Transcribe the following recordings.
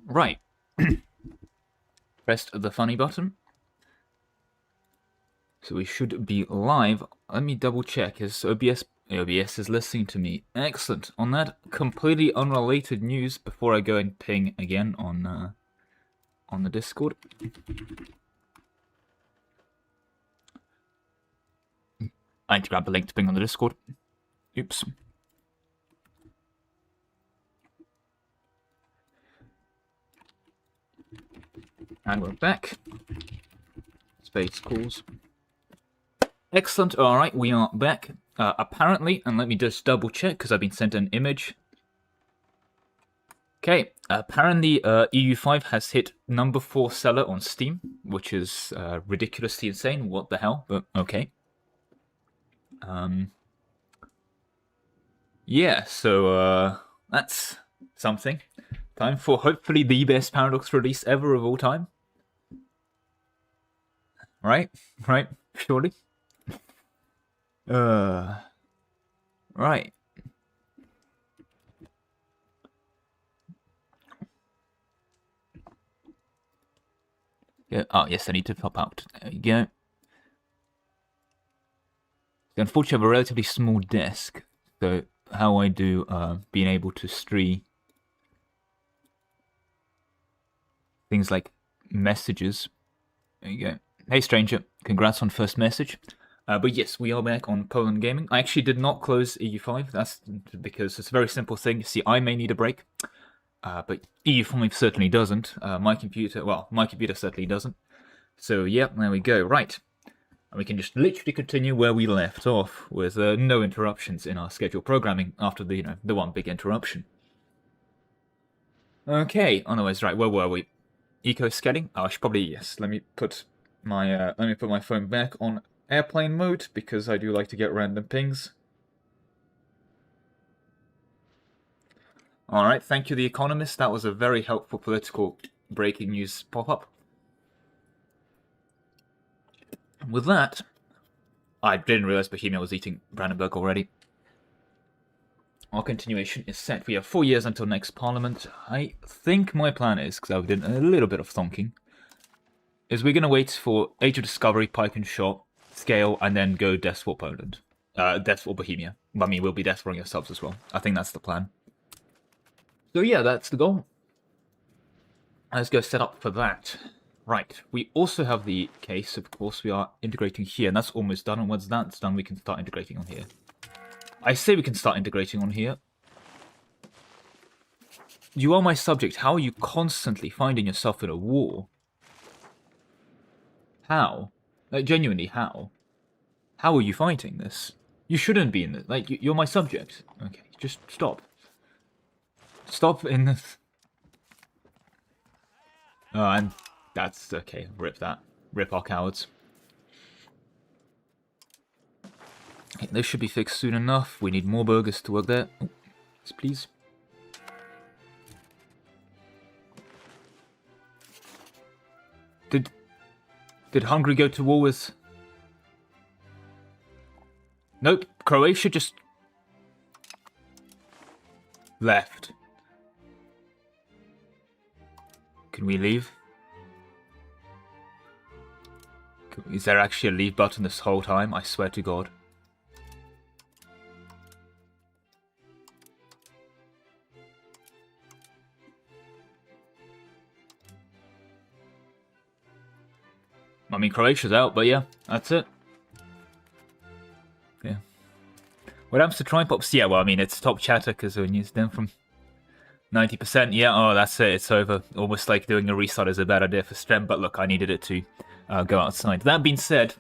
Right. Pressed the funny button. So we should be live. Let me double check. Is OBS is listening to me? Excellent. On that completely unrelated news, before I go and ping again on the Discord. I need to grab the link to ping on the Discord. Oops. And we're back. Space calls. Excellent. Alright, we are back. Apparently, and let me just double check because I've been sent an image. Okay, apparently EU5 has hit number 4 seller on Steam, which is ridiculously insane. What the hell? But okay. Yeah, so that's something. Time for hopefully the best Paradox release ever of all time. Right? Right? Surely? Right. Yeah, oh, yes, I need to pop out. There we go. Unfortunately, I have a relatively small desk, so how I do being able to stream things like messages. There you go. Hey, stranger. Congrats on first message. But yes, we are back on Poland Gaming. I actually did not close EU5. That's because it's a very simple thing. You see, I may need a break, but EU5 certainly doesn't. My computer certainly doesn't. So yeah, there we go. Right. And we can just literally continue where we left off with no interruptions in our scheduled programming after the one big interruption. Okay. Otherwise, right. Where were we? Eco scanning. Oh, I should probably Let me put my phone back on airplane mode because I do like to get random pings. All right. Thank you, The Economist. That was a very helpful political breaking news pop-up. With that, I didn't realize Bohemia was eating Brandenburg already. Our continuation is set. We have 4 years until next parliament. I think my plan is, because I've done a little bit of thonking, is we're going to wait for Age of Discovery, Pike and Shot, Scale, and then go Death for Poland. Death for Bohemia. I mean, we'll be Death for ourselves as well. I think that's the plan. So yeah, that's the goal. Let's go set up for that. Right, we also have the case, of course, we are integrating here, and that's almost done, and once that's done, we can start integrating on here. I say we can start integrating on here. You are my subject. How are you constantly finding yourself in a war? How? Like, genuinely, how? How are you fighting this? You shouldn't be in this. Like, you're my subject. Okay, just stop. Stop in this. Oh, and that's okay. Rip that. Rip our cowards. Okay, this should be fixed soon enough. We need more burgers to work there. Oh, yes, please. Did Hungary go to war with... Nope. Croatia just... left. Can we leave? Is there actually a leave button this whole time? I swear to God. I mean, Croatia's out, but yeah, that's it. Yeah. What happens to Tripops? Yeah, well, I mean, it's top chatter because when you down from 90%, yeah, oh, that's it, it's over. Almost like doing a restart is a bad idea for Strem, but look, I needed it to go outside. That being said,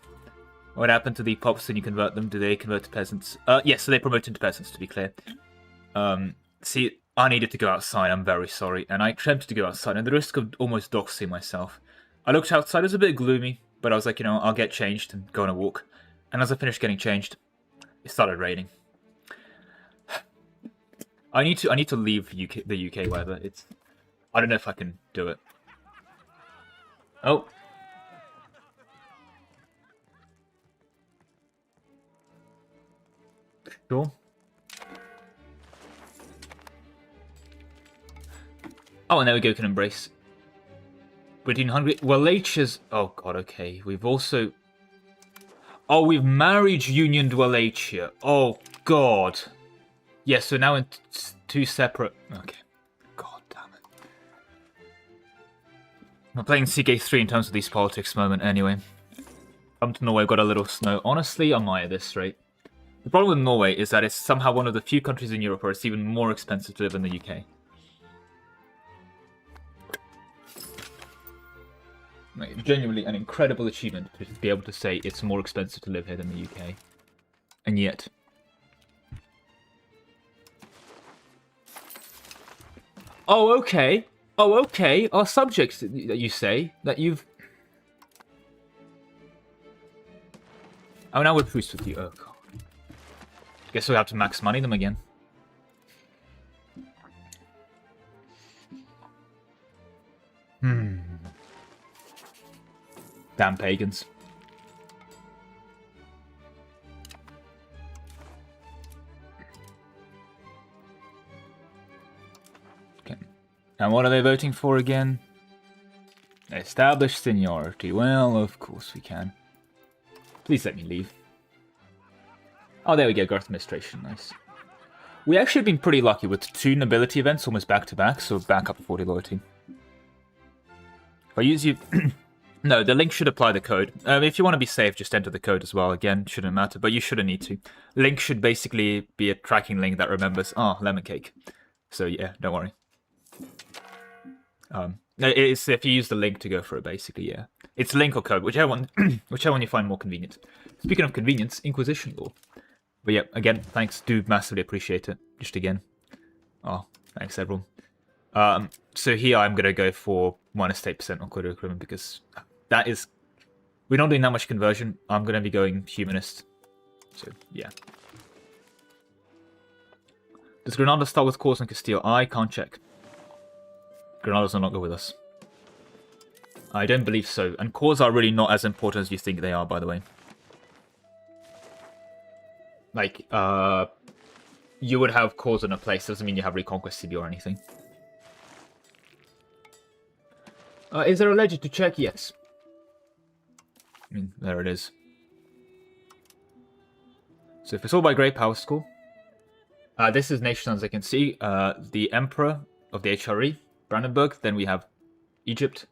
what happened to the pops when you convert them? Do they convert to peasants? Yes, so they promote into peasants, to be clear. See, I needed to go outside, I'm very sorry, and I attempted to go outside, at the risk of almost doxing myself. I looked outside, it was a bit gloomy, but I was like, I'll get changed and go on a walk. And as I finished getting changed, it started raining. I need to leave the UK weather. I don't know if I can do it. Oh. Sure. Oh, and there we go, can embrace. Between Hungary... Wallach's... Oh, God, okay. We've also... Oh, we've married Union Wallachia. Oh, God. Yeah, so now in two separate... Okay. God damn it. I'm playing CK3 in terms of these politics moment anyway. Come to Norway, got a little snow. Honestly, I might at this rate. The problem with Norway is that it's somehow one of the few countries in Europe where it's even more expensive to live in the UK. Like, genuinely an incredible achievement to be able to say it's more expensive to live here than the UK. And yet... Oh, okay. Oh, okay. Our subjects that you say, that you've... Oh, now we're truce with you. Oh, God. Guess we'll have to max money them again. Damn pagans. Okay. And what are they voting for again? Establish seniority. Well, of course we can. Please let me leave. Oh, there we go, Garth Administration, nice. We actually have been pretty lucky with 2 nobility events almost back-to-back, so back up to 40 loyalty. If I use you... No, the link should apply the code. If you want to be safe, just enter the code as well. Again, shouldn't matter, but you shouldn't need to. Link should basically be a tracking link that remembers, Lemon Cake. So yeah, don't worry. It's if you use the link to go for it, basically, yeah. It's link or code, whichever one, whichever one you find more convenient. Speaking of convenience, Inquisition law. But yeah, again, thanks. Do massively appreciate it. Just again. Oh, thanks everyone. So here I'm gonna go for -8% on code equipment because that is... We're not doing that much conversion. I'm gonna be going humanist. So yeah. Does Granada start with Cause and Castile? I can't check. Granada's no longer with us. I don't believe so. And cores are really not as important as you think they are, by the way. Like, you would have cores in a place, doesn't mean you have Reconquest CD or anything. Is there a legend to check? Yes. I mean, there it is. So if it's all by Great Power School. This is nations as I can see. The Emperor of the HRE, Brandenburg. Then we have Egypt.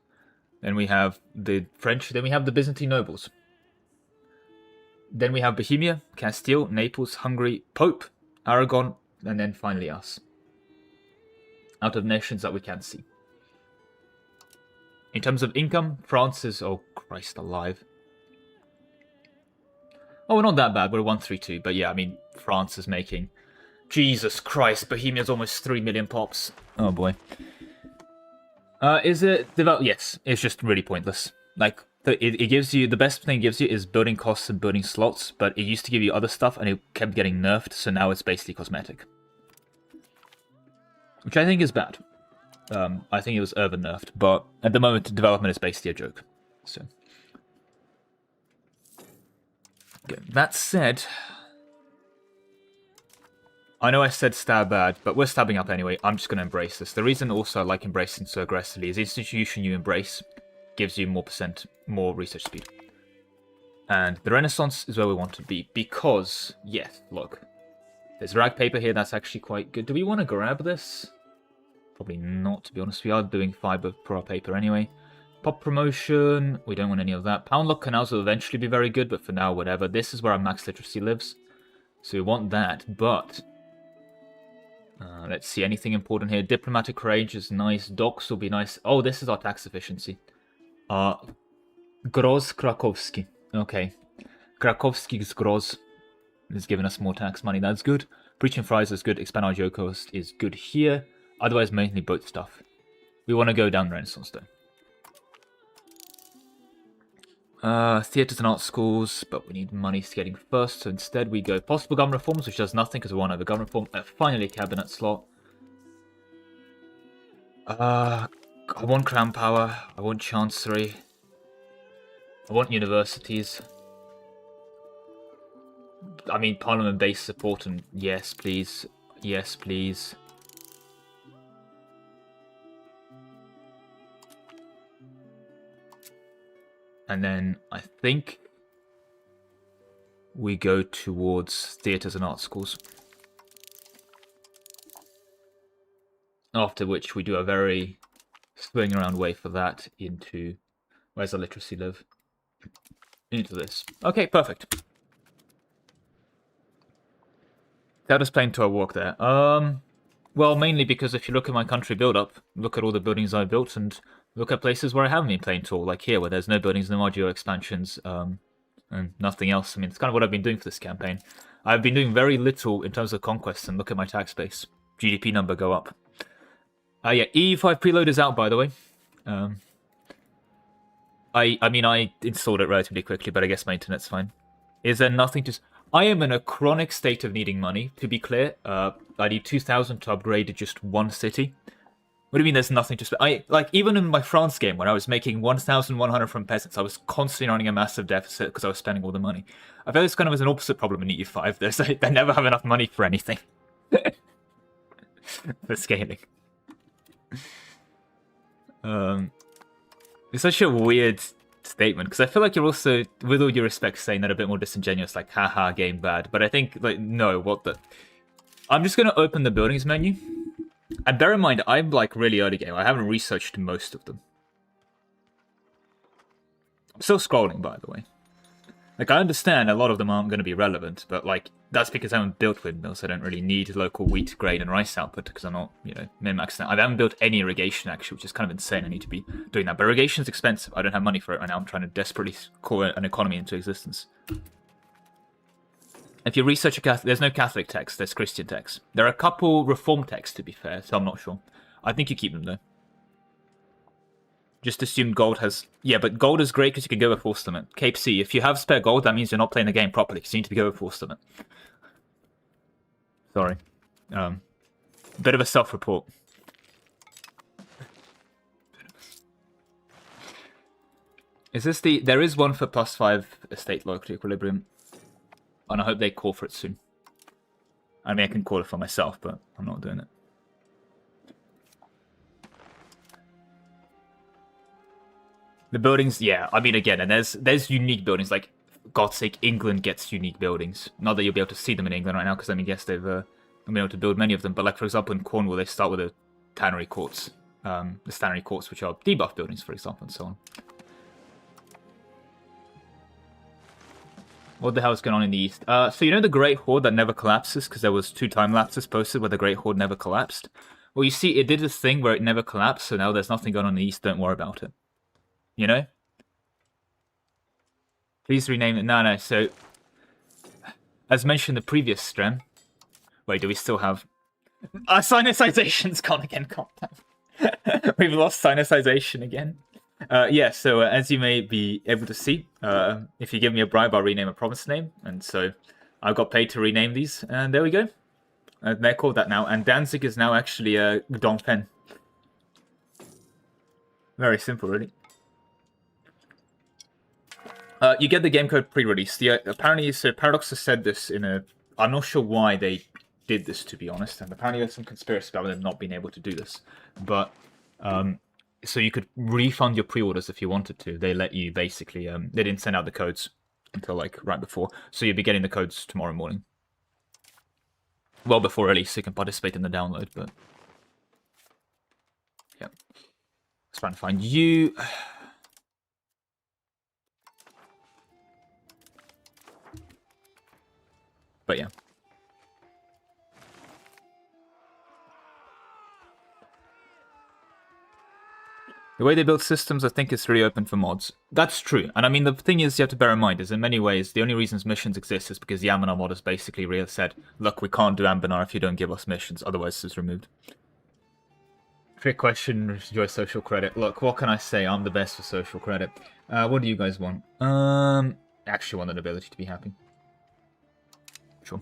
Then we have the French. Then we have the Byzantine nobles. Then we have Bohemia, Castile, Naples, Hungary, Pope, Aragon, and then finally us. Out of nations that we can see. In terms of income, France is... Oh, Christ alive. Oh, we're not that bad. We're 132. But yeah, I mean, France is making... Jesus Christ, Bohemia's almost 3 million pops. Oh, boy. Is it... Yes, it's just really pointless. Like, it gives you... The best thing it gives you is building costs and building slots, but it used to give you other stuff, and it kept getting nerfed, so now it's basically cosmetic. Which I think is bad. I think it was over-nerfed, but at the moment, development is basically a joke. So... Okay. That said... I know I said stab bad, but we're stabbing up anyway. I'm just going to embrace this. The reason also I like embracing so aggressively is the institution you embrace gives you more research speed. And the Renaissance is where we want to be because, yes, look. There's rag paper here that's actually quite good. Do we want to grab this? Probably not, to be honest. We are doing fiber for our paper anyway. Pop promotion, we don't want any of that. Pound lock canals will eventually be very good, but for now, whatever. This is where our max literacy lives. So we want that, but... let's see, anything important here. Diplomatic range is nice. Docks will be nice. Oh, this is our tax efficiency. Groz Krakowski. Okay. Krakowski's Groz is giving us more tax money. That's good. Preaching fries is good. Expand our Joe cost is good here. Otherwise, mainly boat stuff. We want to go down Renaissance, though. Theatres and art schools, but we need money to getting first, so instead we go possible government reforms, which does nothing because we won't have a government reform. Finally, a cabinet slot. I want crown power. I want chancery. I want universities. I mean, parliament-based support, and yes, please. Yes, please. And then I think we go towards theatres and art schools. After which we do a very swing around way for that into... Where's the literacy live? Into this. Okay, perfect. How does playing tour work there? Well, mainly because if you look at my country build-up, look at all the buildings I built, and look at places where I haven't been playing tour, like here, where there's no buildings, no modular expansions, and nothing else. I mean, it's kind of what I've been doing for this campaign. I've been doing very little in terms of conquests, and look at my tax base. GDP number go up. Yeah, EU5 preload is out, by the way. I mean, I installed it relatively quickly, but I guess my internet's fine. Is there nothing to... I am in a chronic state of needing money, to be clear. I need 2,000 to upgrade just one city. What do you mean there's nothing to spend? Like, even in my France game, when I was making 1,100 from peasants, I was constantly running a massive deficit because I was spending all the money. I feel this kind of is an opposite problem in EU5. They never have enough money for anything. For scaling. It's such a weird statement, because I feel like you're also, with all due respect, saying that a bit more disingenuous, like, haha, game bad. But I think, like, no, what the... I'm just going to open the buildings menu. And bear in mind, I'm, like, really early game. I haven't researched most of them. I'm still scrolling, by the way. Like, I understand a lot of them aren't going to be relevant, but, like, that's because I haven't built windmills. I don't really need local wheat, grain, and rice output, because I'm not, you know, min-maxing out. I haven't built any irrigation, actually, which is kind of insane. I need to be doing that. But irrigation's expensive. I don't have money for it right now. I'm trying to desperately call an economy into existence. If you research a Catholic... There's no Catholic text. There's Christian text. There are a couple Reformed texts, to be fair, so I'm not sure. I think you keep them, though. Just assume gold has... Yeah, but gold is great because you can go with force limit. Cape C, if you have spare gold, that means you're not playing the game properly because you need to go with force limit. Sorry. Bit of a self-report. Is this the... There is one for +5 estate local equilibrium. And I hope they call for it soon. I mean, I can call it for myself, but I'm not doing it. The buildings, yeah, I mean, again, and there's unique buildings, like, God's sake, England gets unique buildings. Not that you'll be able to see them in England right now, because, I mean, yes, they've been able to build many of them, but, like, for example, in Cornwall, they start with the tannery courts, which are debuff buildings, for example, and so on. What the hell is going on in the east? So you know the Great Horde that never collapses, because there was 2 time lapses posted where the Great Horde never collapsed? Well, you see, it did this thing where it never collapsed, so now there's nothing going on in the east, don't worry about it. You know? Please rename it. No, so... As mentioned in the previous stream... Wait, do we still have... Sinicization's gone again, content. We've lost sinicization again. Yeah, so as you may be able to see, if you give me a bribe, I'll rename a province name. And so I got paid to rename these, and there we go. They're called that now. And Danzig is now actually Dongfen. Very simple, really. You get the game code pre-release. Apparently, so Paradox has said this in a... I'm not sure why they did this, to be honest. And apparently there's some conspiracy about them not being able to do this. But, so you could refund your pre-orders if you wanted to. They let you, basically... they didn't send out the codes until, like, right before. So you'll be getting the codes tomorrow morning. Well before release, so you can participate in the download, but... Yeah. Let's try and find you... But yeah. The way they build systems, I think, is really open for mods. That's true. And I mean, the thing is, you have to bear in mind, is in many ways, the only reasons missions exist is because the Ambinar mod has basically really said, look, we can't do Ambinar if you don't give us missions, otherwise it's removed. Trick question, enjoy social credit. Look, what can I say? I'm the best for social credit. What do you guys want? Actually want an ability to be happy. Sure.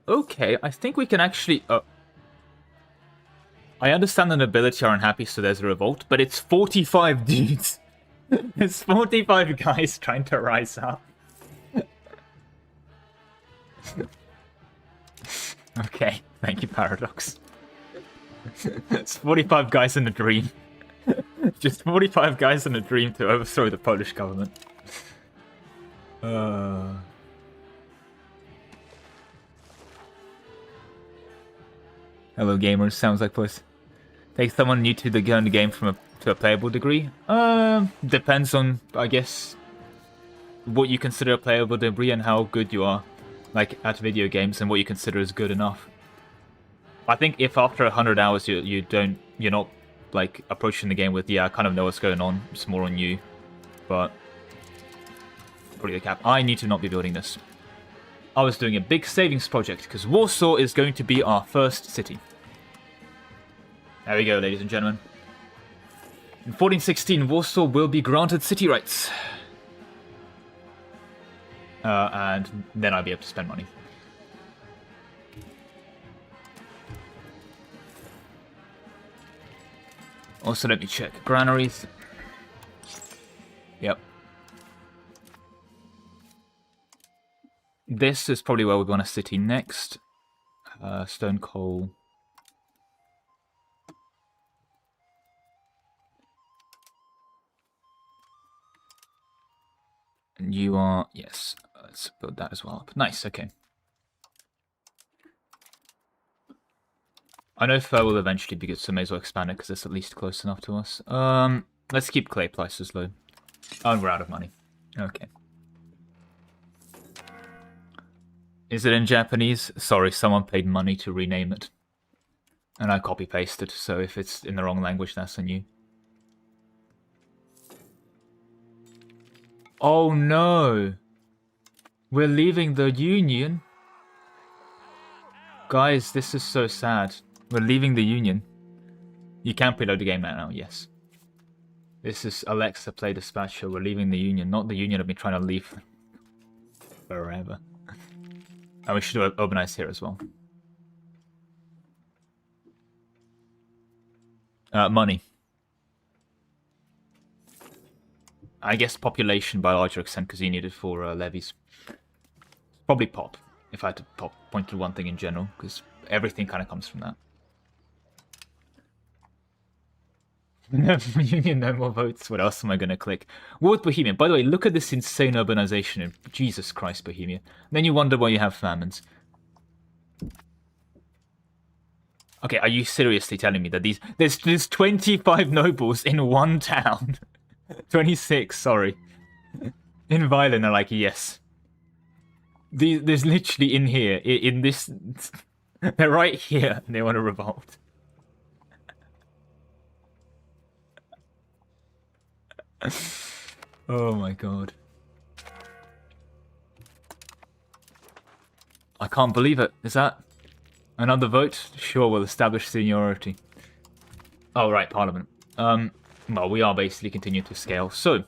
Okay, I think we can actually... I understand the nobility are unhappy, so there's a revolt, but it's 45 dudes. It's 45 guys trying to rise up. Okay, thank you, Paradox. It's 45 guys in a dream. Just 45 guys in a dream to overthrow the Polish government. Hello, gamers. Sounds like puss. Take someone new to the game to a playable degree. Depends on, I guess, what you consider a playable degree and how good you are, like at video games, and what you consider is good enough. I think if after 100 hours you're not like approaching the game with, yeah, I kind of know what's going on, it's more on you, but probably the cap. I need to not be building this. I was doing a big savings project because Warsaw is going to be our first city. There we go, ladies and gentlemen. In 1416, Warsaw will be granted city rights. And then I'll be able to spend money. Also, let me check. Granaries. Yep. This is probably where we want a city next. Stone coal. And you are... Yes. Let's build that as well up. Nice, okay. I know fur will eventually be good, so may as well expand it because it's at least close enough to us. Let's keep clay prices low. Oh, and we're out of money. Okay. Is it in Japanese? Sorry, someone paid money to rename it. And I copy-pasted, so if it's in the wrong language, that's on you. Oh no! We're leaving the Union? Guys, this is so sad. We're leaving the Union. You can preload the game right now, yes. This is Alexa Play Dispatcher. We're leaving the Union. Not the Union I've been trying to leave forever. And we should do urbanize here as well. Money. I guess population by a larger extent because you need it for levies. Probably pop, if I had to point to one thing in general, because everything kind of comes from that. No Union, no more votes. What else am I going to click? War with Bohemia. By the way, look at this insane urbanization in Jesus Christ, Bohemia. Then you wonder why you have famines. Okay, are you seriously telling me that there's 25 nobles in one town? 26, sorry. In Violin, they're like, yes. There's literally in here, in this... They're right here, and they want to revolt. Oh my god. I can't believe it. Is that another vote? Sure, we'll establish seniority. Oh, right, Parliament. Well, we are basically continuing to scale. So,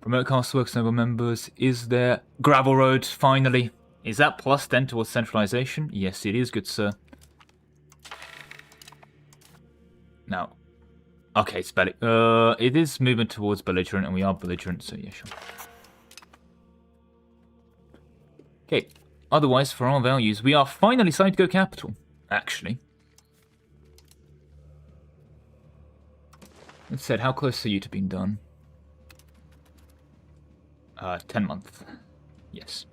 promote castle works, noble members. Is there gravel road? Finally. Is that plus 10 towards centralization? Yes, it is, good sir. Now, okay, it's it is moving towards belligerent, and we are belligerent, so yeah, sure. Okay, otherwise, for our values, we are finally starting to go capital, actually. That said, how close are you to being done? 10 months. Yes.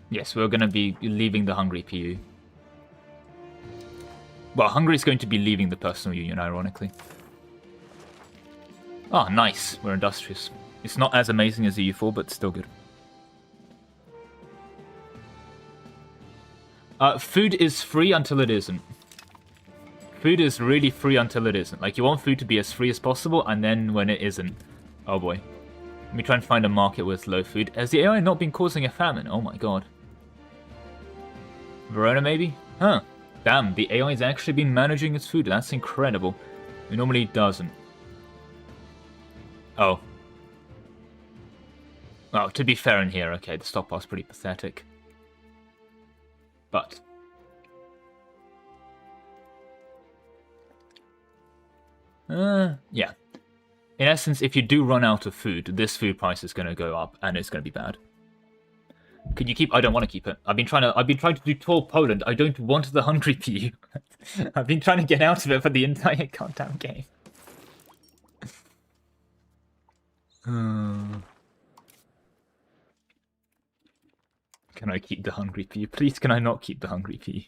Yes, we're going to be leaving the Hungary PU. Well, Hungary's going to be leaving the personal union, ironically. Ah, nice. We're industrious. It's not as amazing as the EU4, but still good. Food is free until it isn't. Food is really free until it isn't. Like, you want food to be as free as possible, and then when it isn't... Oh boy. Let me try and find a market with low food. Has the AI not been causing a famine? Oh my god. Verona, maybe? Huh. Damn, the AI has actually been managing its food. That's incredible. It normally doesn't. Oh. Well, to be fair in here, okay, the stockpile's pretty pathetic. But... yeah. in essence, if you do run out of food, this food price is going to go up, and it's going to be bad. Could you keep? I don't want to keep it. I've been trying to do tour Poland. I don't want the Hungry PU. I've been trying to get out of it for the entire goddamn game. Can I keep the Hungry PU? Please, can I not keep the Hungry PU?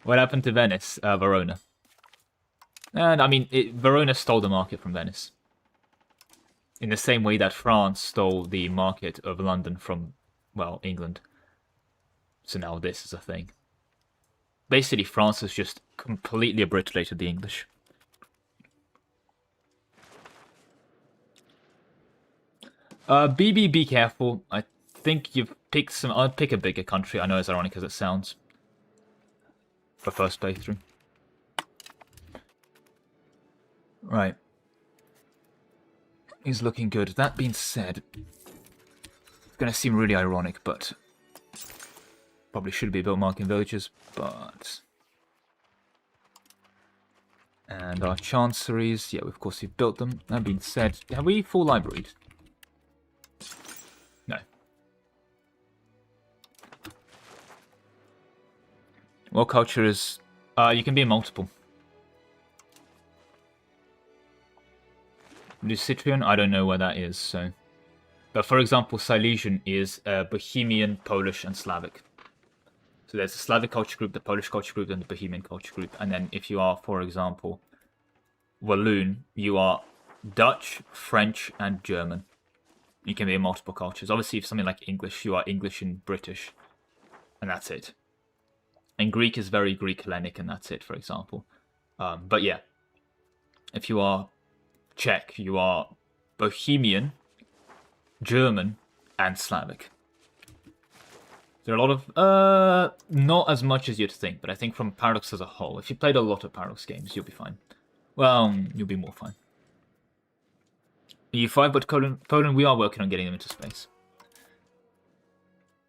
What happened to Venice? Verona. And, I mean, Verona stole the market from Venice. In the same way that France stole the market of London from, well, England. So now this is a thing. Basically, France has just completely obliterated the English. BB, be careful. I think you've picked some... I'd pick a bigger country. I know it's ironic as it sounds. For first playthrough. Right. He's looking good. That being said... It's going to seem really ironic, but... Probably should be built marking villages, but... And our chanceries... Yeah, of course we've built them. That being said... Have we full libraried? No. What culture is... you can be in multiple. Lucitrian, I don't know where that is, so... But for example, Silesian is Bohemian, Polish, and Slavic. So there's the Slavic culture group, the Polish culture group, and the Bohemian culture group. And then if you are, for example, Walloon, you are Dutch, French, and German. You can be in multiple cultures. Obviously, if something like English, you are English and British. And that's it. And Greek is very Greek Hellenic, and that's it, for example. But yeah, if you are Czech, you are Bohemian, German, and Slavic. There are a lot of... not as much as you'd think, but I think from Paradox as a whole, if you played a lot of Paradox games, you'll be fine. Well, you'll be more fine. EU5, but Poland, we are working on getting them into space.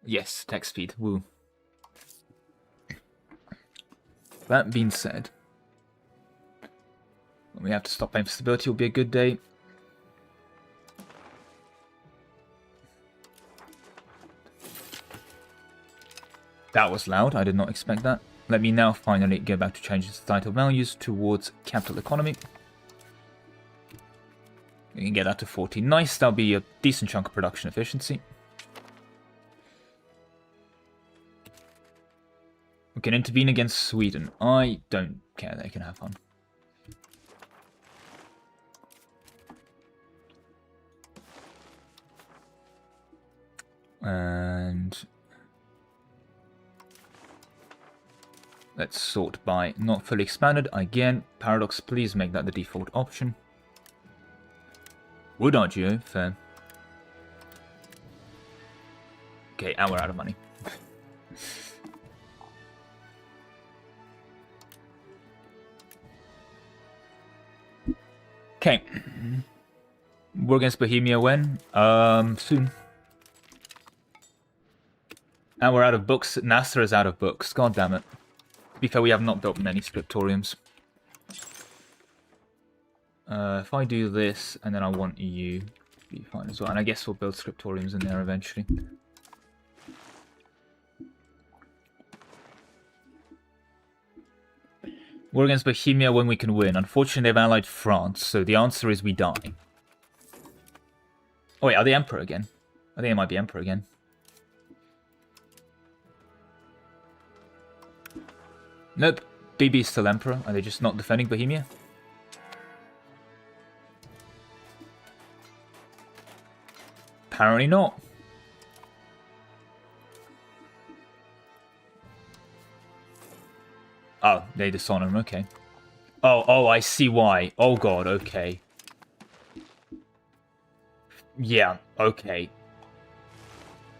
Yes, tech speed, woo. That being said, when we have to stop playing for stability, will be a good day. That was loud, I did not expect that. Let me now finally go back to changing societal values towards capital economy. We can get that to 40. Nice, that'll be a decent chunk of production efficiency. We can intervene against Sweden. I don't care, they can have fun. And... let's sort by not fully expanded. Again, Paradox, please make that the default option. Would argue, fair. Okay, and we're out of money. Okay. War against Bohemia when? Soon. And we're out of books. NASA is out of books. God damn it. To be fair, we have not built many scriptoriums. If I do this, and then I want you to be fine as well. And I guess we'll build scriptoriums in there eventually. War against Bohemia when we can win. Unfortunately, they've allied France, so the answer is we die. Oh wait, are they Emperor again? I think it might be Emperor again. Nope, BB is still Emperor. Are they just not defending Bohemia? Apparently not. Oh, they dishonor him, okay. Oh, I see why. Oh god, okay. Yeah, okay.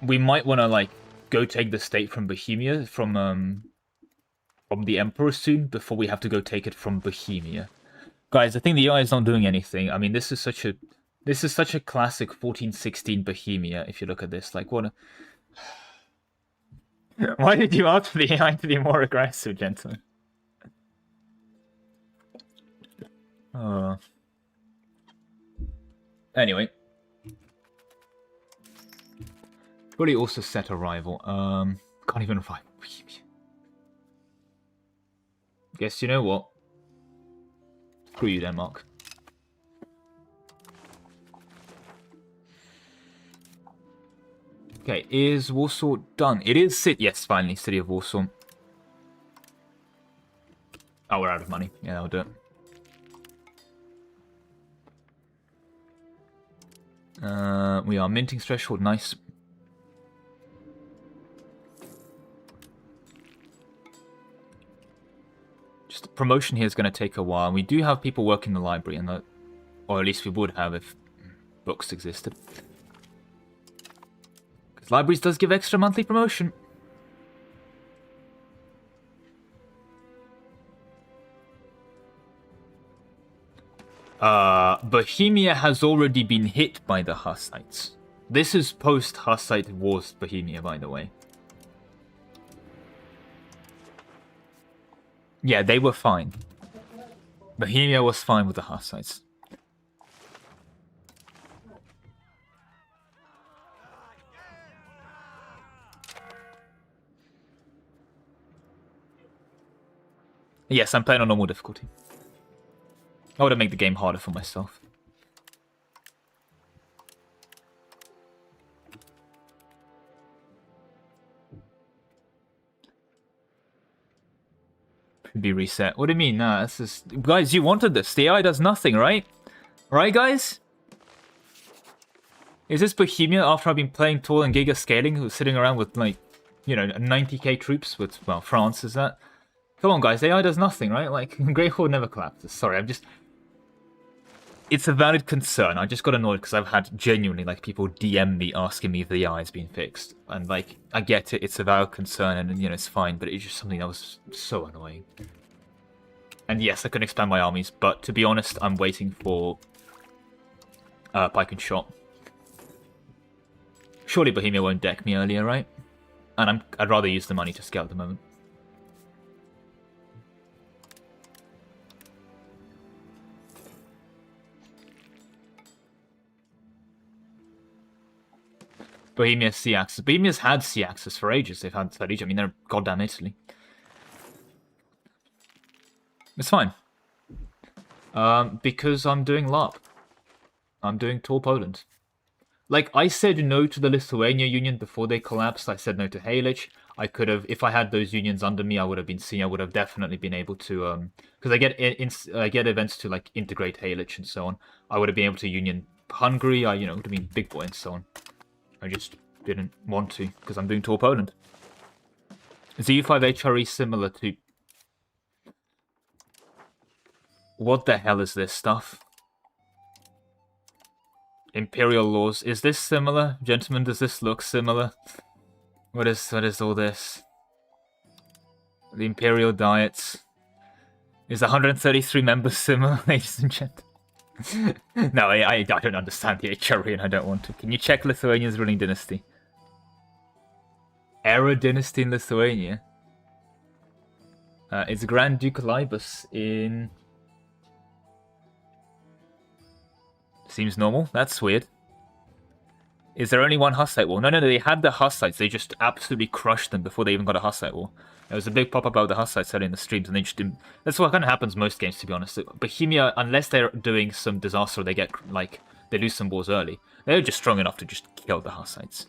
We might want to, like, go take the state from Bohemia, from the Emperor soon, before we have to go take it from Bohemia. Guys, I think the AI is not doing anything. I mean, this is such a classic 1416 Bohemia, if you look at this. Like, what a... Why did you ask for the AI to be more aggressive, gentlemen? Anyway. Probably also set a rival. Can't even revive. Guess you know what? Screw you, Denmark. Okay, is Warsaw done? It is yes, finally, City of Warsaw. Oh, we're out of money. Yeah, I'll do it. We are minting threshold, nice. Just the promotion here is going to take a while. We do have people working in the library, and or at least we would have if books existed. Because libraries does give extra monthly promotion. Bohemia has already been hit by the Hussites. This is post-Hussite Wars Bohemia, by the way. Yeah, they were fine. Bohemia was fine with the Hussites. Yes, I'm playing on normal difficulty. I want to make the game harder for myself. Be reset. What do you mean? Nah, this is... Guys, you wanted this. The AI does nothing, right? Right, guys? Is this Bohemia after I've been playing tall and giga scaling, who's sitting around with, like, you know, 90k troops with, well, France is that? Come on, guys, AI does nothing, right? Like, Great Horde never collapses. Sorry, I'm just... It's a valid concern. I just got annoyed because I've had genuinely, like, people DM me asking me if the AI has been fixed. And, like, I get it, it's a valid concern and, you know, it's fine, but it's just something that was so annoying. And yes, I can expand my armies, but to be honest, I'm waiting for Pike and Shot. Surely Bohemia won't deck me earlier, right? And I'd rather use the money to scale at the moment. Bohemia's C-axis. Bohemia's had C-axis for ages. They've had third Egypt. I mean, they're goddamn Italy. It's fine. Because I'm doing LARP. I'm doing Tall Poland. Like, I said no to the Lithuania Union before they collapsed. I said no to Halich. I could have, if I had those unions under me, I would have been seeing. I would have definitely been able to, because I get events to like integrate Halich and so on. I would have been able to union Hungary. I, you know, would have been Big Boy and so on. I just didn't want to because I'm doing Tall Poland. Is the EU5 HRE similar to? What the hell is this stuff? Imperial laws. Is this similar? Gentlemen, does this look similar? What is all this? The Imperial Diets. Is 133 members similar, ladies and gentlemen? No, I don't understand the HRE and I don't want to. Can you check Lithuania's ruling dynasty? Era dynasty in Lithuania? It's Grand Duke Libus in... Seems normal. That's weird. Is there only one Hussite war? No, they had the Hussites. They just absolutely crushed them before they even got a Hussite war. There was a big pop about the Hussites in the streams, and they just didn't... That's what kind of happens most games, to be honest. Bohemia, unless they're doing some disaster, they get, like, they lose some wars early. They're just strong enough to just kill the Hussites.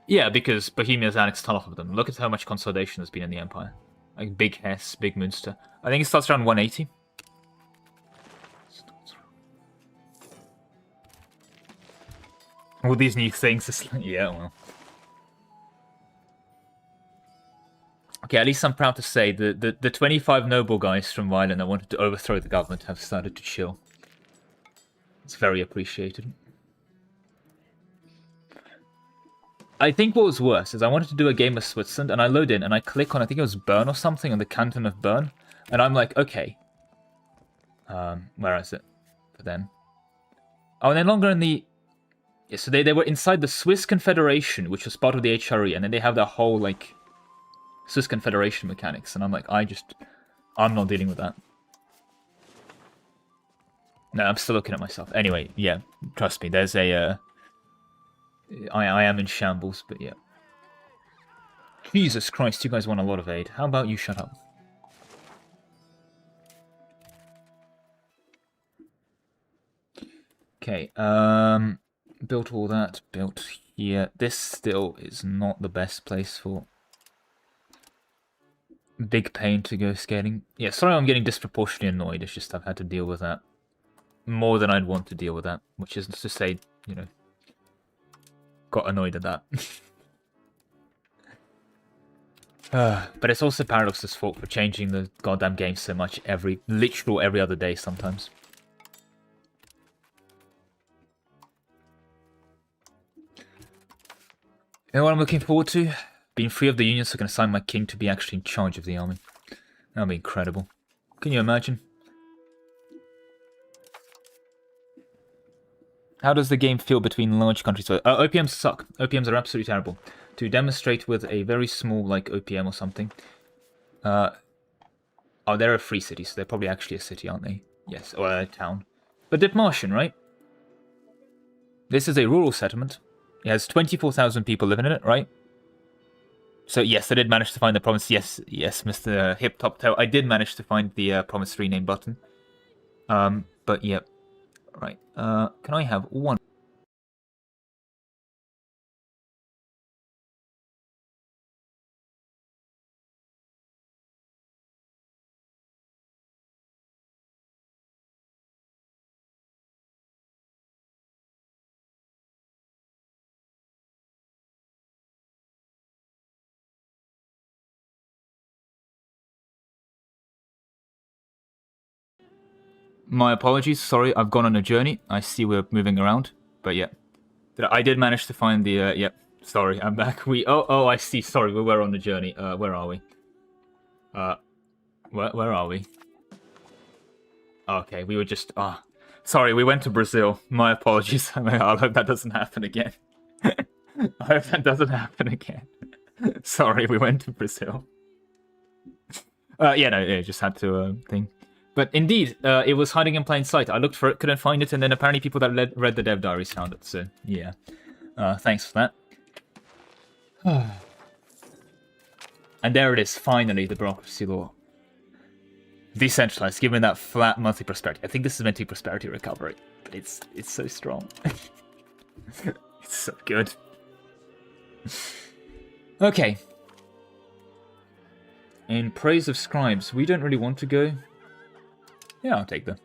Yeah, because Bohemia's annexed a lot of them. Look at how much consolidation there's been in the Empire. Like, Big Hesse, Big Münster. I think it starts around 180. All these new things, it's like, yeah, well. Okay, at least I'm proud to say the 25 noble guys from Ireland that wanted to overthrow the government have started to chill. It's very appreciated. I think what was worse is I wanted to do a game of Switzerland, and I load in, and I click on, I think it was Bern or something, on the canton of Bern, and I'm like, okay. Where is it for them? Oh, and they're no longer in the... Yeah, so they were inside the Swiss Confederation, which was part of the HRE, and then they have that whole, like, Swiss Confederation mechanics, and I'm like, I'm not dealing with that. No, I'm still looking at myself. Anyway, yeah, trust me, there's a... I am in shambles, but yeah. Jesus Christ, you guys want a lot of aid. How about you shut up? Okay, built all that, built here. This still is not the best place for big pain to go scaling. Yeah, sorry I'm getting disproportionately annoyed, it's just I've had to deal with that. More than I'd want to deal with that, which is to say, you know, got annoyed at that. But it's also Paradox's fault for changing the goddamn game so much literal every other day sometimes. You know what I'm looking forward to? Being free of the Union so I can assign my king to be actually in charge of the army. That'll be incredible. Can you imagine? How does the game feel between large countries? OPMs suck. OPMs are absolutely terrible. To demonstrate with a very small, like, OPM or something. Oh, they're a free city, so they're probably actually a city, aren't they? Yes, or a town. But Dipmartian, right? This is a rural settlement. It has 24,000 people living in it, right? So, yes, I did manage to find the province. Yes, Mr. Hip Top Tail. I did manage to find the province rename button. But, yeah. Right. Can I have one? My apologies. Sorry, I've gone on a journey. I see we're moving around. But, yeah. I did manage to find the, yep. Sorry, I'm back. Oh, I see. Sorry, we were on the journey. Where are we? Where are we? Okay, we were just... sorry, we went to Brazil. My apologies. I hope that doesn't happen again. I hope that doesn't happen again. Sorry, we went to Brazil. Yeah, no, yeah, just had to thing. But indeed, it was hiding in plain sight. I looked for it, couldn't find it, and then apparently people that read the dev diaries found it. So, yeah. Thanks for that. And there it is, finally, the bureaucracy law. Decentralized, given that flat monthly prosperity. I think this is meant to be prosperity recovery, but it's so strong. It's so good. Okay. In praise of scribes, we don't really want to go. Yeah, I'll take them.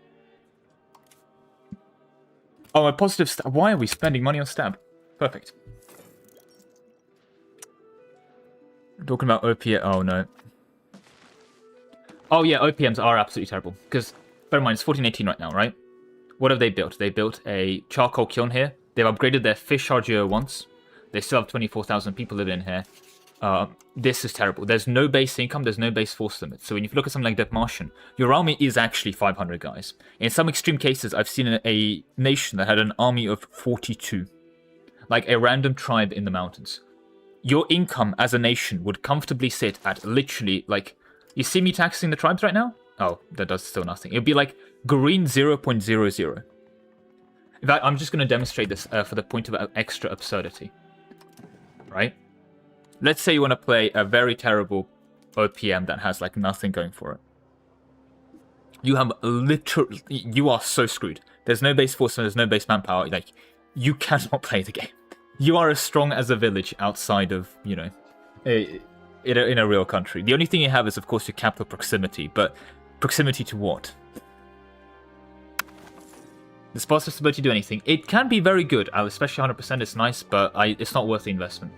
Oh, a positive stab. Why are we spending money on stab? Perfect. Talking about OPM. Oh, no. Oh, yeah, OPMs are absolutely terrible. Because, bear in mind, it's 1418 right now, right? What have they built? They built a charcoal kiln here. They've upgraded their fish RGO once. They still have 24,000 people living in here. This is terrible. There's no base income, there's no base force limit. So when you look at something like Dipmartian, your army is actually 500 guys. In some extreme cases, I've seen a nation that had an army of 42. Like a random tribe in the mountains. Your income as a nation would comfortably sit at literally, like... You see me taxing the tribes right now? Oh, that does still nothing. It would be like green 0.00. In fact, I'm just going to demonstrate this for the point of extra absurdity. Right? Let's say you want to play a very terrible OPM that has like nothing going for it. You have literally... You are so screwed. There's no base force and there's no base manpower. Like, you cannot play the game. You are as strong as a village outside of, you know, in a real country. The only thing you have is, of course, your capital proximity. But proximity to what? Does positive stability do anything? It can be very good. Especially 100% is nice, but it's not worth the investment.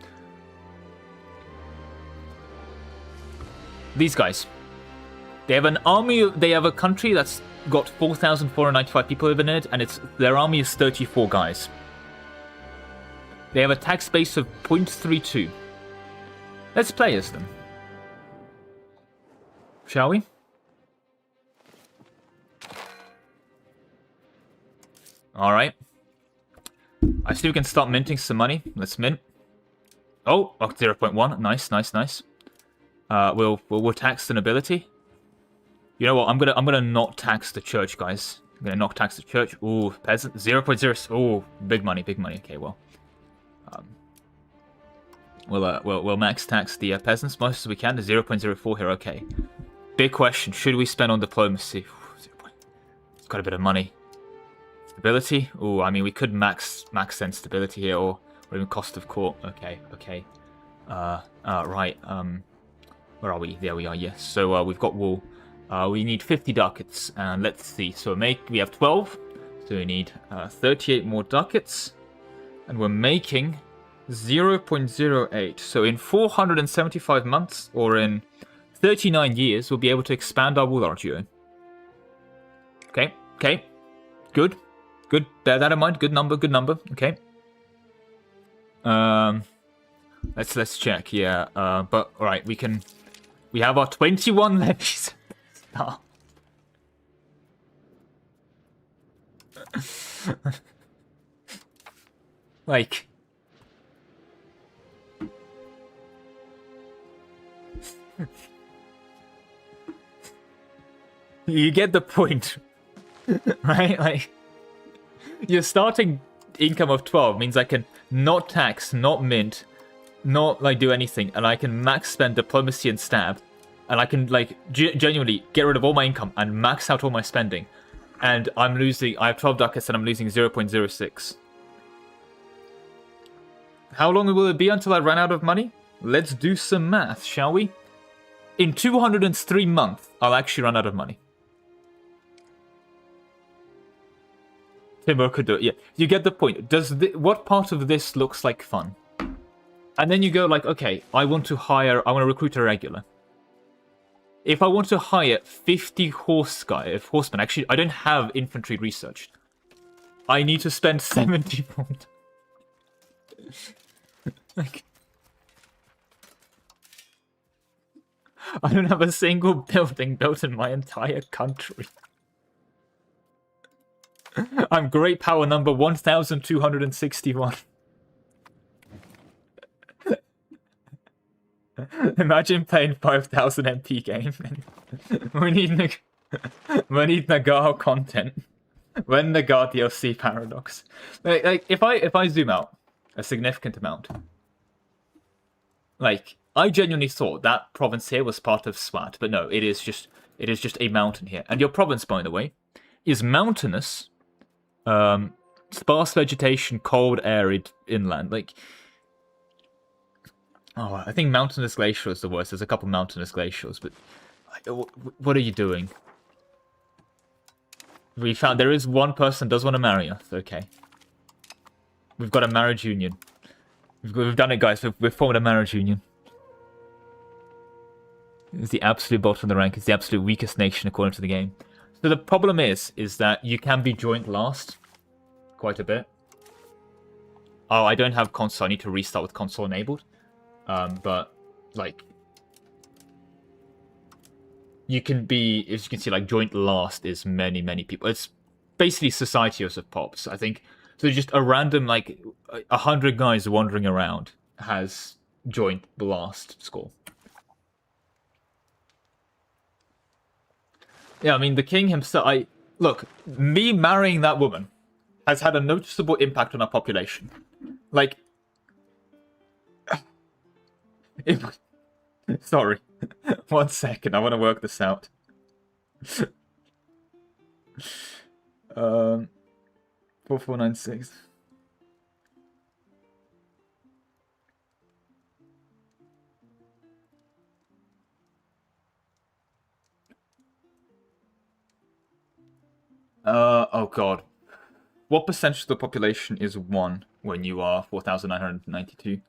These guys. They have an army, they have a country that's got 4,495 people living in it, and their army is 34 guys. They have a tax base of 0.32. Let's play as them. Shall we? Alright. I see we can start minting some money. Let's mint. Oh, 0.1. Nice, nice, nice. We'll tax the nobility. You know what? I'm gonna not tax the church, guys. We're gonna knock tax the church. Ooh, peasant 0.0. Ooh, big money, big money. Okay, well, we'll max tax the peasants most as we can. To 0.04 here. Okay. Big question: should we spend on diplomacy? It's got a bit of money. Stability. Ooh, I mean we could max send stability here, or even cost of court. Okay, okay. Right. Where are we? There we are. Yes. So we've got wool. We need 50 ducats, and let's see. So we have 12, so we need 38 more ducats, and we're making 0.08. So in 475 months, or in 39 years, we'll be able to expand our wool duo. Okay, okay, good, good. Bear that in mind. Good number, good number. Okay. Let's check. Yeah. But all right, we have our 21 levies. Oh. Like, you get the point, right? Like, your starting income of 12 means I can not tax, not mint, not like do anything, and I can max spend diplomacy and stab. And I can, like, genuinely get rid of all my income and max out all my spending. And I have 12 ducats and I'm losing 0.06. How long will it be until I run out of money? Let's do some math, shall we? In 203 months, I'll actually run out of money. Timur could do it, yeah. You get the point. What part of this looks like fun? And then you go like, okay, I want to recruit a regular. If I want to hire 50 horsemen, actually, I don't have infantry researched. I need to spend 70 points. Like, I don't have a single building built in my entire country. I'm great power number 1261. Imagine playing 5000 MP game. we need Nagar content. When Nagar DLC paradox. Like if I zoom out a significant amount, like I genuinely thought that province here was part of Swat, but no, it is just a mountain here. And your province, by the way, is mountainous, sparse vegetation, cold, arid inland. Like. Oh, I think mountainous glacier is the worst. There's a couple mountainous glaciers, but what are you doing? We found there is one person does want to marry us. Okay, we've got a marriage union. We've done it, guys. We've formed a marriage union. It's the absolute bottom of the rank. It's the absolute weakest nation according to the game. So the problem is that you can be joint last quite a bit. Oh, I don't have console. I need to restart with console enabled. But like you can be, as you can see, like joint last is many people. It's basically society of pops, I think. So just a random like 100 guys wandering around has joint last score. Yeah, I mean the king himself. Look, me marrying that woman has had a noticeable impact on our population. Like. Sorry. 1 second, I want to work this out. 4496. Oh god. What percentage of the population is 1 when you are 4,992?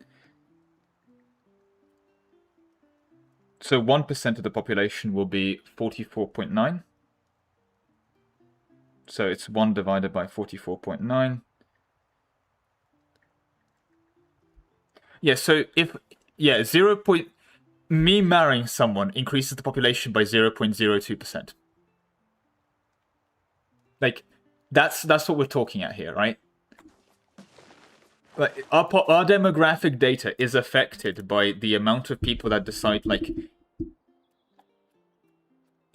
So 1% of the population will be 44.9. So it's 1 divided by 44.9. Yeah, so me marrying someone increases the population by 0.02%. Like, that's what we're talking at here, right? Like, our demographic data is affected by the amount of people that decide, like...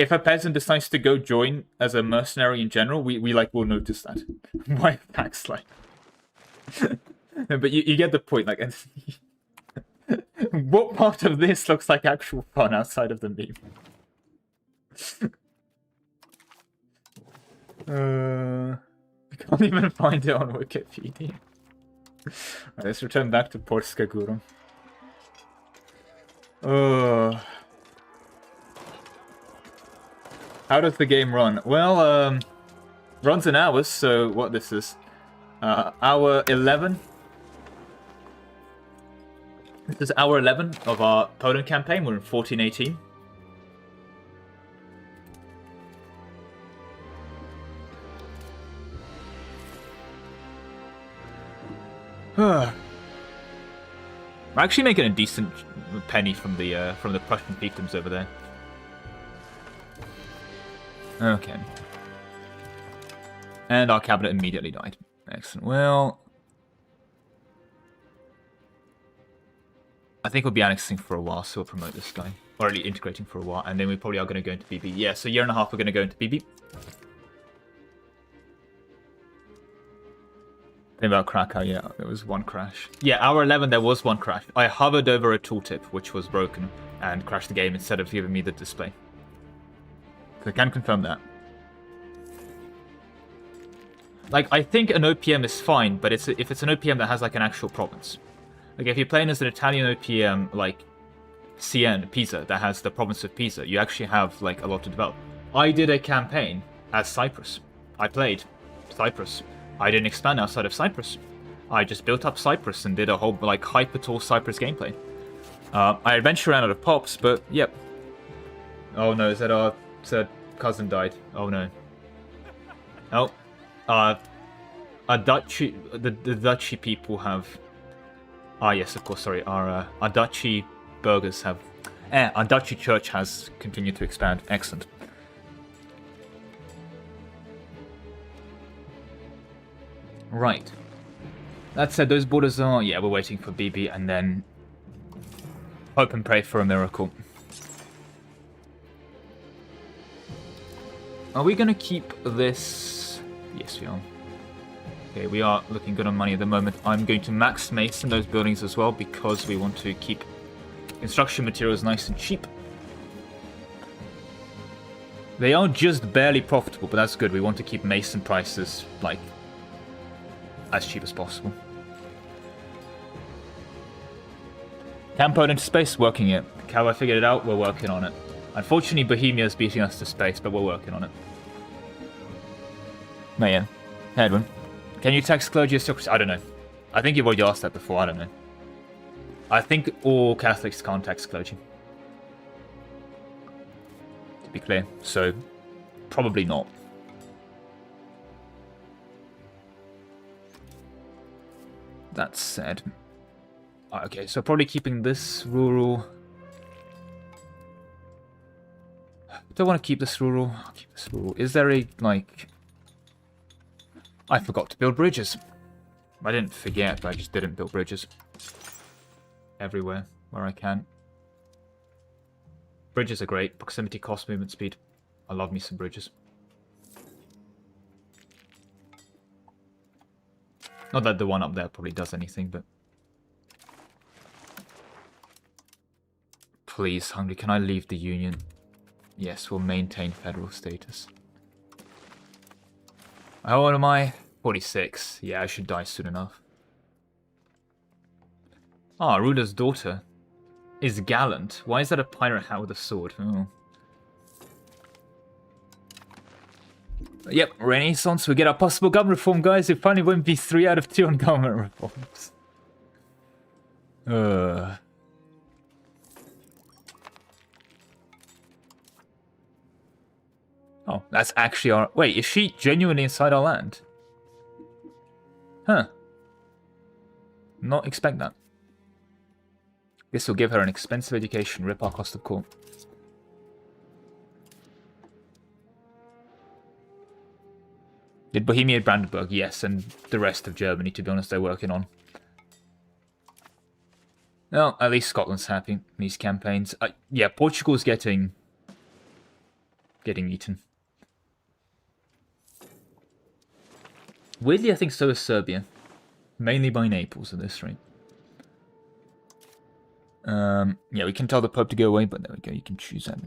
if a peasant decides to go join as a mercenary in general, we like will notice that. Why attacks like? But you get the point. Like, what part of this looks like actual fun outside of the meme? I can't even find it on Wikipedia. Right, let's return back to Polska Górą. How does the game run? Well, runs in hours, so what this is? Hour 11. This is hour 11 of our Poland campaign. We're in 1418. We're actually making a decent penny from the Prussian fiefdoms over there. Okay. And our cabinet immediately died. Excellent. Well, I think we'll be annexing for a while, so we'll promote this guy. Or at least integrating for a while, and then we probably are going to go into BB. Yeah, so a year and a half we're going to go into BB. Think about Krakow, yeah, there was one crash. Yeah, hour 11 there was one crash. I hovered over a tooltip, which was broken, and crashed the game instead of giving me the display. So I can confirm that. Like, I think an OPM is fine, but if it's an OPM that has, like, an actual province. Like, if you're playing as an Italian OPM, like, Pisa, that has the province of Pisa, you actually have, like, a lot to develop. I did a campaign as Cyprus. I played Cyprus. I didn't expand outside of Cyprus. I just built up Cyprus and did a whole, like, hyper-tall Cyprus gameplay. I eventually ran out of pops, but, yep. Oh, no, is that our cousin died? Oh, no. Oh. Our duchy, the duchy people have... Ah, yes, of course, sorry. Our duchy burghers have... our duchy church has continued to expand. Excellent. Right. That said, those borders are... Yeah, we're waiting for BB and then... Hope and pray for a miracle. Are we going to keep this... Yes, we are. Okay, we are looking good on money at the moment. I'm going to max mason those buildings as well because we want to keep construction materials nice and cheap. They are just barely profitable, but that's good. We want to keep mason prices, like, as cheap as possible. Can Poland into space? Working it. Have I figured it out? We're working on it. Unfortunately, Bohemia is beating us to space, but we're working on it. No, yeah. Edwin. Can you tax clergy as... I don't know. I think you've already asked that before. I don't know. I think all Catholics can't tax clergy. To be clear. So, probably not. That said... Okay, so probably keeping this rural... Do I want to keep this rural? I'll keep this rural. Is there a, like... I forgot to build bridges. I didn't forget, but I just didn't build bridges. Everywhere where I can. Bridges are great. Proximity, cost, movement speed. I love me some bridges. Not that the one up there probably does anything, but... Please, Hungary, can I leave the Union? Yes, we'll maintain federal status. How old am I? 46. Yeah, I should die soon enough. Ah, ruler's daughter is gallant. Why is that a pirate hat with a sword? Oh. Yep, Renaissance. We get our possible government reform, guys. We finally win be 3 out of 2 on government reforms. Oh, that's actually our... Wait, is she genuinely inside our land? Huh. Not expect that. This will give her an expensive education, rip our cost of court. Did Bohemia Brandenburg? Yes, and the rest of Germany, to be honest, they're working on. Well, at least Scotland's happy in these campaigns. Yeah, Portugal's getting... getting eaten. Weirdly, I think so is Serbia. Mainly by Naples at this rate. Yeah, we can tell the Pope to go away, but there we go, you can choose that.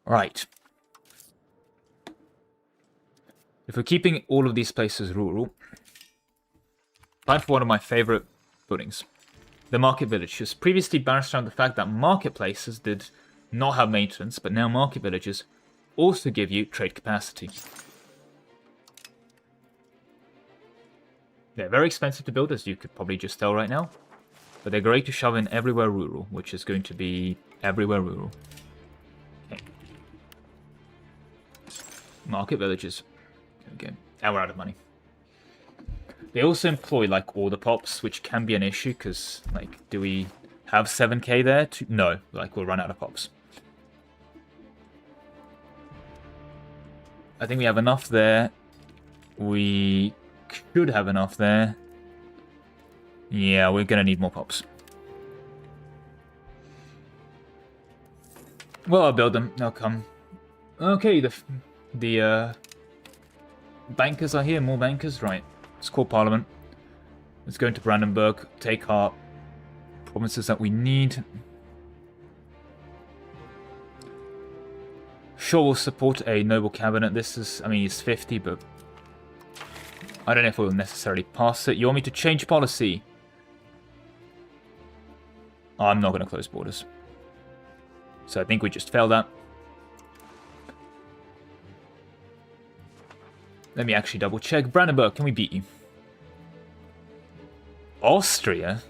Right. If we're keeping all of these places rural, time for one of my favorite buildings. The Market Village has previously bounced around the fact that marketplaces did not have maintenance, but now market villages also give you trade capacity. They're very expensive to build, as you could probably just tell right now, but they're great to shove in everywhere rural, which is going to be everywhere rural. Okay. Market villages. Okay, and we're out of money. They also employ, like, order pops, which can be an issue, because, like, do we have 7k there? No, like, we'll run out of pops. I think we have enough there. We should have enough there. Yeah, we're gonna need more pops. Well, I'll build them. They'll come. Okay, the bankers are here. More bankers, right? Let's call Parliament. Let's go into Brandenburg. Take our provinces that we need. Sure, we'll support a noble cabinet. This is, I mean, it's 50, but I don't know if we'll necessarily pass it. You want me to change policy? Oh, I'm not going to close borders. So I think we just failed that. Let me actually double check. Brandenburg, can we beat you? Austria?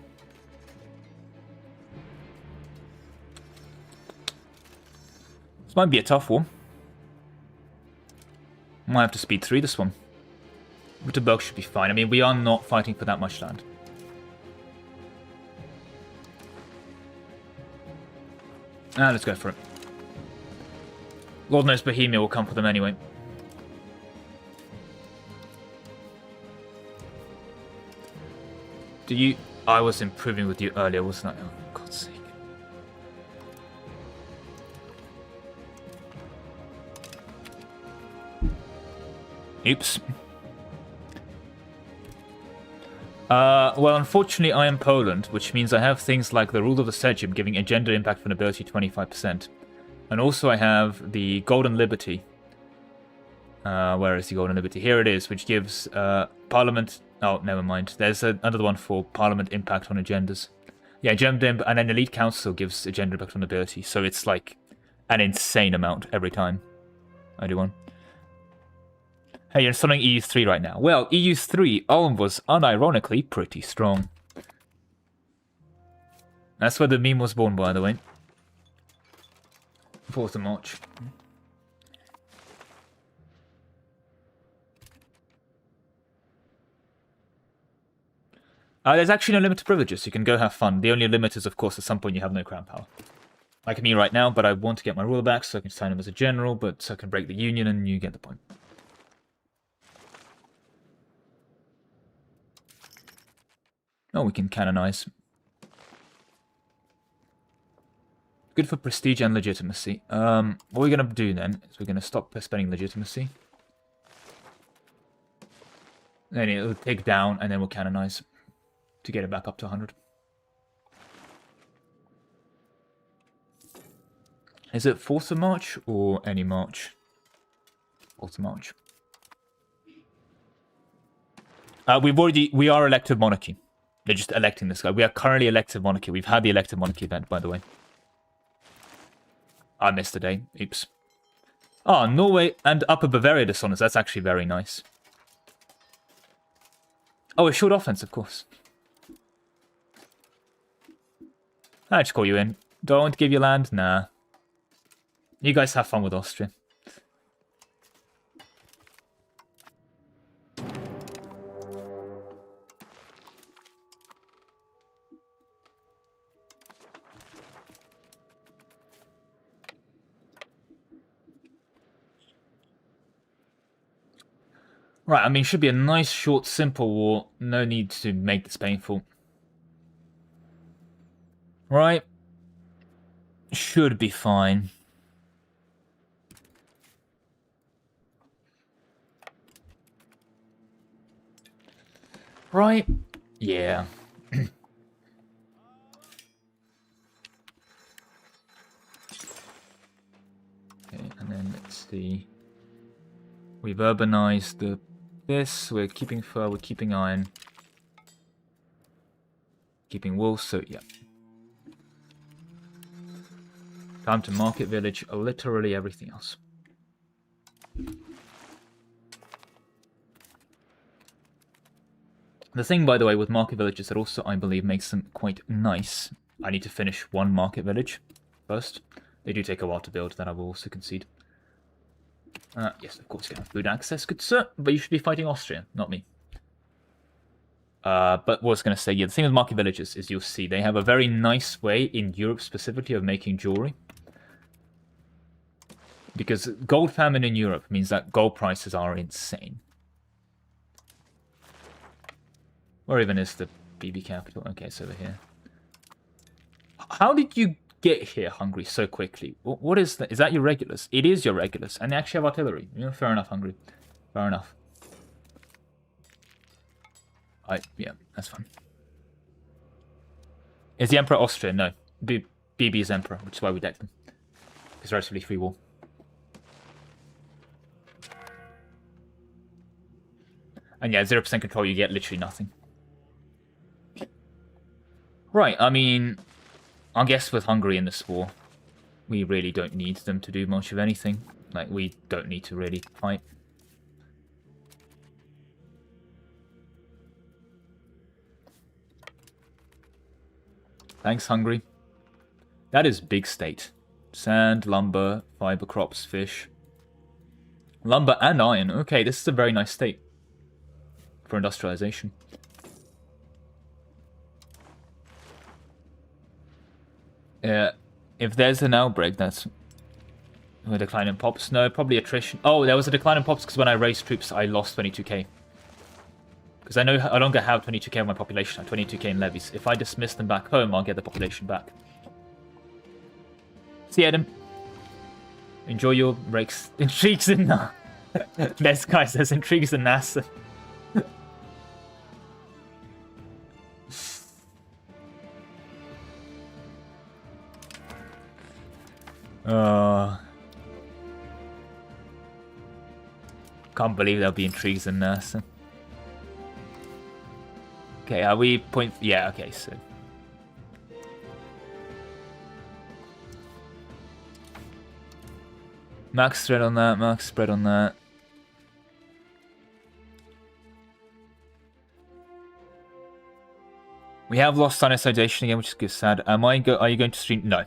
This might be a tough one. Might have to speed through this one. Württemberg should be fine. I mean, we are not fighting for that much land. Let's go for it. Lord knows Bohemia will come for them anyway. Do you... I was improving with you earlier, wasn't I? Oh, for God's sake. Oops. Well, unfortunately, I am Poland, which means I have things like the rule of the Sejm giving a gender impact for nobility 25%. And also I have the Golden Liberty. Where is the Golden Liberty? Here it is, which gives Parliament... Oh, never mind. There's another one for Parliament impact on agendas. Yeah, gender, and then Elite Council gives a gender impact on nobility. So it's like an insane amount every time I do one. Hey, you're installing EU3 right now. Well, EU3, Ulm was unironically pretty strong. That's where the meme was born, by the way. 4th of March. There's actually no limit to privileges. You can go have fun. The only limit is, of course, at some point you have no crown power. Like me right now, but I want to get my ruler back so I can sign him as a general, but so I can break the union, and you get the point. Oh, we can canonize. Good for prestige and legitimacy. What we're going to do then is we're going to stop spending legitimacy. Then it'll take down, and then we'll canonize to get it back up to 100. Is it 4th of March or any March? 4th of March. We are elected monarchy. They're just electing this guy. We are currently elected monarchy. We've had the elected monarchy event, by the way. I missed a day. Oops. Oh, Norway and Upper Bavaria dishonors. That's actually very nice. Oh, a short offense, of course. I just call you in. Don't give you land? Nah. You guys have fun with Austria. Right, I mean, it should be a nice, short, simple war. No need to make this painful. Right. Should be fine. Right? Yeah. Okay, and then let's see. We've urbanized this. We're keeping fur. We're keeping iron. Keeping wool. So yeah. Time to market village. Literally everything else. The thing, by the way, with market villages that also, I believe, makes them quite nice. I need to finish one market village first. They do take a while to build, that I will also concede. Yes, of course you can have food access, good sir, but you should be fighting Austria, not me. But what I was going to say, yeah, the thing with market villages is you'll see they have a very nice way in Europe specifically of making jewelry. Because gold famine in Europe means that gold prices are insane. Where even is the BB capital? Okay, it's over here. How did you get here, Hungary, so quickly? What is that? Is that your regulars? It is your regulars. And they actually have artillery. Yeah, fair enough, Hungary. Fair enough. Yeah, that's fine. Is the Emperor Austrian? No. BB is Emperor, which is why we deck them. It's relatively free war. And yeah, 0% control, you get literally nothing. Right, I mean, I guess with Hungary in this war, we really don't need them to do much of anything. Like, we don't need to really fight. Thanks, Hungary. That is big state. Sand, lumber, fiber crops, fish. Lumber and iron. Okay, this is a very nice state for industrialization. If there's an outbreak, that's a decline in pops. No, probably attrition. Oh, there was a decline in pops because when I raised troops, I lost 22k. Because I no longer have 22k of my population. I have 22k in levies. If I dismiss them back home, I'll get the population back. See, Adam. Enjoy your breaks. Intrigues in There's guys, there's intrigues in NASA. Can't believe there'll be intrigues in NASA. Okay, are we point? Yeah, okay, so. Max spread on that, max spread on that. We have lost consolidation again, which is good, sad. Are you going to stream? No.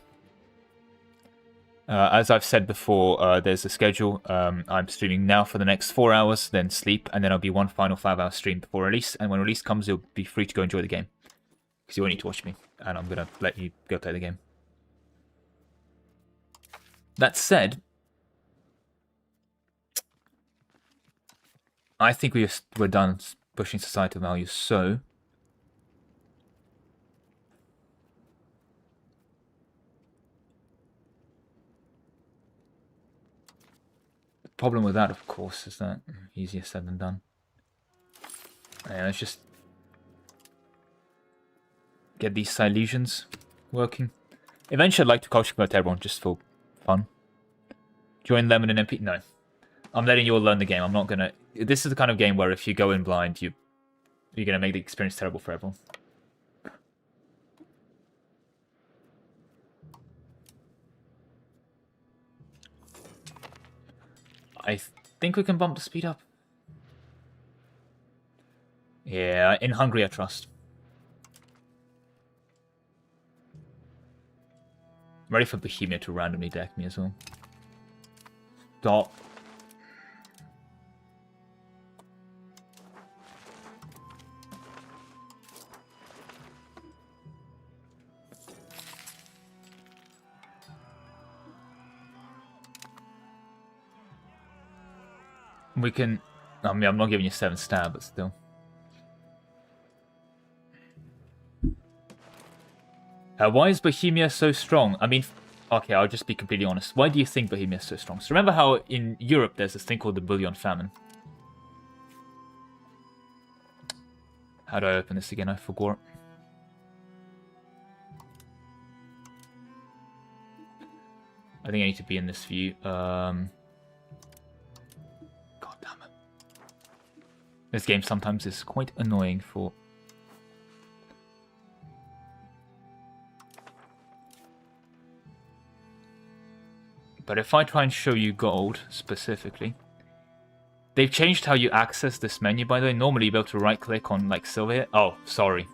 As I've said before, there's a schedule. I'm streaming now for the next 4 hours, then sleep, and then I'll be one final 5-hour stream before release. And when release comes, you'll be free to go enjoy the game. Because you won't need to watch me, and I'm going to let you go play the game. That said, I think we're done pushing societal values, so... Problem with that, of course, is that easier said than done. Yeah, let's just get these Silesians working. Eventually, I'd like to culture convert everyone just for fun. Join Lemon and MP. No, I'm letting you all learn the game. I'm not gonna. This is the kind of game where if you go in blind, you're gonna make the experience terrible for everyone. I think we can bump the speed up. Yeah, in Hungary I trust. I'm ready for Bohemia to randomly deck me as well. Stop. We can... I mean, I'm not giving you 7 stab, but still. Why is Bohemia so strong? I mean, okay, I'll just be completely honest. Why do you think Bohemia is so strong? So remember how in Europe there's this thing called the bullion famine? How do I open this again? I forgot. I think I need to be in this view. God damn it. This game sometimes is quite annoying for... But if I try and show you gold, specifically... They've changed how you access this menu, by the way. Normally you'd be able to right-click on, like, silver here. Oh, sorry.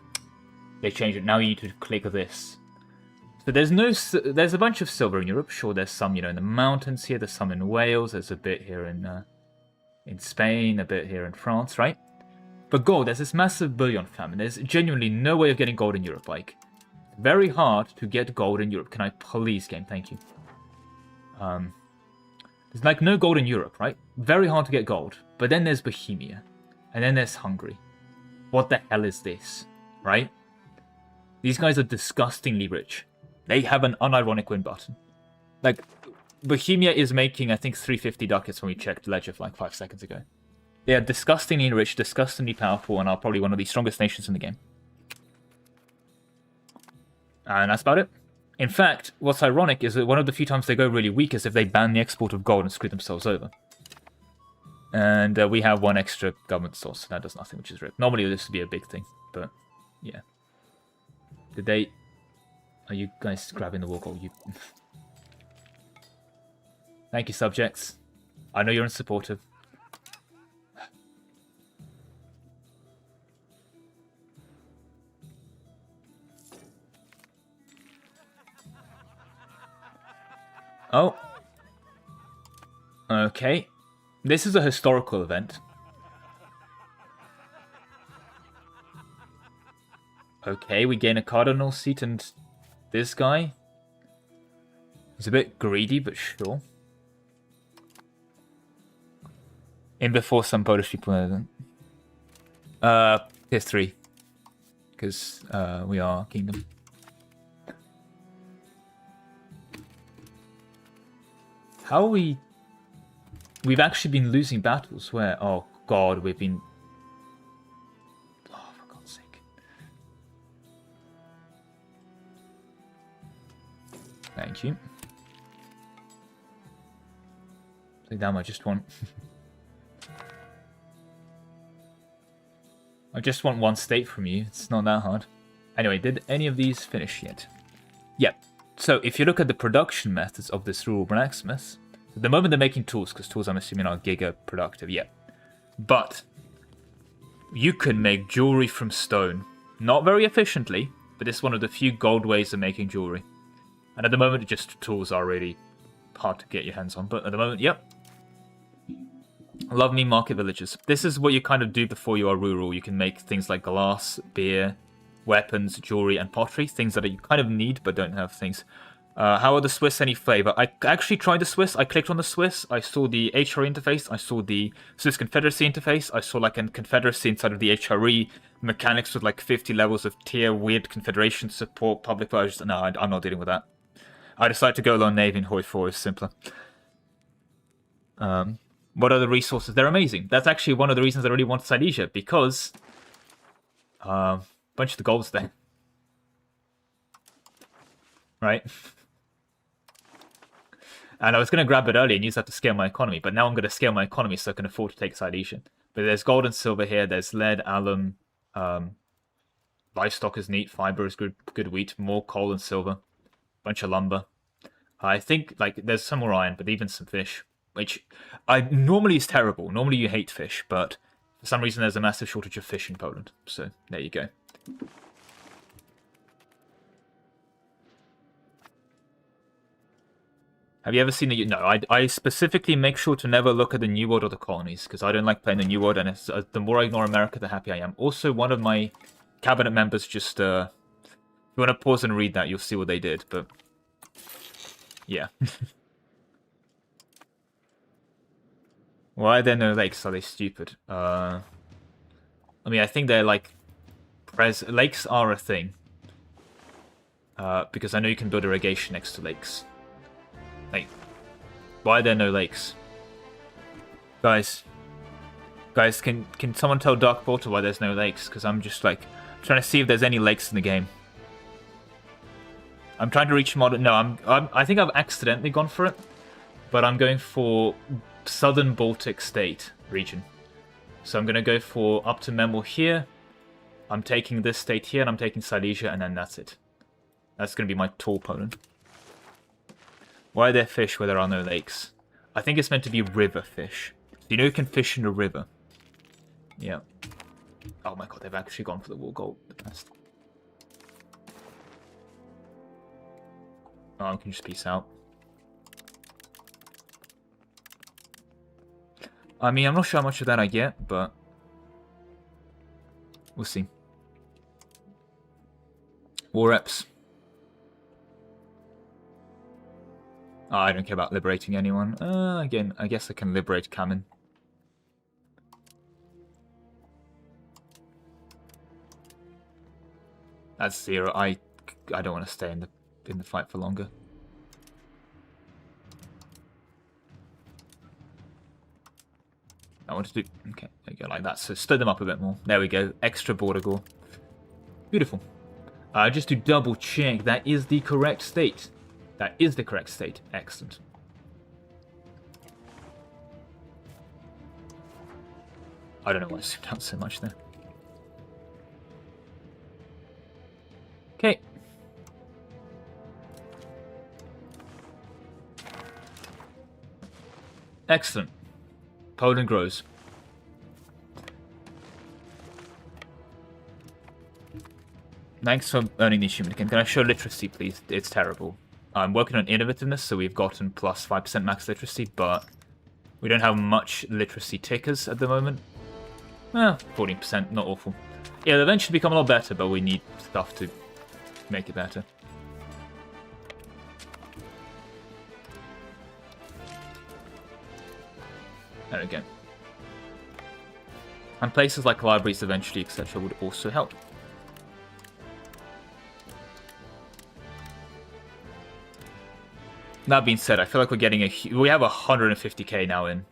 They changed it. Now you need to click this. So there's a bunch of silver in Europe. Sure, there's some, in the mountains here. There's some in Wales. There's a bit here in Spain. A bit here in France, right? But gold, there's this massive bullion famine. There's genuinely no way of getting gold in Europe. Like, very hard to get gold in Europe. Can I please, game? Thank you. There's like no gold in Europe, right? Very hard to get gold. But then there's Bohemia. And then there's Hungary. What the hell is this? Right? These guys are disgustingly rich. They have an unironic win button. Like, Bohemia is making, I think, 350 ducats when we checked Ledger like 5 seconds ago. They are disgustingly rich, disgustingly powerful, and are probably one of the strongest nations in the game. And that's about it. In fact, what's ironic is that one of the few times they go really weak is if they ban the export of gold and screw themselves over. And we have one extra government source, so that does nothing, which is rip. Normally this would be a big thing, but yeah. Did they... Are you guys grabbing the war goal? You... Thank you, subjects. I know you're unsupportive. Oh. Okay. This is a historical event. Okay, we gain a cardinal seat and this guy is a bit greedy, but sure. In before some Polish people know that. Tier 3. Because we are kingdom. How are we... We've actually been losing battles where... Oh, God, we've been... Oh, for God's sake. Thank you. Play down, I just want... I just want one state from you. It's not that hard. Anyway, did any of these finish yet? Yep. So, if you look at the production methods of this rural blacksmith, at the moment they're making tools, because tools I'm assuming are giga productive, yeah. But, you can make jewelry from stone. Not very efficiently, but it's one of the few gold ways of making jewelry. And at the moment, just tools are really hard to get your hands on. But at the moment, yep. Love me market villages. This is what you kind of do before you are rural. You can make things like glass, beer, weapons, jewelry, and pottery. Things that you kind of need, but don't have things. How are the Swiss any flavor? I actually tried the Swiss. I clicked on the Swiss. I saw the HRE interface. I saw the Swiss Confederacy interface. I saw like a confederacy inside of the HRE. Mechanics with like 50 levels of tier, weird confederation support, public versions. No, I'm not dealing with that. I decided to go alone Navy in Hoi4 is simpler. What are the resources? They're amazing. That's actually one of the reasons I really want Silesia, because a bunch of the gold's there. Right? And I was going to grab it earlier and use that to scale my economy, but now I'm going to scale my economy so I can afford to take Silesia. But there's gold and silver here, there's lead, alum, livestock is neat, fiber is good wheat, more coal and silver, bunch of lumber. I think like there's some more iron, but even some fish, which normally is terrible. Normally you hate fish, but for some reason there's a massive shortage of fish in Poland. So there you go. Have you ever seen the... No, I specifically make sure to never look at the New World or the colonies, because I don't like playing the New World, and it's, the more I ignore America, the happier I am. Also, one of my cabinet members just... if you want to pause and read that, you'll see what they did, but... Yeah. Why are there no lakes? Are they stupid? I mean, I think they're like... Lakes are a thing. Because I know you can build irrigation next to lakes. Like, why are there no lakes? Guys, Guys, can someone tell Dark Portal why there's no lakes? Because I'm just like trying to see if there's any lakes in the game. I'm trying to reach modern. No, I think I've accidentally gone for it, but I'm going for Southern Baltic State region. So I'm going to go for up to Memel here. I'm taking this state here, and I'm taking Silesia, and then that's it. That's going to be my tall Poland. Why are there fish where there are no lakes? I think it's meant to be river fish. You know you can fish in a river. Yeah. Oh my god, they've actually gone for the war gold. The best. Oh, I can just peace out. I mean, I'm not sure how much of that I get, but we'll see. War reps. Oh, I don't care about liberating anyone. Again, I guess I can liberate Kamen. That's 0. I don't want to stay in the fight for longer. I want to do... Okay, there you go, like that. So stir them up a bit more. There we go. Extra border gore. Beautiful. Just to double check, that is the correct state. That is the correct state. Excellent. I don't know why I zoomed out so much there. Okay. Excellent. Poland grows. Thanks for earning the achievement again. Can I show literacy, please? It's terrible. I'm working on innovativeness, so we've gotten plus 5% max literacy, but we don't have much literacy tickers at the moment. 14%, not awful. Yeah, it'll eventually become a lot better, but we need stuff to make it better. There we go. And places like libraries eventually, etc. would also help. That being said, I feel like we're getting we have 150k now in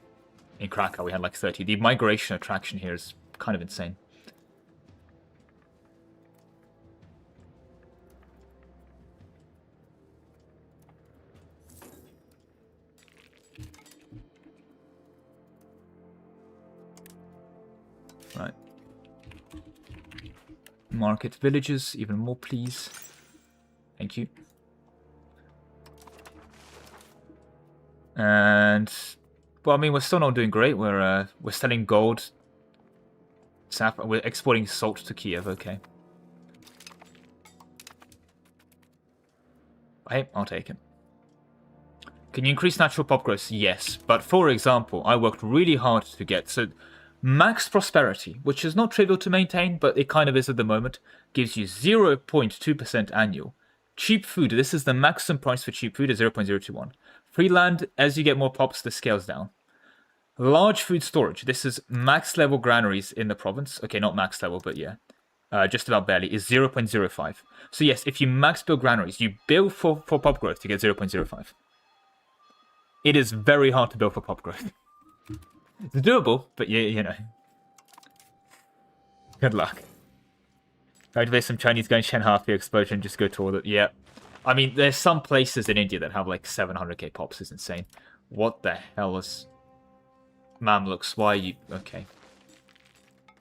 Krakow. We had like 30. The migration attraction here is kind of insane. Right. Market villages, even more please. Thank you. And well, I mean, we're still not doing great. We're selling gold, sap. We're exporting salt to Kiev. Okay. Hey, I'll take it. Can you increase natural pop growth? Yes, but for example, I worked really hard to get max prosperity, which is not trivial to maintain, but it kind of is at the moment. Gives you 0.2% annual. Cheap food. This is the maximum price for cheap food is 0.021. Free land, as you get more pops, this scales down. Large food storage. This is max level granaries in the province. Okay, not max level, but yeah. Just about barely, is 0.05. So yes, if you max build granaries, you build for pop growth to get 0.05. It is very hard to build for pop growth. It's doable, but you know. Good luck. Activate some Chinese guy in Shanghai for explosion, just go to all the... Yeah. I mean, there's some places in India that have like 700k pops. It's insane. What the hell is... Mamluks, why are you... Okay.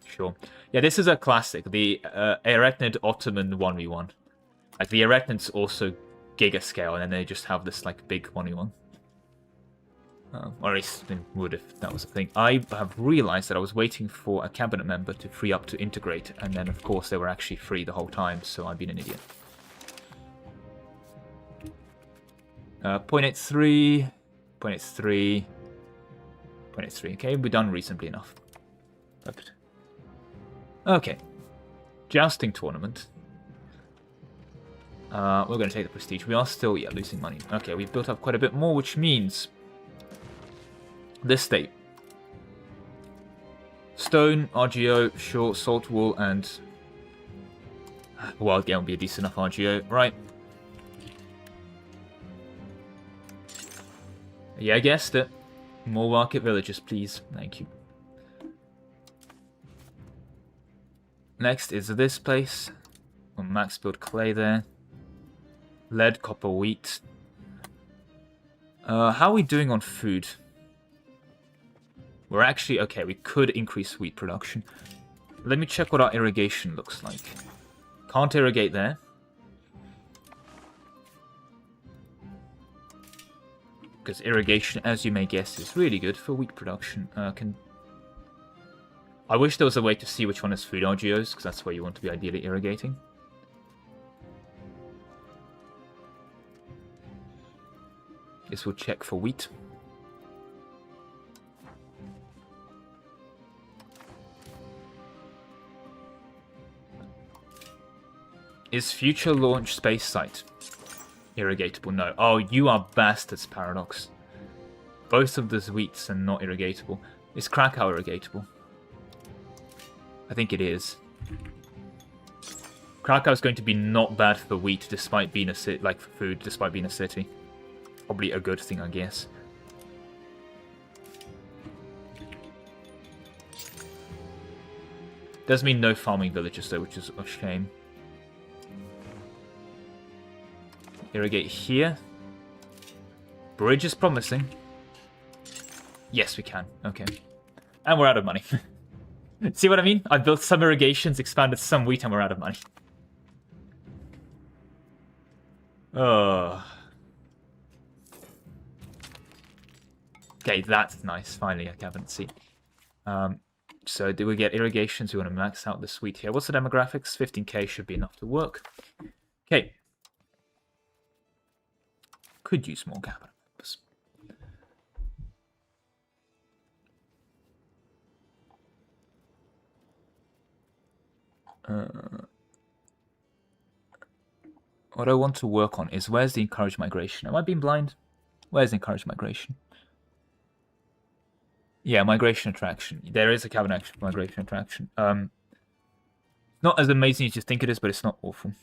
Sure. Yeah, this is a classic. The Eretnid Ottoman 1v1. Like, the Eretnids also giga scale, and then they just have this, like, big 1v1. Or at least they would if that was a thing. I have realized that I was waiting for a cabinet member to free up to integrate, and then, of course, they were actually free the whole time, so I've been an idiot. 0.83, 0.83, 0.83. Okay, we're done reasonably enough. Perfect. Okay. Jousting tournament. We're going to take the prestige. We are still, yeah, losing money. Okay, we've built up quite a bit more, which means this state. Stone, RGO, short, salt wool, and wild game will be a decent enough RGO. Right. Yeah, I guessed it. More market villages, please. Thank you. Next is this place. We'll max build clay there. Lead, copper, wheat. How are we doing on food? We're actually... Okay, we could increase wheat production. Let me check what our irrigation looks like. Can't irrigate there. Because irrigation, as you may guess, is really good for wheat production. I wish there was a way to see which one is food RGOs, because that's where you want to be ideally irrigating. This will check for wheat. Is future launch space site irrigatable? No. Oh, you are bastards, Paradox. Both of those wheats are not irrigatable. Is Krakow irrigatable? I think it is. Krakow is going to be not bad for wheat, despite being a city, like for food, despite being a city. Probably a good thing, I guess. Does mean no farming villages though, which is a shame. Irrigate here. Bridge is promising. Yes, we can. Okay. And we're out of money. See what I mean? I built some irrigations, expanded some wheat, and we're out of money. Oh. Okay, that's nice. Finally, a cabinet seat. So do we get irrigations? We want to max out this wheat here. What's the demographics? 15k should be enough to work. Okay. Could use more cabinet members. What I want to work on is where's the encouraged migration? Am I being blind? Where's the encouraged migration? Yeah, migration attraction. There is a cabinet migration attraction. Not as amazing as you think it is, but it's not awful.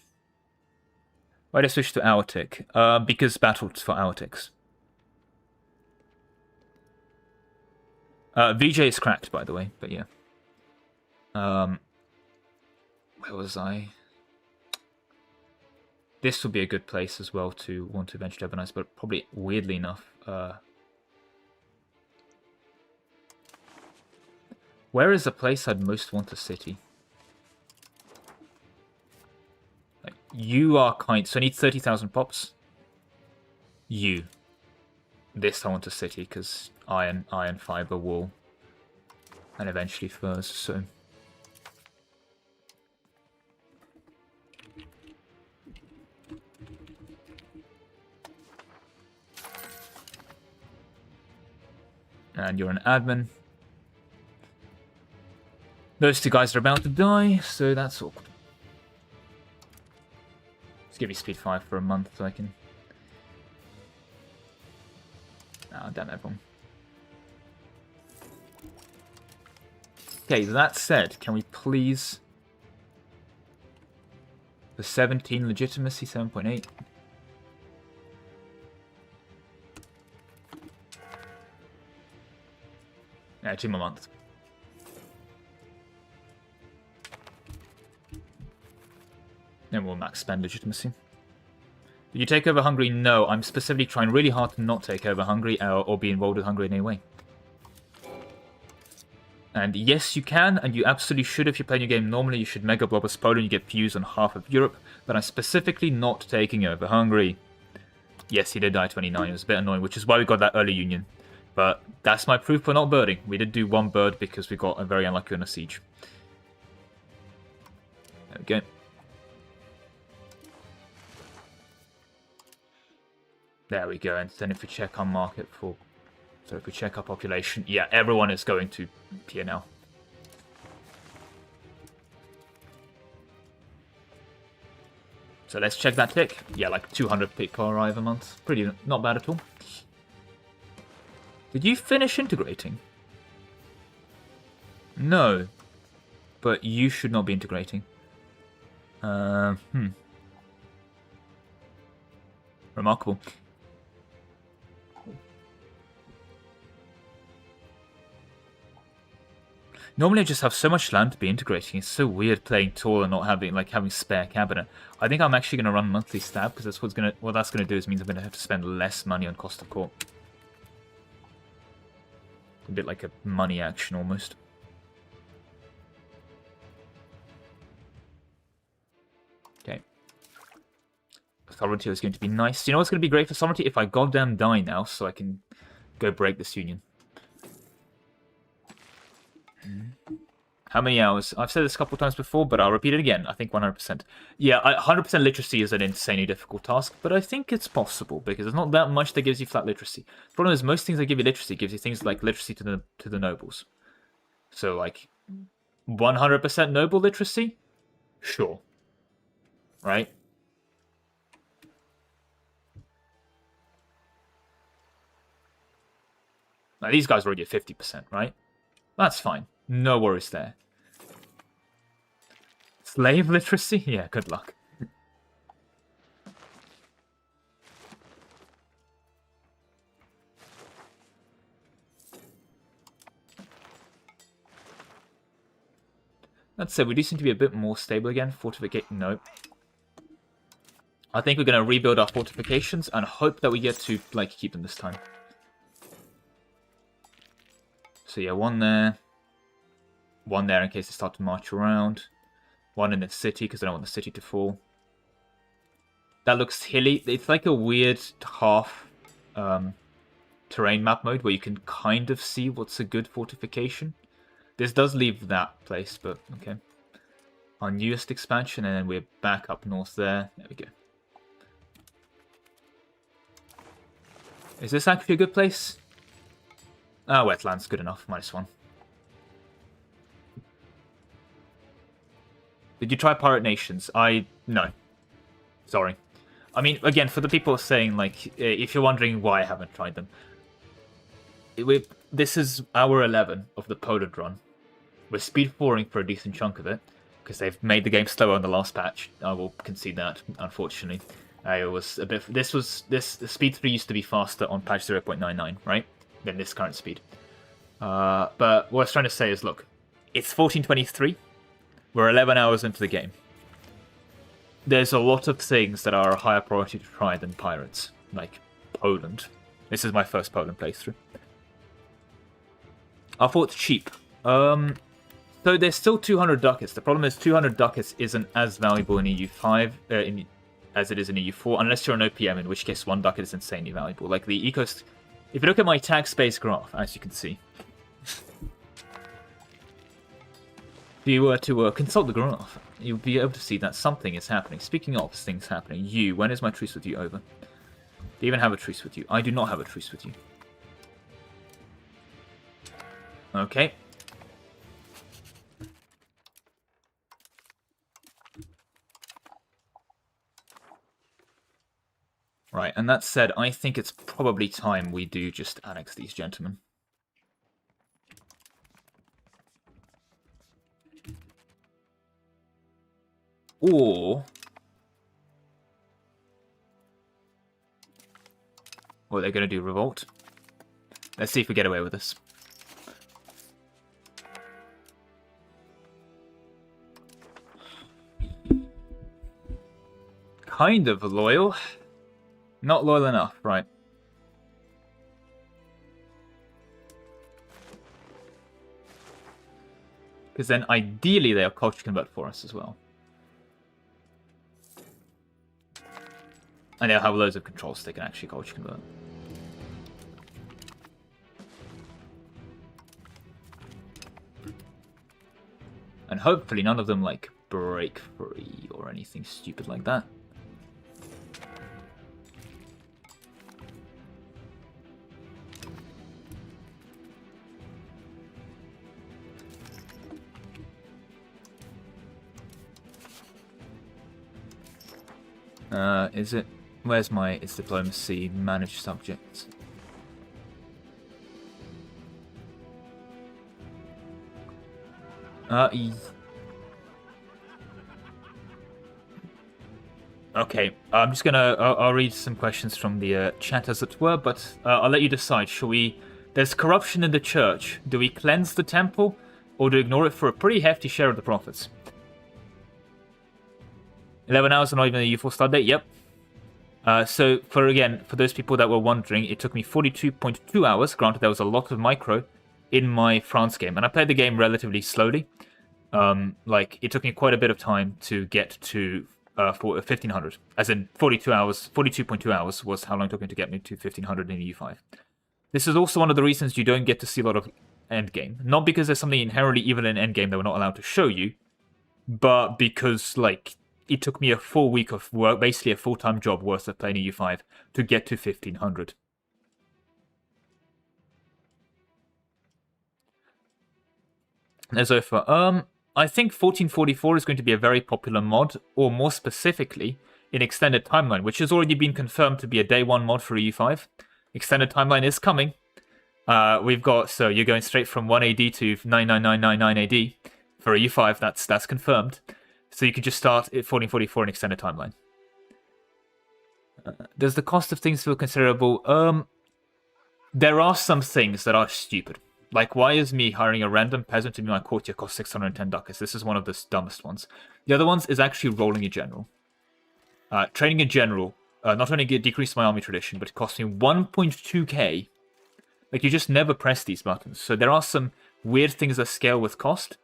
Why did I switch to our tick? Because battled for our ticks. VJ is cracked, by the way, but yeah. Where was I? This would be a good place as well to want to eventually urbanize, but probably, weirdly enough... where is the place I'd most want a city? Like, you are kind... So I need 30,000 pops. You. This I want a city, because iron, fiber, wool, and eventually furs, so... And you're an admin. Those two guys are about to die, so that's awkward. Let's give me speed 5 for a month so I can... Ah, damn everyone. Okay, that said, can we please... The 17 legitimacy, 7.8. Yeah, 2 more months. Then we'll max spend legitimacy. Did you take over Hungary? No, I'm specifically trying really hard to not take over Hungary or be involved with Hungary in any way. And yes, you can, and you absolutely should if you're playing your game normally. You should Mega Blob as Poland, you get views on half of Europe, but I'm specifically not taking over Hungary. Yes, he did die 29, it was a bit annoying, which is why we got that early union. But that's my proof for not birding. We did do 1 bird because we got a very unlucky on a siege. There we go. There we go, and then if we check our market for... So if we check our population, yeah, everyone is going to PNL. So let's check that tick. Yeah, like 200 people arrive a month. Pretty, not bad at all. Did you finish integrating? No. But you should not be integrating. Remarkable. Normally I just have so much land to be integrating. It's so weird playing tall and not having having spare cabinet. I think I'm actually gonna run monthly stab because that's what that's gonna do is means I'm gonna have to spend less money on cost of court. A bit like a money action almost. Okay. Authority is going to be nice. You know what's going to be great for sovereignty? If I goddamn die now, so I can go break this union. How many hours? I've said this a couple of times before, but I'll repeat it again. I think 100%. Yeah, 100% literacy is an insanely difficult task, but I think it's possible because there's not that much that gives you flat literacy. The problem is most things that give you literacy gives you things like literacy to the nobles. So like 100% noble literacy? Sure. Right? Now these guys are already at 50%, right? That's fine. No worries there. Slave literacy? Yeah, good luck. That said, we do seem to be a bit more stable again. Fortificate? No. I think we're going to rebuild our fortifications and hope that we get to like keep them this time. So yeah, one there. One there in case they start to march around. One in the city because I don't want the city to fall. That looks hilly. It's like a weird half terrain map mode where you can kind of see what's a good fortification. This does leave that place, but okay. Our newest expansion, and then we're back up north there. There we go. Is this actually a good place? Ah, wetlands, good enough. -1. Did you try Pirate Nations? No. Sorry. I mean, again, for the people saying, like, if you're wondering why I haven't tried them, this is hour 11 of the Poland run. We're speed 4ing for a decent chunk of it, because they've made the game slower on the last patch. I will concede that, unfortunately. It was a bit. The speed 3 used to be faster on patch 0.99, right? Than this current speed. But what I was trying to say is, look, it's 14:23. We're 11 hours into the game. There's a lot of things that are a higher priority to try than pirates, like Poland. This is my first Poland playthrough. I thought cheap. So there's still 200 ducats. The problem is 200 ducats isn't as valuable in EU5 as it is in EU4, unless you're an OPM, in which case 1 ducat is insanely valuable. Like the ecos. If you look at my tax base graph, as you can see, if you were to consult the graph, you'll be able to see that something is happening. Speaking of things happening, when is my truce with you over? Do you even have a truce with you? I do not have a truce with you. Okay. Right, and that said, I think it's probably time we do just annex these gentlemen. Or... what are they going to do, revolt? Let's see if we get away with this. Kind of loyal. Not loyal enough, right. Because then ideally they'll culture convert for us as well. And they'll have loads of controls so they can actually culture convert. And hopefully none of them like break free or anything stupid like that. Is it? Where's its diplomacy? Manage subjects. Okay, I'm just gonna... I'll read some questions from the chat as it were, but I'll let you decide. Shall we... There's corruption in the church. Do we cleanse the temple? or to ignore it for a pretty hefty share of the profits. 11 hours and not even a U4 start date? Yep. So, for those people that were wondering, it took me 42.2 hours. Granted, there was a lot of micro in my France game, and I played the game relatively slowly. It took me quite a bit of time to get to 1500. As in, 42.2 hours was how long it took me to get me to 1500 in U5. This is also one of the reasons you don't get to see a lot of endgame. Not because there's something inherently evil in endgame that we're not allowed to show you, but because, it took me a full week of work, basically a full-time job worth of playing EU5 to get to 1500. There's Ofa. I think 1444 is going to be a very popular mod, or more specifically, in Extended Timeline, which has already been confirmed to be a day one mod for EU5. Extended Timeline is coming. So you're going straight from 1 AD to 99999 AD for EU5, that's confirmed. So you could just start at 1444 in Extended Timeline. Does the cost of things feel considerable? There are some things that are stupid. Like, why is me hiring a random peasant to be my courtier cost 610 ducats? This is one of the dumbest ones. The other ones is actually rolling a general. Training a general, not only decreased my army tradition, but it cost me 1.2k. You just never press these buttons. So there are some weird things that scale with cost.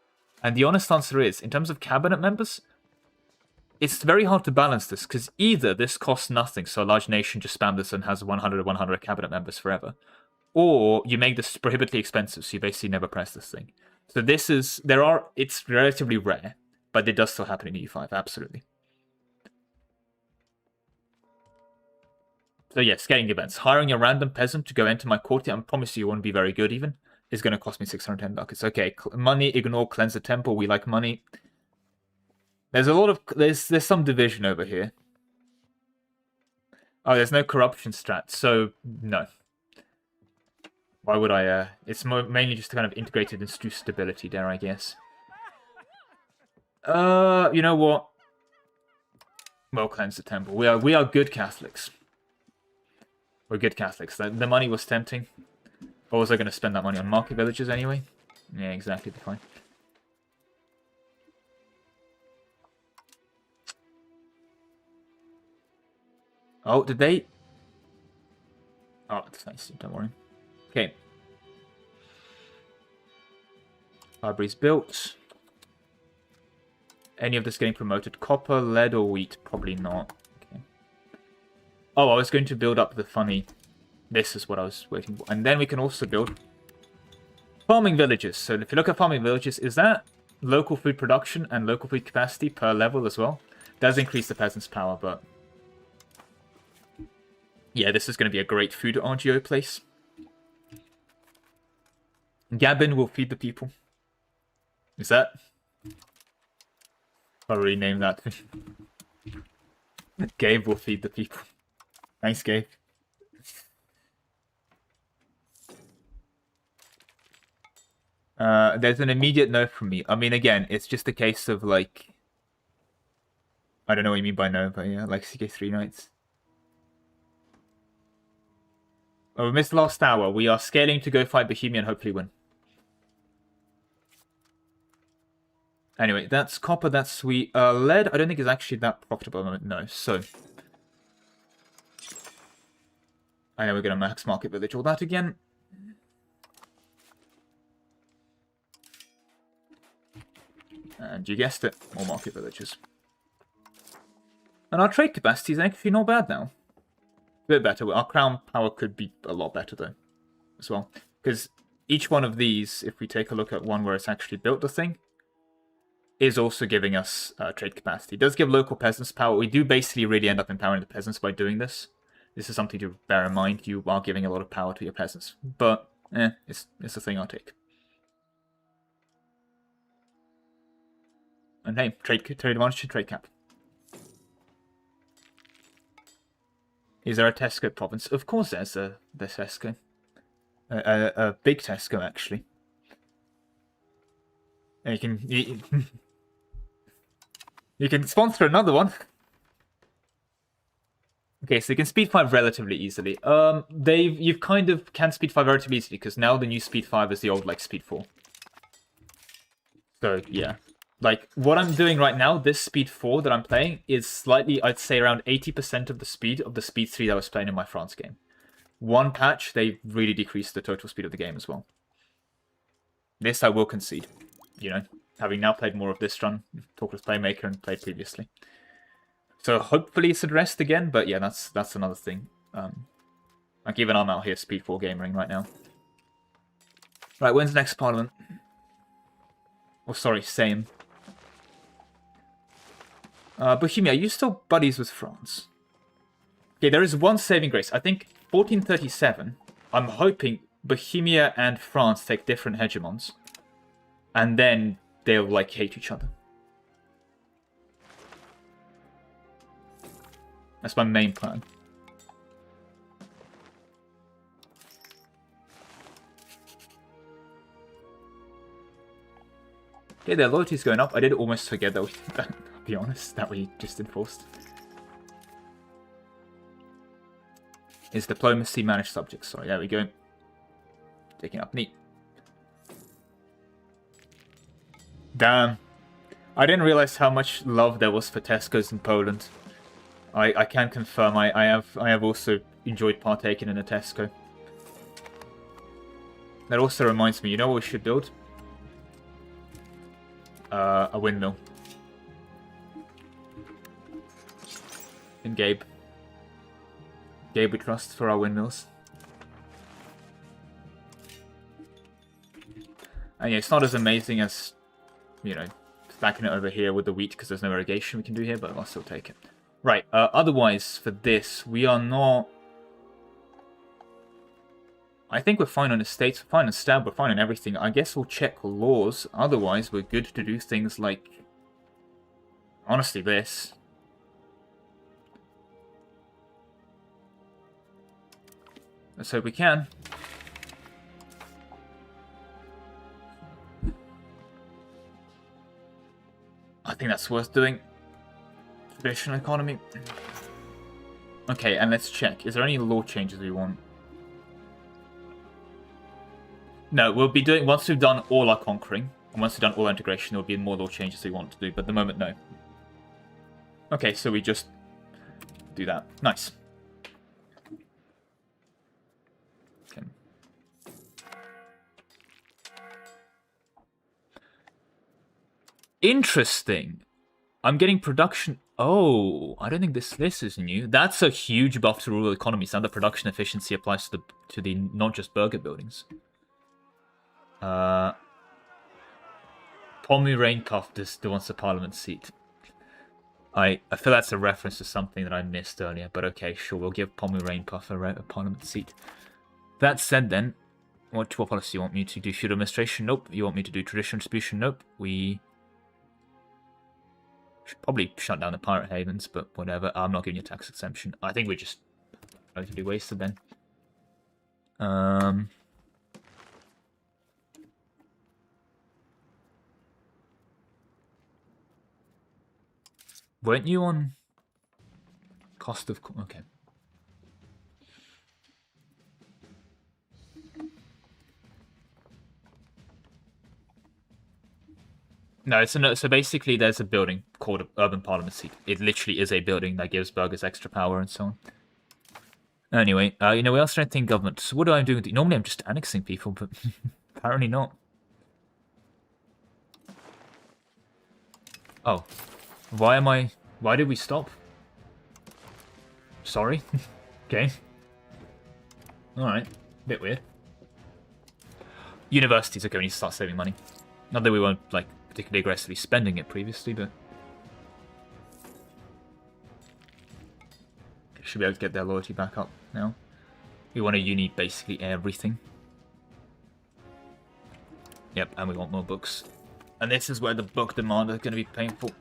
And the honest answer is, in terms of cabinet members, it's very hard to balance this, because either this costs nothing, so a large nation just spams this and has 100 cabinet members forever, or you make this prohibitively expensive, so you basically never press this thing. So it's relatively rare, but it does still happen in EU5, absolutely. So yes, getting events. Hiring a random peasant to go enter my courtier, I promise you won't be very good even, is going to cost me 610 ducats. Okay, money, ignore, cleanse the temple. We like money. There's a lot of... There's some division over here. Oh, there's no corruption strat, so no. Why would I... It's mainly just kind of integrated into stability there, I guess. You know what? Well, cleanse the temple. We are good Catholics. We're good Catholics. The money was tempting. Or was I going to spend that money on market villages anyway? Yeah, exactly, fine. Oh, did they? Oh, that's nice, don't worry. Okay. Library's built. Any of this getting promoted? Copper, lead, or wheat? Probably not. Okay. Oh, I was going to build up the funny... This is what I was waiting for. And then we can also build farming villages. So if you look at farming villages, is that local food production and local food capacity per level as well? Does increase the peasants' power, but... Yeah, this is going to be a great food RGO place. Gabin will feed the people. Is that? I'll rename that. Gabe will feed the people. Nice, Gabe. There's an immediate no from me. I mean, again, it's just a case of, I don't know what you mean by no, but yeah, CK3 knights. Oh, we missed the last hour. We are scaling to go fight Bohemia and hopefully win. Anyway, that's copper, that's sweet. Lead, I don't think is actually that profitable at the moment. No, so... I know we're going to max market village all that again. And you guessed it, more market villages. And our trade capacity is actually not bad now. A bit better. Our crown power could be a lot better, though, as well. Because each one of these, if we take a look at one where it's actually built the thing, is also giving us trade capacity. It does give local peasants power. We do basically really end up empowering the peasants by doing this. This is something to bear in mind. You are giving a lot of power to your peasants. But, it's a thing I'll take. And hey, trade advantage to trade cap. Is there a Tesco province? Of course there's a Tesco. A big Tesco, actually. And you can sponsor another one. Okay, so you can speed 5 relatively easily. You've kind of can speed 5 relatively easily, because now the new speed 5 is the old, speed 4. So, yeah. Like, what I'm doing right now, this speed 4 that I'm playing, is slightly, I'd say, around 80% of the speed 3 that I was playing in my France game. One patch, they really decreased the total speed of the game as well. This I will concede, you know, having now played more of this run, Talkless Playmaker, and played previously. So hopefully it's addressed again, but yeah, that's another thing. Like, even I'm out here speed 4 gamering right now. Right, when's the next Parliament? Oh, sorry, same. Bohemia, are you still buddies with France? Okay, there is one saving grace. I think 1437, I'm hoping Bohemia and France take different hegemons. And then they'll, like, hate each other. That's my main plan. Okay, their loyalty's going up. I did almost forget that we did that, I'll be honest, that we just enforced. Is diplomacy managed subjects? Sorry, there we go. Taking up, neat. Damn. I didn't realize how much love there was for Tesco's in Poland. I can confirm I have also enjoyed partaking in a Tesco. That also reminds me, you know what we should build? A windmill. In Gabe. Gabe we trust for our windmills. And yeah, it's not as amazing as, you know, stacking it over here with the wheat because there's no irrigation we can do here, but I'll still take it. Right, otherwise for this, we are not... I think we're fine on estates, we're fine on stab, we're fine on everything. I guess we'll check laws. Otherwise, we're good to do things like... Honestly, this. Let's hope we can. I think that's worth doing. Traditional economy. Okay, and let's check. Is there any law changes we want? No, we'll be doing, once we've done all our conquering, and once we've done all our integration, there'll be more law changes we want to do, but at the moment, no. Okay, so we just do that. Nice. Okay. Interesting. I'm getting production... Oh, I don't think this is new. That's a huge buff to rural economies, and the production efficiency applies to the not just burger buildings. Pomeranian Cuff still wants a parliament seat. I feel that's a reference to something that I missed earlier, but okay, sure, we'll give Pomeranian Cuff a parliament seat. That said then, what policy do you want me to do? Feudal administration? Nope. You want me to do traditional distribution? Nope. We should probably shut down the pirate havens, but whatever. I'm not giving you a tax exemption. I think we're just relatively wasted then. Weren't you on cost of... Okay. No, so basically there's a building called an Urban Parliament Seat. It literally is a building that gives burghers extra power and so on. Anyway, you know, we are strengthening government. So what do I do? Normally I'm just annexing people, but apparently not. Oh. Why did we stop? Sorry. Okay. Alright. Bit weird. Universities, okay, we need to start saving money. Not that we weren't, like, particularly aggressively spending it previously, but... Should be able to get their loyalty back up now. We want to uni basically everything. Yep, and we want more books. And this is where the book demand is going to be painful.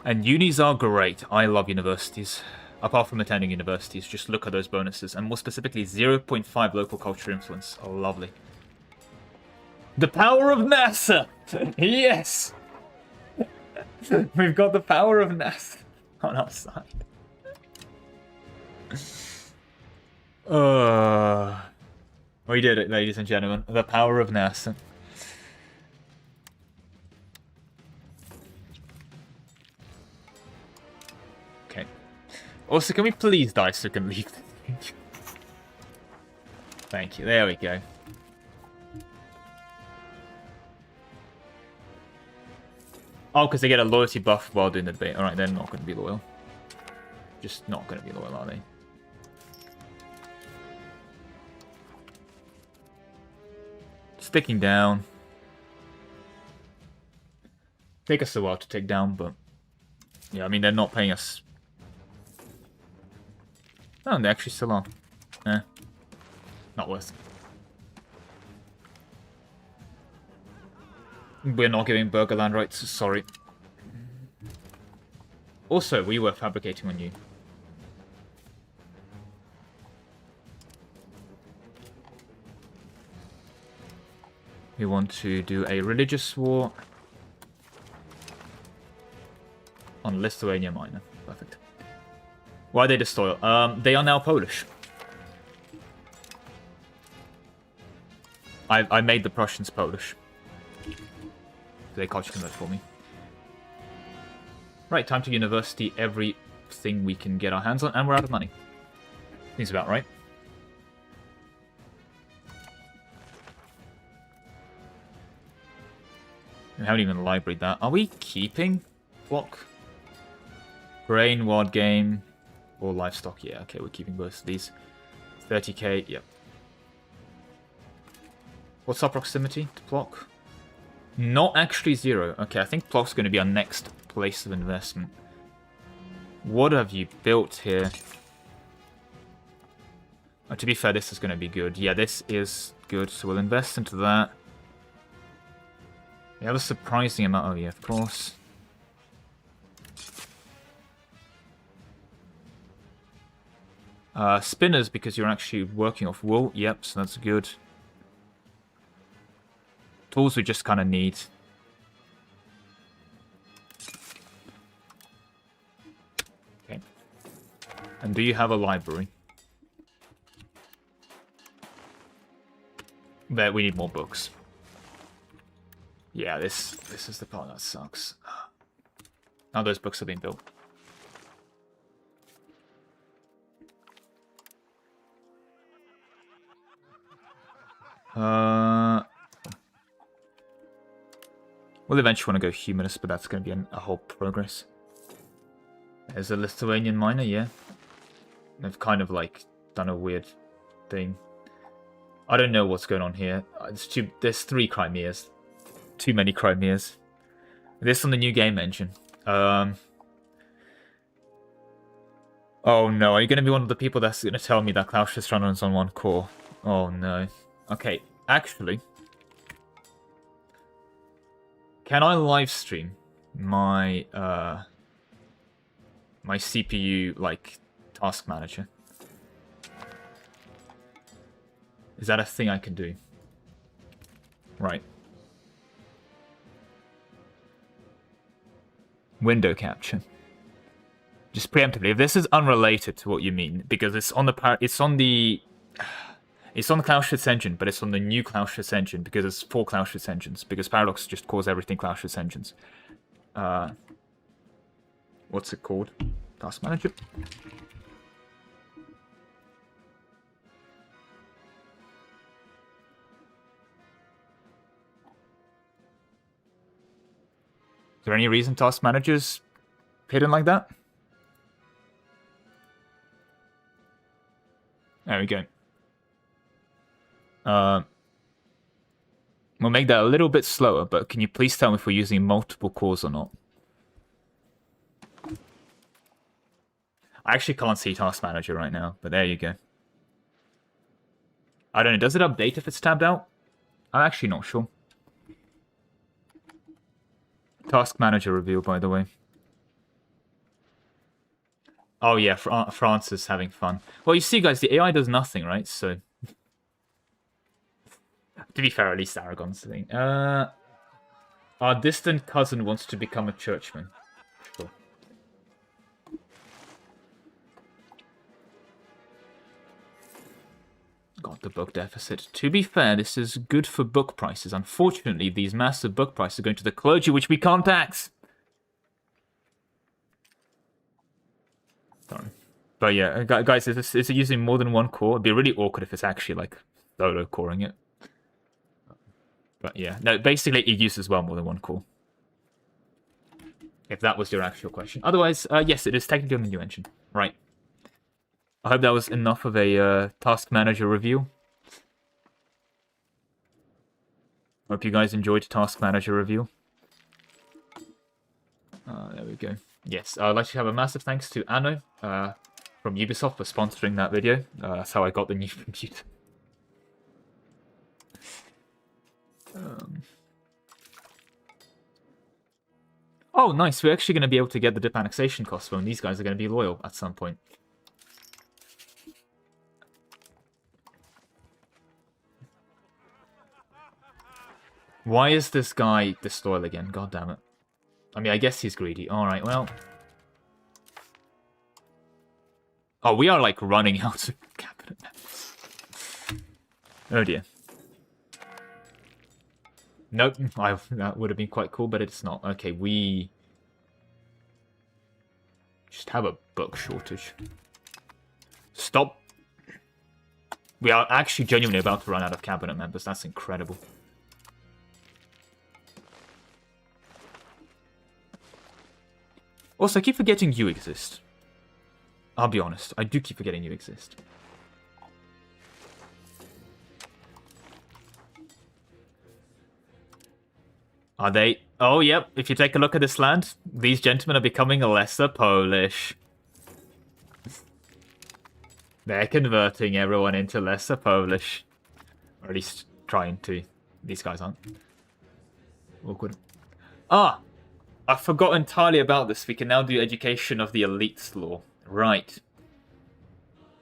And unis are great. I love universities. Apart from attending universities, just look at those bonuses. And more specifically, 0.5 local culture influence. Oh, lovely. The power of NASA! Yes! We've got the power of NASA on our side. We did it, ladies and gentlemen. The power of NASA. Okay. Also, can we please die so we can leave? Thank you. There we go. Oh, because they get a loyalty buff while doing the debate. Alright, they're not going to be loyal. Just not going to be loyal, are they? Sticking down. Take us a while to take down, but... Yeah, I mean, they're not paying us... Oh, they actually still are. Not worth it. We're not giving Burger land rights, sorry. Also, we were fabricating on you. We want to do a religious war on Lithuania Minor. Perfect. Why they destroy? They are now Polish. I made the Prussians Polish. They culture convert for me. Right, time to university everything we can get our hands on, and we're out of money. Seems about right. We haven't even libraried that. Are we keeping block? Grain, ward game, or livestock? Yeah, okay, we're keeping both of these. 30k, yep. What's our proximity to Plock? Not actually 0. Okay, I think Plock's going to be our next place of investment. What have you built here? Oh, to be fair, this is going to be good. Yeah, this is good, so we'll invest into that. We have a surprising amount. Oh, yeah, of course. Spinners, because you're actually working off wool. Yep, so that's good. Tools we just kind of need. Okay. And do you have a library? There, we need more books. Yeah, this is the part that sucks. Now those books are being built. We'll eventually want to go humanist, but that's going to be a whole progress. There's a Lithuanian miner, yeah. They've kind of like done a weird thing. I don't know what's going on here. There's 3 Crimeas. Too many Crimeas. This on the new game engine. Oh no, are you going to be one of the people that's going to tell me that Clausius runs on 1 core? Oh no. Okay, actually... Can I live stream my my CPU like task manager? Is that a thing I can do? Right. Window capture. Just preemptively, if this is unrelated to what you mean, because it's on the Clausius engine, but it's on the new Clausius engine because it's 4 Clausius engines. Because Paradox just calls everything Clausius engines. What's it called? Task Manager. Is there any reason Task Manager's hidden like that? There we go. We'll make that a little bit slower, but can you please tell me if we're using multiple cores or not? I actually can't see Task Manager right now, but there you go. I don't know, does it update if it's tabbed out? I'm actually not sure. Task Manager reveal, by the way. Oh yeah, France is having fun. Well, you see, guys, the AI does nothing, right? So... To be fair, at least Aragon's thing. Our distant cousin wants to become a churchman. Sure. Got the book deficit. To be fair, this is good for book prices. Unfortunately, these massive book prices are going to the clergy, which we can't tax. Sorry. But yeah, guys, is it using more than one core? It'd be really awkward if it's actually, like, solo coring it. But yeah, no, basically it uses well more than one core. If that was your actual question. Otherwise, yes, it is technically on the new engine. Right. I hope that was enough of a task manager review. Hope you guys enjoyed task manager review. There we go. Yes, I'd like to have a massive thanks to Anno from Ubisoft for sponsoring that video. That's how I got the new computer. Oh, nice. We're actually going to be able to get the dip annexation cost phone. These guys are going to be loyal at some point. Why is this guy disloyal again? God damn it. I mean, I guess he's greedy. Alright, well. Oh, we are, like, running out of cabinet members. Oh, dear. Nope, that would have been quite cool, but it's not. Okay, we just have a book shortage. Stop. We are actually genuinely about to run out of cabinet members. That's incredible. Also, I keep forgetting you exist. I'll be honest, I do keep forgetting you exist. Are they? Oh, yep. If you take a look at this land, these gentlemen are becoming lesser Polish. They're converting everyone into lesser Polish. Or at least trying to. These guys aren't. Awkward. Ah! I forgot entirely about this. We can now do education of the elites law. Right.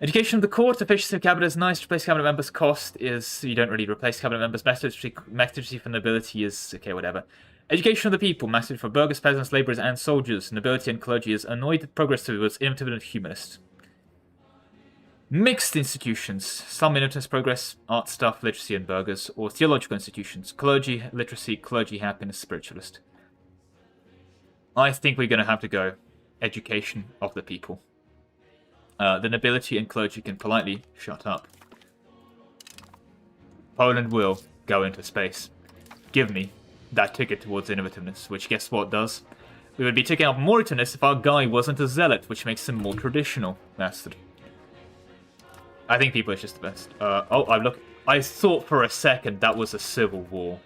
Education of the court, efficiency of cabinet is nice. Replace cabinet members' cost is... You don't really replace cabinet members. Mastery for nobility is... Okay, whatever. Education of the people. Mastery for burghers, peasants, labourers, and soldiers. Nobility and clergy is annoyed, progress towards innovative and humanist. Mixed institutions. Some innovative progress, art stuff, literacy, and burghers. Or theological institutions. Clergy, literacy, clergy, happiness, spiritualist. I think we're going to have to go education of the people. The nobility and clergy can politely shut up. Poland will go into space. Give me that ticket towards innovativeness, which guess what does? We would be taking up more innovativeness if our guy wasn't a zealot, which makes him more traditional. I think people are just the best. Oh, I thought for a second that was a civil war.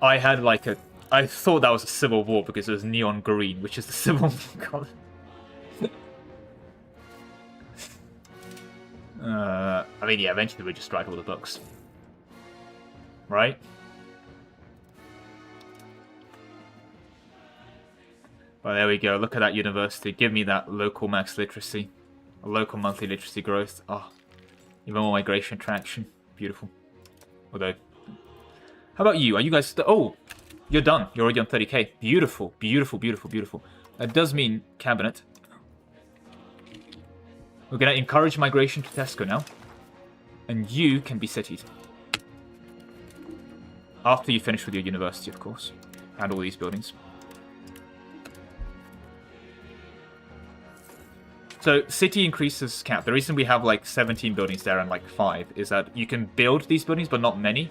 I thought that was a civil war because it was neon green, which is the civil war color. I mean, yeah, eventually we just write all the books. Right? Well, there we go. Look at that university. Give me that local max literacy. A local monthly literacy growth. Oh, even more migration traction. Beautiful. Although, how about you? Are you guys... Oh! You're done. You're already on 30k. Beautiful, beautiful, beautiful, beautiful. That does mean cabinet. We're going to encourage migration to Tesco now. And you can be citied. After you finish with your university, of course. And all these buildings. So, city increases cap. The reason we have like 17 buildings there and like 5 is that you can build these buildings, but not many.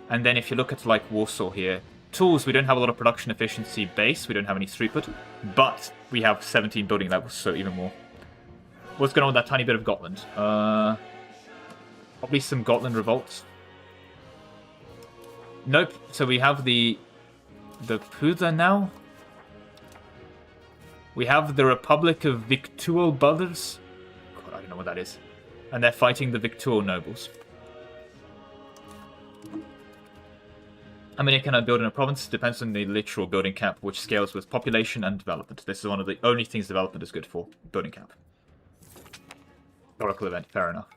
And then if you look at like Warsaw here, tools, we don't have a lot of production efficiency base. We don't have any throughput. But we have 17 building levels, so even more. What's going on with that tiny bit of Gotland? Probably some Gotland revolts. Nope. So we have the Puda now. We have the Republic of Victual Brothers. God, I don't know what that is. And they're fighting the Victual nobles. How many can I build in a province? Depends on the literal building cap, which scales with population and development. This is one of the only things development is good for. Building cap. Oracle event, fair enough.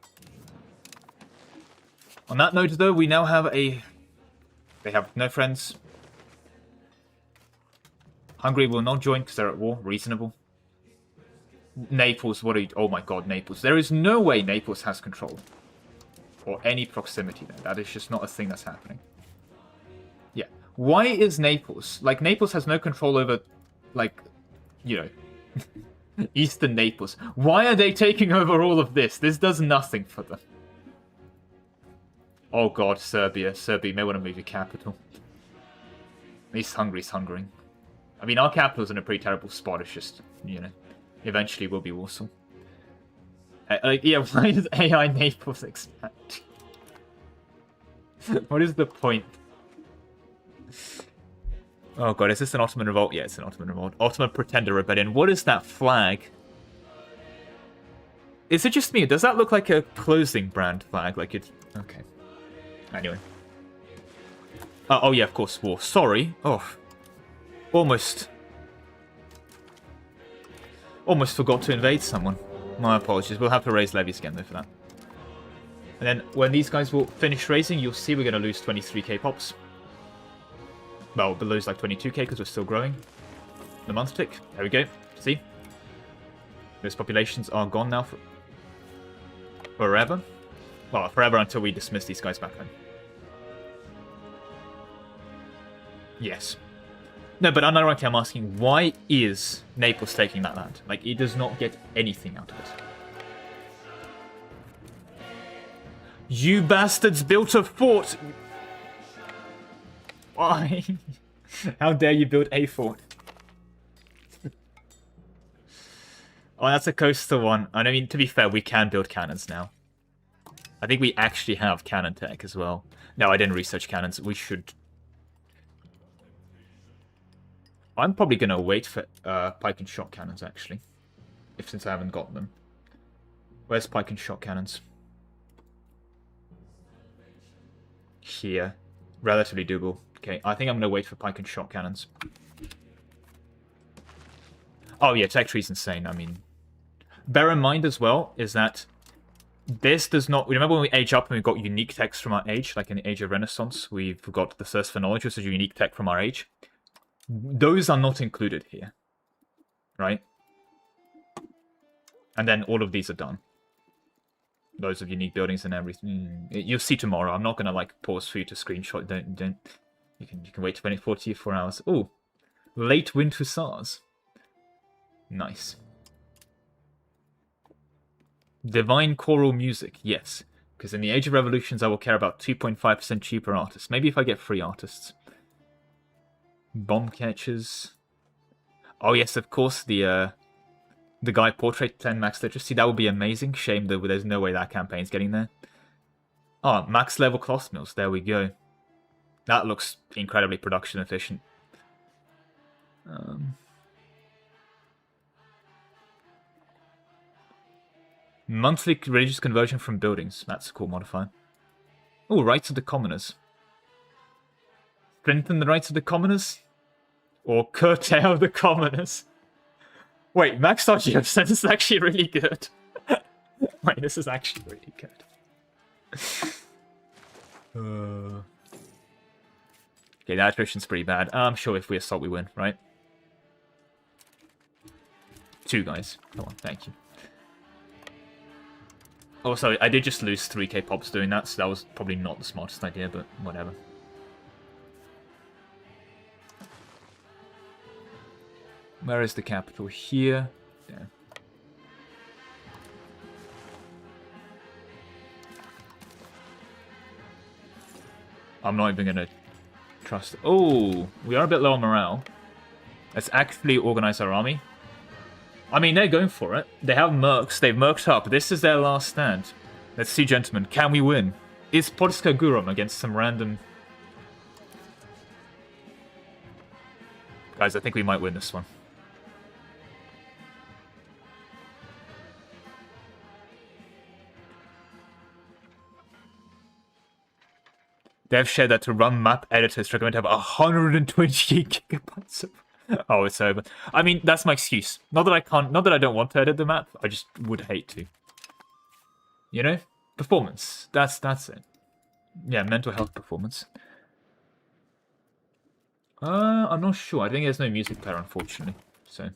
On that note, though, we now have a... They have no friends. Hungary will not join because they're at war. Reasonable. Naples, what are you... Oh my god, Naples. There is no way Naples has control. or any proximity there. That is just not a thing that's happening. Yeah. Why is Naples? Like, Naples has no control over, like, you know, Eastern Naples. Why are they taking over all of this? This does nothing for them. Oh god, Serbia. Serbia, you may want to move your capital. At least Hungary's hungering. I mean, our capital's in a pretty terrible spot. It's just, you know, eventually will be Warsaw. Yeah, why does AI Naples expand? What is the point? Oh god, is this an Ottoman revolt? Yeah, it's an Ottoman revolt. Ottoman Pretender Rebellion. What is that flag? Is it just me? Does that look like a closing brand flag? Like it's... Okay. Anyway. Oh yeah, of course, war. Sorry. Oh. Almost forgot to invade someone. My apologies. We'll have to raise levies again, though, for that. And then, when these guys will finish raising, you'll see we're going to lose 23k pops. Well, we'll lose like 22k because we're still growing. The month tick. There we go. See? Those populations are gone now forever. Well, forever until we dismiss these guys back home. Yes. No, but unironically, I'm asking, why is Naples taking that land? Like, it does not get anything out of it. You bastards built a fort! Why? How dare you build a fort? Oh, that's a coastal one. And I mean, to be fair, we can build cannons now. I think we actually have cannon tech as well. No, I didn't research cannons. We should... I'm probably going to wait for pike and shot cannons, actually. Since I haven't got them. Where's pike and shot cannons? Here. Relatively doable. Okay, I think I'm going to wait for pike and shot cannons. Oh yeah, tech tree's insane. I mean... Bear in mind as well, is that this does not... Remember when we age up and we got unique techs from our age? Like in the Age of Renaissance, we've got the Thirst for Knowledge, which is a unique tech from our age. Those are not included here, right? And then all of these are done. Loads of unique buildings and everything. You'll see tomorrow. I'm not gonna like pause for you to screenshot. Don't. You can wait 44 hours. Oh, late wind hussars. Nice. Divine choral music. Yes, because in the Age of Revolutions, I will care about 2.5% cheaper artists. Maybe if I get free artists. Bomb catchers. Oh yes, of course, the guy portrait 10 max literacy. That would be amazing. Shame that there's no way that campaign's getting there. Oh, max level cloth mills. There we go. That looks incredibly production efficient. Monthly religious conversion from buildings. That's a cool modifier. Oh, rights of the commoners. Strengthen the rights of the commoners? Or curtail the commoners? Wait, max RGF this is actually really good. Wait, this is actually really good. Okay, that attrition's pretty bad. I'm sure if we assault, we win, right? 2 guys. Come on, thank you. Oh, sorry, I did just lose 3k pops doing that, so that was probably not the smartest idea, but whatever. Where is the capital? Here. There. I'm not even going to trust... Oh, we are a bit low on morale. Let's actually organize our army. I mean, they're going for it. They have mercs. They've merked up. This is their last stand. Let's see, gentlemen. Can we win? Is Polska Gurom against some random... Guys, I think we might win this one. They've shared that to run map editors recommend to have 128 gigabytes of... Oh, it's over. I mean, that's my excuse. Not that I can't, not that I don't want to edit the map, I just would hate to. You know? Performance. That's it. Yeah, mental health performance. I'm not sure. I think there's no music player, unfortunately. So,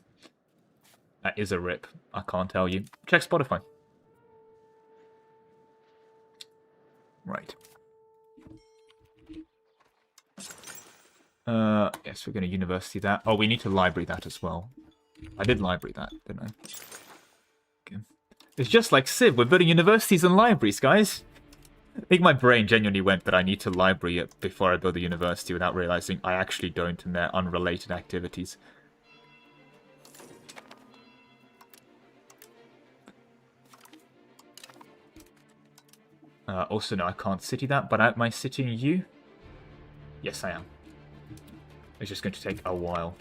that is a rip. I can't tell you. Check Spotify. Right. Yes, we're going to university that. Oh, we need to library that as well. I did library that, didn't I? Okay. It's just like Civ. We're building universities and libraries, guys. I think my brain genuinely went that I need to library it before I build a university without realizing I actually don't, and they're unrelated activities. Also, no, I can't city that, but am I citying you? Yes, I am. It's just going to take a while.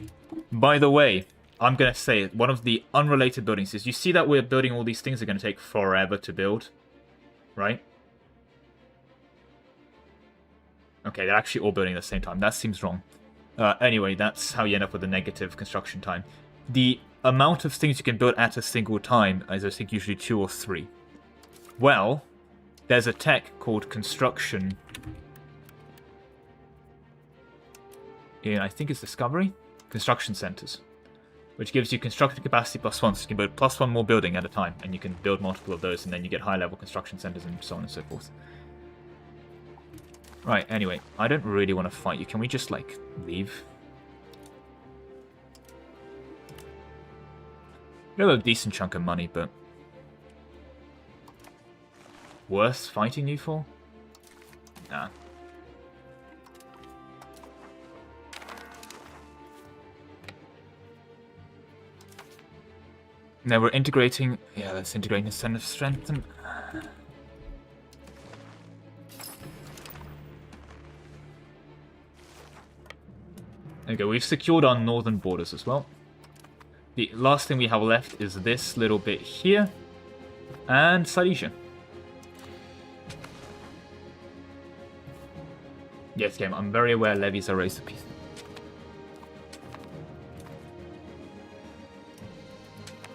By the way, I'm going to say one of the unrelated buildings is, you see that we're building all these things are going to take forever to build, right? Okay, they're actually all building at the same time. That seems wrong. Anyway, that's how you end up with a negative construction time. The amount of things you can build at a single time is, I think, usually 2 or 3. Well, there's a tech called construction in, I think it's Discovery? Construction centers, which gives you construction capacity +1, so you can build +1 more building at a time, and you can build multiple of those, and then you get high-level construction centers and so on and so forth. Right, anyway, I don't really want to fight you. Can we just, like, leave? We have a decent chunk of money, but worth fighting you for? Nah. Now we're integrating... Yeah, let's integrate incentive strength and... There we go, we've secured our northern borders as well. The last thing we have left is this little bit here. And Silesia. Yes, game, I'm very aware levies are raised to peace.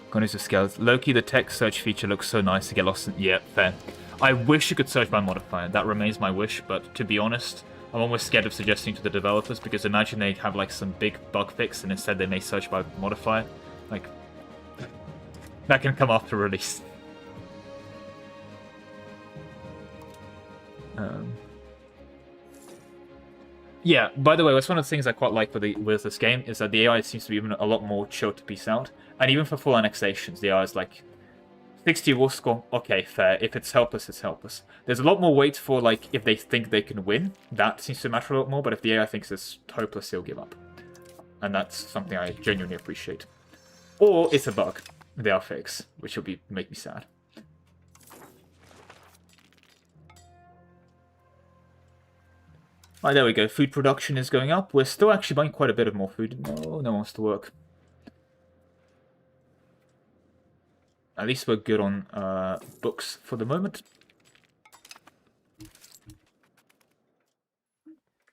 Economies of scales. Loki, the tech search feature looks so nice to get lost in. Yeah, fair. I wish you could search by modifier. That remains my wish, but to be honest, I'm almost scared of suggesting to the developers, because imagine they have like some big bug fix and instead they may search by modifier. Like, that can come after release. Yeah, by the way, that's one of the things I quite like with this game, is that the AI seems to be even a lot more chill to piece out. And even for full annexations, the AI is like, 60 war score, okay, fair. If it's helpless, it's helpless. There's a lot more weight for, like, if they think they can win. That seems to matter a lot more, but if the AI thinks it's hopeless, they'll give up. And that's something I genuinely appreciate. Or it's a bug. They are fix, which will make me sad. Right, there we go. Food production is going up. We're still actually buying quite a bit of more food. No one wants to work. At least we're good on books for the moment.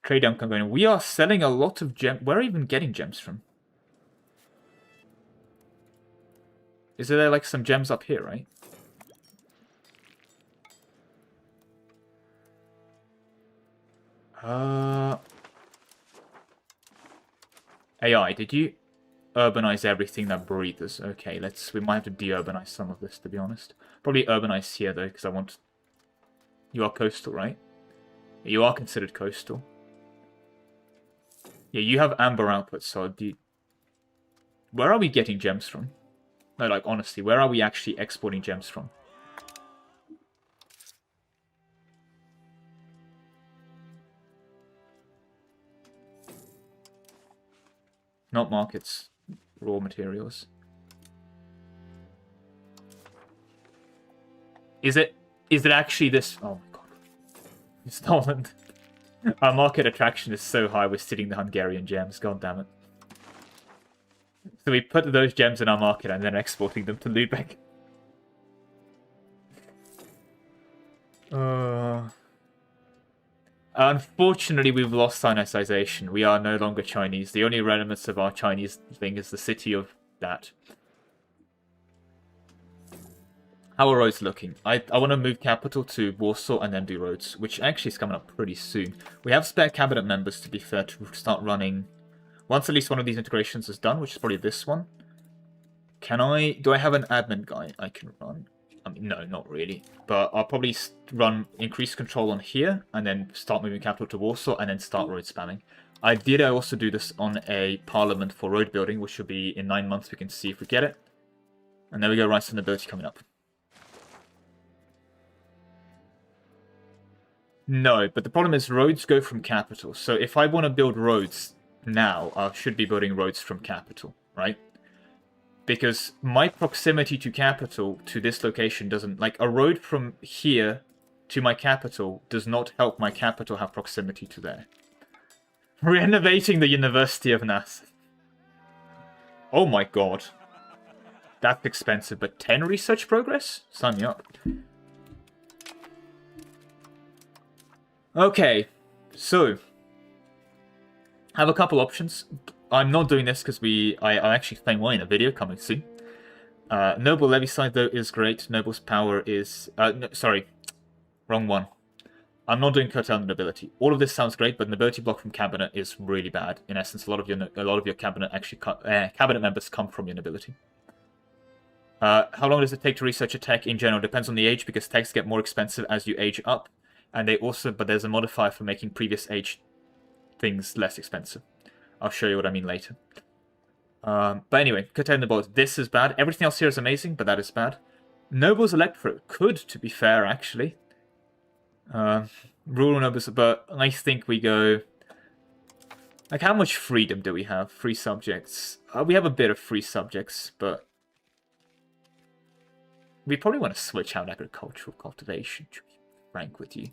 Trade down going. We are selling a lot of gems. Where are we even getting gems from? Is there like some gems up here, right? AI, did you urbanize everything that breathes? Okay, we might have to de-urbanize some of this, to be honest. Probably urbanize here, though, because I want... You are coastal, right? You are considered coastal. Yeah, you have amber output, so where are we getting gems from? No, like, honestly, where are we actually exporting gems from? Not markets. Raw materials. Is it actually this? Oh my god. It's stolen. Our market attraction is so high we're stealing the Hungarian gems. God damn it. So we put those gems in our market and then exporting them to Lübeck. Unfortunately, we've lost Sinicization. We are no longer Chinese. The only remnants of our Chinese thing is the city of that. How are roads looking? I want to move capital to Warsaw and then do roads, which actually is coming up pretty soon. We have spare cabinet members, to be fair, to start running. Once at least one of these integrations is done, which is probably this one. Do I have an admin guy I can run? I mean, no, not really. But I'll probably run increased control on here, and then start moving capital to Warsaw, and then start road spamming. I also do this on a parliament for road building, which should be in 9 months. We can see if we get it. And there we go, rights and nobility coming up. No, but the problem is roads go from capital. So if I want to build roads now, I should be building roads from capital, right? Because my proximity to capital, to this location, doesn't... Like, a road from here to my capital does not help my capital have proximity to there. Renovating the University of Nass. Oh my god. That's expensive, but 10 research progress? Sign me up. Okay, so... I have a couple options. I'm not doing this because I actually claim one in a video coming soon. Noble levy side, though, is great. Noble's power is... no, sorry, wrong one. I'm not doing curtailment nobility. All of this sounds great, but nobility block from cabinet is really bad. In essence, a lot of your cabinet actually cabinet members come from your nobility. How long does it take to research a tech in general? Depends on the age, because techs get more expensive as you age up, and they also... But there's a modifier for making previous age things less expensive. I'll show you what I mean later. But anyway, curtailment nobility. This is bad. Everything else here is amazing, but that is bad. Nobles electorate could, to be fair, actually. Rural nobles, but I think we go... Like, how much freedom do we have? Free subjects. We have a bit of free subjects, but... We probably want to switch out agricultural cultivation, to be frank with you.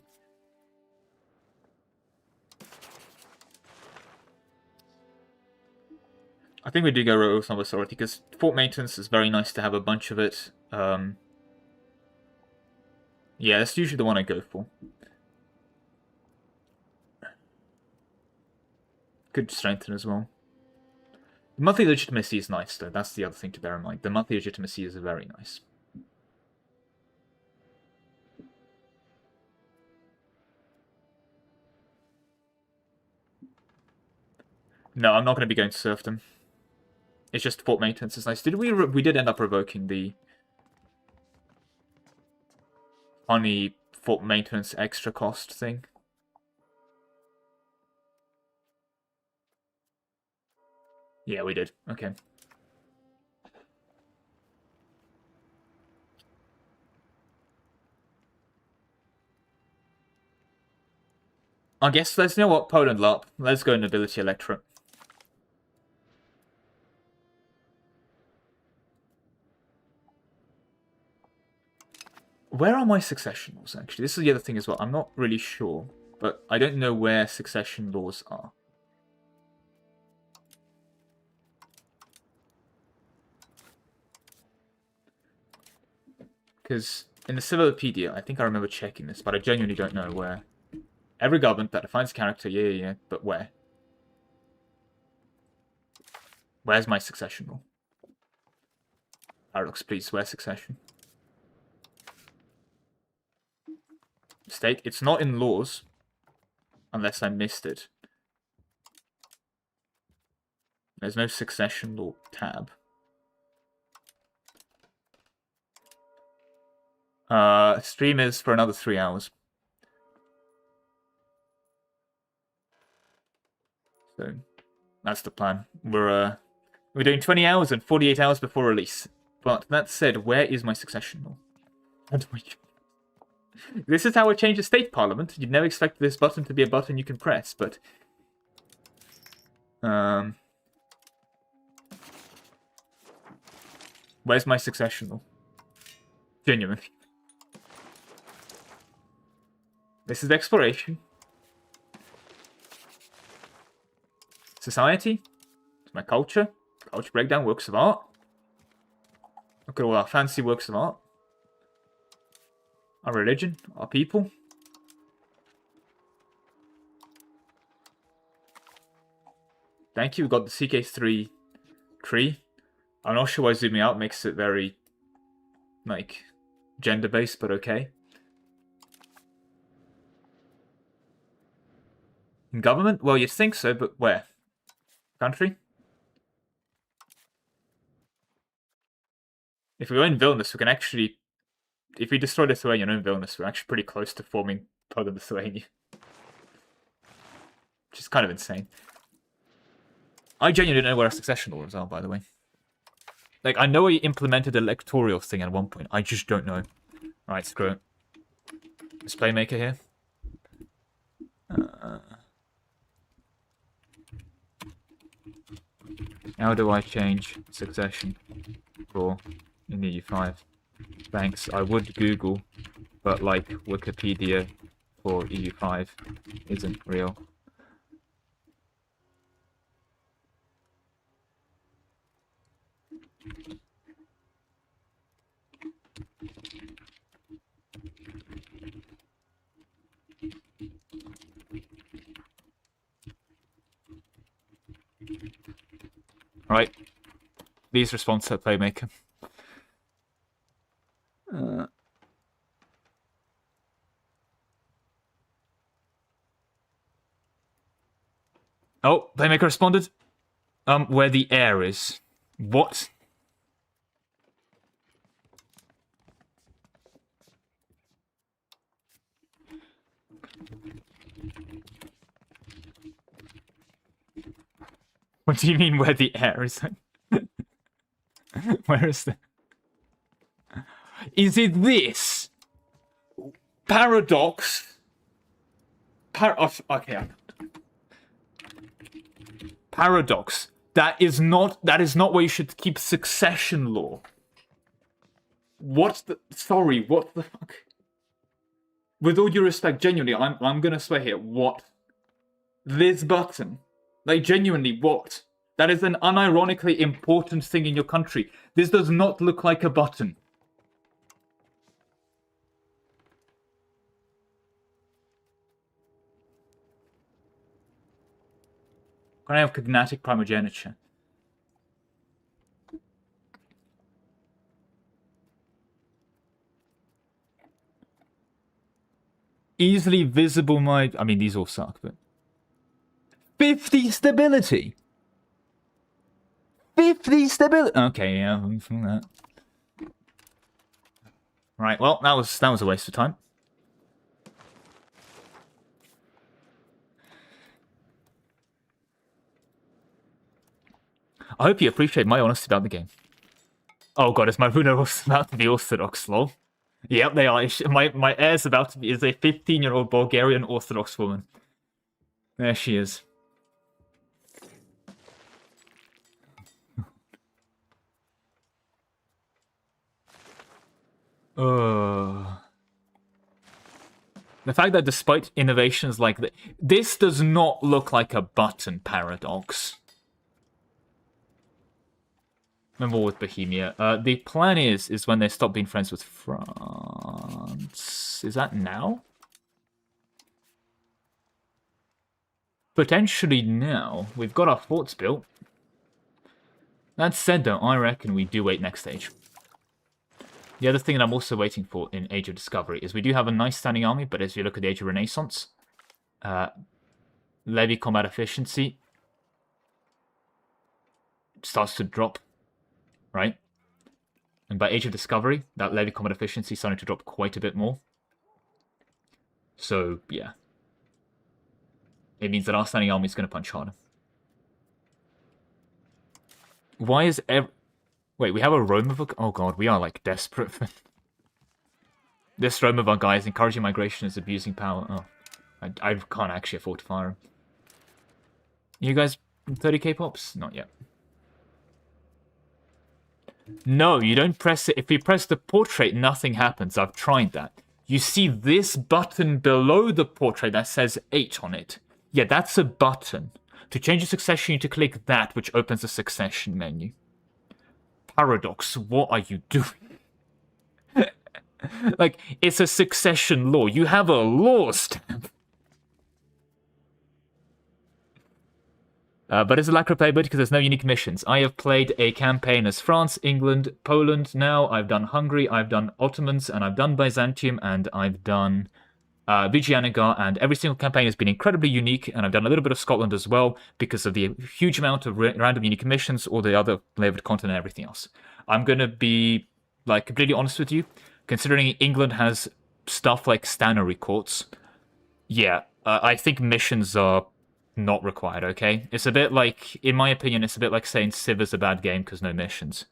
I think we do go Royal Noble Authority, because fort maintenance is very nice to have a bunch of it. Yeah, that's usually the one I go for. Could strengthen as well. The monthly legitimacy is nice, though. That's the other thing to bear in mind. The monthly legitimacy is very nice. No, I'm not going to be going to serfdom. It's just fort maintenance is nice. Did we did end up revoking the funny fort maintenance extra cost thing? Yeah, we did. Okay. I guess let's know what Poland LARP. Let's go nobility electorate. Where are my succession laws, actually? This is the other thing as well. I'm not really sure, but I don't know where succession laws are. Because in the Civilopedia, I think I remember checking this, but I genuinely don't know where. Every government that defines character, yeah, but where? Where's my succession law? Paradox, please, where's succession? Mistake. It's not in laws, unless I missed it. There's no succession law tab. Stream is for another 3 hours. So that's the plan. We're doing 20 hours and 48 hours before release. But that said, where is my succession law? How do I... This is how I change a state parliament. You'd never expect this button to be a button you can press, but... Where's my succession law? Genuinely. This is exploration. Society. It's my culture. Culture breakdown, works of art. Look at all our fancy works of art. Our religion, our people. Thank you, we got the CK3 tree. I'm not sure why zooming out makes it very, like, gender-based, but okay. In government? Well, you'd think so, but where? Country? If we go in Vilnius, we can actually if we destroy Lithuania and Vilnius, we're actually pretty close to forming part of Lithuania. Which is kind of insane. I genuinely don't know where our succession laws are, by the way. Like, I know he implemented an electoral thing at one point. I just don't know. Right, screw it. Is Playmaker here? How do I change succession for in the EU5? Thanks. I would Google, but like Wikipedia for EU5 isn't real. Right. Please respond to Playmaker. Oh, Playmaker responded. Where the air is. What? What do you mean where the air is? Where is the... Is it this? Paradox? Okay. Paradox. That is not where you should keep succession law. Sorry, what the fuck? With all due respect, genuinely, I'm gonna swear here, what? This button? Like, genuinely, what? That is an unironically important thing in your country. This does not look like a button. Can I have cognatic primogeniture? Easily visible I mean, these all suck, but... 50 stability! 50 stability! Okay, yeah, from that. Right, well, that was a waste of time. I hope you appreciate my honesty about the game. Oh god, is my Runa about to be Orthodox, lol? Yep, they are. My heir's about to be is a 15-year-old Bulgarian Orthodox woman. There she is. The fact that despite innovations like this does not look like a button, Paradox. Remember with Bohemia. The plan is when they stop being friends with France. Is that now? Potentially now. We've got our forts built. That said, though, I reckon we do wait next stage. The other thing that I'm also waiting for in Age of Discovery is we do have a nice standing army, but as you look at the Age of Renaissance, levy combat efficiency starts to drop, right? And by Age of Discovery, that levy combat efficiency is starting to drop quite a bit more. So, yeah. It means that our standing army is going to punch harder. Why is Wait, we have a Rome of... Oh god, we are, like, desperate for... This Rome of our guy is encouraging migration, is abusing power. Oh, I can't actually afford to fire him. You guys 30k pops? Not yet. No, you don't press it. If you press the portrait, nothing happens. I've tried that. You see this button below the portrait that says 8 on it. Yeah, that's a button. To change the succession, you need to click that, which opens the succession menu. Paradox, what are you doing? Like, it's a succession law. You have a law stamp. But it's a lack of playability because there's no unique missions. I have played a campaign as France, England, Poland now. I've done Hungary, I've done Ottomans, and I've done Byzantium, and I've done Vijayanagar, and every single campaign has been incredibly unique, and I've done a little bit of Scotland as well because of the huge amount of random unique missions, or the other flavored content and everything else. I'm going to be, like, completely honest with you. Considering England has stuff like Stannery courts, yeah, I think missions are not required, okay? It's a bit like, in my opinion, it's a bit like saying Civ is a bad game because no missions.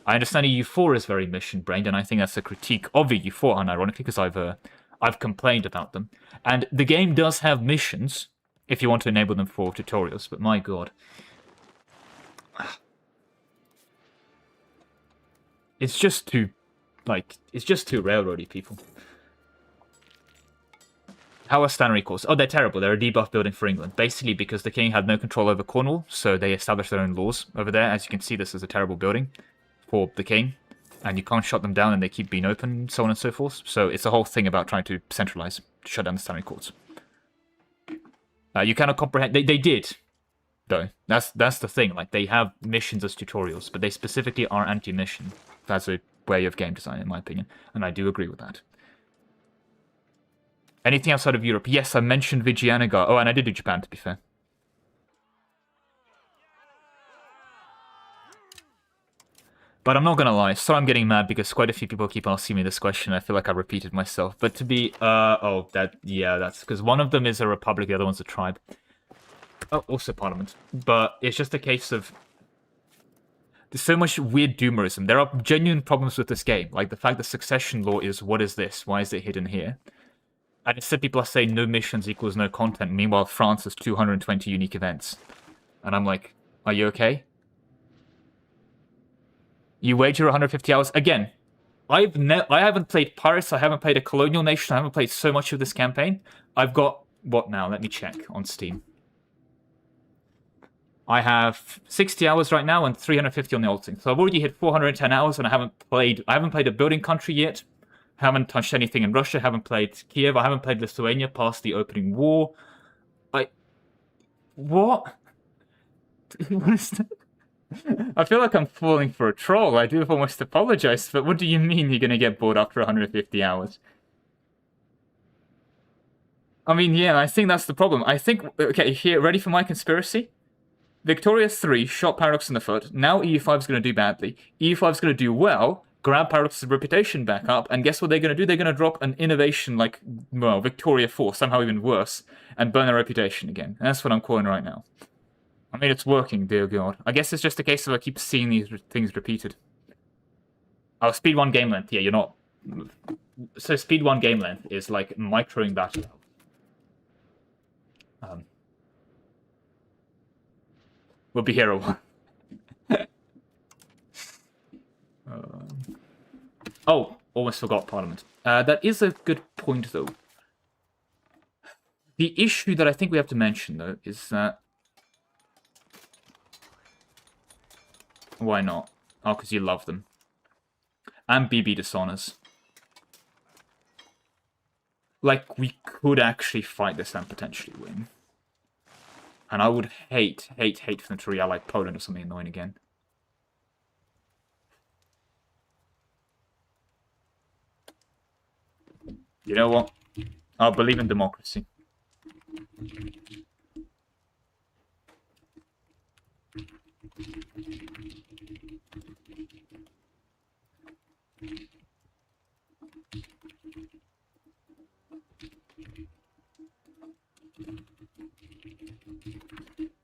I understand EU4 is very mission-brained, and I think that's a critique of EU4, unironically, because I've complained about them. And the game does have missions, if you want to enable them for tutorials, but my god. It's just too, it's just too railroady, people. How are Stannery courts? Oh, they're terrible. They're a debuff building for England. Basically because the king had no control over Cornwall, so they established their own laws over there. As you can see, this is a terrible building for the king, and you can't shut them down and they keep being open, so on and so forth. So it's a whole thing about trying to centralize, to shut down the Stannery courts. You cannot comprehend... They did, though. That's the thing. Like, they have missions as tutorials, but they specifically are anti-mission. That's a way of game design, in my opinion, and I do agree with that. Anything outside of Europe? Yes, I mentioned Vijayanagara. Oh, and I did do Japan, to be fair. But I'm not gonna lie, so I'm getting mad because quite a few people keep asking me this question. I feel like I repeated myself. But to be, that's because one of them is a republic, the other one's a tribe. Oh, also parliament. But it's just a case of there's so much weird doomerism. There are genuine problems with this game, like the fact that succession law is, what is this? Why is it hidden here? And instead people are saying no missions equals no content. Meanwhile, France has 220 unique events. And I'm like, are you okay? You wager 150 hours. Again, I haven't played Pirates. I haven't played a colonial nation. I haven't played so much of this campaign. I've got, what now? Let me check on Steam. I have 60 hours right now and 350 on the Alting. So I've already hit 410 hours and I haven't played a building country yet. Haven't touched anything in Russia, haven't played Kiev, I haven't played Lithuania past the opening war. What? What is that? I feel like I'm falling for a troll. I do almost apologize, but what do you mean you're gonna get bored after 150 hours? I mean, yeah, I think that's the problem. I think, okay, here, ready for my conspiracy? Victoria 3 shot Paradox in the foot. Now EU5 is gonna do badly. EU5 is gonna do well, grab Paradox's reputation back up, and guess what they're going to do? They're going to drop an innovation like, well, Victoria 4, somehow even worse, and burn their reputation again. And that's what I'm calling right now. I mean, it's working, dear God. I guess it's just a case of I keep seeing these things repeated. Oh, speed 1 game length. Yeah, you're not... So speed 1 game length is like microing that out. We'll be here a while. Oh, almost forgot Parliament. That is a good point, though. The issue that I think we have to mention, though, is that... Why not? Oh, because you love them. And BB dishonors. Like, we could actually fight this and potentially win. And I would hate for them to re-ally Poland or something annoying again. You know what? I'll believe in democracy.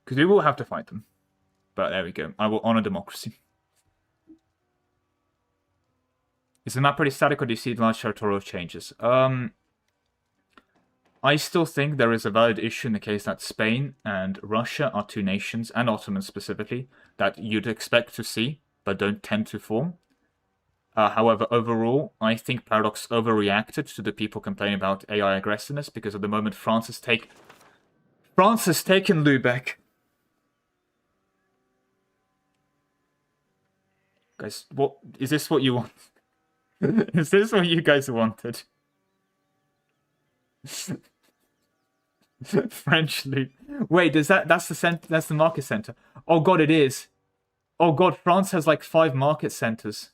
Because we will have to fight them. But there we go. I will honor democracy. Is the map pretty static, or do you see large territorial changes? I still think there is a valid issue in the case that Spain and Russia are two nations, and Ottoman specifically, that you'd expect to see, but don't tend to form. However, overall, I think Paradox overreacted to the people complaining about AI aggressiveness, because at the moment France has taken Lübeck. Guys, what is this? What you want? Is this what you guys wanted? French loot. Wait, that's the market center? Oh god, it is. Oh god, France has like 5 market centers.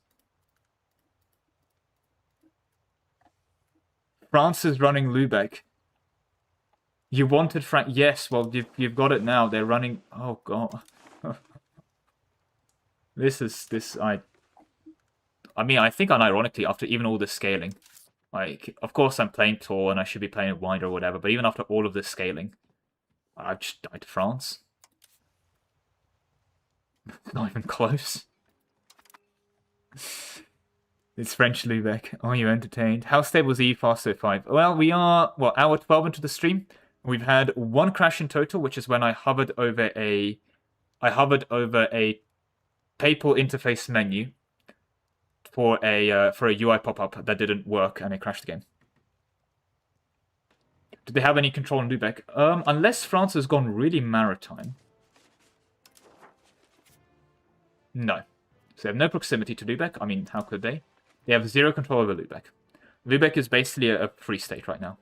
France is running Lübeck. You wanted France? Yes. Well, you've got it now. They're running. Oh god. I mean, I think unironically, after even all this scaling, like, of course I'm playing tall and I should be playing it wider or whatever, but even after all of this scaling, I've just died to France. Not even close. It's French Lubeck. Are you entertained? How stable is EU five? Well, we are, what, hour 12 into the stream? We've had one crash in total, which is when I hovered over a papal interface menu for a UI pop-up that didn't work and it crashed the game. Do they have any control on Lubeck? Unless France has gone really maritime. No. So they have no proximity to Lubeck. I mean, how could they? They have zero control over Lubeck. Lubeck is basically a free state right now.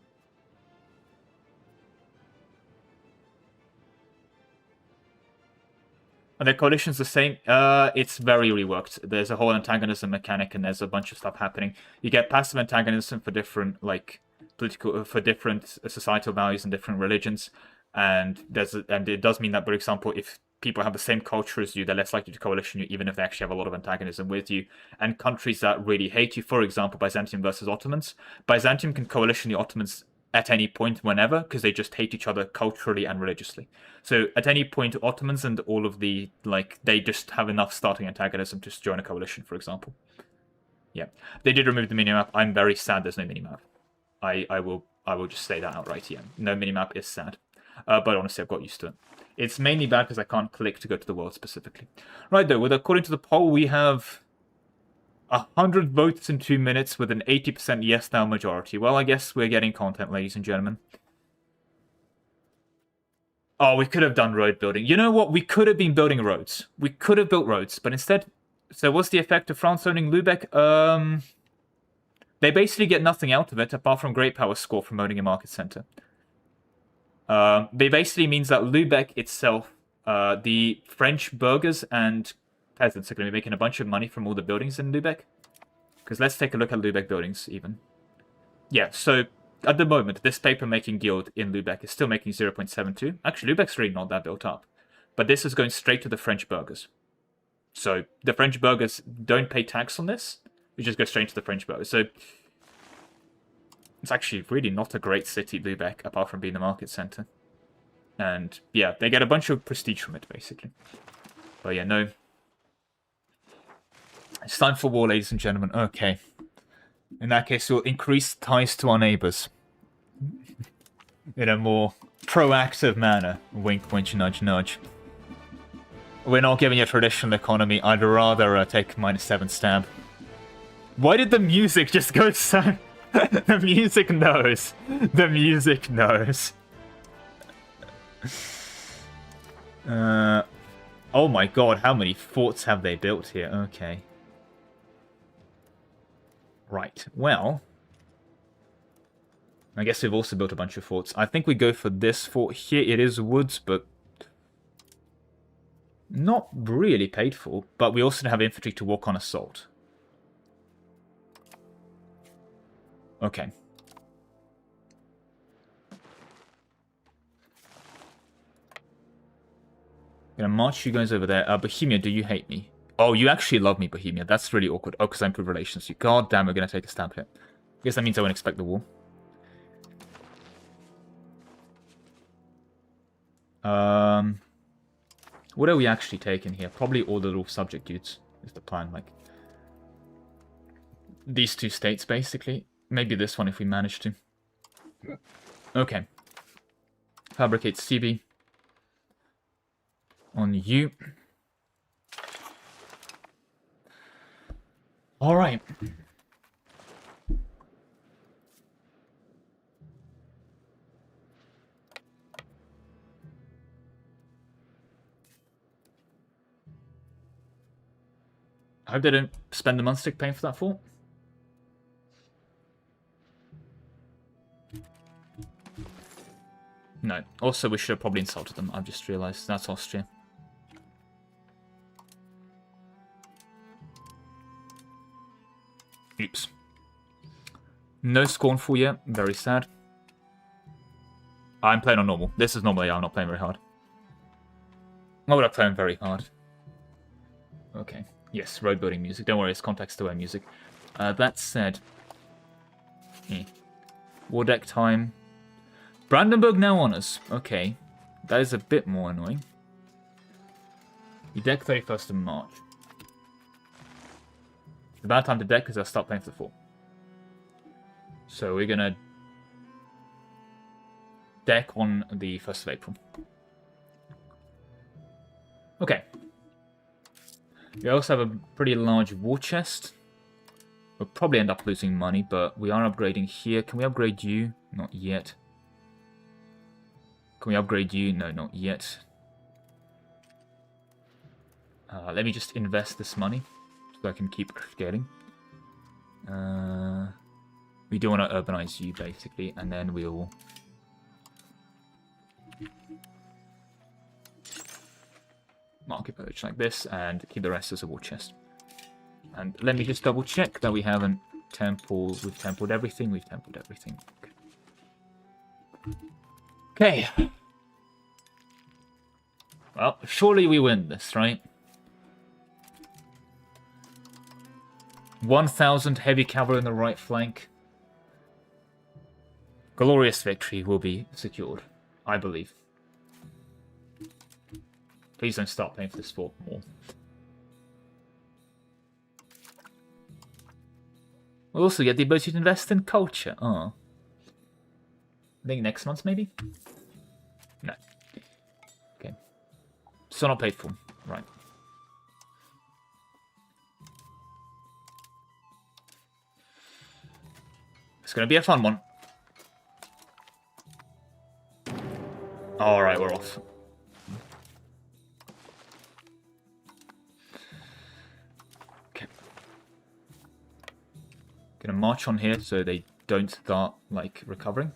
Are their coalitions the same? It's very reworked. There's a whole antagonism mechanic, and there's a bunch of stuff happening. You get passive antagonism for different, like, for different societal values and different religions, and it does mean that, for example, if people have the same culture as you, they're less likely to coalition you, even if they actually have a lot of antagonism with you. And countries that really hate you, for example, Byzantium versus Ottomans, Byzantium can coalition the Ottomans at any point, whenever, because they just hate each other culturally and religiously. So at any point, Ottomans and all of the, like, they just have enough starting antagonism to join a coalition, for example. Yeah, they did remove the minimap. I'm very sad there's no minimap. I will just say that outright. Yeah, no minimap is sad, but honestly, I've got used to it. It's mainly bad because I can't click to go to the world specifically. Right, though, according to the poll, we have 100 votes in 2 minutes with an 80% yes now majority. Well, I guess we're getting content, ladies and gentlemen. Oh, we could have done road building. You know what? We could have been building roads. We could have built roads, but instead... So what's the effect of France owning Lubeck? They basically get nothing out of it, apart from great power score from owning a market center. It basically means that Lubeck itself, the French burghers and peasants are going to be making a bunch of money from all the buildings in Lubeck. Because let's take a look at Lubeck buildings, even. Yeah, so at the moment, this paper-making guild in Lubeck is still making 0.72. Actually, Lubeck's really not that built up. But this is going straight to the French burghers. So the French burghers don't pay tax on this. We just go straight to the French burghers. So it's actually really not a great city, Lubeck, apart from being the market center. And yeah, they get a bunch of prestige from it, basically. But yeah, no. It's time for war, ladies and gentlemen. Okay. In that case, we'll increase ties to our neighbors. In a more proactive manner. Wink, wink, nudge, nudge. We're not giving you a traditional economy. I'd rather take -7 stab. Why did the music just go so... The music knows. The music knows. Oh my god, how many forts have they built here? Okay. Right, well... I guess we've also built a bunch of forts. I think we go for this fort here. It is woods, but... not really paid for. But we also have infantry to walk on assault. Okay. Gonna march you guys over there. Bohemia, do you hate me? Oh, you actually love me, Bohemia. That's really awkward. Oh, because I improved relations. You. God damn, we're gonna take a stab here. I guess that means I won't expect the war. What are we actually taking here? Probably all the little subject dudes is the plan. Like these two states, basically. Maybe this one if we manage to. Okay. Fabricate CB. On you. Alright. I hope they don't spend the month stick paying for that fort. No. Also, we should have probably insulted them. I've just realised that's Austria. Oops. No scornful yet. Very sad. I'm playing on normal. This is normal. I'm not playing very hard. Why would I play very hard? Okay. Yes, road building music. Don't worry, it's context-aware music. That said... War deck time. Brandenburg now on us. Okay. That is a bit more annoying. You deck 31st of March. It's a bad time to deck because I'll start playing for the 4. So we're going to deck on the 1st of April. Okay. We also have a pretty large war chest. We'll probably end up losing money, but we are upgrading here. Can we upgrade you? Not yet. Can we upgrade you? No, not yet. Let me just invest this money so I can keep scaling. We do want to urbanize you, basically, and then we'll... market purge like this, and keep the rest as a war chest. And let me just double check that we haven't templed... We've templed everything. We've templed everything. Okay. Well, surely we win this, right? 1,000 heavy cavalry on the right flank. Glorious victory will be secured, I believe. Please don't start paying for this fort more. We'll also get the ability to invest in culture. Oh. I think next month, maybe? No. Okay. Still not paid for. Right. It's going to be a fun one. Alright, we're off. Okay. Gonna march on here so they don't start, like, recovering.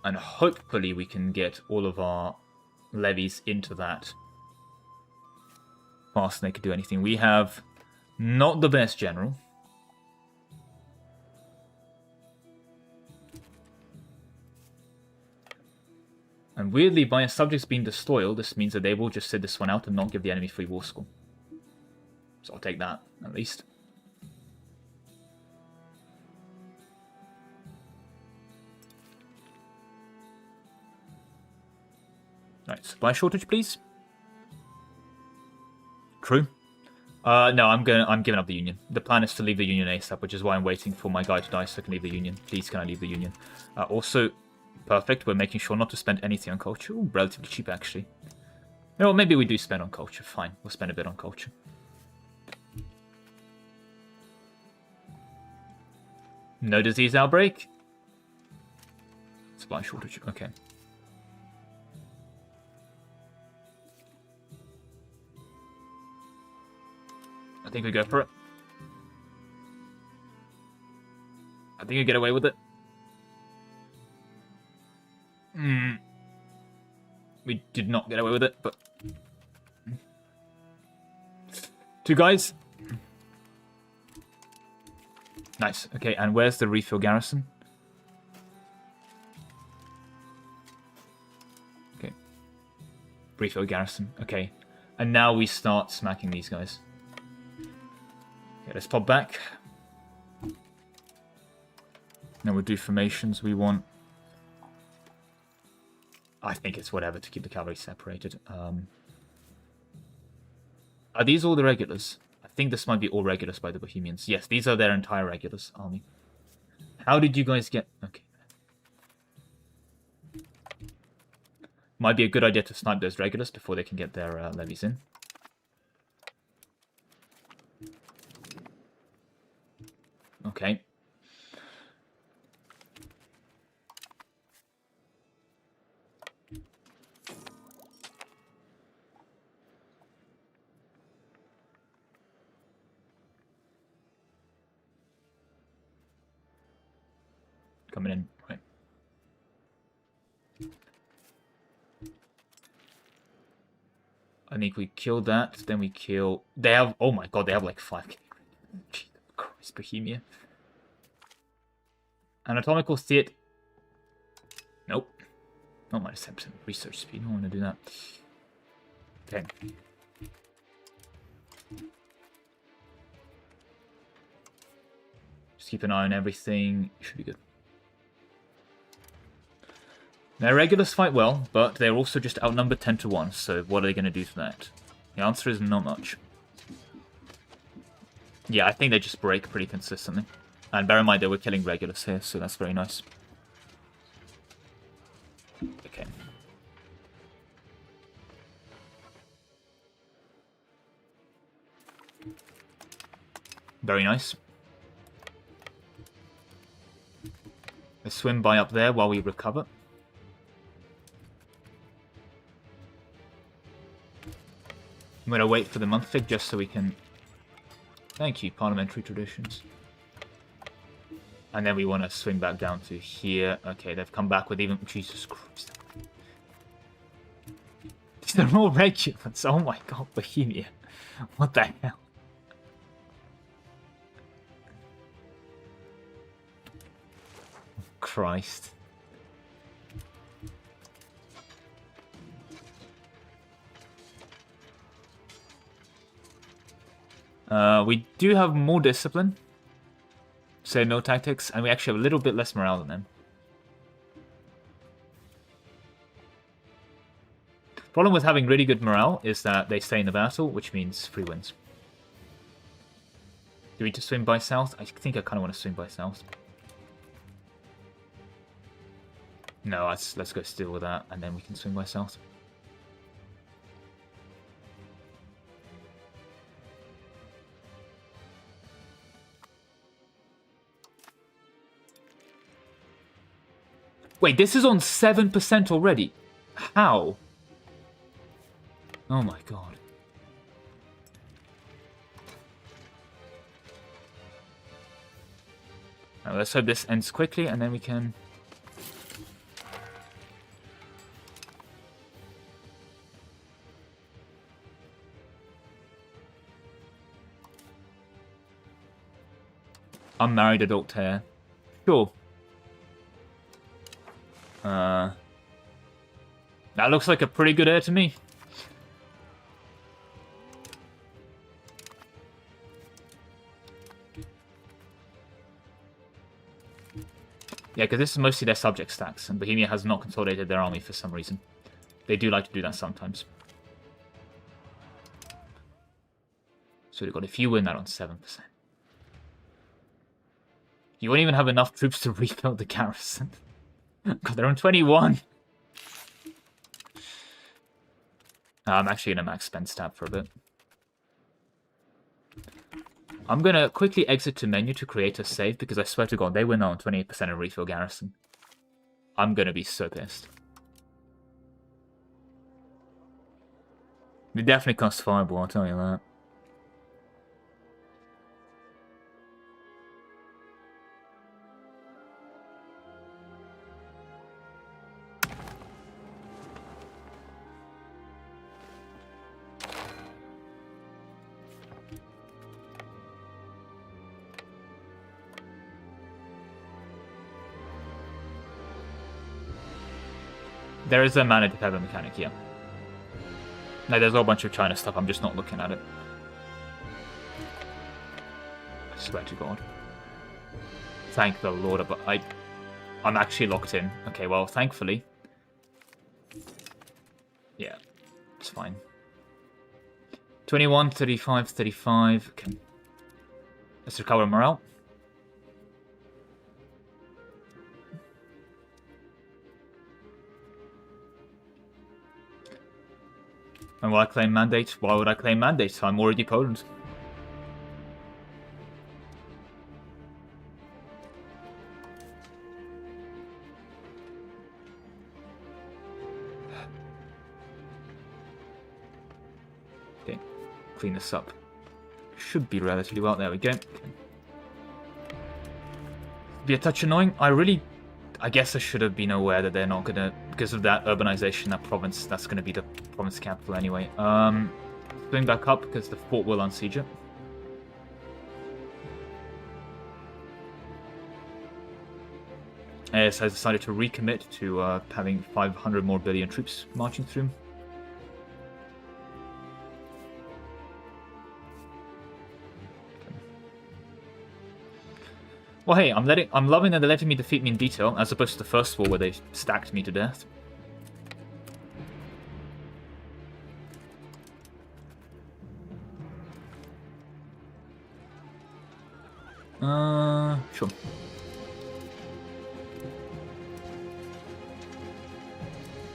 And hopefully we can get all of our levies into that faster than they could do anything. We have not the best general. And weirdly, by a subjects being disloyal, this means that they will just sit this one out and not give the enemy free war score. So I'll take that, at least. Right, supply shortage, please. Crew. No, I'm giving up the Union. The plan is to leave the Union ASAP, which is why I'm waiting for my guy to die so I can leave the Union. Please, can I leave the Union? Also, perfect, we're making sure not to spend anything on culture. Ooh, relatively cheap, actually. You know what, maybe we do spend on culture. Fine, we'll spend a bit on culture. No disease outbreak. Supply shortage, okay. I think we go for it. I think we get away with it. We did not get away with it, but... 2 guys. Nice. Okay, and where's the refill garrison? Okay. Refill garrison. Okay. And now we start smacking these guys. Okay, let's pop back. Now we'll do formations. We want... I think it's whatever to keep the cavalry separated. Are these all the regulars? I think this might be all regulars by the Bohemians. Yes, these are their entire regulars army. How did you guys get... Okay. Might be a good idea to snipe those regulars before they can get their levies in. Okay. Coming in, right. I think we kill that, then we kill... They have... Oh my god, they have like 5k. Jesus Christ, Bohemia. Anatomical theatre... Nope. Not minus 10% research speed, I don't want to do that. Okay. Just keep an eye on everything. Should be good. Their regulars fight well, but they're also just outnumbered 10 to 1, so what are they going to do to that? The answer is not much. Yeah, I think they just break pretty consistently. And bear in mind they were killing regulars here, so that's very nice. Okay. Very nice. Let's swim by up there while we recover. I'm going to wait for the month fig just so we can... Thank you, parliamentary traditions. And then we want to swing back down to here. Okay, they've come back with even... Jesus Christ. They're all regulars. Oh my god, Bohemia. What the hell? Christ. We do have more discipline. Say no tactics, and we actually have a little bit less morale than them. Problem with having really good morale is that they stay in the battle, which means free wins. Do we just swim by south? I think I kind of want to swim by south. No, let's go still with that, and then we can swing by south. Wait, this is on 7% already. How? Oh my god. Now, let's hope this ends quickly, and then we can... Unmarried adult heir. Sure. That looks like a pretty good heir to me. Yeah, because this is mostly their subject stacks, and Bohemia has not consolidated their army for some reason. They do like to do that sometimes. So we've got if you win that on 7%. You won't even have enough troops to rebuild the garrison. God, they're on 21. I'm actually going to max spend stab for a bit. I'm going to quickly exit to menu to create a save, because I swear to God, they win on 28% of refill garrison. I'm going to be so pissed. They definitely cost fireball, I'll tell you that. There is a mana dependent mechanic here. No, there's a whole bunch of China stuff, I'm just not looking at it. I swear to God. Thank the Lord, but I'm actually locked in. Okay, well, thankfully. Yeah, it's fine. 21, 35, 35. Okay. Let's recover morale. And will I claim mandate? Why would I claim mandate? I'm already Poland. Okay, clean this up. Should be relatively well. There we go. Be a touch annoying. I guess I should have been aware that they're not gonna, because of that urbanization, that province, that's gonna be the province capital anyway. Swing back up because the fort will unsiege it. AS has decided to recommit to having 500 more billion troops marching through. Well, hey, I'm loving that they're letting me defeat me in detail, as opposed to the first war where they stacked me to death. Sure.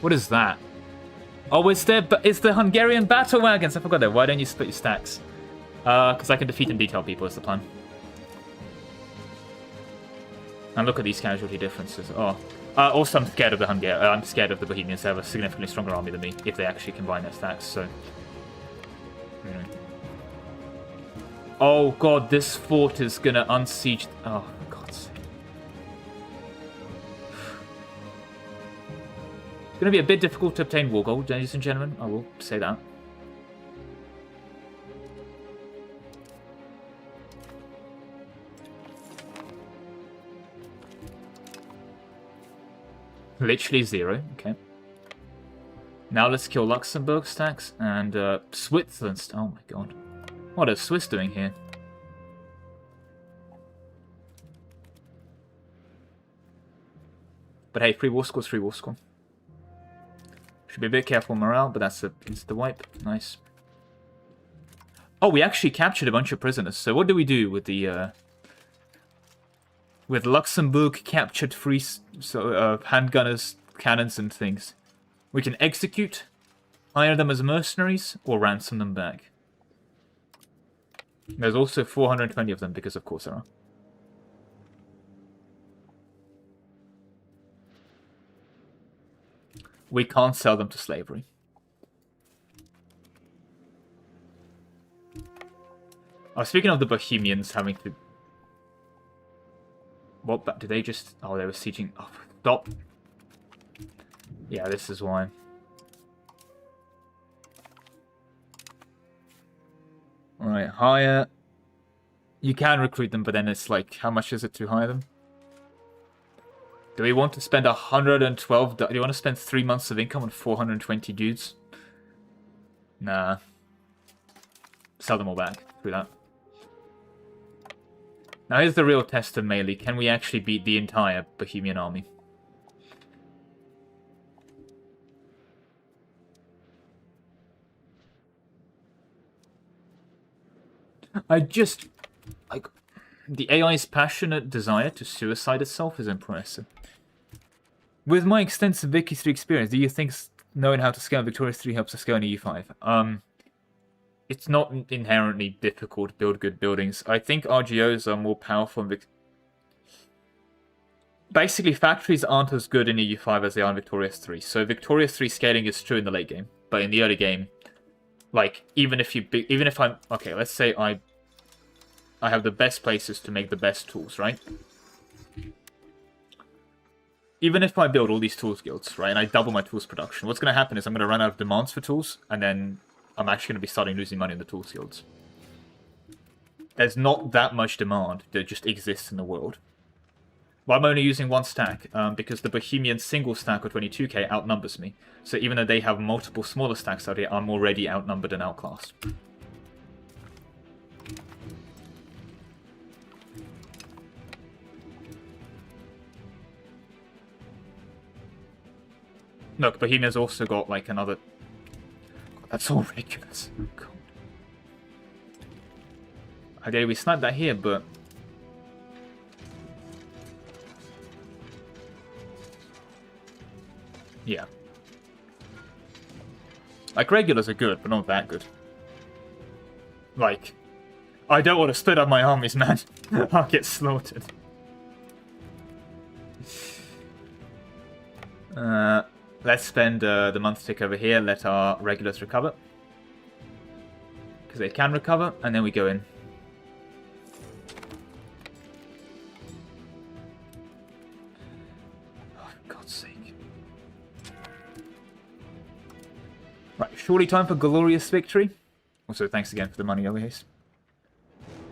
What is that? Oh, it's the Hungarian battle wagons. I forgot that. Why don't you split your stacks? Because I can defeat and detail people is the plan. And look at these casualty differences. Oh. Also, I'm scared of the I'm scared of the Bohemians. They have a significantly stronger army than me if they actually combine their stacks. So. Oh god, this fort is gonna unsiege. Oh, for God's sake. It's gonna be a bit difficult to obtain war gold, ladies and gentlemen. I will say that. Literally 0, okay. Now let's kill Luxembourg stacks and Switzerland. Oh my god. What is Swiss doing here? But hey, free war score's free war score. Should be a bit careful morale, but that's the wipe. Nice. Oh, we actually captured a bunch of prisoners. So what do we do with the with Luxembourg captured free handgunners, cannons, and things? We can execute, hire them as mercenaries, or ransom them back. There's also 420 of them, because of course there are. We can't sell them to slavery. Oh, speaking of the Bohemians having to... What, did they just... Oh, they were sieging... Oh, stop. Yeah, this is why. Alright, hire. You can recruit them, but then it's like, how much is it to hire them? Do we want to spend 112... Do you want to spend 3 months of income on 420 dudes? Nah. Sell them all back. Do that. Now here's the real test of melee. Can we actually beat the entire Bohemian army? Like, the AI's passionate desire to suicide itself is impressive. With my extensive Viccy 3 experience, do you think knowing how to scale Victorious 3 helps us scale in EU5? It's not inherently difficult to build good buildings. I think RGOs are more powerful. Basically, factories aren't as good in EU5 as they are in Victorious 3. So Victorious 3 scaling is true in the late game, but in the early game, like even if I'm okay, let's say I have the best places to make the best tools, right? Even if I build all these tools guilds, right, and I double my tools production, what's going to happen is I'm going to run out of demands for tools, and then I'm actually going to be starting losing money in the tools guilds. There's not that much demand that just exists in the world. But I'm only using one stack, because the Bohemian single stack of 22k outnumbers me. So even though they have multiple smaller stacks out here, I'm already outnumbered and outclassed. Look, Bohemia's also got like another... God, that's all ridiculous. Oh, God. Okay, we sniped that here, but... Yeah. Like, regulars are good, but not that good. Like, I don't want to split up my armies, man. I'll get slaughtered. Let's spend the month tick over here, let our regulars recover. Because they can recover, and then we go in. Oh, for God's sake. Right, surely time for glorious victory. Also, thanks again for the money, Elias.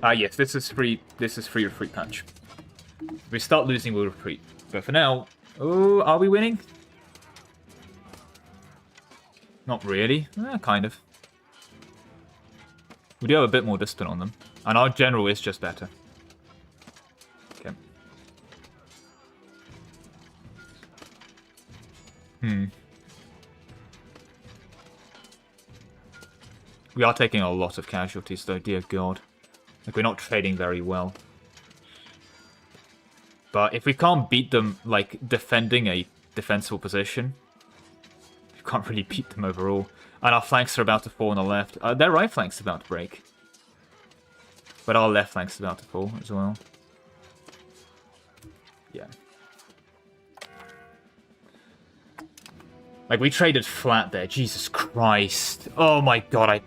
Yes, this is free retreat patch. If we start losing, we'll retreat. But for now... Oh, are we winning? Not really. Kind of. We do have a bit more discipline on them. And our general is just better. Okay. We are taking a lot of casualties, though, dear God. Like, we're not trading very well. But if we can't beat them, like, defending a defensible position, we can't really beat them overall. And our flanks are about to fall on the left. Their right flank's about to break. But our left flank's about to fall as well. Yeah. Like, we traded flat there. Jesus Christ. Oh my god,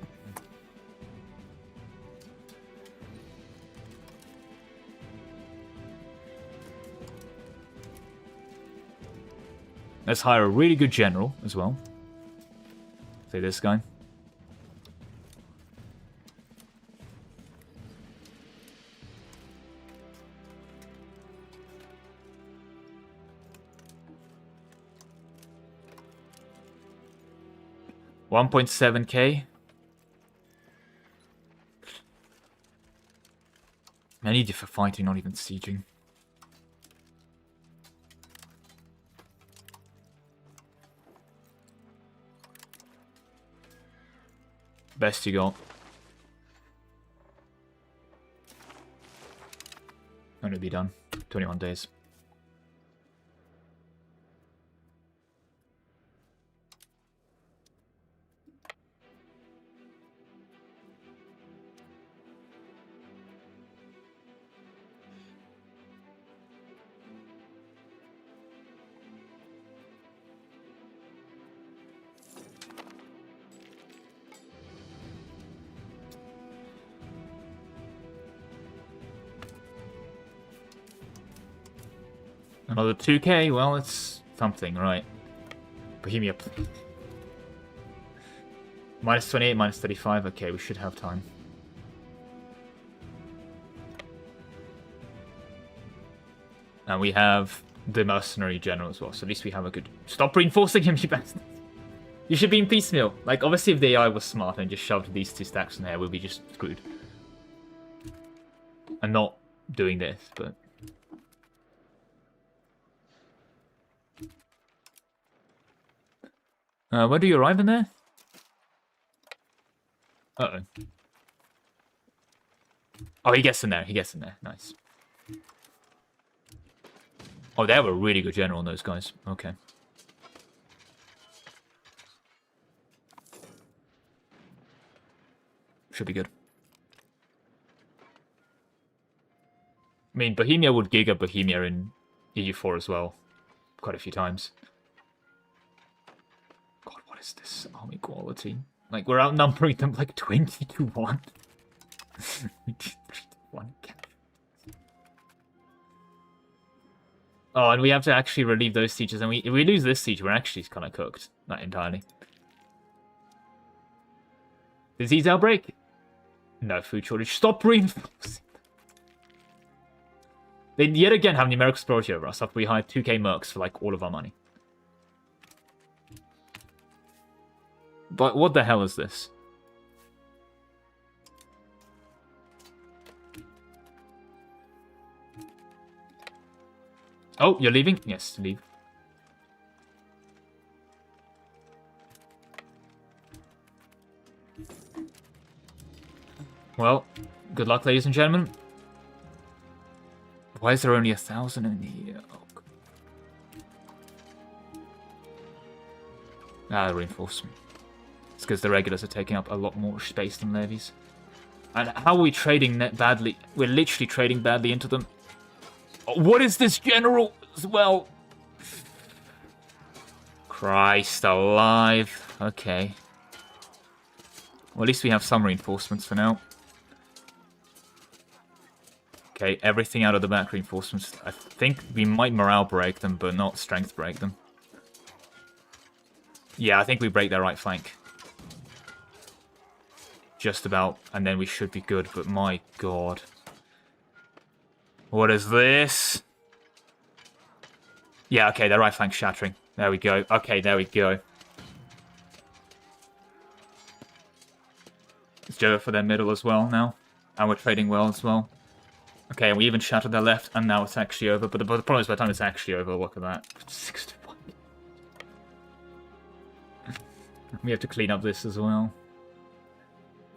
Let's hire a really good general as well. Say this guy. $1.7k. I need you for fighting, not even sieging. Best you got. When it'll be done. 21 days. Another 2k? Well, it's something, right? Bohemia. Minus 28, minus 35. Okay, we should have time. And we have the mercenary general as well, so at least we have a good... Stop reinforcing him, you bastard! You should be in piecemeal. Like, obviously if the AI was smart and just shoved these 2 stacks in there, we'll be just screwed. And not doing this, but... where do you arrive in there? Uh-oh. Oh, he gets in there. He gets in there. Nice. Oh, they have a really good general on those guys. Okay. Should be good. I mean, Bohemia would giga Bohemia in EU4 as well. Quite a few times. God, what is this army quality? Like, we're outnumbering them like 20 to 1. 1. Oh, and we have to actually relieve those sieges. And if we lose this siege, we're actually kind of cooked. Not entirely. Disease outbreak? No, food shortage. Stop reinforcing. They yet again have numerical superiority over us after we hired 2k mercs for like all of our money. But what the hell is this? Oh, you're leaving? Yes, leave. Well, good luck, ladies and gentlemen. Why is there only 1,000 in here? Oh, reinforcement. It's because the regulars are taking up a lot more space than levies. And how are we trading badly? We're literally trading badly into them. Oh, what is this general as well? Christ alive. Okay. Well, at least we have some reinforcements for now. Okay, everything out of the back reinforcements. I think we might morale break them, but not strength break them. Yeah, I think we break their right flank. Just about, and then we should be good, but my god. What is this? Yeah, okay, their right flank's shattering. There we go. Okay, there we go. It's over for their middle as well now. And we're trading well as well. Okay, and we even shattered their left, and now it's actually over. But the problem is by the time it's actually over, look at that. 6 to 1. We have to clean up this as well.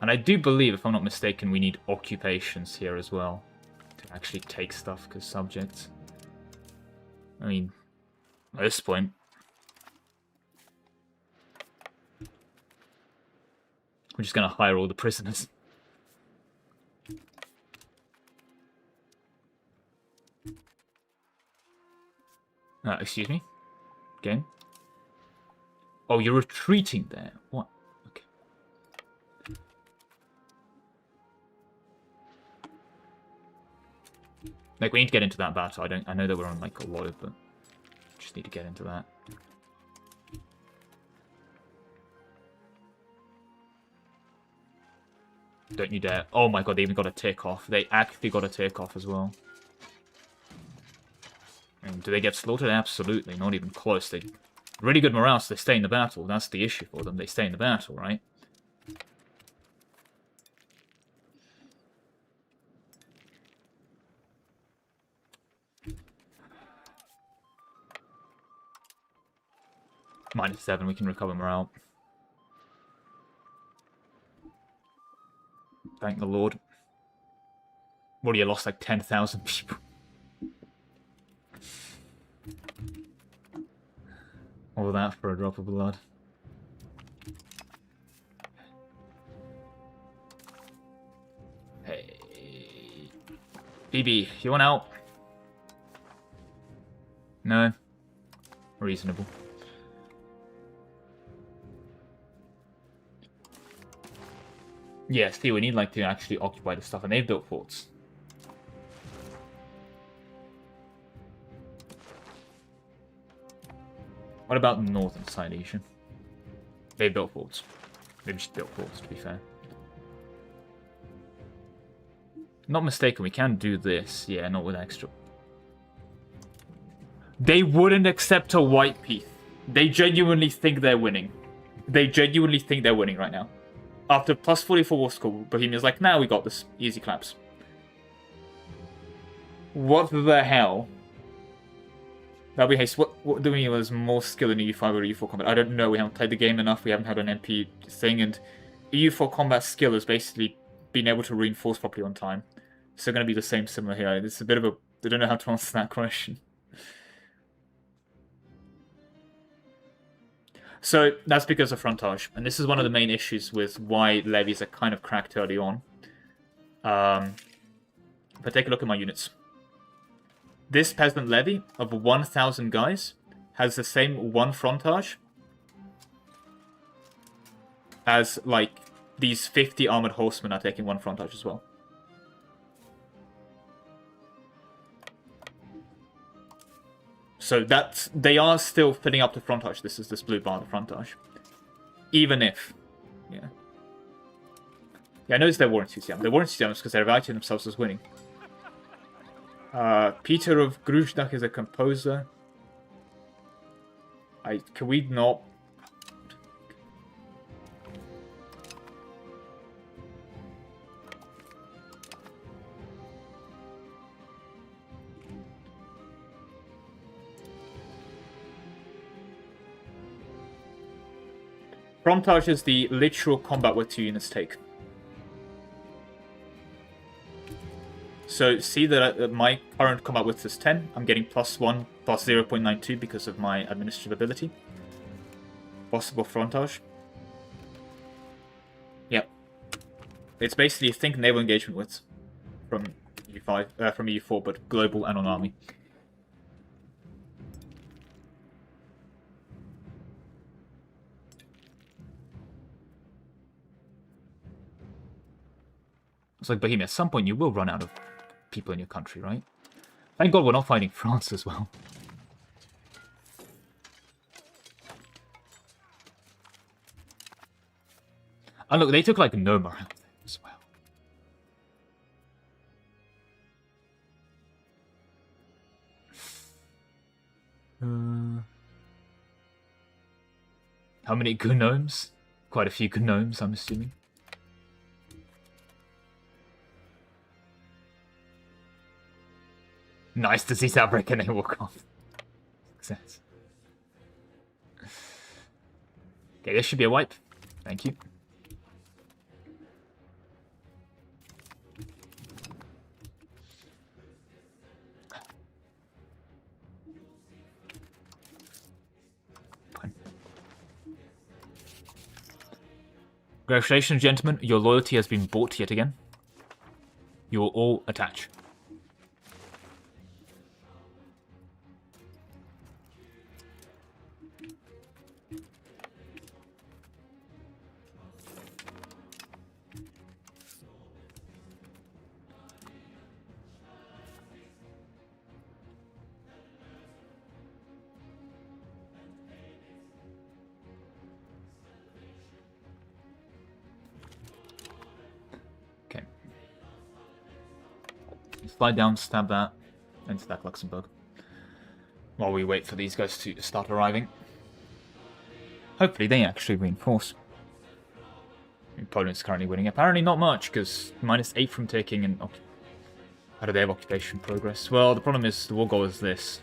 And I do believe, if I'm not mistaken, we need occupations here as well. To actually take stuff, because subjects. I mean, at this point. We're just going to hire all the prisoners. Excuse me? Game? Oh, you're retreating there. What? Okay. Like, we need to get into that battle. I know that we're on, like, a lot of, but just need to get into that. Don't you dare. Oh my god, they even got a tick off. They actually got a tick off as well. And do they get slaughtered? Absolutely. Not even close. They really good morale, so they stay in the battle. That's the issue for them. They stay in the battle, right? -7, we can recover morale. Thank the Lord. What, you lost like 10,000 people? All that for a drop of blood. Hey. BB, you want out? No? Reasonable. Yeah, see, we need like to actually occupy the stuff, and they've built forts. What about northern Silesia? They built forts. They've just built forts, to be fair. Not mistaken, we can do this. Yeah, not with extra. They wouldn't accept a white piece. They genuinely think they're winning. They genuinely think they're winning right now. After plus 44 war score, Bohemia's like, nah, we got this. Easy claps. What the hell? That'll be haste. What do we mean was more skill in EU5 or EU4 combat? I don't know. We haven't played the game enough. We haven't had an MP thing. And EU4 combat skill is basically being able to reinforce properly on time. So going to be the same similar here. It's a bit of a... I don't know how to answer that question. So that's because of frontage. And this is one of the main issues with why levies are kind of cracked early on. But take a look at my units. This peasant levy of 1,000 guys has the same one frontage as, like, these 50 armored horsemen are taking one frontage as well. So that's, they are still filling up the frontage. This is this blue bar, the frontage. Even if, yeah. Yeah, I noticed their war enthusiasm. Their war enthusiasm is because they're evaluating themselves as winning. Peter of Gruzdach is a composer. Can we not... Frontage is the literal combat where 2 units take. So see that my current combat width is 10. I'm getting +1, plus 0.92 because of my administrative ability. Possible frontage. Yep. It's basically think naval engagement width from EU5, from EU4, but global and on army. It's like Bohemia. At some point, you will run out of people in your country, right? Thank God we're not fighting France as well. And look, they took like no morale as well. How many gnomes? Quite a few gnomes, I'm assuming. Nice disease outbreak and they walk off. Success. Okay, this should be a wipe. Thank you. Fine. Congratulations, gentlemen. Your loyalty has been bought yet again. You will all attach. Okay. Slide down, stab that, and stack Luxembourg. While we wait for these guys to start arriving. Hopefully they actually reinforce. Poland's currently winning. Apparently not much, because -8 from taking and out of their occupation progress. Well, the problem is the war goal is this.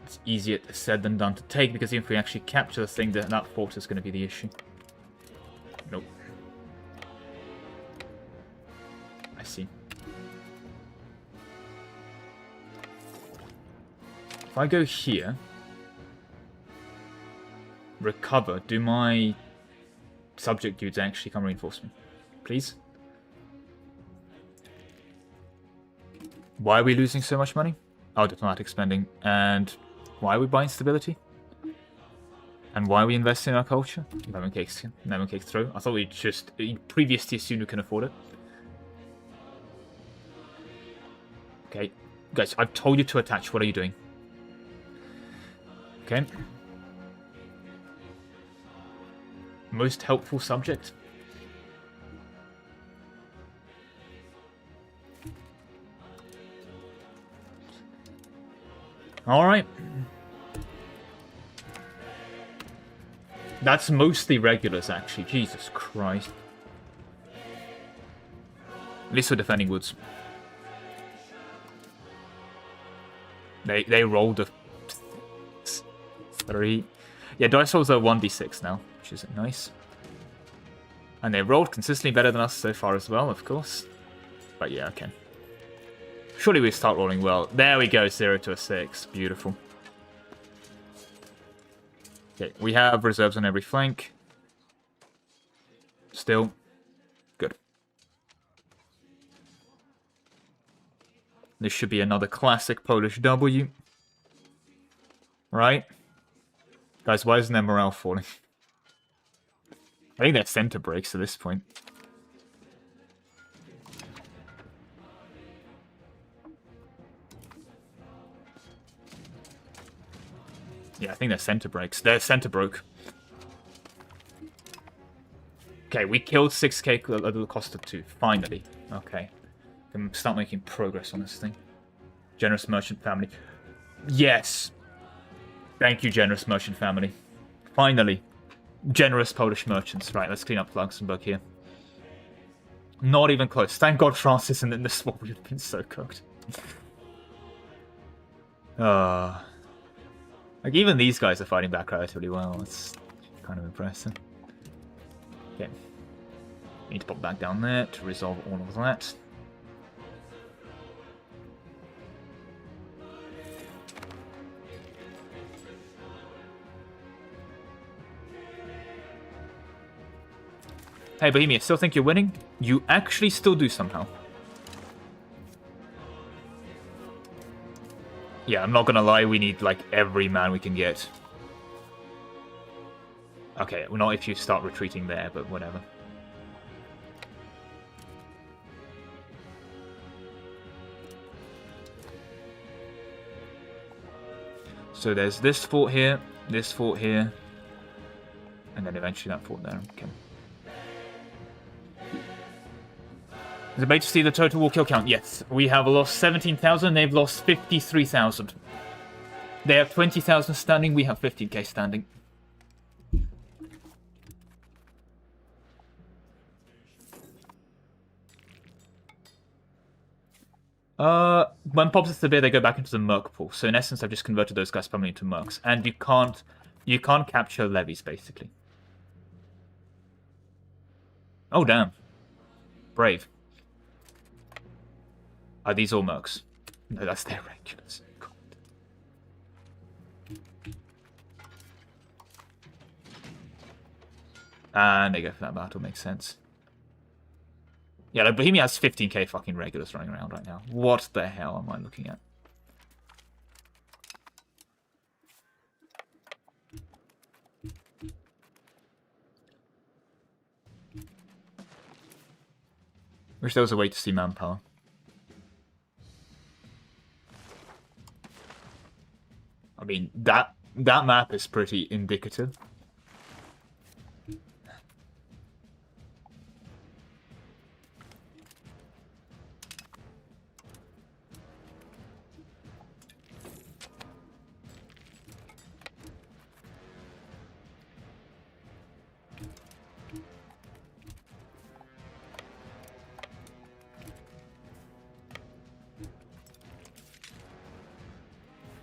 It's easier said than done to take, because even if we actually capture the thing, that fort is going to be the issue. Nope. I see. If I go here, recover, do my subject dudes actually come reinforce me? Please? Why are we losing so much money? Oh, diplomatic spending. And why are we buying stability? And why are we investing in our culture? Lemon cakes throw. I thought we just previously assumed we can afford it. Okay. Guys, I've told you to attach. What are you doing? Okay. Most helpful subject. Alright. That's mostly regulars, actually. Jesus Christ. At least we're defending woods. They rolled a 3. Yeah, dice rolls are 1d6 now, which is nice. And they rolled consistently better than us so far as well, of course. But yeah, okay. Surely we start rolling well. There we go, 0 to a 6. Beautiful. Okay, we have reserves on every flank. Still. Good. This should be another classic Polish W. Right? Guys, why isn't their morale falling? I think their center breaks at this point. Yeah, I think their center breaks. Their center broke. Okay, we killed 6k at the cost of 2. Finally. Okay. Can start making progress on this thing. Generous merchant family. Yes! Thank you, generous merchant family. Finally. Generous Polish merchants. Right, let's clean up Luxembourg here. Not even close. Thank God France isn't in this war. We would have been so cooked. Like, even these guys are fighting back relatively well. It's kind of impressive. Okay. Need to pop back down there to resolve all of that. Hey, Bohemia, still think you're winning? You actually still do somehow. Yeah, I'm not gonna lie, we need, like, every man we can get. Okay, well, not if you start retreating there, but whatever. So there's this fort here, and then eventually that fort there. Okay. Is it made to see the total war kill count? Yes. We have lost 17,000, they've lost 53,000. They have 20,000 standing, we have 15k standing. When pops is severe, they go back into the merc pool. So in essence, I've just converted those guys permanently into mercs. And you You can't capture levies, basically. Oh, damn. Brave. Are these all mercs? No, that's their regulars. God. And they go for that battle, makes sense. Yeah, like Bohemia has 15k fucking regulars running around right now. What the hell am I looking at? Wish there was a way to see manpower. I mean, that map is pretty indicative.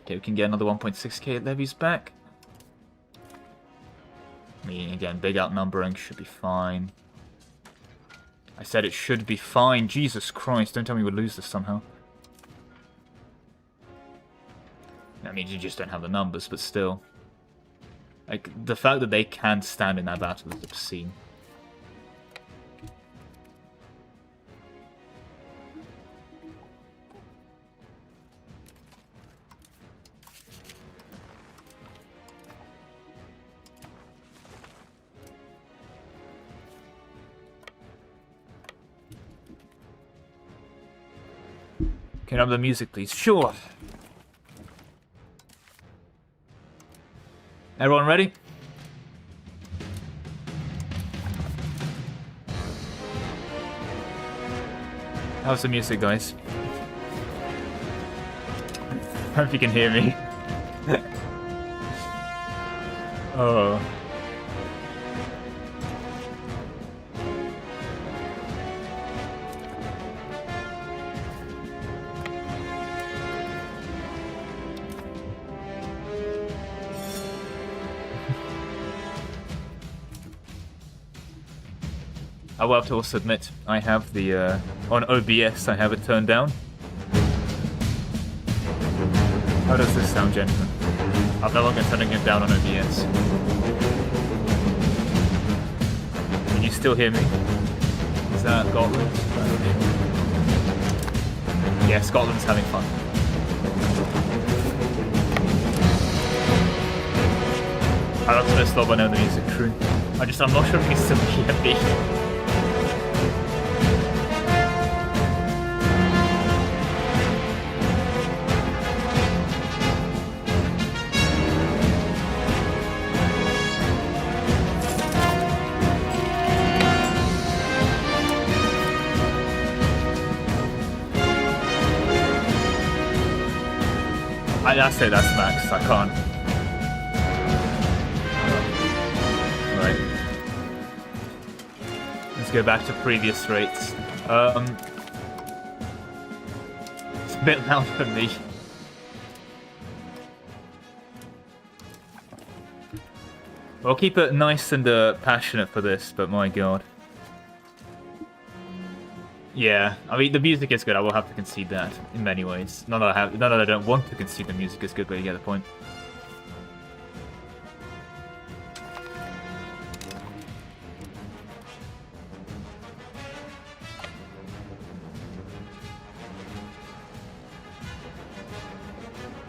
Okay, we can get another 1.6k levies back. I mean, again, big outnumbering should be fine. I said it should be fine. Jesus Christ, don't tell me we'll lose this somehow. I mean, you just don't have the numbers, but still. Like, the fact that they can stand in that battle is obscene. Can I have the music, please? Sure. Everyone ready? How's the music, guys? Hope you can hear me. Oh. I will have to also admit, I have the, on OBS, I have it turned down. How does this sound, gentlemen? I'm no longer turning it down on OBS. Can you still hear me? Is that Scotland? Yeah, Scotland's having fun. I don't know slow, but I know the music crew. I'm not sure if you can still hear me. That's it, that's max, I can't. Right. Let's go back to previous rates. It's a bit loud for me. We'll keep it nice and passionate for this, but my god. Yeah, I mean, the music is good, I will have to concede that, in many ways. Not that I don't want to concede the music is good, but you get the point.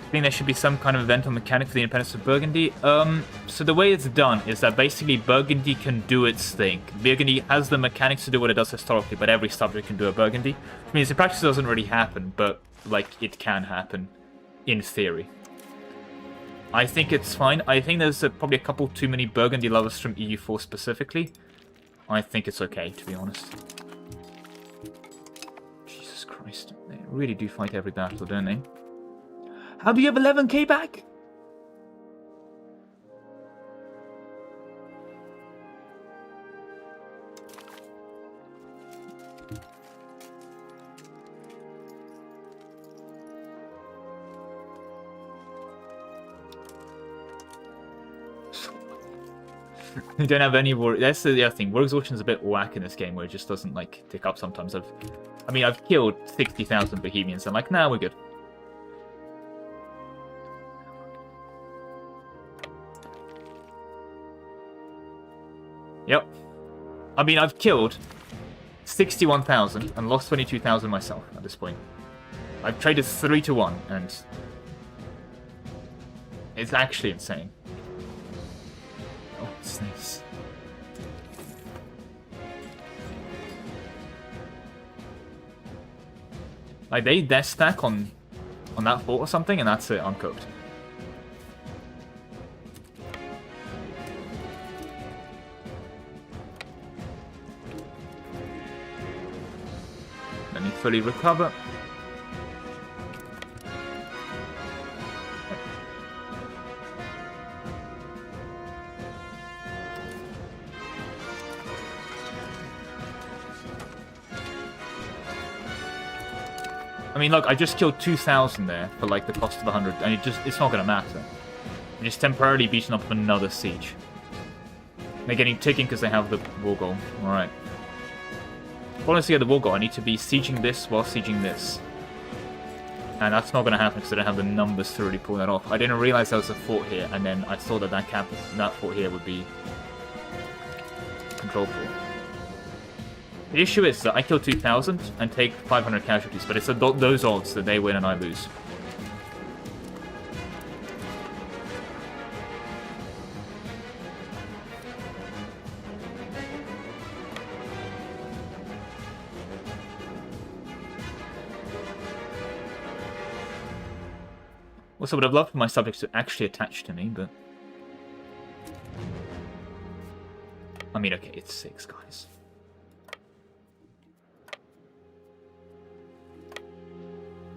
I think there should be some kind of event or mechanic for the independence of Burgundy. So the way it's done is that basically Burgundy can do its thing. Burgundy has the mechanics to do what it does historically, but every subject can do a Burgundy. Which means in practice it doesn't really happen, but like it can happen in theory. I think it's fine. I think there's probably a couple too many Burgundy lovers from EU4 specifically. I think it's okay, to be honest. Jesus Christ. They really do fight every battle, don't they? How do you have 11k back? We don't have any war. That's the other thing. War exhaustion is a bit whack in this game, where it just doesn't like tick up sometimes. I mean, I've killed 60,000 Bohemians, and like, nah, we're good. Yep. I mean, I've killed 61,000 and lost 22,000 myself at this point. I've traded 3 to 1, and it's actually insane. Oh, snakes. Like, they death stack on that fort or something, and that's it, I'm cooked. Let me fully recover. I mean, look, I just killed 2,000 there for like the cost of 100, and it's not going to matter. I'm just temporarily beating up another siege. They're getting ticking because they have the war goal. Alright. If I want to get the war goal, I need to be sieging this while sieging this. And that's not going to happen because I don't have the numbers to really pull that off. I didn't realize there was a fort here, and then I saw that that fort here would be control fort. The issue is that I kill 2,000 and take 500 casualties, but it's those odds that they win and I lose. Also, would have loved for my subjects to actually attach to me, but... I mean, okay, it's 6, guys.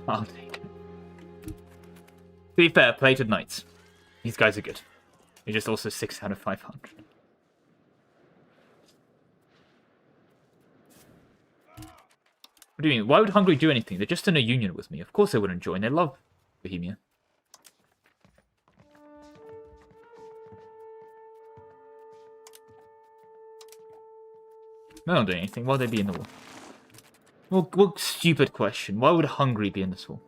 I'll take it. To be fair, plated knights. These guys are good. They're just also 6 out of 500. What do you mean? Why would Hungary do anything? They're just in a union with me. Of course they wouldn't join. They love Bohemia. They don't do anything. Why would they be in the war? Well, what stupid question. Why would Hungary be in this war?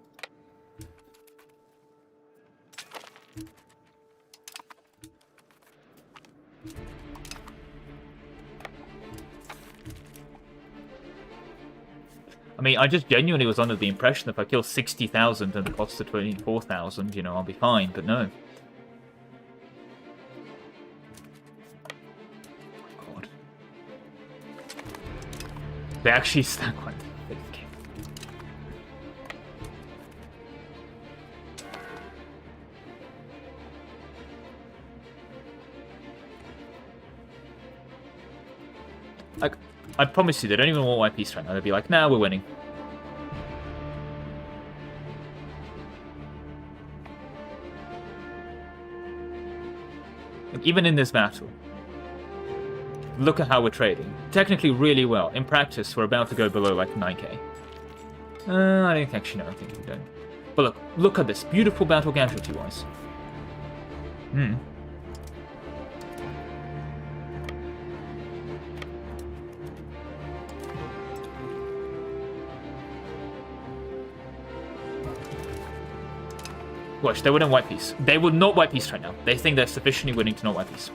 I mean, I just genuinely was under the impression that if I kill 60,000 and the cost of 24,000, you know, I'll be fine, but no. Oh my god. They actually stack one. Like, I promise you, they don't even want white peace right now. They'll be like, nah, we're winning. Like, even in this battle, look at how we're trading. Technically really well. In practice, we're about to go below like 9k. I don't actually know. I think we don't. But look at this. Beautiful battle casualty-wise. Watch, they wouldn't white peace. They would not white peace right now. They think they're sufficiently winning to not white peace.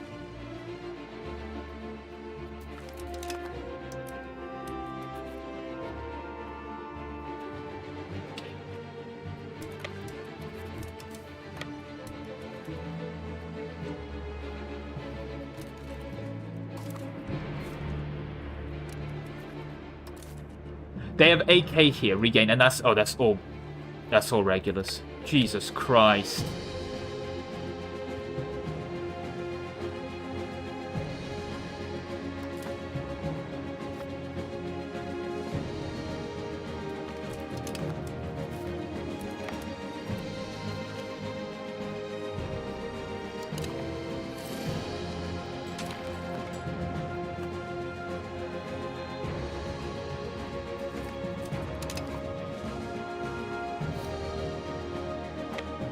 They have 8k here, regain, and that's all regulars. Jesus Christ.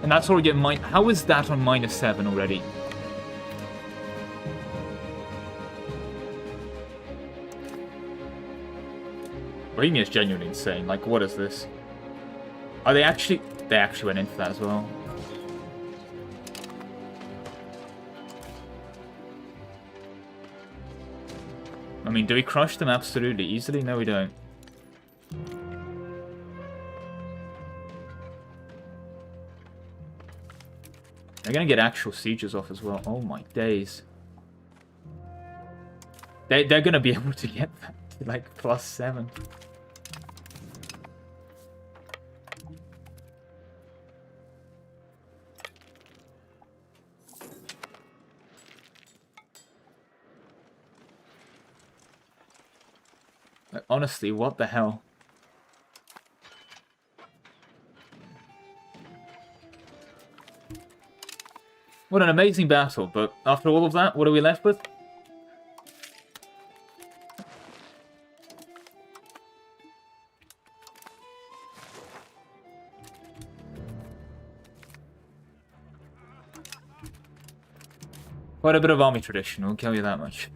And that's already at how is that on -7 already? Bohemia is genuinely insane. Like, what is this? Are they actually... They actually went into that as well. I mean, do we crush them absolutely easily? No, we don't. They're gonna get actual sieges off as well. Oh my days. They're gonna be able to get that to like +7. Like, honestly, what the hell? What an amazing battle, but after all of that, what are we left with? Quite a bit of army tradition, I'll tell you that much.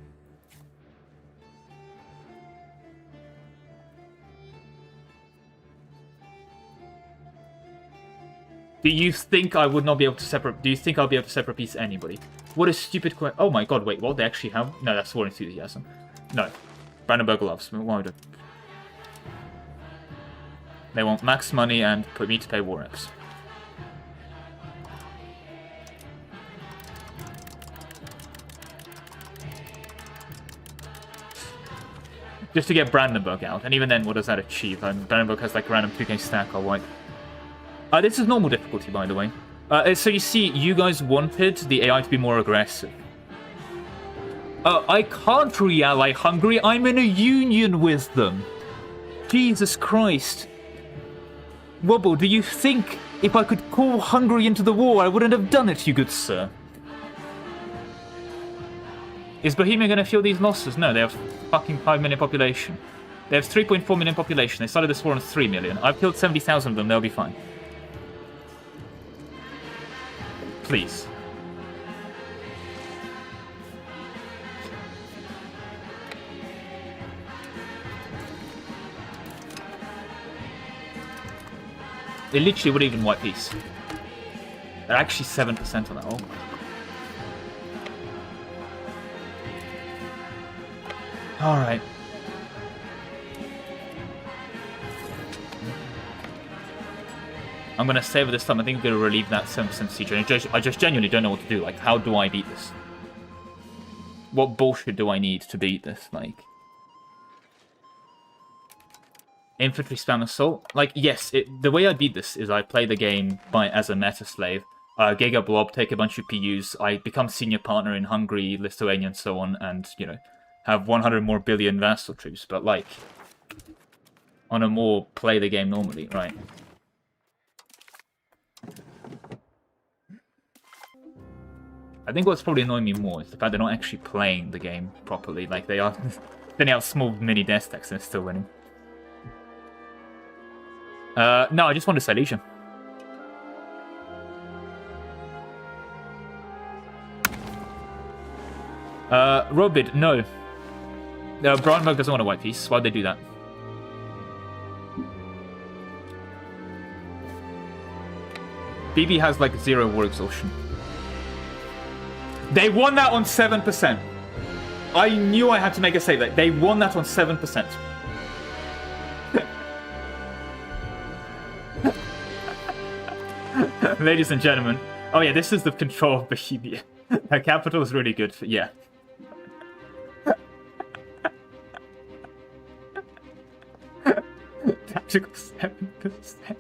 Do you think I would not be able to separate... Do you think I'll be able to separate piece anybody? What a stupid question. Oh my god, wait, what? They actually have... No, that's war enthusiasm. No. Brandenburg loves me. Why would it? They want max money and put me to pay war reps. Just to get Brandenburg out. And even then, what does that achieve? Brandenburg has like a random 2k stack or white. This is normal difficulty, by the way. So you see, you guys wanted the AI to be more aggressive. I can't re-ally Hungary. I'm in a union with them. Jesus Christ. Wobble, do you think if I could call Hungary into the war, I wouldn't have done it, you good sir? Is Bohemia going to feel these losses? No, they have fucking 5 million population. They have 3.4 million population. They started this war on 3 million. I've killed 70,000 of them. They'll be fine. Please. They literally would even wipe peace. They're actually 7% on that. Oh my god. Alright. I'm going to save it this time. I think I'm going to relieve that 7% siege. I just genuinely don't know what to do. Like, how do I beat this? What bullshit do I need to beat this? Like, infantry spam assault? Like, yes, the way I beat this is I play the game as a meta slave. Giga Blob, take a bunch of PUs. I become senior partner in Hungary, Lithuania, and so on. And, you know, have 100 more billion vassal troops. But, like, on a more play the game normally, right? I think what's probably annoying me more is the fact they're not actually playing the game properly. Like, they are sending out small mini death stacks and they're still winning. No, I just want to say Legion. Robid, no. Brandenburg doesn't want a white piece. Why'd they do that? BB has like 0 war exhaustion. They won that on 7%. I knew I had to make a save. That they won that on 7%. Ladies and gentlemen. Oh yeah, this is the control of Bohemia. Her capital is really good for... Yeah. Tactical 7%.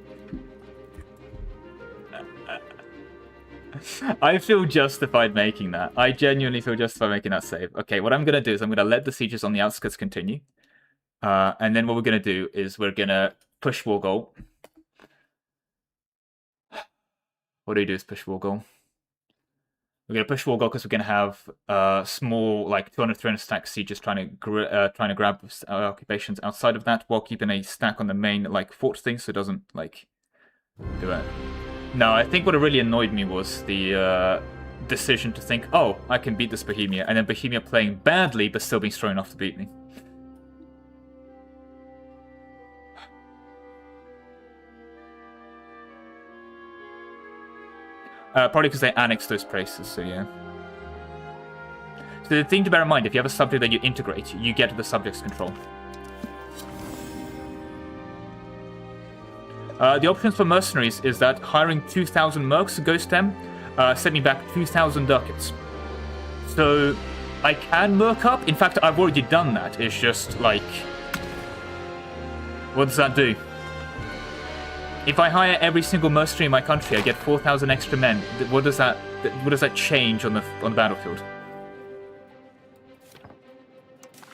I feel justified making that. I genuinely feel justified making that save. Okay, what I'm going to do is I'm going to let the sieges on the outskirts continue. And then what we're going to do is we're going to push war goal. What do is push war goal? We're going to push war goal because we're going to have small, like 200, 300 stack sieges trying to grab occupations outside of that while keeping a stack on the main, like, fort thing so it doesn't, like, do it. No, I think what really annoyed me was the decision to think, oh, I can beat this Bohemia, and then Bohemia playing badly but still being strong enough to beat me. Probably because they annexed those places, so yeah. So the thing to bear in mind, if you have a subject that you integrate, you get the subject's control. The options for mercenaries is that hiring 2,000 mercs goes to them, send me back 2,000 ducats. So I can merc up. In fact, I've already done that. It's just like, what does that do? If I hire every single mercenary in my country, I get 4,000 extra men. What does that change on the battlefield?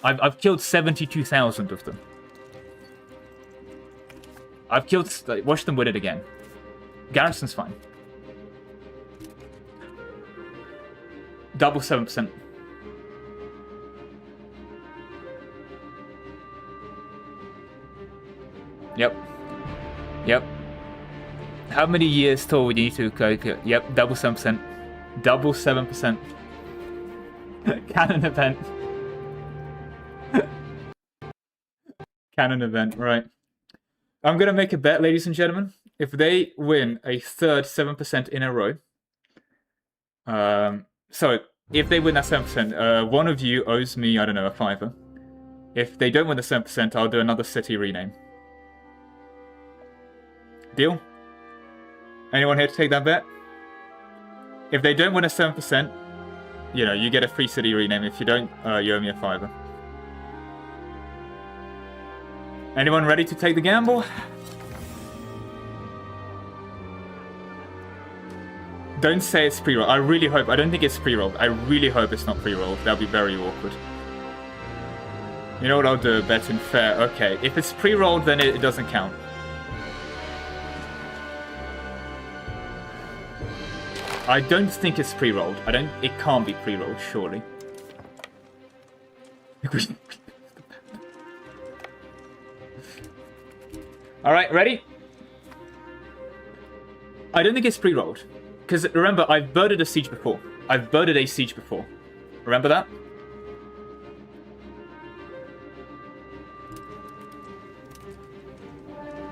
I've killed 72,000 of them. I've killed... Watch them win it again. Garrison's fine. Double 7%. Yep. Yep. How many years till we need to go? Yep, double 7%. Double 7%. Cannon event. Cannon event, right. I'm going to make a bet, ladies and gentlemen. If they win a third 7% in a row... so, if they win that 7%, one of you owes me, I don't know, a $5. If they don't win the 7%, I'll do another city rename. Deal? Anyone here to take that bet? If they don't win a 7%, you know, you get a free city rename. If you don't, you owe me a $5. Anyone ready to take the gamble? Don't say it's pre-roll. I really hope. I don't think it's pre-rolled. I really hope it's not pre-rolled. That'll be very awkward. You know what I'll do? Bet in fair. Okay. If it's pre-rolled, then it doesn't count. I don't think it's pre-rolled. It can't be pre-rolled, surely. Alright, ready? I don't think it's pre-rolled. Because remember, I've birded a siege before. Remember that?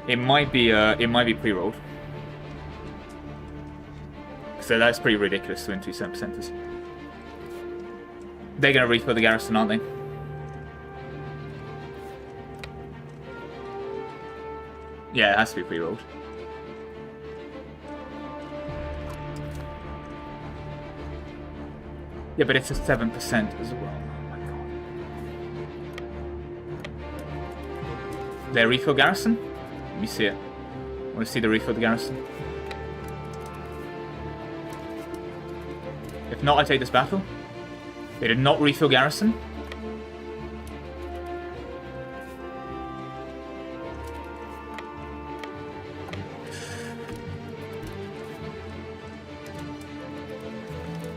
It might be pre-rolled. So that's pretty ridiculous to win 2 7%ers. They're gonna refill the garrison, aren't they? Yeah, it has to be pre-rolled. Yeah, but it's a 7% as well. Oh my god. Their refill garrison? Let me see it. I want to see the refill the garrison. If not, I take this battle. They did not refill garrison.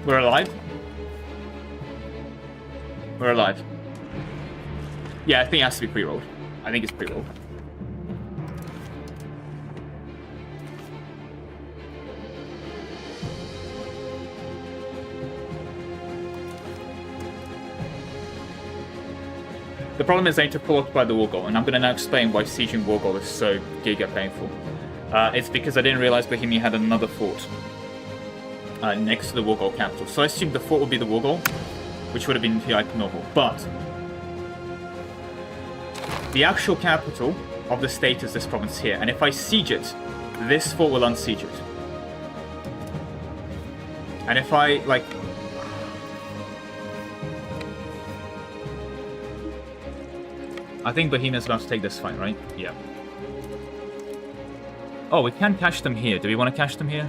We're alive. We're alive. Yeah, I think it has to be pre-rolled. I think it's pre-rolled. The problem is I need to pull occupy the war goal, and I'm going to now explain why sieging war goal is so giga painful. It's because I didn't realize Bohemia had another fort next to the war goal capital. So I assumed the fort would be the war goal, which would have been like normal. But the actual capital of the state is this province here, and if I siege it, this fort will unsiege it. And if I, like... I think Bohemia's about to take this fight, right? Yeah. Oh, we can cash them here. Do we want to cash them here?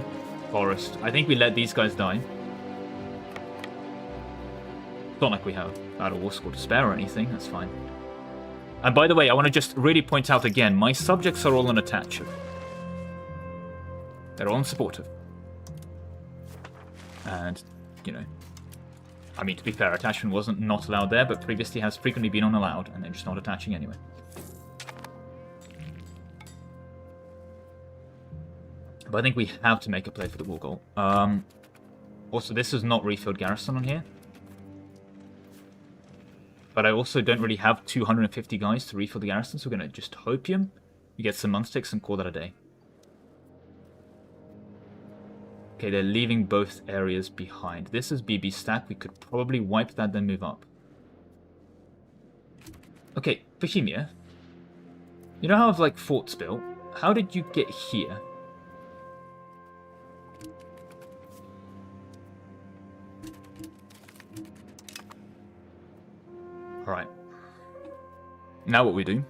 Forest. I think we let these guys die. It's not like we have Battle War Score to spare or anything. That's fine. And by the way, I want to just really point out again, my subjects are all on attach. They're all on supportive. And, you know... I mean, to be fair, attachment wasn't not allowed there, but previously has frequently been unallowed, and they're just not attaching anyway. But I think we have to make a play for the war goal. Also, this is not refilled garrison on here. But I also don't really have 250 guys to refill the garrison, so we're going to just hopium. We get some mundsticks and call that a day. Okay, they're leaving both areas behind. This is BB stack. We could probably wipe that, then move up. Okay, Bohemia. You know how I've, like, forts built? How did you get here? Alright. Now what we do...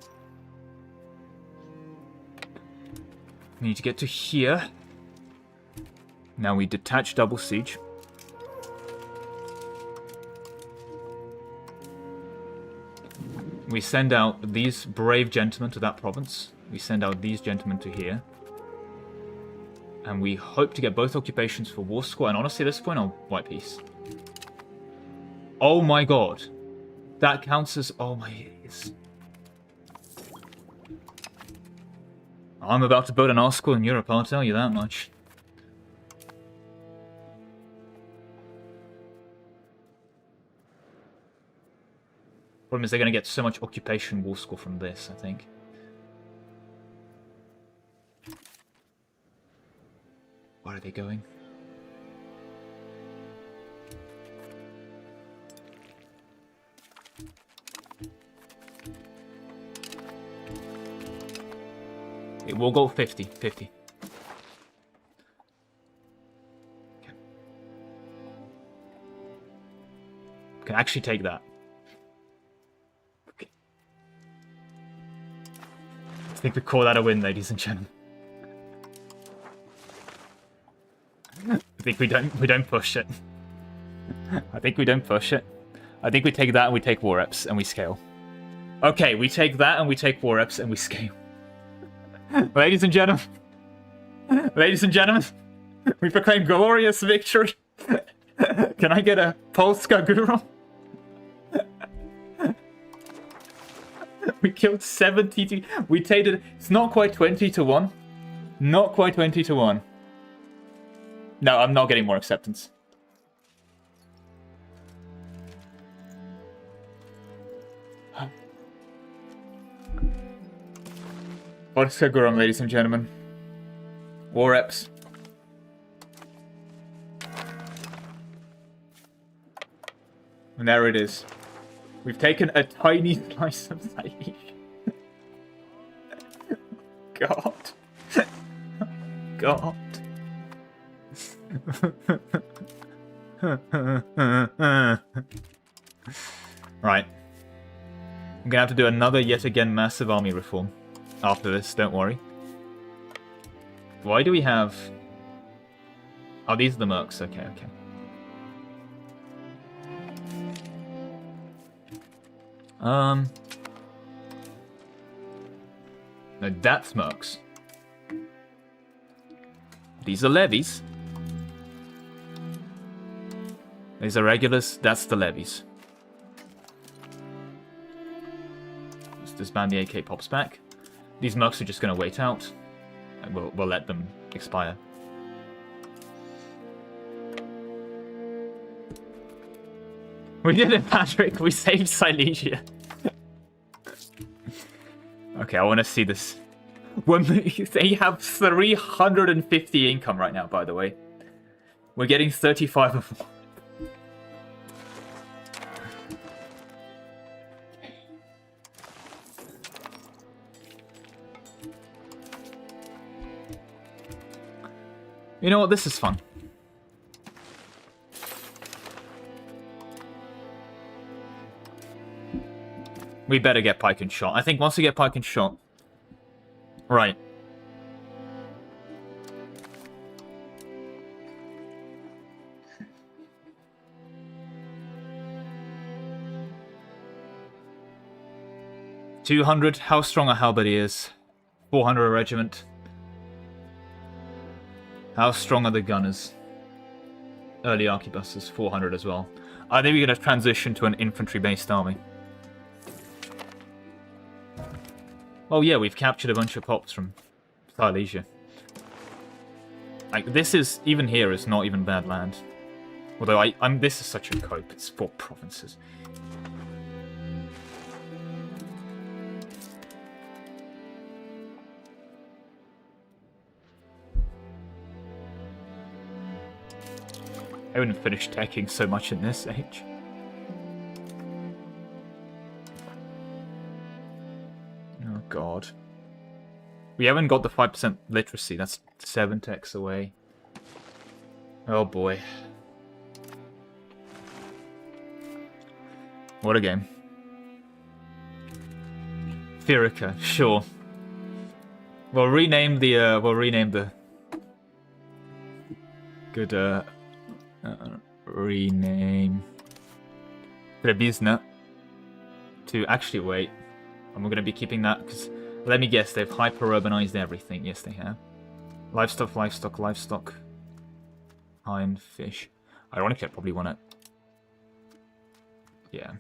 we need to get to here. Now we detach double siege. We send out these brave gentlemen to that province. We send out these gentlemen to here. And we hope to get both occupations for war score. And honestly, at this point, I'll white peace. Oh my god. That counts as... oh my... ears. I'm about to build an arsenal in Europe, I'll tell you that much. Problem is they're going to get so much occupation war score from this, I think. Where are they going? It will go 50. Okay. Can actually take that. Okay. I think we call that a win, ladies and gentlemen. I think we don't push it. I think we don't push it. I think we take that and we take war reps and we scale. Okay, we take that and we take war reps and we scale. Ladies and gentlemen, we proclaim glorious victory. Can I get a Polska Guru? We killed 70. We tated. It's not quite 20 to 1. Not quite 20 to 1. No, I'm not getting more acceptance. Polska Guru, ladies and gentlemen. War reps. And there it is. We've taken a tiny slice of Silesia. God. God. Right. I'm gonna have to do another, yet again, massive army reform. After this, don't worry. Why do we have... oh, these are the mercs. Okay, okay. No, that's mercs. These are levies. These are regulars. That's the levies. Let's disband the AK pops back. These mercs are just going to wait out. And we'll let them expire. We did it, Patrick. We saved Silesia. Okay, I want to see this. When they have 350 income right now, by the way. We're getting 35 of them. You know what? This is fun. We better get pike and shot. I think once we get pike and shot... right. $200. How strong a halberdiers? 400 a regiment. How strong are the gunners? Early arquebuses, 400 as well. I think we're going to transition to an infantry-based army. Oh yeah, we've captured a bunch of pops from Silesia. Like, this is, even here, is not even bad land. Although, this is such a cope, it's 4 provinces. I haven't finished teching so much in this age. Oh god. We haven't got the 5% literacy. That's 7 techs away. Oh boy. What a game. Firica, sure. We'll rename the good rename Trebizna to actually wait. And we're gonna be keeping that because let me guess, they've hyper-urbanized everything. Yes, they have. Livestock, livestock, livestock. Iron, fish. Ironically, I probably want it. Yeah.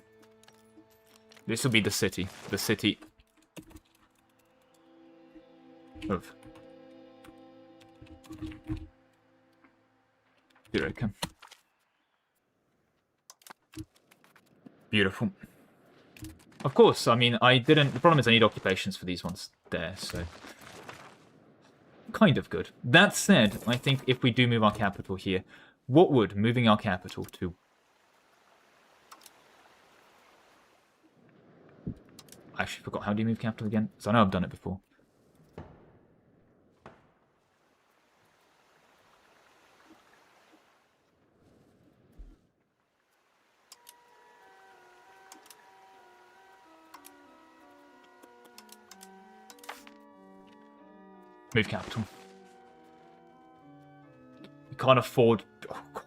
This will be the city. The city of Eureka. Beautiful. Of course, I mean, the problem is I need occupations for these ones there, so... Kind of good. That said, I think if we do move our capital here, what would moving our capital to... I actually forgot, how do you move capital again? Because I know I've done it before. Move capital. You can't afford... Oh, God.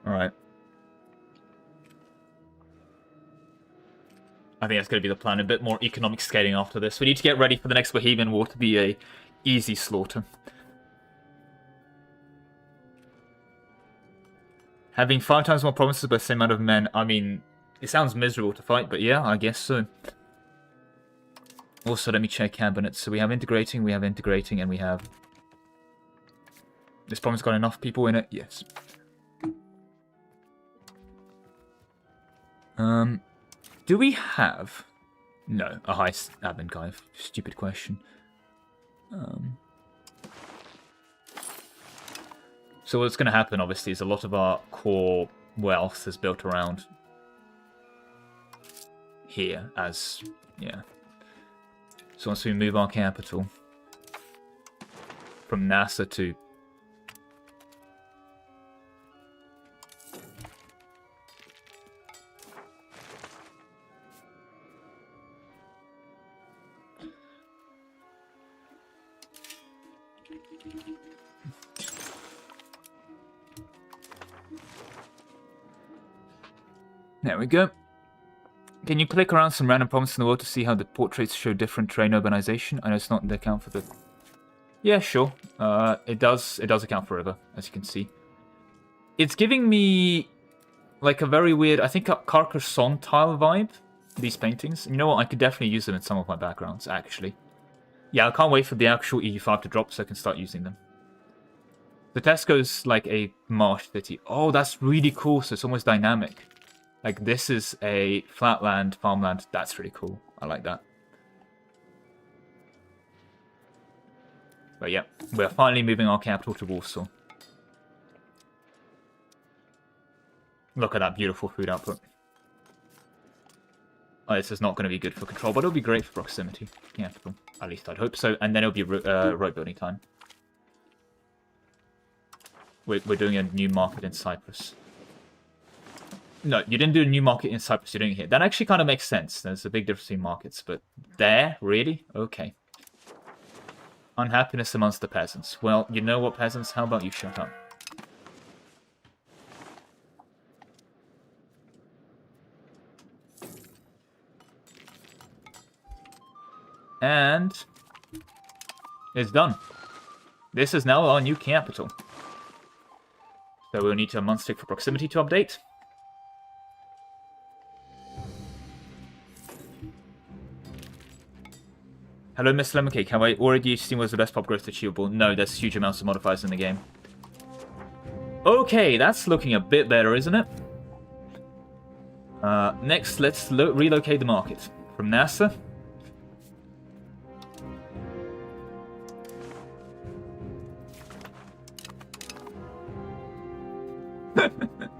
Alright. I think that's going to be the plan. A bit more economic scaling after this. We need to get ready for the next Bohemian War to be a easy slaughter. Having 5 times more provinces by the same amount of men, I mean, it sounds miserable to fight, but yeah, I guess so. Also, let me check cabinets. So we have integrating, and we have... This province got enough people in it? Yes. Do we have... No, a high admin guy. Stupid question. So what's going to happen, obviously, is a lot of our core wealth is built around here as, yeah. So once we move our capital from NASA to... There we go. Can you click around some random provinces in the world to see how the portraits show different terrain urbanization? I know it's not the account for the... Yeah, sure. It does account for river, as you can see. It's giving me like a very weird, I think, a Carcassonne tile vibe, these paintings. You know what? I could definitely use them in some of my backgrounds, actually. Yeah, I can't wait for the actual EU5 to drop so I can start using them. The Tesco's like a marsh city. Oh, that's really cool. So it's almost dynamic. Like, this is a flatland, farmland. That's really cool. I like that. But yeah, we're finally moving our capital to Warsaw. Look at that beautiful food output. Oh, this is not going to be good for control, but it'll be great for proximity. Capital. At least I'd hope so. And then it'll be road building time. We're doing a new market in Cyprus. No, you didn't do a new market in Cyprus, you're doing it here. That actually kind of makes sense. There's a big difference between markets, but there? Really? Okay. Unhappiness amongst the peasants. Well, you know what, peasants? How about you shut up? And... it's done. This is now our new capital. So we'll need a month stick for proximity to update. Hello, Mr. Lemon Cake. Have I already seen was the best pop growth achievable? No, there's huge amounts of modifiers in the game. Okay, that's looking a bit better, isn't it? Next, let's relocate the market from NASA.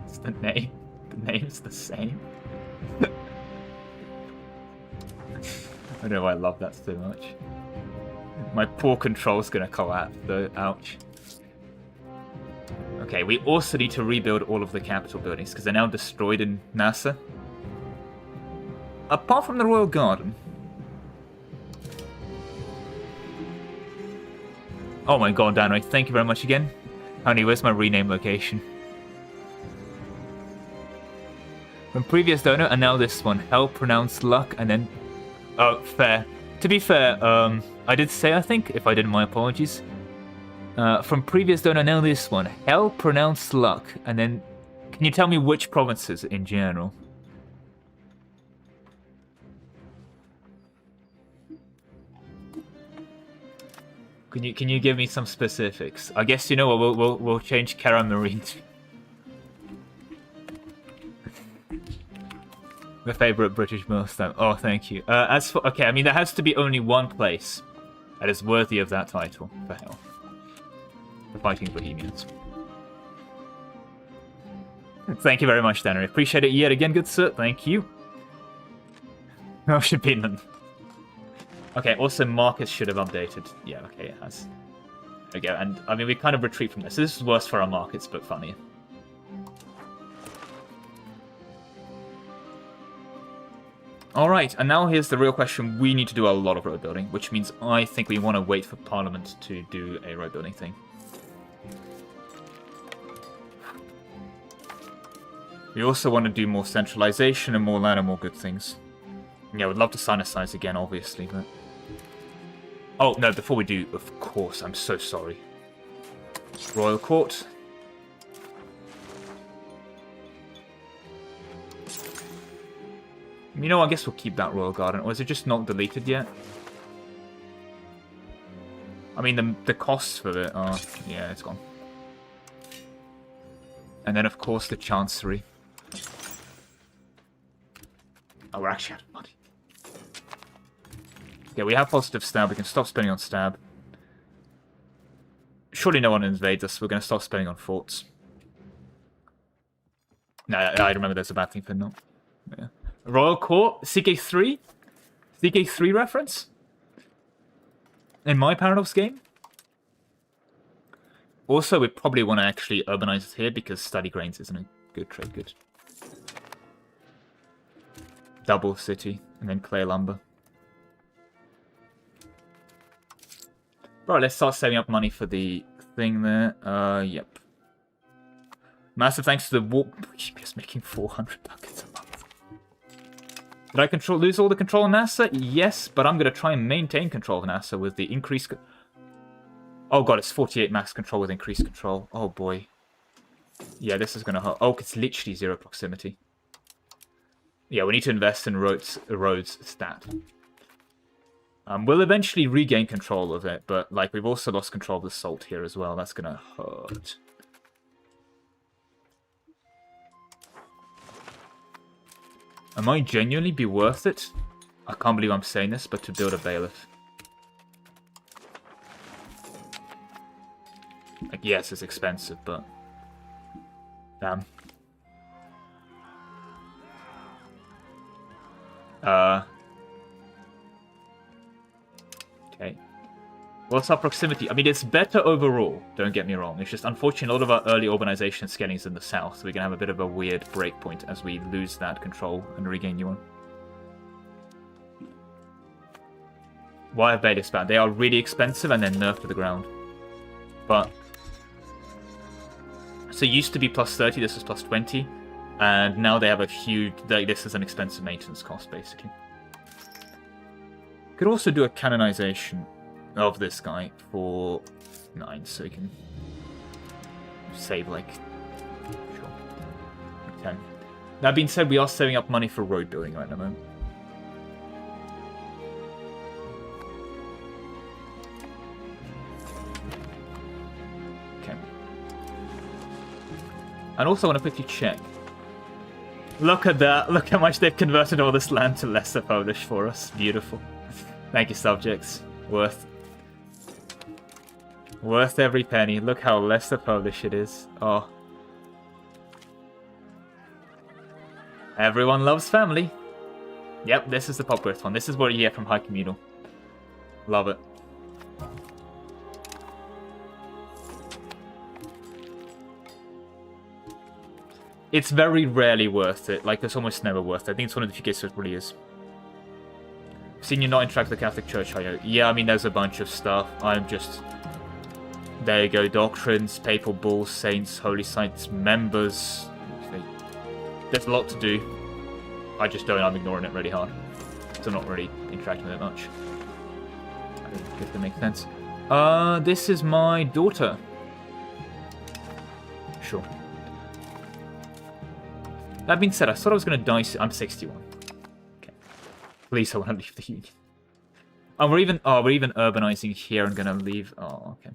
It's the name. The name's the same. I know I love that so much. My poor control's gonna collapse, though. Ouch. Okay, we also need to rebuild all of the capital buildings, because they're now destroyed in NASA. Apart from the Royal Garden. Oh my god, Danray, thank you very much again. Honey, where's my rename location? From previous donor, and now this one. Hell pronounced luck, and then... Oh, fair. To be fair, I did say, I think. If I didn't, my apologies. From previous donor, now this one. Hell pronounced luck, and then... Can you tell me which provinces in general? Can you give me some specifics? I guess, you know what, we'll change Kara Marine to... My favorite British milestone. Oh, thank you. As for... Okay, I mean, there has to be only one place that is worthy of that title. For hell. The Fighting Bohemians. Thank you very much, Danner. Appreciate it yet again, good sir. Thank you. Oh, should be none. Okay, also Marcus should have updated. Yeah, okay, it has. There we go. And, I mean, we kind of retreat from this. So this is worse for our markets, but funnier. Alright, and now here's the real question. We need to do a lot of road building, which means I think we want to wait for Parliament to do a road building thing. We also want to do more centralization and more land and more good things. Yeah, we'd love to synthesize again, obviously, but... Oh, no, before we do, of course, I'm so sorry. Royal Court. You know, I guess we'll keep that Royal Garden. Or is it just not deleted yet? I mean, the costs for it are... Yeah, it's gone. And then, of course, the Chancery. Oh, we're actually out of money. Yeah, we have positive stab. We can stop spending on stab. Surely no one invades us. We're going to stop spending on forts. No, I remember there's a bad thing for not. Yeah. Royal Court? CK3? CK3 reference? In my Paradox game? Also, we probably want to actually urbanize it here because study grains isn't a good trade good. Double city, and then clay lumber. Right, let's start saving up money for the thing there. Yep. Massive thanks to the war. Just making 400 ducats a month. Did I lose all the control of NASA? Yes, but I'm going to try and maintain control of NASA with the increased... Oh god, it's 48 max control with increased control. Oh boy. Yeah, this is going to hurt. Oh, it's literally 0 proximity. Yeah, we need to invest in roads stat. We'll eventually regain control of it, but like we've also lost control of the salt here as well. That's going to hurt. It might genuinely be worth it. I can't believe I'm saying this, but to build a bailiff. Like, yes, it's expensive, but... Damn. Okay. What's our proximity? I mean, it's better overall, don't get me wrong. It's just, unfortunately, a lot of our early urbanization scaling is in the south, so we're going to have a bit of a weird breakpoint as we lose that control and regain new one. Why are bailiffs bad? They are really expensive and then nerfed to the ground. But... So it used to be plus 30, this is plus 20. And now they have a huge... This is an expensive maintenance cost, basically. Could also do a canonization of this guy for 9, so we can save, like... Sure. 10. That being said, we are saving up money for road building right now. Okay. And also I want to quickly check. Look at that. Look how much they've converted all this land to lesser Polish for us. Beautiful. Thank you, subjects. Worth every penny. Look how lesser Polish it is. Oh. Everyone loves family. Yep, this is the populist one. This is what you get from High Communal. Love it. It's very rarely worth it. Like, it's almost never worth it. I think it's one of the few cases it really is. Seen you not interact with the Catholic Church, Hio. Yeah, I mean, there's a bunch of stuff. I'm just... There you go. Doctrines, papal bulls, saints, holy sites, members. There's a lot to do. I just don't. I'm ignoring it really hard. So I'm not really interacting with it much. I think if that makes sense. This is my daughter. Sure. That being said, I thought I was going to die soon. I'm 61. Okay. Please, I want to leave the Union. Oh, we're even urbanizing here and going to leave. Oh, okay.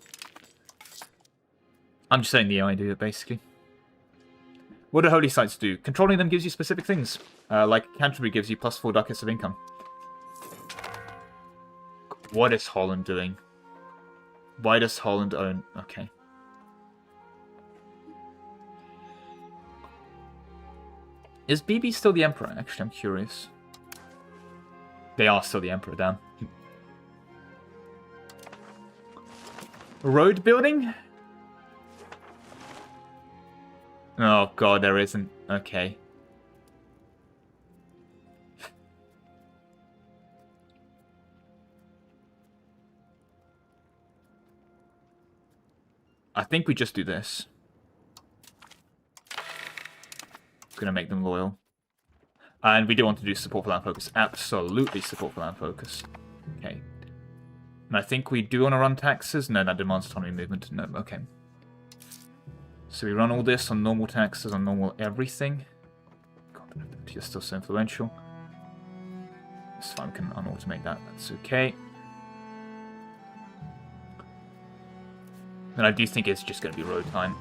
I'm just saying the idea, basically. What do holy sites do? Controlling them gives you specific things. Like Canterbury gives you +4 ducats of income. What is Holland doing? Why does Holland own... Okay. Is BB still the Emperor? Actually, I'm curious. They are still the Emperor, damn. Road building? Oh god, there isn't. Okay. I think we just do this. Gonna make them loyal. And we do want to do support for land focus. Absolutely support for land focus. Okay. And I think we do want to run taxes. No, that demands autonomy movement. No, okay. So we run all this on normal taxes, on normal everything. God, you're still so influential. It's fine, we can unautomate that. That's okay. And I do think it's just going to be road time.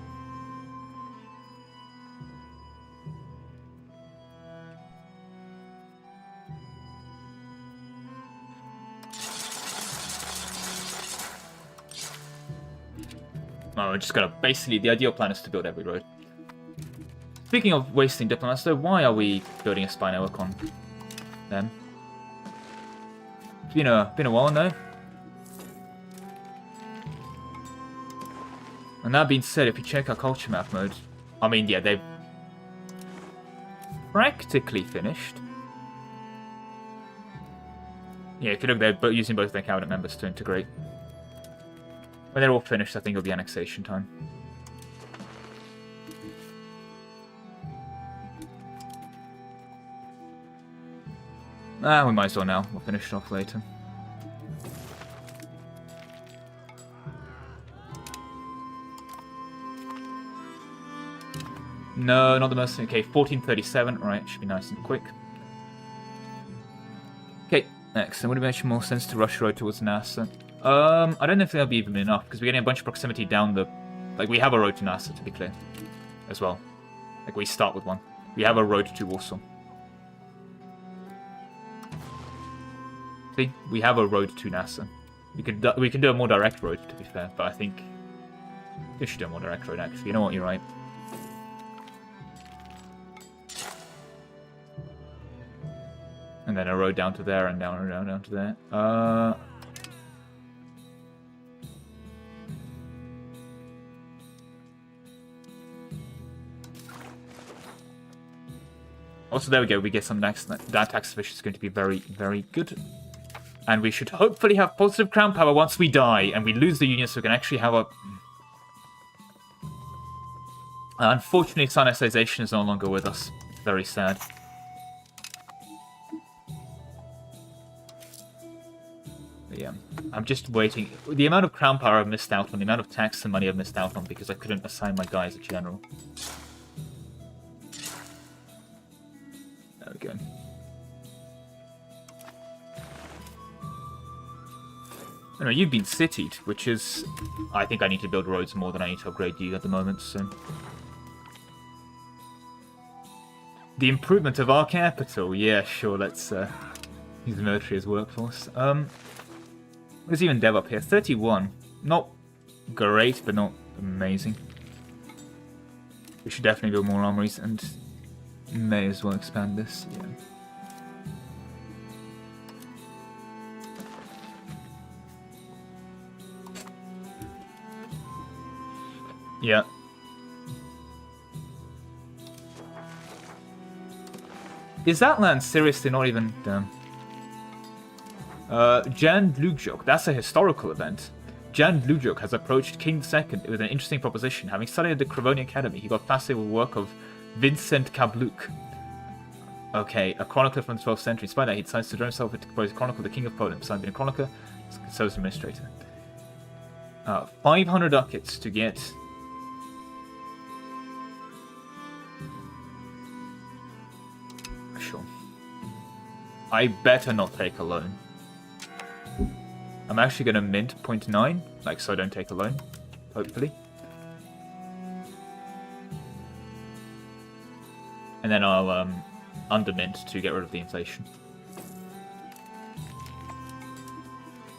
Oh, we're just gonna... Basically, the ideal plan is to build every road. Speaking of wasting diplomats, though, why are we building a spy network on them? It's been a while now. And that being said, if you check our culture map mode, I mean, yeah, they've practically finished. Yeah, if you look, they're using both their cabinet members to integrate. When they're all finished, I think it'll be annexation time. We might as well now. We'll finish it off later. No, not the mercenary. Okay, 1437. Right, should be nice and quick. Okay, next. Would it make more sense to rush road towards NASA? I don't know if that'll be even enough, because we're getting a bunch of proximity down the... Like, we have a road to NASA, to be clear, as well. Like, we start with one. We have a road to Warsaw. See? We have a road to NASA. We can do a more direct road, to be fair, but I think... we should do a more direct road, actually. You know what, you're right. And then a road down to there, and down to there. Also, there we go. We get some next. That tax efficiency is going to be very, very good. And we should hopefully have positive crown power once we die. And we lose the union so we can actually have a... Unfortunately, Sinestization is no longer with us. Very sad. But yeah, I'm just waiting. The amount of crown power I've missed out on, the amount of tax and money I've missed out on because I couldn't assign my guys a general. There we go. Anyway, you've been citied, which is... I think I need to build roads more than I need to upgrade you at the moment, so... The improvement of our capital. Yeah, sure, let's use the military as workforce. There's even dev up here. 31. Not great, but not amazing. We should definitely build more armories and may as well expand this. Yeah. Yeah. Is that land seriously not even done? Jan Dlugjok, that's a historical event. Jan Dlugjok has approached King II with an interesting proposition. Having studied at the Crevonian Academy, he got fascinated with the work of Vincent Kabluk. Okay, a chronicler from the 12th century. Despite that, he decides to join himself to compose a chronicle of the King of Poland. Besides being a chronicler, so is administrator. 500 ducats to get. Sure. I better not take a loan. I'm actually going to mint 0.9, like so I don't take a loan, hopefully. And then I'll undermint to get rid of the inflation.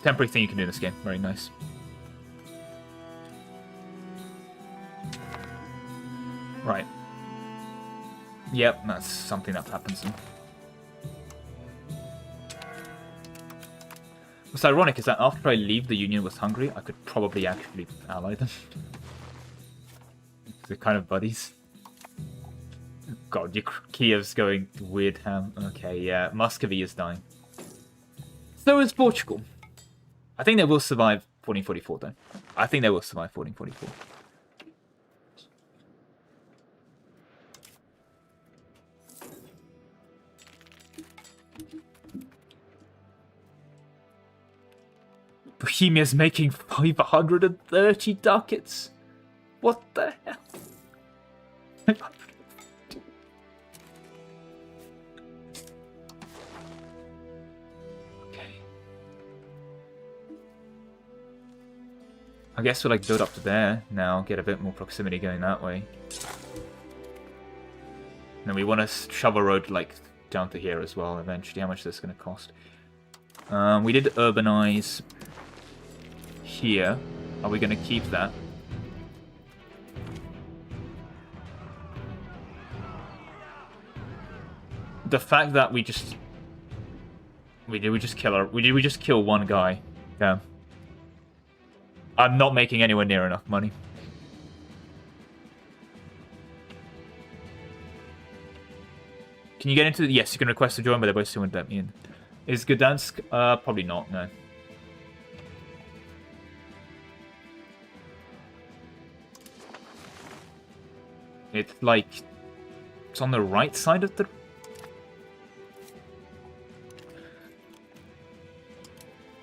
Temporary thing you can do in this game, very nice. Right. Yep, that's something that happens. What's ironic is that after I leave the union with Hungary, I could probably actually ally them. They're kind of buddies. God, Kiev's going weird ham. Okay, yeah, Muscovy is dying. So is Portugal. I think they will survive 1444 though. I think they will survive 1444. Bohemia's making 530 ducats. What the hell? Okay. I guess we'll like build up to there now, get a bit more proximity going that way. And then we want to shove a road like down to here as well eventually. How much is this going to cost? We did urbanize here. Are we going to keep that? The fact that we just kill one guy. Yeah. I'm not making anywhere near enough money. Can you get into the... Yes, you can request to join, but they're both still in let me in. Is Gdansk? Probably not, no. It's like... It's on the right side of the...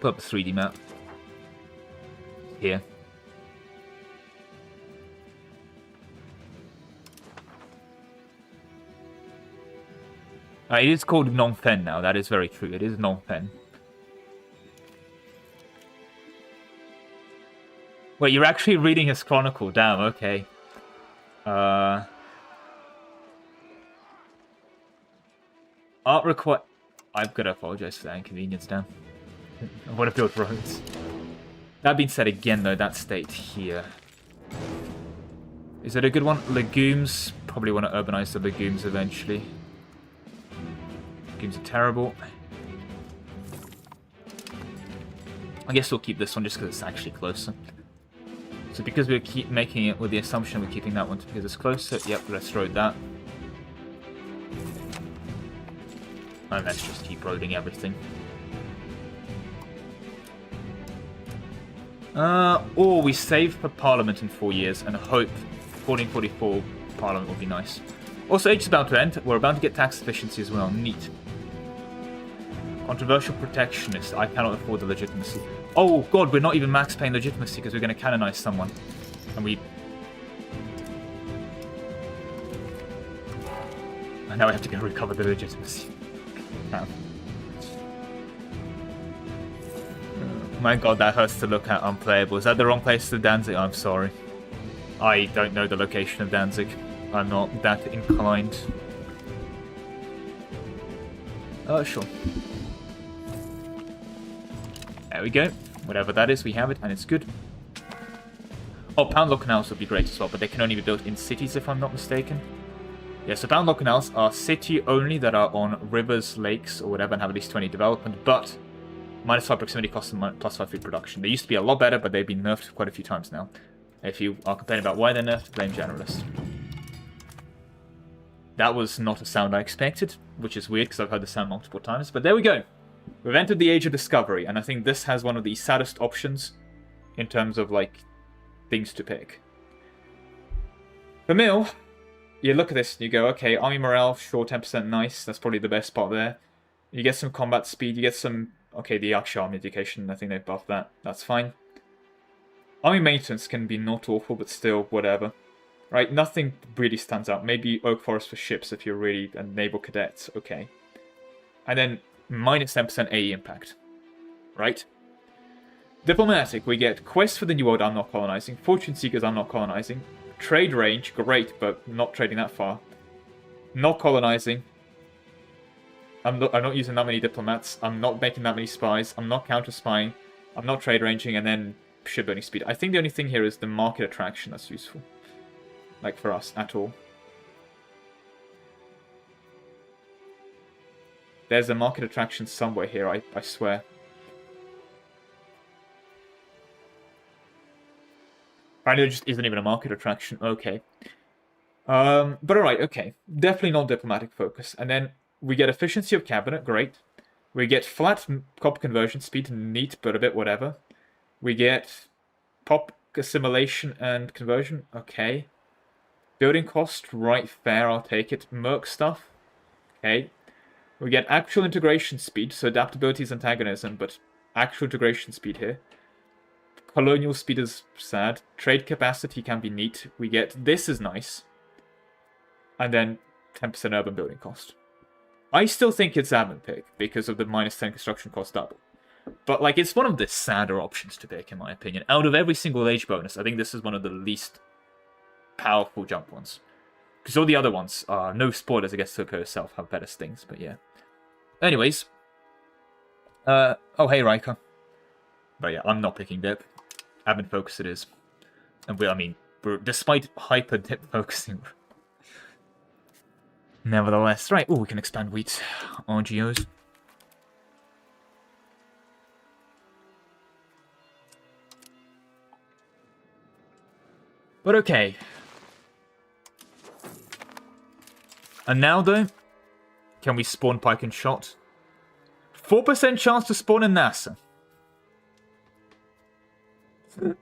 Put up a 3D map. Here. It is called Phnom Penh now, that is very true. It is Phnom Penh. Wait, you're actually reading his chronicle? Damn, okay. Art require... I've got to apologize for that inconvenience, damn. I want to build roads. That being said again, though, that state here. Is it a good one? Legumes. Probably want to urbanize the legumes eventually. Legumes are terrible. I guess we'll keep this one just because it's actually closer. So because we keep making it with the assumption we're keeping that one because it's closer, yep, let's road that. And let's just keep roading everything. Or we save for Parliament in 4 years and hope 1444 Parliament will be nice. Also, age is about to end. We're about to get tax efficiency as well. Neat. Controversial protectionist. I cannot afford the legitimacy. Oh god, we're not even max paying legitimacy because we're going to canonize someone. And we... And now we have to go recover the legitimacy. Damn. My god, that hurts to look at unplayable. Is that the wrong place to Danzig? I'm sorry. I don't know the location of Danzig. I'm not that inclined. Sure. There we go. Whatever that is, we have it, and it's good. Oh, pound lock canals would be great as well, but they can only be built in cities, if I'm not mistaken. Yeah, so pound lock canals are city only that are on rivers, lakes, or whatever, and have at least 20 development, but -5 proximity cost and +5 food production. They used to be a lot better, but they've been nerfed quite a few times now. If you are complaining about why they're nerfed, blame generalist. That was not a sound I expected, which is weird because I've heard the sound multiple times, but there we go. We've entered the age of discovery, and I think this has one of the saddest options in terms of, like, things to pick. For Mill, you look at this and you go, okay, army morale, sure, 10% nice, that's probably the best part there. You get some combat speed, you get some, okay, the Yaksha army education, I think they buffed that, that's fine. Army maintenance can be not awful, but still, whatever. Right, nothing really stands out. Maybe Oak Forest for ships if you're really a naval cadet, okay. And then -10% AE impact, right? Diplomatic, we get Quest for the New World, I'm not colonizing. Fortune Seekers, I'm not colonizing. Trade range, great, but not trading that far. Not colonizing. I'm not using that many diplomats. I'm not making that many spies. I'm not counter-spying. I'm not trade ranging, and then shipbuilding speed. I think the only thing here is the market attraction that's useful. Like, for us, at all. There's a market attraction somewhere here, I swear. Apparently there just isn't even a market attraction. Okay. But alright, okay. Definitely not diplomatic focus. And then we get efficiency of cabinet, great. We get flat cop conversion speed, neat, but a bit whatever. We get pop assimilation and conversion, okay. Building cost, right, fair, I'll take it. Merc stuff, okay. We get actual integration speed, so adaptability is antagonism, but actual integration speed here. Colonial speed is sad. Trade capacity can be neat. We get, this is nice. And then 10% urban building cost. I still think it's admin pick, because of the -10 construction cost double. But, like, it's one of the sadder options to pick, in my opinion. Out of every single age bonus, I think this is one of the least powerful jump ones. Because all the other ones are, no spoilers, I guess Silco itself have better stings, but yeah. Anyways. Oh, hey, Riker. But yeah, I'm not picking dip. Admin focus it is. And I mean, despite hyper dip focusing. Nevertheless, right, oh, we can expand wheat RGOs. But okay. And now, though, can we spawn Pike and Shot? 4% chance to spawn in NASA.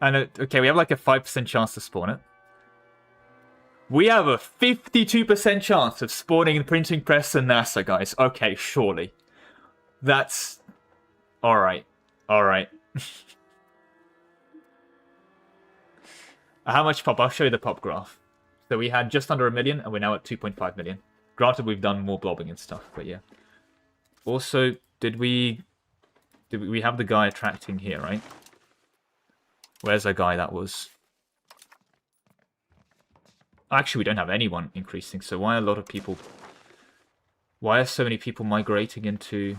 And, okay, we have like a 5% chance to spawn it. We have a 52% chance of spawning in printing press and NASA, guys. Okay, surely. That's... Alright. Alright. How much pop? I'll show you the pop graph. So we had just under 1 million, and we're now at 2.5 million. Granted, we've done more blobbing and stuff, but yeah. Also, did we have the guy attracting here, right? Where's the guy that was? Actually, we don't have anyone increasing, so why are a lot of people... Why are so many people migrating into...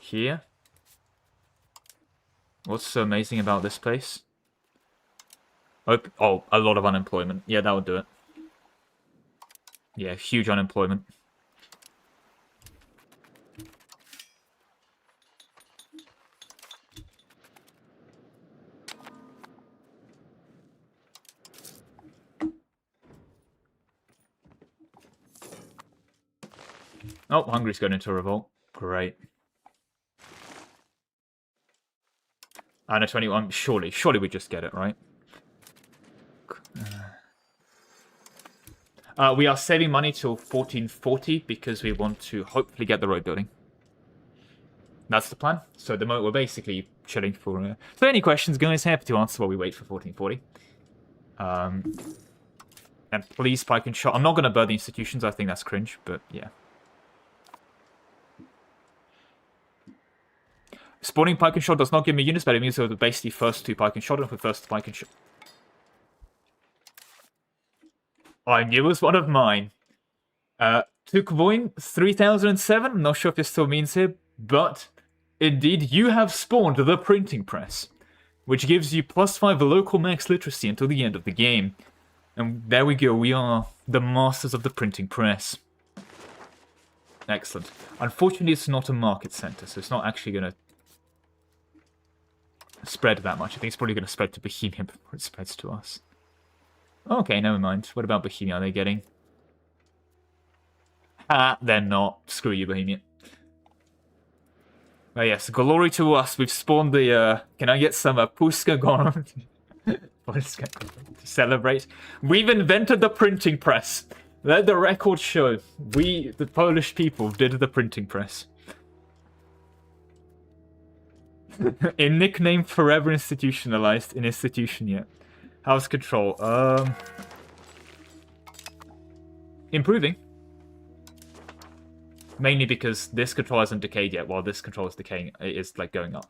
here? What's so amazing about this place? Oh, a lot of unemployment. Yeah, that would do it. Yeah, huge unemployment. Oh, Hungary's going into a revolt. Great. And a 21. Surely we just get it, right? We are saving money till 1440 because we want to hopefully get the road building. That's the plan. So at the moment we're basically chilling for... So any questions, guys? Happy to answer while we wait for 1440. And please, Pike and Shot. I'm not going to burn the institutions. I think that's cringe, but yeah. Spawning Pike and Shot does not give me units, but it means they're basically first to Pike and Shot and for first Pike and Shot. I knew it was one of mine. Tukvoin 3007. I'm not sure if it still means here, but indeed, you have spawned the printing press, which gives you +5 local max literacy until the end of the game. And there we go, we are the masters of the printing press. Excellent. Unfortunately, it's not a market center, so it's not actually going to spread that much. I think it's probably going to spread to Bohemia before it spreads to us. Okay, never mind. What about Bohemia? Are they getting... Ah, they're not. Screw you, Bohemia. Oh yes, glory to us. We've spawned the... Can I get some Puska Goron? Puska to celebrate. We've invented the printing press. Let the record show. We, the Polish people, did the printing press. A nickname forever institutionalized in institution yet. House control. Improving. Mainly because this control hasn't decayed yet, while this control is decaying. It is like going up.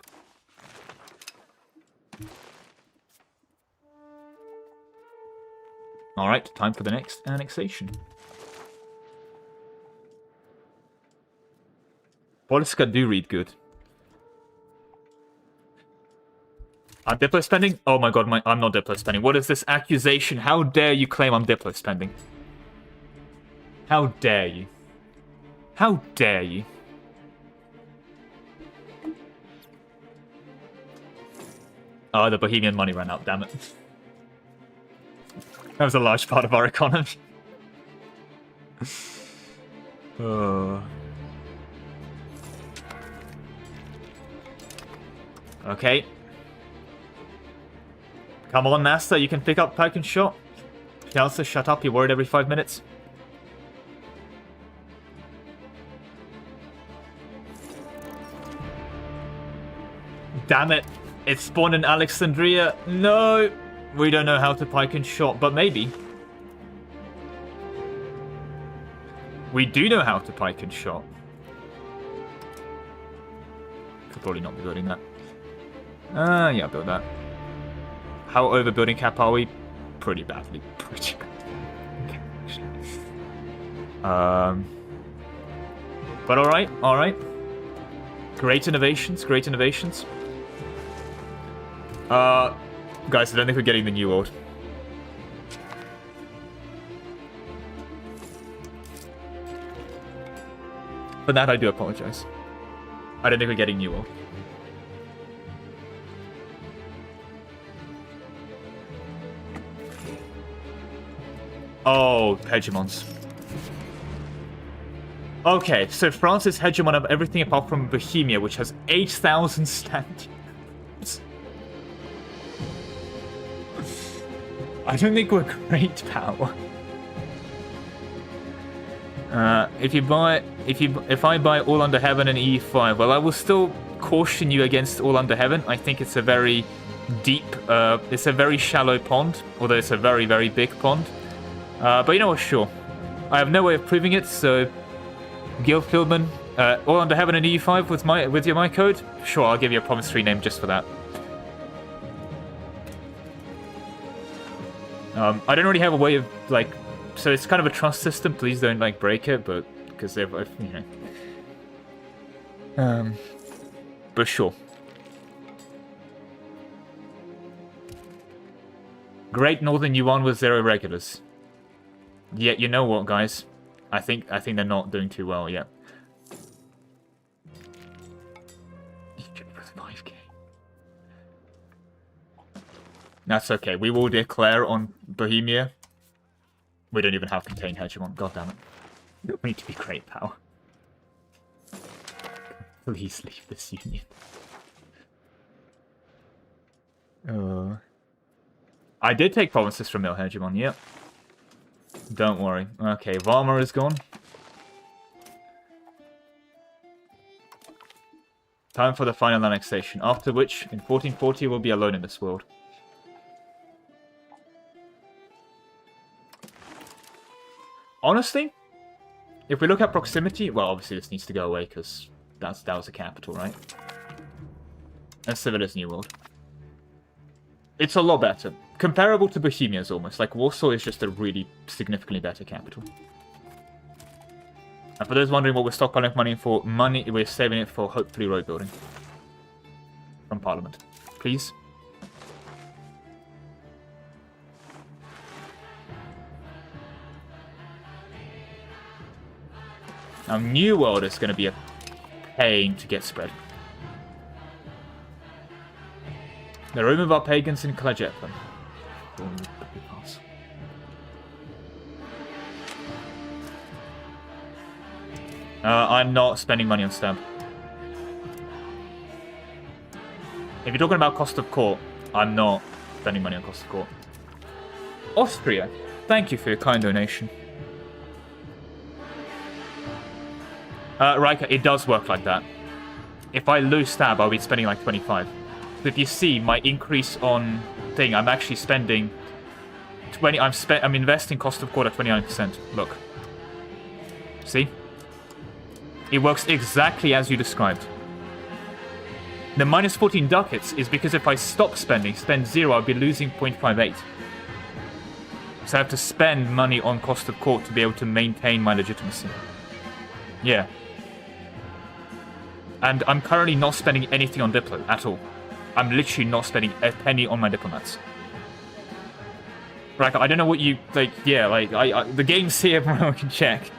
Alright, time for the next annexation. Polska do read good. I'm Diplo spending? Oh my god, I'm not Diplo spending. What is this accusation? How dare you claim I'm Diplo spending? How dare you? How dare you? Oh, the Bohemian money ran out, damn it. That was a large part of our economy. Okay. Come on, Master, you can pick up pike and shot. Chelsea, shut up, you're worried every 5 minutes. Damn it. It spawned in Alexandria. No! We don't know how to pike and shot, but maybe. We do know how to pike and shot. Could probably not be building that. Yeah, build that. How overbuilding cap are we? Pretty badly. Pretty badly. But alright, alright. Great innovations, great innovations. Guys, I don't think we're getting the New World. For that, I do apologize. I don't think we're getting New World. Oh, hegemons. Okay, so France is hegemon of everything apart from Bohemia, which has 8,000 standing. I don't think we're great power. If I buy All Under Heaven and E5, well, I will still caution you against All Under Heaven. I think it's a very deep, it's a very shallow pond, although it's a very, very big pond. But you know what, sure. I have no way of proving it, so Gil Fieldman, All Under Heaven and E5 with my code? Sure, I'll give you a promissory name just for that. I don't really have a way of, like, so it's kind of a trust system. Please don't, like, break it, but, because they've, you know. But sure. Great Northern Yuan with 0 regulars. Yeah, you know what, guys? I think they're not doing too well yet. Egypt with 5k. That's okay. We will declare on Bohemia. We don't even have contained hegemon. God damn it. We need to be great power. Please leave this union. I did take provinces from Mil hegemon. Yep. Don't worry. Okay, Varma is gone. Time for the final annexation, after which, in 1440, we'll be alone in this world. Honestly, if we look at proximity, well, obviously this needs to go away, because that was the capital, right? And Civilized New World. It's a lot better. Comparable to Bohemia's almost. Like, Warsaw is just a really significantly better capital. And for those wondering what we're stockpiling money for, we're saving it for hopefully road building. From Parliament. Please. Now, New World is going to be a pain to get spread. The Rome of our pagans in Klajepan. I'm not spending money on stamp. If you're talking about cost of court, I'm not spending money on cost of court. Austria, thank you for your kind donation. Riker, it does work like that. If I lose stab, I'll be spending like 25. So if you see my increase on thing, I'm actually spending 20. I'm investing cost of court at 29%. Look, see, it works exactly as you described. The minus 14 ducats is because if I stop spend 0, I'll be losing 0.58. So I have to spend money on cost of court to be able to maintain my legitimacy. Yeah. And I'm currently not spending anything on Diplo at all. I'm literally not spending a penny on my diplomats. Like, I don't know what you, like, yeah, like, the game's here, everyone can check.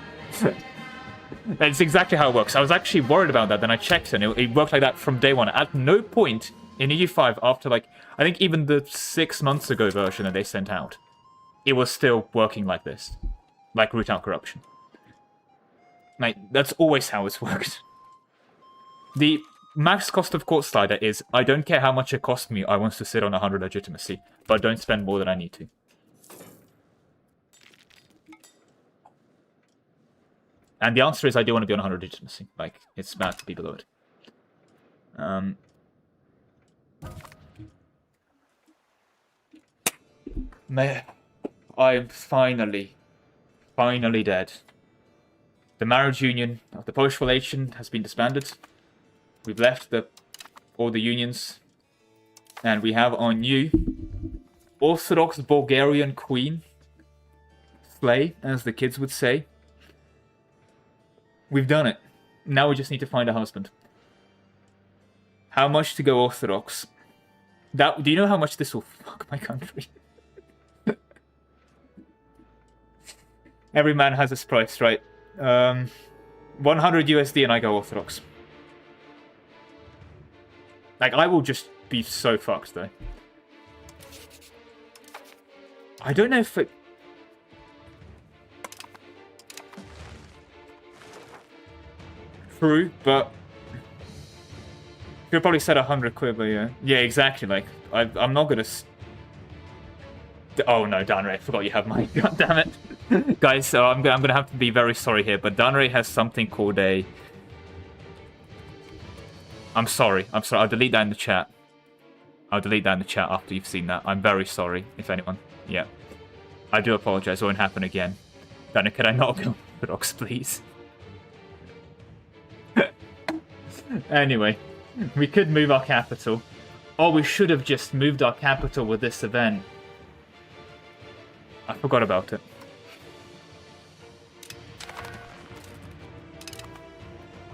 That's exactly how it works. I was actually worried about that, then I checked and it worked like that from day one. At no point in EU5 after, like, I think even the 6 months ago version that they sent out, it was still working like this. Like root out corruption. Like, that's always how it's worked. The max cost of court slider is, I don't care how much it costs me, I want to sit on 100 legitimacy, but don't spend more than I need to. And the answer is I do want to be on 100 legitimacy. Like, it's bad to be below it. Man, I'm finally dead. The marriage union of the Polish relation has been disbanded. We've left all the unions. And we have our new Orthodox Bulgarian queen. Slay, as the kids would say. We've done it. Now we just need to find a husband. How much to go Orthodox? Do you know how much this will fuck my country? Every man has his price, right? 100 USD and I go Orthodox. Like, I will just be so fucked, though. I don't know if it... True, but... You probably said 100 quid, but yeah. Yeah, exactly, like, I'm not gonna... Oh no, Danre, I forgot you have mine. God damn it. Guys, so I'm gonna have to be very sorry here, but Danre has something called a... I'm sorry. I'll delete that in the chat. I'll delete that in the chat after you've seen that. I'm very sorry, if anyone. Yeah. I do apologize. It won't happen again. Danre, can I not go Orthodox, please? Anyway, we could move our capital. Oh, we should have just moved our capital with this event. I forgot about it.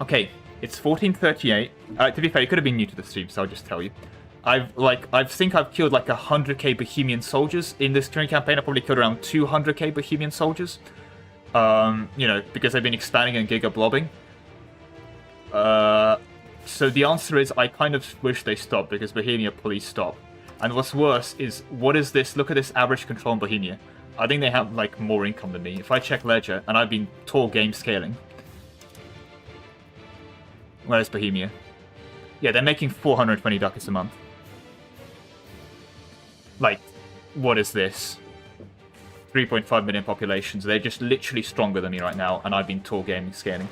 Okay, it's 1438. To be fair, you could have been new to the stream, so I'll just tell you. I think I've killed like 100k Bohemian soldiers in this current campaign. I probably killed around 200k Bohemian soldiers. You know, because I've been expanding and giga blobbing. So the answer is I kind of wish they stopped because Bohemia, please stop. And what's worse is, what is this? Look at this average control in Bohemia. I think they have like more income than me. If I check Ledger, and I've been tall game scaling. Where's Bohemia? Yeah, they're making 420 ducats a month. Like, what is this? 3.5 million populations. They're just literally stronger than me right now, and I've been tall gaming scaling.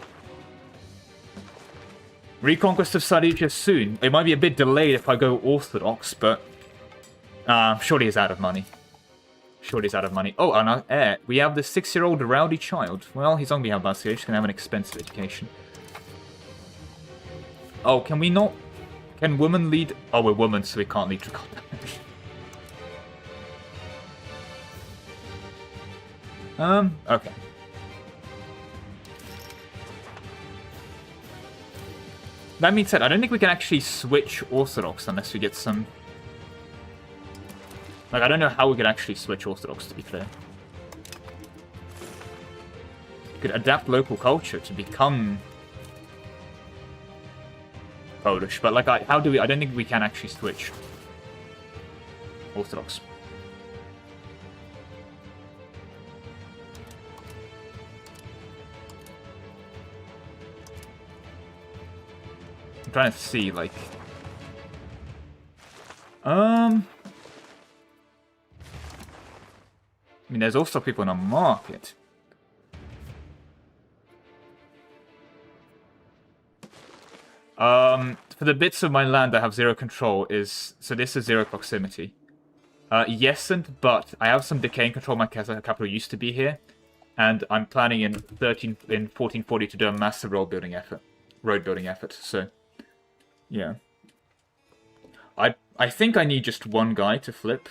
Reconquest of Silesia soon. It might be a bit delayed if I go Orthodox, but surely he's out of money. Surely he's out of money. Oh, and our heir. We have the 6-year-old rowdy child. Well, he's on behalf of us, so he's going to have an expensive education. Oh, can we not... Can women lead... Oh, we're women, so we can't lead Dracon damage. Okay. That being said, I don't think we can actually switch Orthodox unless we get some... Like, I don't know how we could actually switch Orthodox, to be clear. You could adapt local culture to become Polish, but, like, how do we... I don't think we can actually switch Orthodox. I'm trying to see, like... I mean, there's also people in a market. For the bits of my land I have 0 control is... So this is 0 proximity. Yesent, but I have some decaying control. My capital used to be here. And I'm planning in 1440 to do a massive road building effort. So, yeah. I think I need just one guy to flip.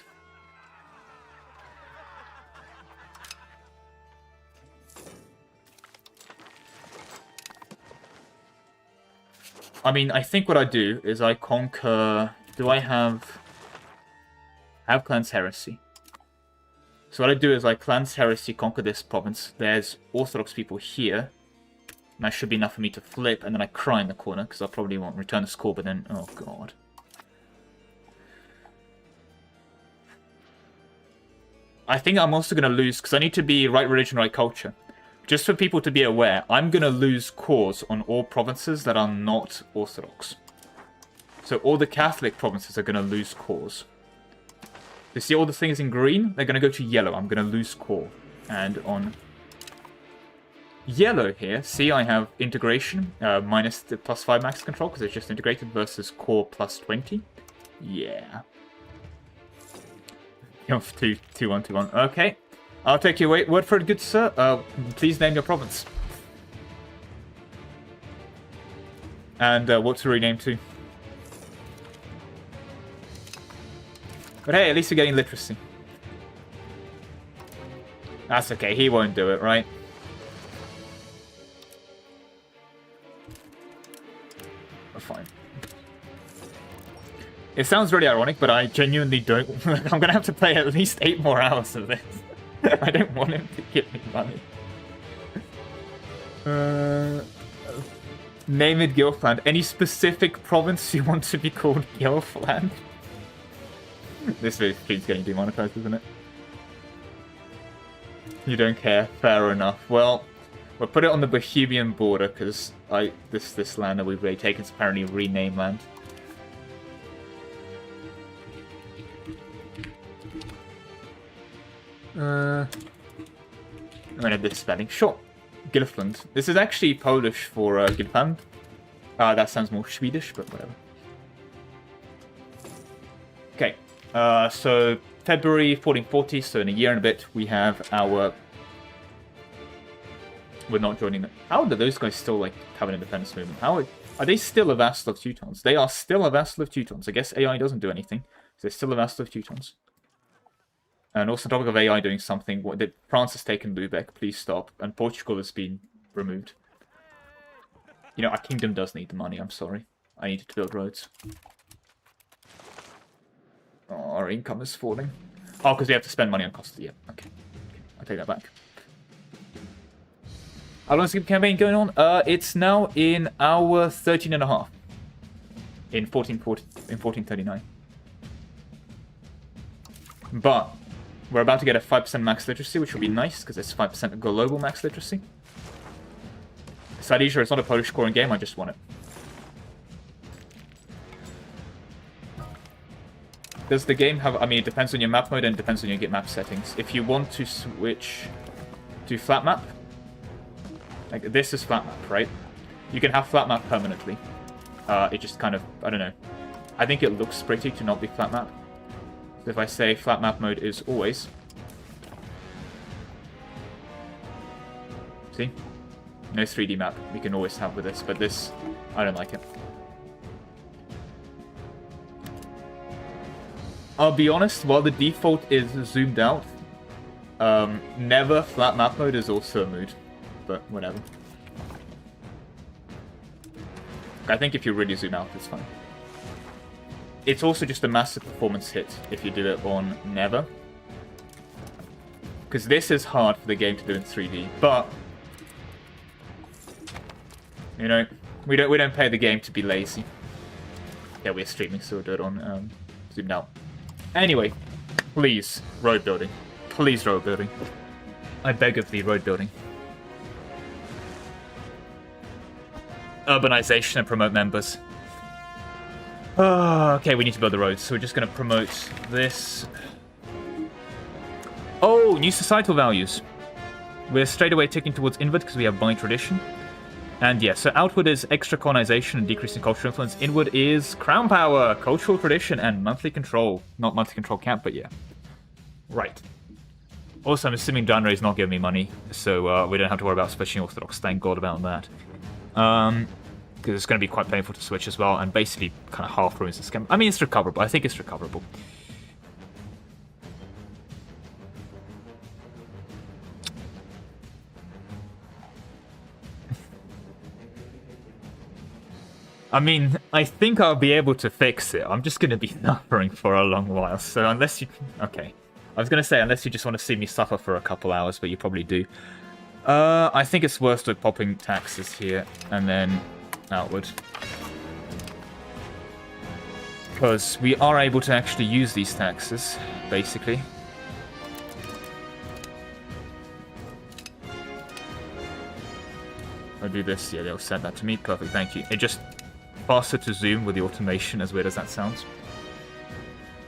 I mean, I think what I do is I conquer... Do I have... I have Clan's Heresy. So what I do is I Clan's Heresy, conquer this province. There's Orthodox people here. And that should be enough for me to flip. And then I cry in the corner, because I probably won't return the score, but then... Oh, God. I think I'm also going to lose, because I need to be right religion, right culture. Just for people to be aware, I'm going to lose cores on all provinces that are not Orthodox. So all the Catholic provinces are going to lose cores. You see all the things in green? They're going to go to yellow. I'm going to lose core. And on yellow here, see I have integration, minus the +5 max control, because it's just integrated, versus core +20. Yeah. 2-1-2-1. Okay. I'll take your word for it, good sir. Please name your province. And what to rename to. But hey, at least you're getting literacy. That's okay, he won't do it, right? We're fine. It sounds really ironic, but I genuinely don't... I'm gonna have to play at least 8 more hours of this. I don't want him to give me money. Name it Guildland. Any specific province you want to be called Guildland? This stream's getting demonetized, isn't it? You don't care. Fair enough. Well, we'll put it on the Bohemian border, because this land that we've already taken is apparently renamed land. I'm gonna do this spelling. Sure. Gilfland. This is actually Polish for Gilfand. That sounds more Swedish, but whatever. Okay. So February 1440, so in a year and a bit, we have our... We're not joining them. How do those guys still, like, have an independence movement? How are they still a vassal of Teutons? They are still a vassal of Teutons. I guess AI doesn't do anything. So they're still a vassal of Teutons. And also, topic of AI doing something. France has taken Lubeck. Please stop. And Portugal has been removed. You know, our kingdom does need the money. I'm sorry. I needed to build roads. Oh, our income is falling. Oh, because we have to spend money on costs. Yeah, okay. I'll take that back. How long is the campaign going on? It's now in hour 13 and a half. In 1439. But we're about to get a 5% max literacy, which will be nice, because it's 5% global max literacy. Silesia, it's not a Polish scoring game, I just want it. Does the game have... I mean, it depends on your map mode and it depends on your map settings. If you want to switch to flat map, like this is flat map, right? You can have flat map permanently. It just kind of... I don't know. I think it looks pretty to not be flat map. So if I say flat map mode is always... See? No 3D map we can always have with this, but this... I don't like it. I'll be honest, while the default is zoomed out, never flat map mode is also a mood. But whatever. I think if you really zoom out, it's fine. It's also just a massive performance hit if you did it on Never. Because this is hard for the game to do in 3D, but you know, we don't pay the game to be lazy. Yeah, we're streaming, so we'll do it on zoomed out. Anyway, please, road building. Please, road building. I beg of thee, road building. Urbanization and promote members. Okay, we need to build the roads, so we're just going to promote this. Oh, new societal values. We're straight away ticking towards inward because we have by tradition. And yeah, so outward is extra colonization and decreasing cultural influence. Inward is crown power, cultural tradition, and monthly control. Not monthly control camp, but yeah. Right. Also, I'm assuming January is not giving me money, so we don't have to worry about switching Orthodox. Thank God about that. Because it's going to be quite painful to switch as well, and basically kind of half ruins the scam. I mean, it's recoverable. I think it's recoverable. I mean, I think I'll be able to fix it. I'm just going to be suffering for a long while. So unless you... Okay. I was going to say, unless you just want to see me suffer for a couple hours, but you probably do. I think it's worth with popping taxes here and then outward. Because we are able to actually use these taxes, basically. I'll do this. Yeah, they'll send that to me. Perfect, thank you. It just... faster to zoom with the automation, as weird as that sounds.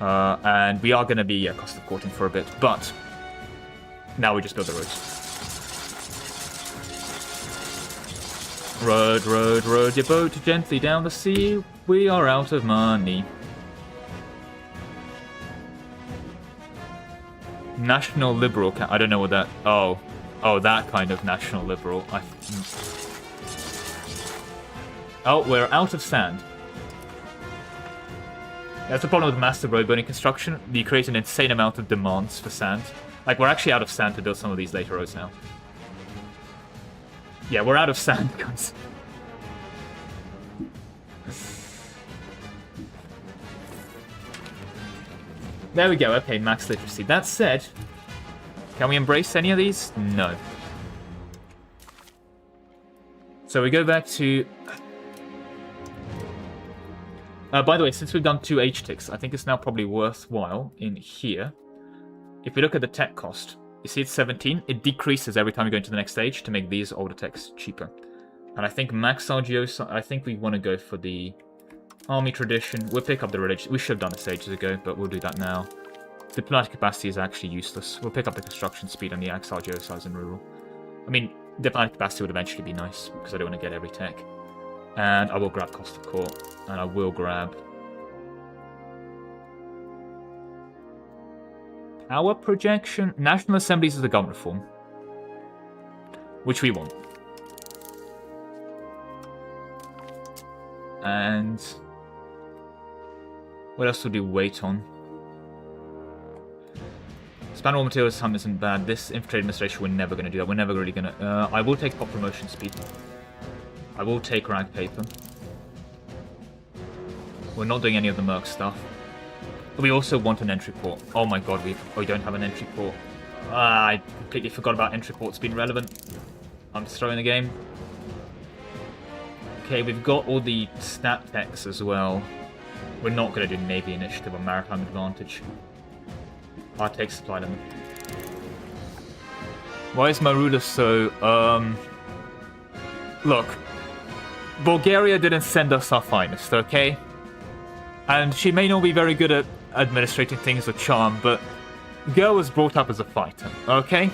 And we are going to be cost of courting for a bit, but now we just build the roads. Road, road, road your boat gently down the sea. We are out of money. National Liberal... I don't know what that... Oh, that kind of National Liberal. Oh, we're out of sand. That's the problem with massive road building construction. You create an insane amount of demands for sand. Like, we're actually out of sand to build some of these later roads now. Yeah, we're out of sand, guys. There we go. Okay, max literacy. That said, can we embrace any of these? No. So we go back to... by the way, since we've done 2 H-ticks, I think it's now probably worthwhile in here. If we look at the tech cost, you see it's 17. It decreases every time we go into the next stage to make these older techs cheaper. And I think max RGO, I think we want to go for the army tradition. We'll pick up the religion. We should have done this ages ago, but we'll do that now. Diplomatic capacity is actually useless. We'll pick up the construction speed and the axe RGO size in rural. I mean, diplomatic capacity would eventually be nice, because I don't want to get every tech. And I will grab cost of court, and I will grab power projection. National Assemblies is the government reform, which we want. And what else would we wait on? Span raw materials time isn't bad. This infantry administration, we're never going to do that. We're never really going to... I will take pop promotion speed. I will take rag paper. We're not doing any of the merc stuff. We also want an entry port. Oh my god, we don't have an entry port. I completely forgot about entry ports being relevant. I'm just throwing the game. Okay, we've got all the stat techs as well. We're not going to do Navy Initiative or Maritime Advantage. I'll take supply them. Why is my ruler so... Look. Bulgaria didn't send us our finest, okay? And she may not be very good at administrating things with charm, but girl was brought up as a fighter, okay?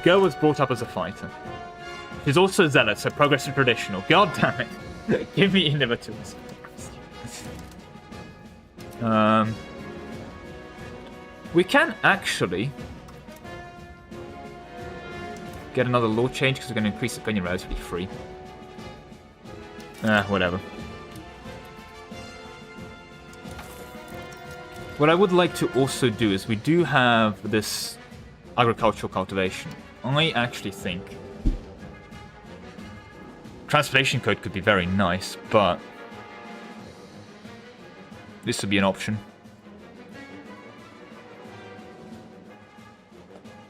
Girl was brought up as a fighter. She's also a zealot, so progressive traditional. God damn it. Give me innovators. We can actually get another law change because we're going to increase opinion relatively free. Whatever. What I would like to also do is we do have this agricultural cultivation. I actually think Transportation code could be very nice, but this would be an option.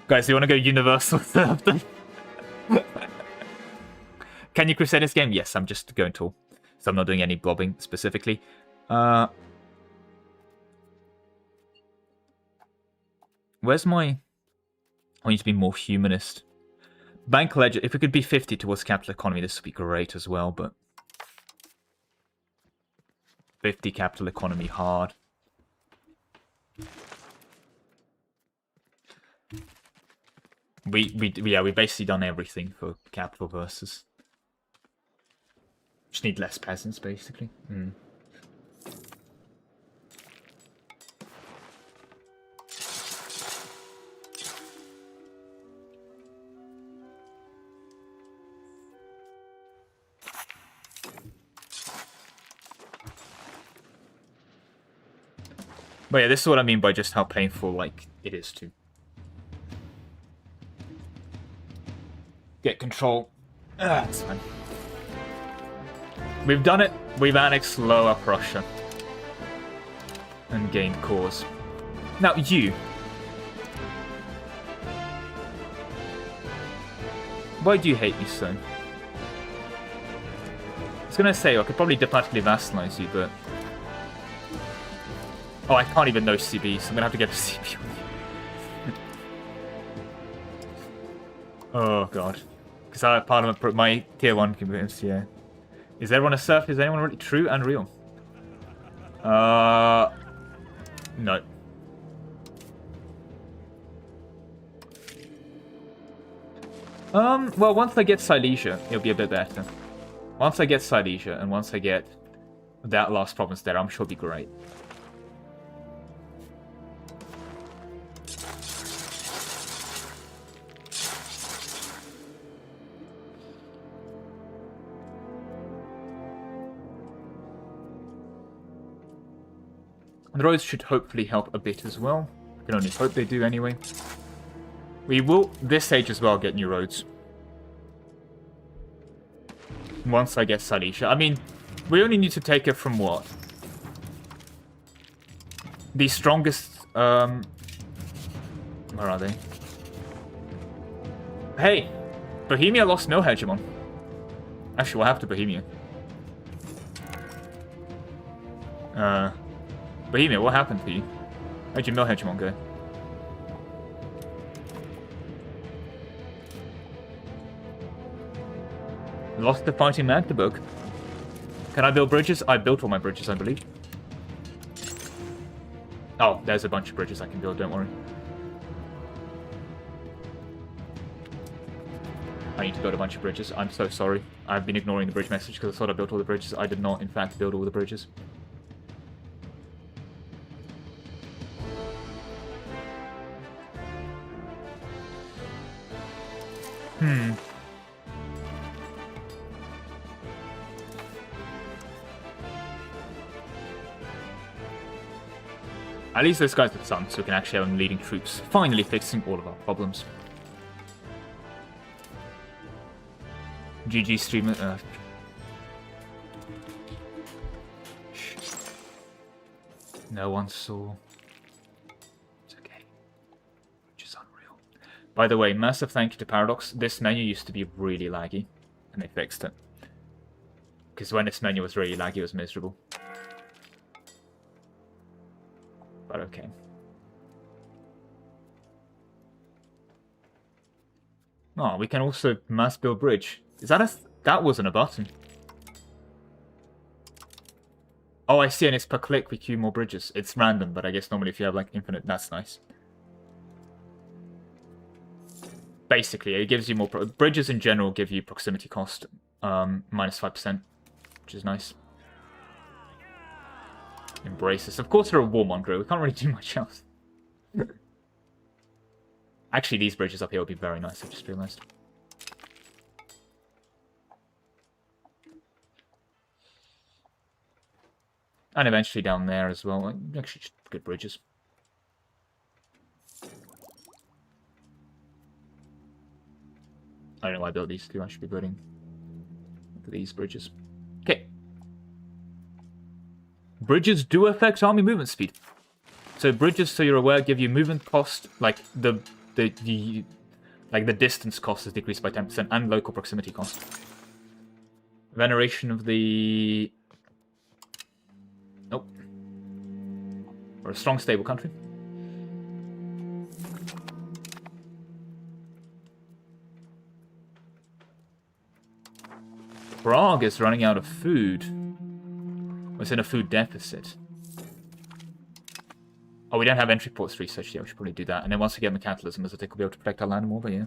Guys, do you want to go Universal Serfdom? Can you Crusader this game? Yes, I'm just going to. So I'm not doing any blobbing specifically. Where's my... I need to be more humanist. Bank ledger, if we could be 50 towards capital economy, this would be great as well, but... 50 capital economy hard. We basically done everything for capital versus. Just need less peasants, basically. But yeah, this is what I mean by just how painful, like, it is to get control. That's fine. We've done it. We've annexed Lower Prussia. And gained cause. Now, you. Why do you hate me so? I was gonna say, I could probably diplomatically vassalize you, but... Oh, I can't even know CB, so I'm gonna have to get a CB on you. Oh, God. Because I Parliament, my tier 1 convinced, yeah. Is everyone a serf? Is anyone really true and real? No. Well, once I get Silesia, it'll be a bit better. Once I get Silesia, and once I get that last province there, I'm sure it'll be great. The roads should hopefully help a bit as well. I can only hope they do anyway. We will, this stage as well, get new roads. Once I get Silesia. I mean, we only need to take it from what? The strongest, where are they? Hey! Bohemia lost no hegemon. Actually, what happened to Bohemia? Bohemia, what happened to you? Where'd your mill hegemon go? Lost the fighting Magdeburg. Can I build bridges? I built all my bridges, I believe. Oh, there's a bunch of bridges I can build, don't worry. I need to build a bunch of bridges. I'm so sorry. I've been ignoring the bridge message because I thought I built all the bridges. I did not, in fact, build all the bridges. At least those guys with sun, so we can actually have them leading troops, finally fixing all of our problems. GG streamer. No one saw. It's okay. Which is unreal. By the way, massive thank you to Paradox. This menu used to be really laggy, and they fixed it. Because when this menu was really laggy, it was miserable. But okay. Oh, we can also mass build bridge. Is that a... that wasn't a button. Oh, I see, and it's per click we queue more bridges. It's random, but I guess normally if you have like infinite, that's nice. Basically, it gives you more... bridges in general give you proximity cost minus 5%, which is nice. Embrace this. Of course, we're a warmonger. We can't really do much else. Actually, these bridges up here would be very nice, I just realized. And eventually down there as well. Actually, just good bridges. I don't know why I built these two. I should be building for these bridges. Okay. Bridges do affect army movement speed. So bridges, so you're aware, give you movement cost, like the distance cost is decreased by 10%, and local proximity cost. Veneration of the... Nope. We're a strong, stable country. Prague is running out of food. It's in a food deficit. Oh, we don't have entry ports research. Yeah, we should probably do that. And then once we get mercantilism, as I think we'll be able to protect our land more, but yeah.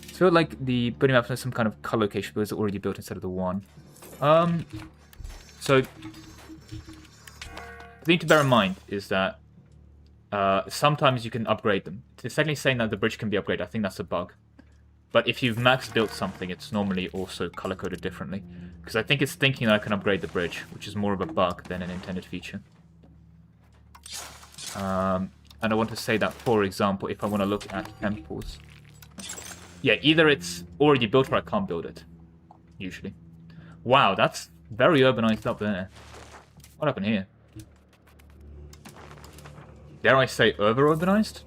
I feel like the building map has some kind of collocation, but it's already built instead of the one. So, the thing to bear in mind is that sometimes you can upgrade them. It's technically saying that the bridge can be upgraded. I think that's a bug. But if you've max built something, it's normally also color-coded differently. Because I think it's thinking that I can upgrade the bridge, which is more of a bug than an intended feature. And I want to say that, for example, if I want to look at temples... Yeah, either it's already built or I can't build it. Usually. Wow, that's very urbanized up there. What happened here? Dare I say over-urbanized?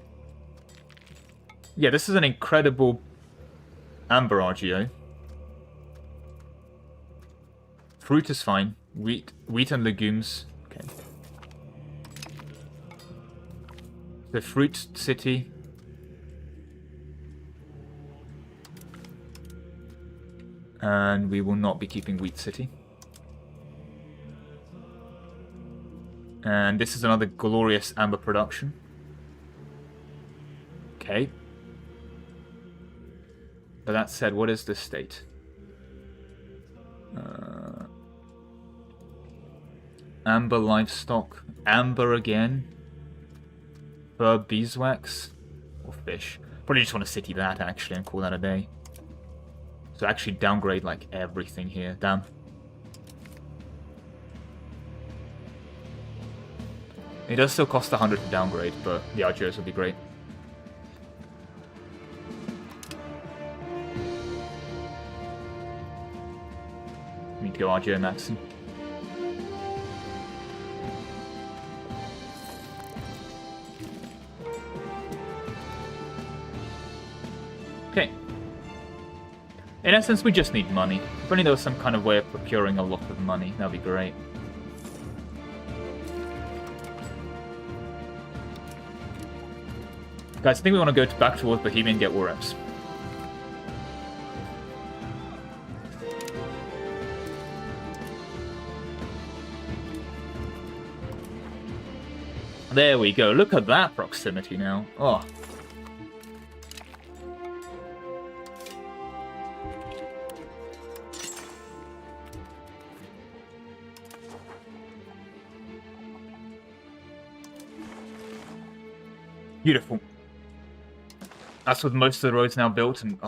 Yeah, this is an incredible... Amber RGO. Fruit is fine. Wheat and legumes. Okay. The fruit city. And we will not be keeping wheat city. And this is another glorious amber production. Okay. But that said, what is this state? Amber livestock. Amber again. Fur beeswax. Or fish. Probably just want to city that, actually, and call that a day. So actually downgrade, like, everything here. Damn. It does still cost 100 to downgrade, but the RGOs would be great. Need to go RGO maxing. Okay. In essence, we just need money. If only there was some kind of way of procuring a lot of money, that'd be great. Guys, I think we want to go back towards Bohemia and get war reps. There we go. Look at that proximity now. Oh. Beautiful. That's with most of the roads now built, and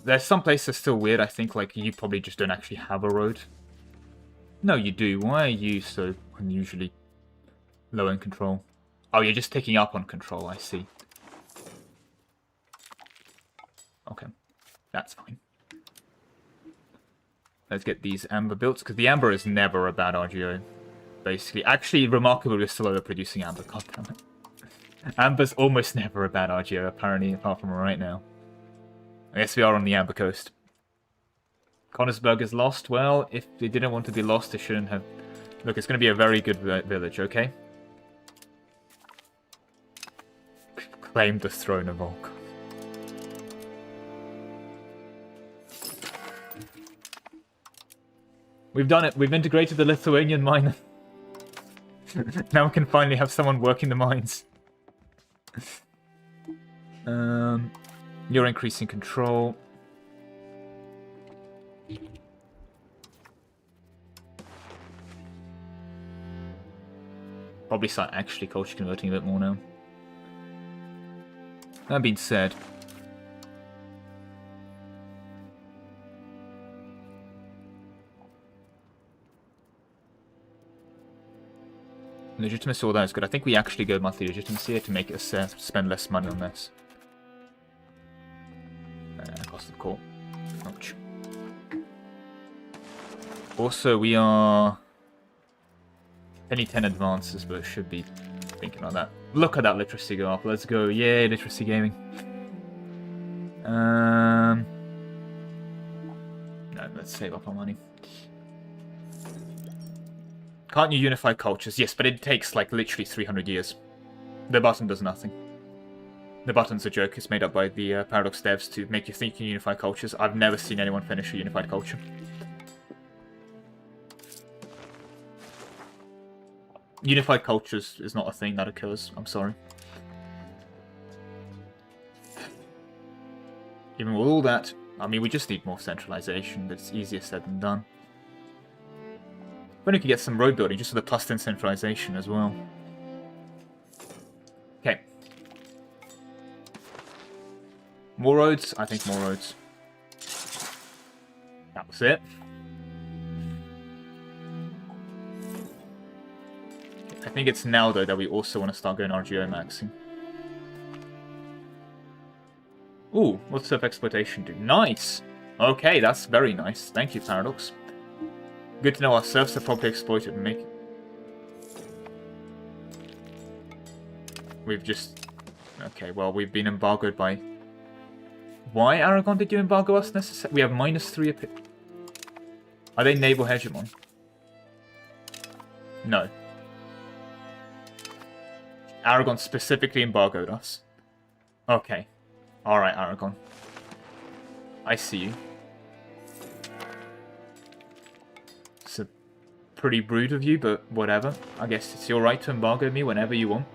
there's some places still weird, I think, like you probably just don't actually have a road. No, you do. Why are you so unusually low in control? Oh, you're just ticking up on control, I see. Okay, that's fine. Let's get these amber built, because the amber is never a bad RGO, basically. Actually, remarkably, we're still overproducing amber, goddammit. Amber's almost never a bad RGO, apparently, apart from right now. I guess we are on the Amber Coast. Königsberg is lost. Well, if they didn't want to be lost, they shouldn't have... Look, it's going to be a very good village, okay? Claim the throne of Volk. We've done it. We've integrated the Lithuanian miner. Now we can finally have someone working the mines. You're increasing control. Probably start actually culture converting a bit more now. That being said, legitimacy, all that is good. I think we actually go monthly legitimacy here to make us spend less money on this. Cost of court. Ouch. Also, we are... Only 10 advances, but should be thinking on that. Look at that literacy go up. Let's go. Yay, literacy gaming. No, let's save up our money. Can't you unify cultures? Yes, but it takes like literally 300 years. The button does nothing. The button's a joke. It's made up by the Paradox devs to make you think you can unify cultures. I've never seen anyone finish a unified culture. Unified cultures is not a thing that occurs. I'm sorry. Even with all that, I mean, we just need more centralization. That's easier said than done. When we could get some road building, just for the plus 10 centralization as well. Okay. More roads? I think more roads. That was it. I think it's now, though, that we also want to start going RGO maxing. Ooh, what's self-exploitation do? Nice! Okay, that's very nice. Thank you, Paradox. Good to know our serfs are properly exploited and make... We've just... Okay, well, we've been embargoed by... Why, Aragon, did you embargo us necessarily? We have -3... Are they naval hegemon? No. Aragon specifically embargoed us. Okay. Alright, Aragon. I see you. It's a pretty rude of you, but whatever. I guess it's your right to embargo me whenever you want.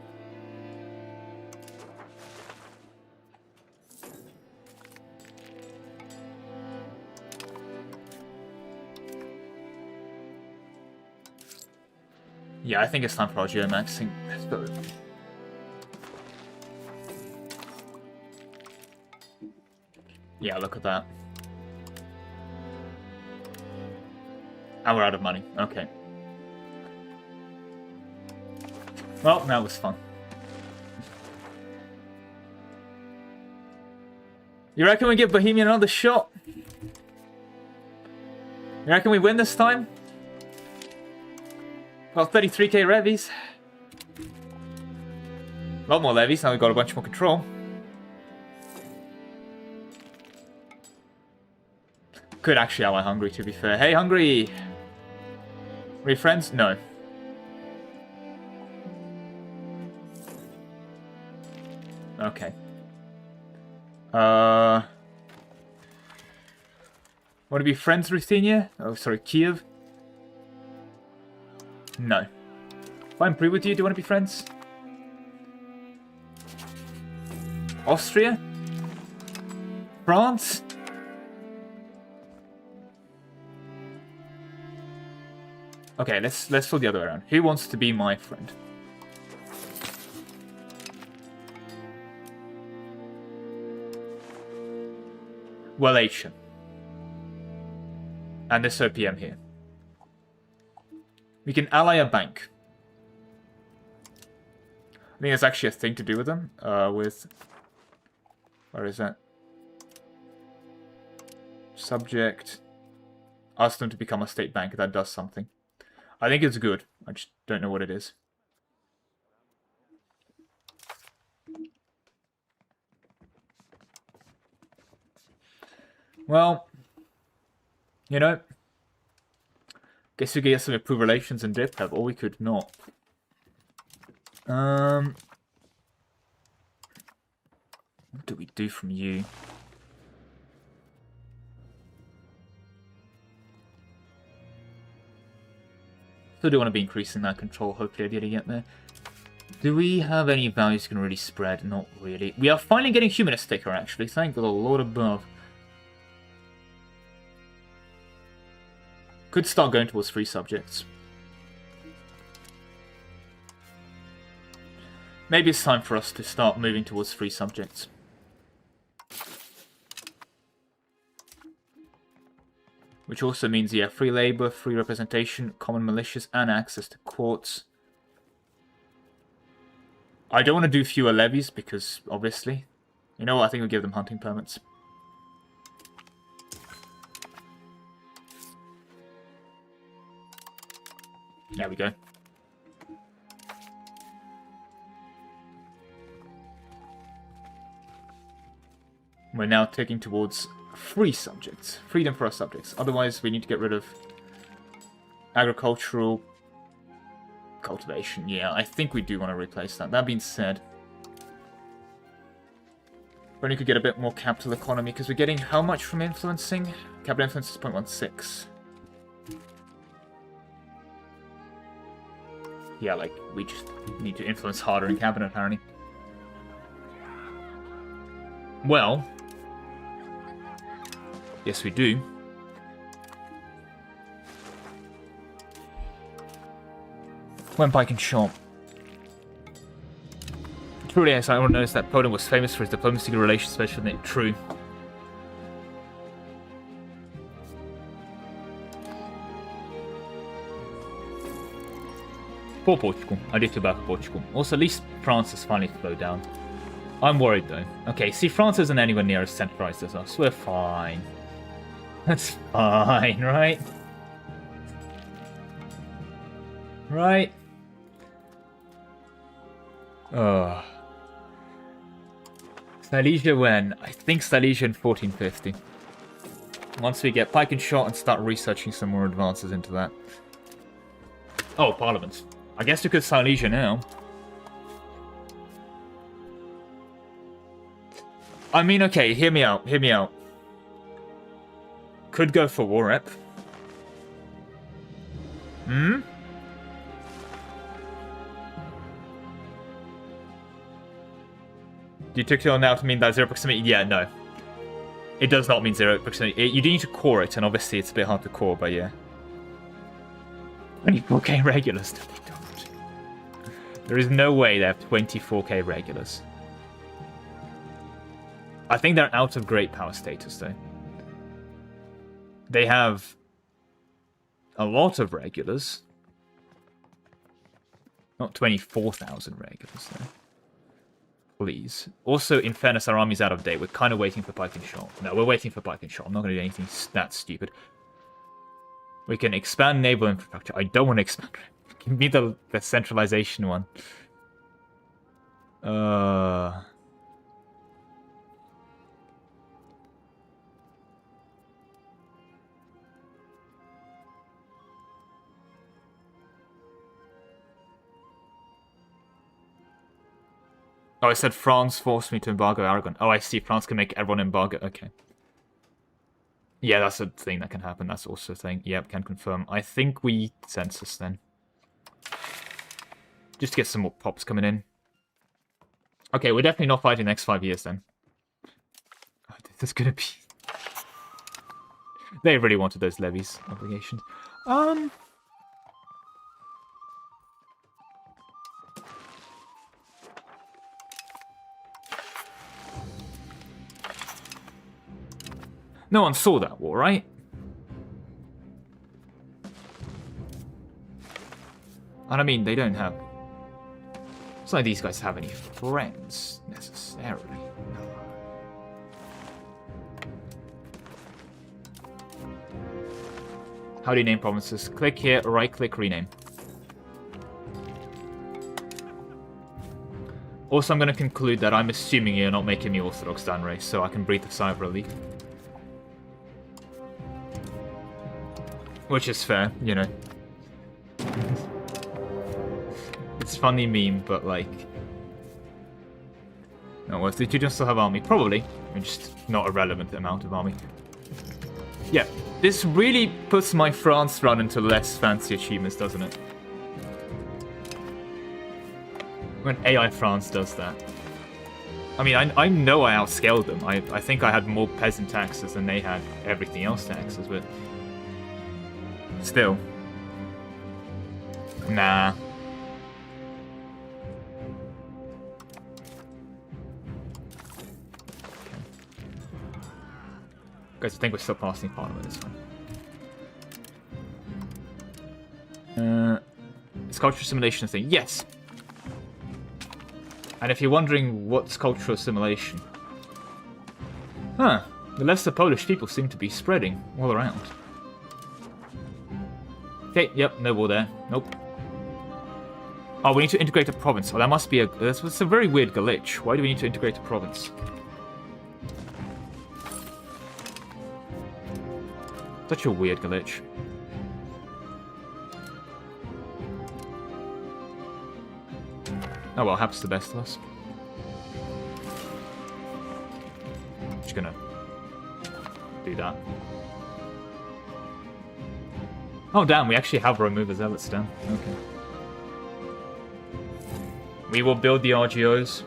Yeah, I think it's time for our geomaxing. Yeah, look at that. And we're out of money. Okay. Well, that was fun. You reckon we give Bohemia another shot? You reckon we win this time? Well, 33k levies. A lot more levies, now we've got a bunch more control. Could actually ally Hungary, to be fair. Hey, Hungary! Are we friends? No. Okay. Want to be friends, Ruthenia? Oh, sorry, Kiev? No. If I'm free with you, do you want to be friends? Austria? France? Okay, let's go the other way around. Who wants to be my friend? Wallachia. And this OPM here. We can ally a bank. I think there's actually a thing to do with them. Where is that? Subject. Ask them to become a state bank. That does something. I think it's good. I just don't know what it is. Well, you know, guess we could get some improved relations in DipHub, or we could not. What do we do from you? Still do want to be increasing that control, hopefully I'll be able to get there. Do we have any values that can really spread? Not really. We are finally getting humanistic, actually, thank the Lord above. Could start going towards free subjects. Maybe it's time for us to start moving towards free subjects. Which also means, yeah, free labor, free representation, common militias, and access to courts. I don't want to do fewer levies because, obviously, you know what, I think we'll give them hunting permits. There we go. We're now taking towards free subjects. Freedom for our subjects. Otherwise, we need to get rid of agricultural cultivation. Yeah, I think we do want to replace that. That being said, we only could get a bit more capital economy, because we're getting how much from influencing? Capital influence is 0.16. Yeah, like, we just need to influence harder in cabinet, apparently. Well, yes, we do. When Pike and Shot. Truly, yes, I want to notice that Poland was famous for its diplomatic relations, especially with True. Poor Portugal. I do feel bad for Portugal. Also, at least France has finally slowed down. I'm worried, though. Okay, see, France isn't anywhere near as centralized as us. We're fine. That's fine, right? Right? Ugh. Silesia when? I think Silesia in 1450. Once we get Pike and Shot and start researching some more advances into that. Oh, Parliament. I guess we could Silesia now. I mean, okay, hear me out, hear me out. Could go for war rep. Hmm? Do you take it now to mean that 0 proximity? Yeah, no. It does not mean 0 proximity. You do need to core it, and obviously it's a bit hard to core, but yeah. 24k regulars. No, they don't. There is no way they have 24k regulars. I think they're out of great power status, though. They have a lot of regulars. Not 24,000 regulars, though. Please. Also, in fairness, our army's out of date. We're kind of waiting for Pike and Shot. No, we're waiting for Pike and Shot. I'm not going to do anything that stupid. We can expand naval infrastructure. I don't want to expand. Give me the centralization one. Oh, I said France forced me to embargo Aragon. Oh, I see. France can make everyone embargo. Okay. Yeah, that's a thing that can happen. That's also a thing. Yep, can confirm. I think we census then. Just to get some more pops coming in. Okay, we're definitely not fighting the next 5 years then. Oh, this is gonna be... They really wanted those levies obligations. No one saw that war, right? And I mean, they don't have... It's not like these guys have any friends, necessarily. No. How do you name provinces? Click here, right-click, rename. Also, I'm going to conclude that I'm assuming you're not making me Orthodox down race, so I can breathe a sigh of relief. Which is fair, you know. It's a funny meme, but like... Not worth it. Did you still have army? Probably. I mean, just not a relevant amount of army. Yeah, this really puts my France run into less fancy achievements, doesn't it? When AI France does that. I mean, I know I outscaled them. I think I had more peasant taxes than they had everything else taxes, but... Still. Nah. Guys, I think we're still passing Parliament this one. Is cultural assimilation a thing? Yes! And if you're wondering what's cultural assimilation... Huh. The lesser Polish people seem to be spreading all around. Okay, yep, no war there. Nope. Oh, we need to integrate a province. Oh, that must be a... That's a very weird glitch. Why do we need to integrate a province? Such a weird glitch. Oh well, happens to the best of us. Just gonna do that. Oh damn, we actually have remove zealots down. Okay. We will build the RGOs.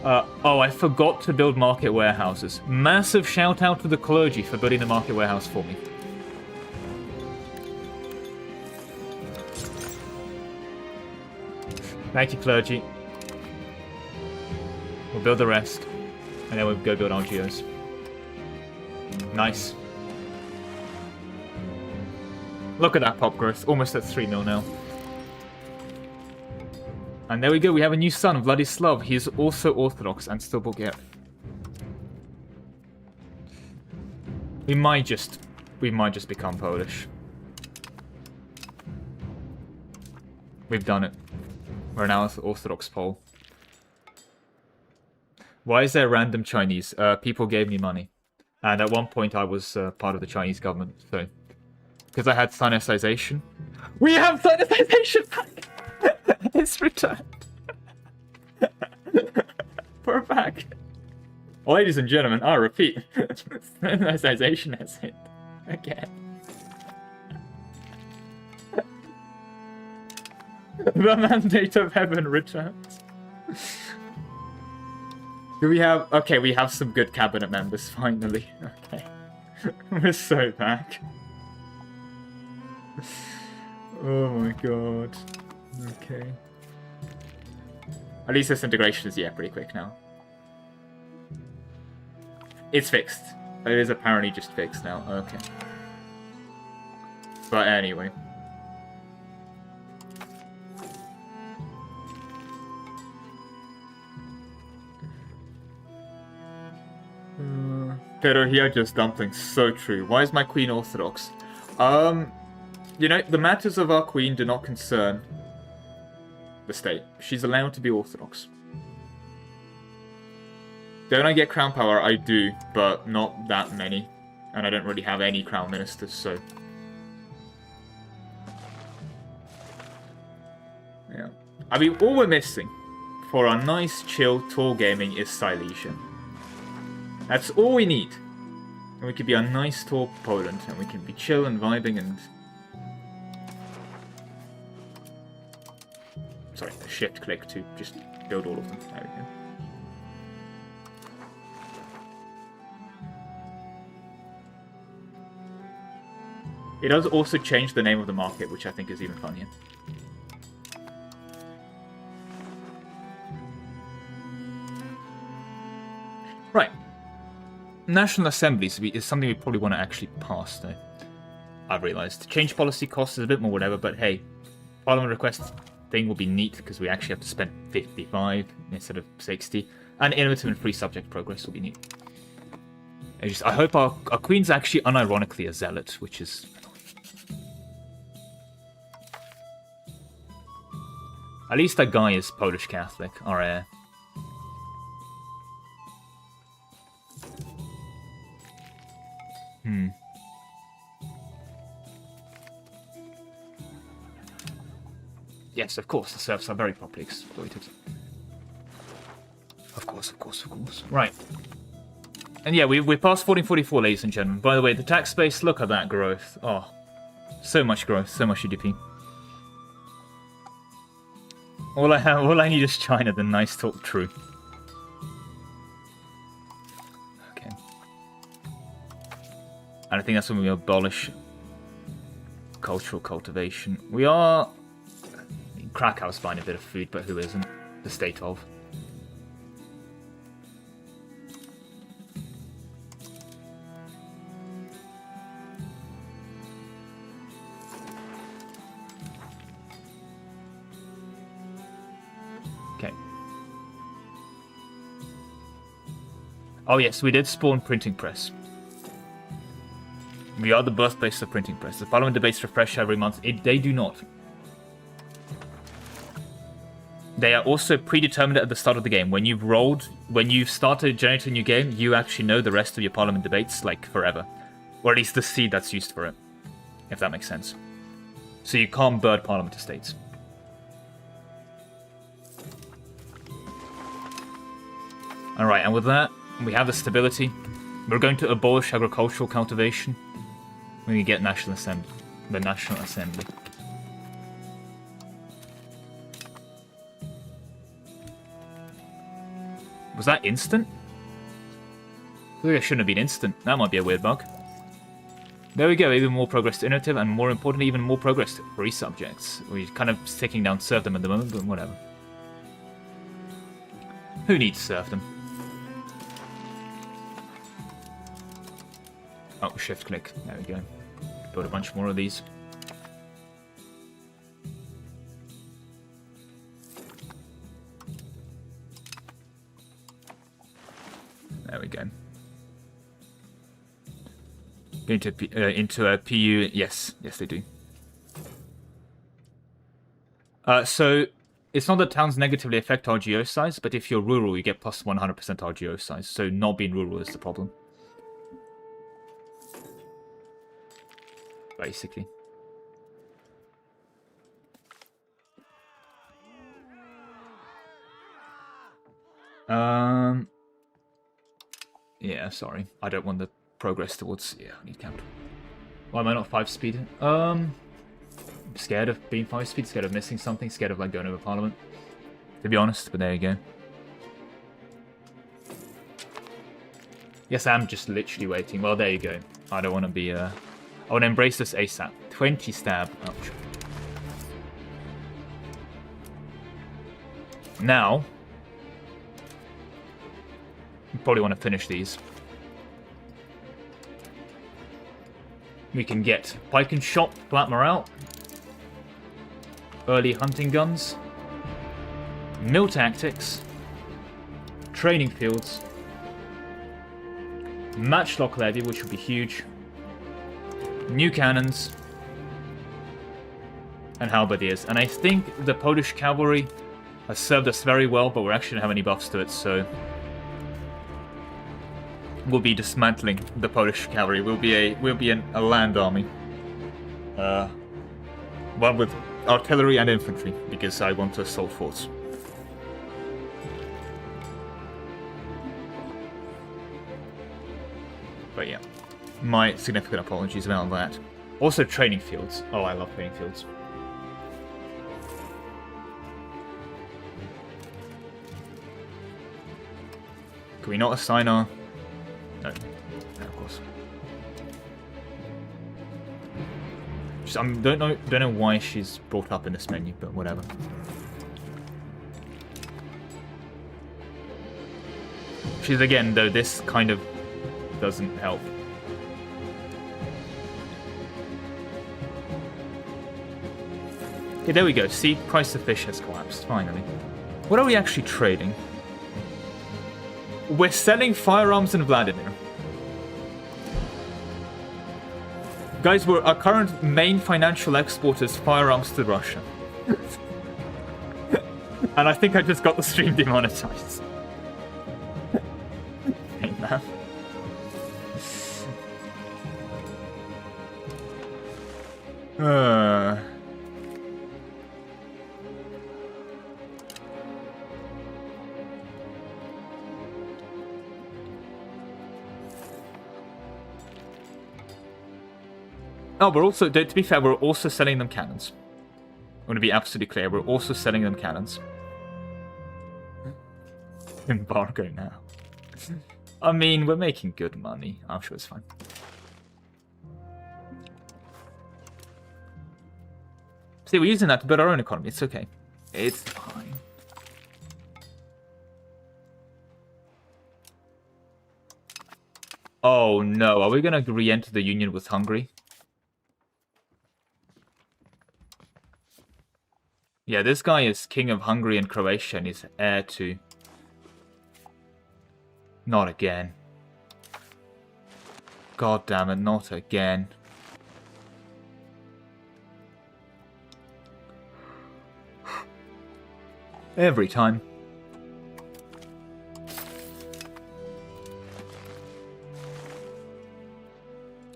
Oh, I forgot to build market warehouses. Massive shout out to the clergy for building the market warehouse for me. Thank you, clergy. We'll build the rest. And then we'll go build RGOs. Nice. Look at that pop growth. Almost at 3 mil now. And there we go. We have a new son, Vladislav. He is also Orthodox and still Bulgarian. We might just become Polish. We've done it. We're now Orthodox Pole. Why is there random Chinese? People gave me money. And at one point I was part of the Chinese government, so... Because I had sinicization. We have sinicization back! It's returned. For a fact. Ladies and gentlemen, I repeat. Sinicization has hit. Again. The mandate of heaven returns. Do we have... Okay, we have some good cabinet members, finally. Okay. We're so back. Oh my god. Okay. At least this integration is, yeah, pretty quick now. It's fixed. It is apparently just fixed now. Okay. But anyway. Pero here just dumplings. So true. Why is my queen Orthodox? You know, the matters of our queen do not concern the state. She's allowed to be Orthodox. Don't I get crown power? I do, but not that many. And I don't really have any crown ministers, so... Yeah. I mean, all we're missing for our nice, chill, tall gaming is Silesia. That's all we need. And we could be a nice, tall Poland, and we can be chill and vibing and... Sorry, shift click to just build all of them. There we go. It does also change the name of the market, which I think is even funnier. Right. National Assemblies is something we probably want to actually pass, though. I've realised. Change policy costs is a bit more whatever, but hey, Parliament request thing will be neat because we actually have to spend 55 instead of 60. And innovative and free subject progress will be neat. I hope our queen's actually unironically a zealot, which is... At least that guy is Polish Catholic, our heir. Yes, of course, the serfs are very properly exploited. Of course, of course, of course. Right. And yeah, we're past 1444, ladies and gentlemen. By the way, the tax base, look at that growth. Oh, so much growth, so much GDP. All I need is China, the nice talk true. Okay. And I think that's when we abolish cultural cultivation. We are... Krakow's buying a bit of food, but who isn't? The state of. Okay. Oh yes, we did spawn printing press. We are the birthplace of printing press. The parliament debates refresh every month. They do not. they are also predetermined at the start of the game. When you've started generating a new game, you actually know the rest of your parliament debates, like, forever. Or at least the seed that's used for it, if that makes sense. So you can't bird parliament estates. Alright, and with that, we have the stability. We're going to abolish agricultural cultivation. When we get National Assembly. The National Assembly. Was that instant? I think it shouldn't have been instant. That might be a weird bug. There we go, even more progress to innovative, and more importantly, even more progress to free subjects. We're kind of sticking down serfdom at the moment, but whatever. Who needs serfdom? Oh, shift click. There we go. Build a bunch more of these. There we go. Into a PU. Yes, they do. So it's not that towns negatively affect RGO size, but if you're rural, you get plus 100% RGO size. So not being rural is the problem. Basically. Yeah, sorry. I don't want the progress towards... Yeah, I need capital. Why am I not 5-speed? I'm scared of being 5-speed, scared of missing something, scared of, like, going over Parliament. To be honest, but there you go. Yes, I'm just literally waiting. Well, there you go. I don't want to be, I want to embrace this ASAP. 20 stab. Ouch. Now... you probably want to finish these. We can get pike and shot, flat morale, early hunting guns, mill tactics, training fields, matchlock levy, which would be huge, new cannons, and halberdiers. And I think the Polish cavalry has served us very well, but we actually don't have any buffs to it, so... we'll be dismantling the Polish cavalry. We'll be a land army. One with artillery and infantry, because I want to assault forts. But yeah, my significant apologies about that. Also training fields. Oh, I love training fields. Can we not assign our... No, of course. Just, don't know why she's brought up in this menu, but whatever. She's again, though, this kind of doesn't help. Okay, there we go. See, price of fish has collapsed, finally. What are we actually trading? We're selling firearms in Vladimir. Guys, our current main financial export is firearms to Russia. And I think I just got the stream demonetized. Hey, man. Oh, we're also, to be fair, we're also selling them cannons. I want to be absolutely clear, we're also selling them cannons. Embargo now. I mean, we're making good money. I'm sure it's fine. See, we're using that to build our own economy. It's okay. It's fine. Oh no, are we going to re-enter the union with Hungary? Yeah, this guy is king of Hungary and Croatia and he's heir to... Not again. God damn it, not again. Every time.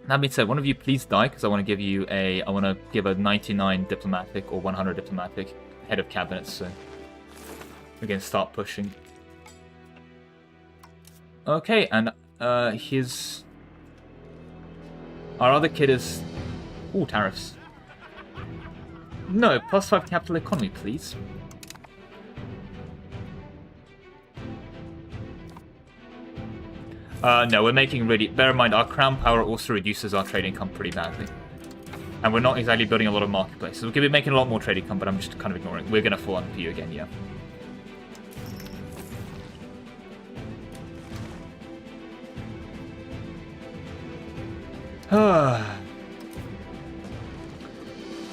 That being said, one of you please die, because I want to give you a... I want to give a 99 diplomatic or 100 diplomatic head of cabinet, so... we can start pushing. Okay, and his... our other kid is... ooh, tariffs. No, +5 capital economy, please. No, we're making really... bear in mind, our crown power also reduces our trade income pretty badly. And we're not exactly building a lot of marketplaces. We could be making a lot more trade income, but I'm just kind of ignoring it. We're going to fall under you again, yeah.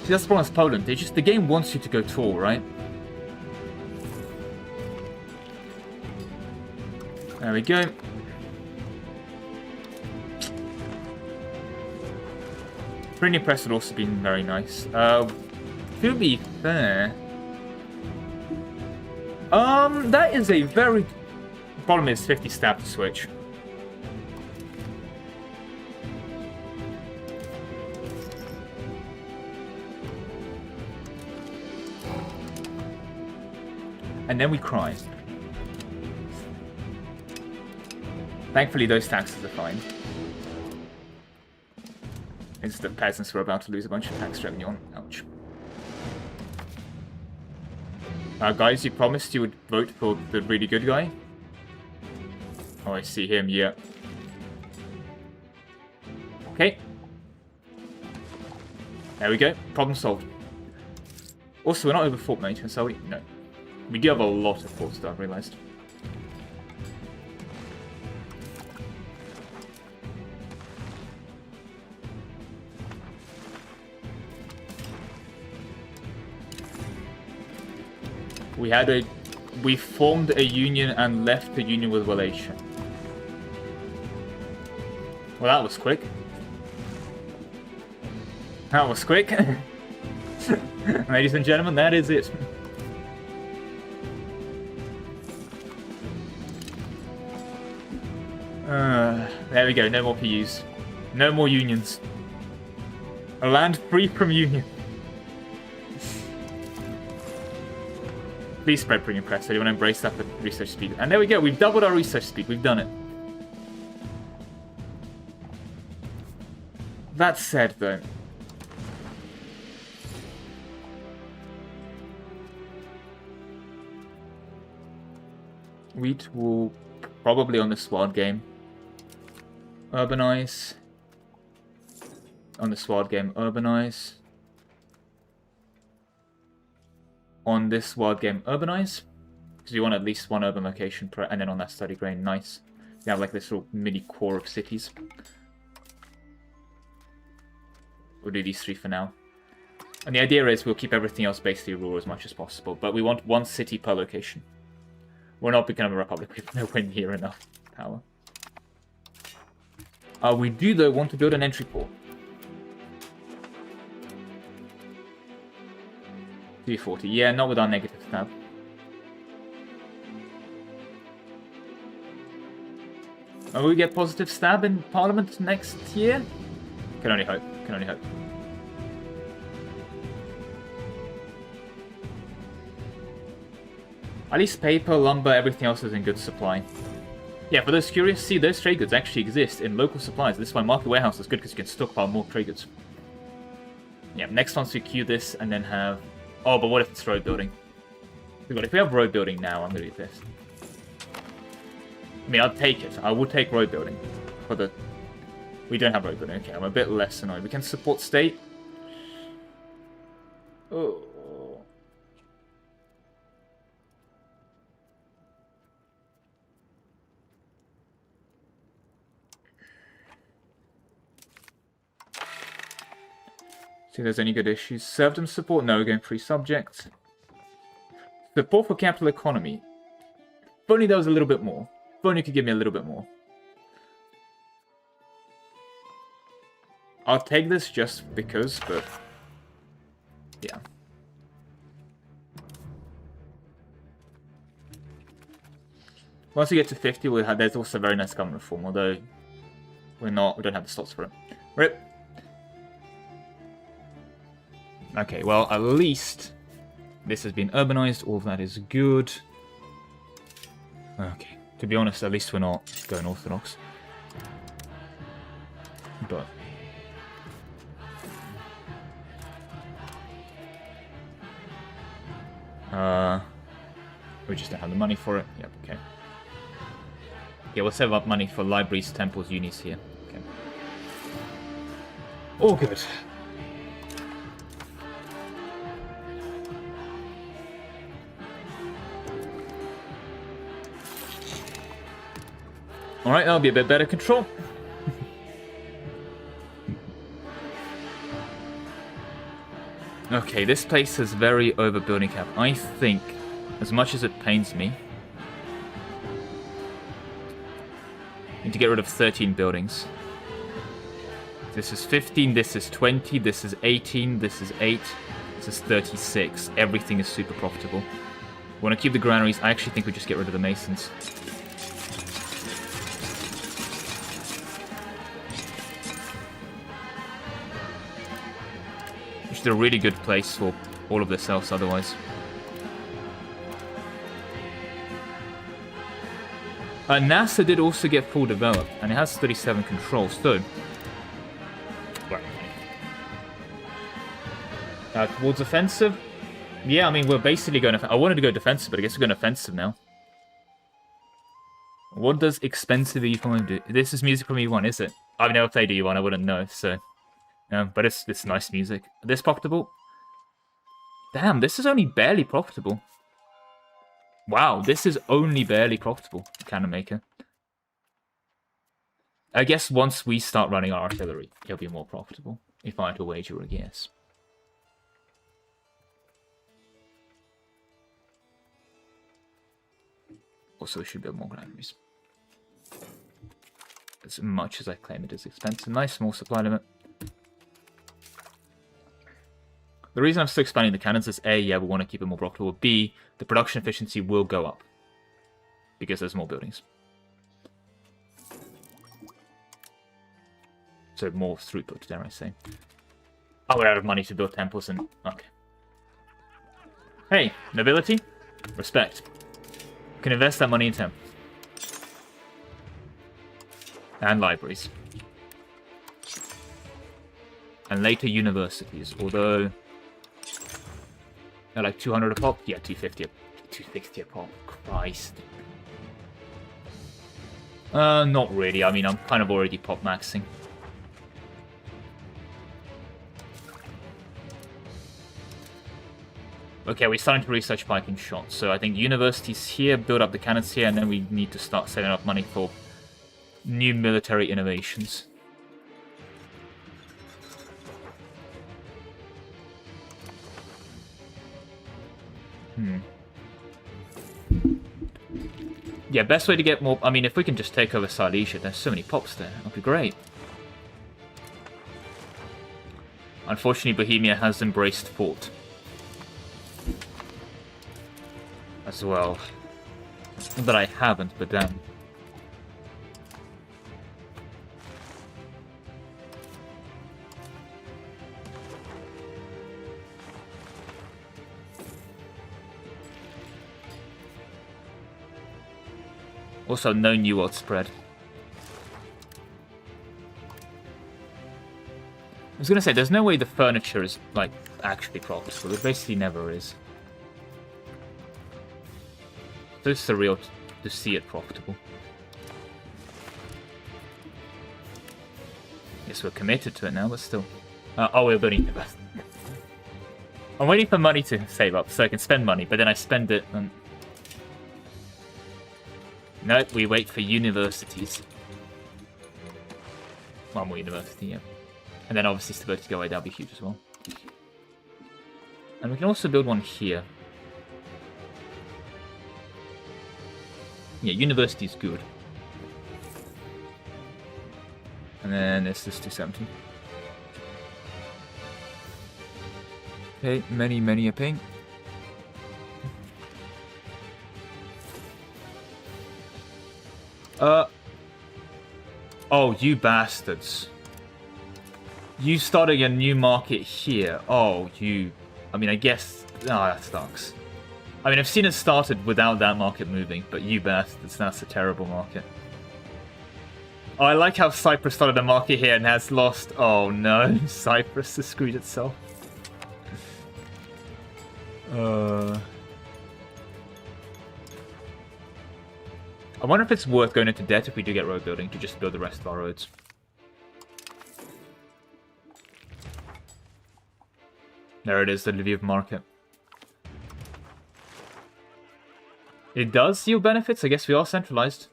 See, that's the problem with Poland. It's just the game wants you to go tall, right? There we go. Printing press would also been very nice. To be fair, that is a very... problem is 50 stab to switch. And then we cry. Thankfully, those taxes are fine. It's the peasants who are about to lose a bunch of tax revenue on. Ouch. Guys, you promised you would vote for the really good guy? Oh, I see him, yeah. Okay. There we go. Problem solved. Also, we're not over fort maintenance, are we? No. We do have a lot of forts, though, I've realised. We formed a union and left the union with relation. Well, that was quick. That was quick. Ladies and gentlemen, that is it. There we go, no more PUs. No more unions. A land free from union. Please spread printing press. So you want to embrace that for research speed. And there we go. We've doubled our research speed. We've done it. That said, though, wheat will probably on the SWAD game urbanize. On the SWAD game urbanize. On this SWAD game urbanize, because you want at least one urban location per, and then on that study grain, nice. You have like this little mini core of cities. We'll do these three for now. And the idea is we'll keep everything else basically rural as much as possible, but we want one city per location. We're not becoming a republic, we have nowhere near enough power. We do though want to build an entry port. 340, yeah, not with our negative tab. Will we get positive stab in Parliament next year? Can only hope, can only hope. At least paper, lumber, everything else is in good supply. Yeah, for those curious, see, those trade goods actually exist in local supplies. This is why Market Warehouse is good, because you can stockpile more trade goods. Yeah, next once we queue this and then have... oh, but what if it's road building? If we have road building now, I'm going to be pissed. I mean, I'd take it. I would take road building. For the... we don't have road building. Okay, I'm a bit less annoyed. We can support state. Oh... see if there's any good issues. Serfdom support? No, we're going free subject. Support for capital economy. If only there was a little bit more. If only you could give me a little bit more. I'll take this just because, but... yeah. Once we get to 50, there's also very nice government reform, although we don't have the slots for it. Rip. Okay, well, at least this has been urbanized. All of that is good. Okay, to be honest, at least we're not going orthodox. But we just don't have the money for it. Yep, okay. Yeah, we'll save up money for libraries, temples, unis here. Okay. All good. Alright, that'll be a bit better control. Okay, this place has very overbuilding cap. I think, as much as it pains me, I need to get rid of 13 buildings. This is 15, this is 20, this is 18, this is 8, this is 36. Everything is super profitable. We want to keep the granaries. I actually think we just get rid of the masons. Which is a really good place for all of this else otherwise. NASA did also get full developed, and it has 37 controls, so... towards offensive? Yeah, I mean, we're basically going to... I wanted to go defensive, but I guess we're going offensive now. What does expensive E1 do? This is music from E1, is it? I've never played E1, I wouldn't know, so... but it's nice music. This profitable? Damn, this is only barely profitable. Wow, this is only barely profitable, Cannon Maker. I guess once we start running our artillery, it'll be more profitable, if I had to wager a guess. Also, we should build more granaries. As much as I claim it is expensive. Nice small supply limit. The reason I'm still expanding the cannons is A, yeah, we want to keep it more profitable. B, the production efficiency will go up. Because there's more buildings. So more throughput, dare I say. Oh, we're out of money to build temples and... Okay. Hey, nobility? Respect. We can invest that money in temples. And libraries. And later universities, although... They're like 200 a pop? Yeah, 250 260 a pop. Christ. Not really. I mean, I'm kind of already pop maxing. Okay, we're starting to research piking shots. So I think universities here, build up the cannons here, and then we need to start saving up money for new military innovations. Yeah, best way to get more... I mean, if we can just take over Silesia, there's so many pops there. That'd be great. Unfortunately, Bohemia has embraced fort. As well. Not that I haven't, but damn. Also, no New World spread. I was gonna say, there's no way the furniture is, like, actually profitable. It basically never is. So it's surreal to see it profitable. Guess we're committed to it now, but still. Oh, we're building it. I'm waiting for money to save up so I can spend money, but then I spend it and... No, we wait for universities. One more university, yeah. And then obviously stability go away, that'll be huge as well. And we can also build one here. Yeah, university is good. And then this is 270. Okay, many a ping. Oh, you bastards. You starting a new market here. Oh, you... I mean, I guess... Oh, that sucks. I mean, I've seen it started without that market moving, but you bastards, that's a terrible market. Oh, I like how Cyprus started a market here and has lost... Oh, no. Cyprus has screwed itself. I wonder if it's worth going into debt if we do get road building to just build the rest of our roads. There it is, the Lviv market. It does yield benefits? I guess we are centralized.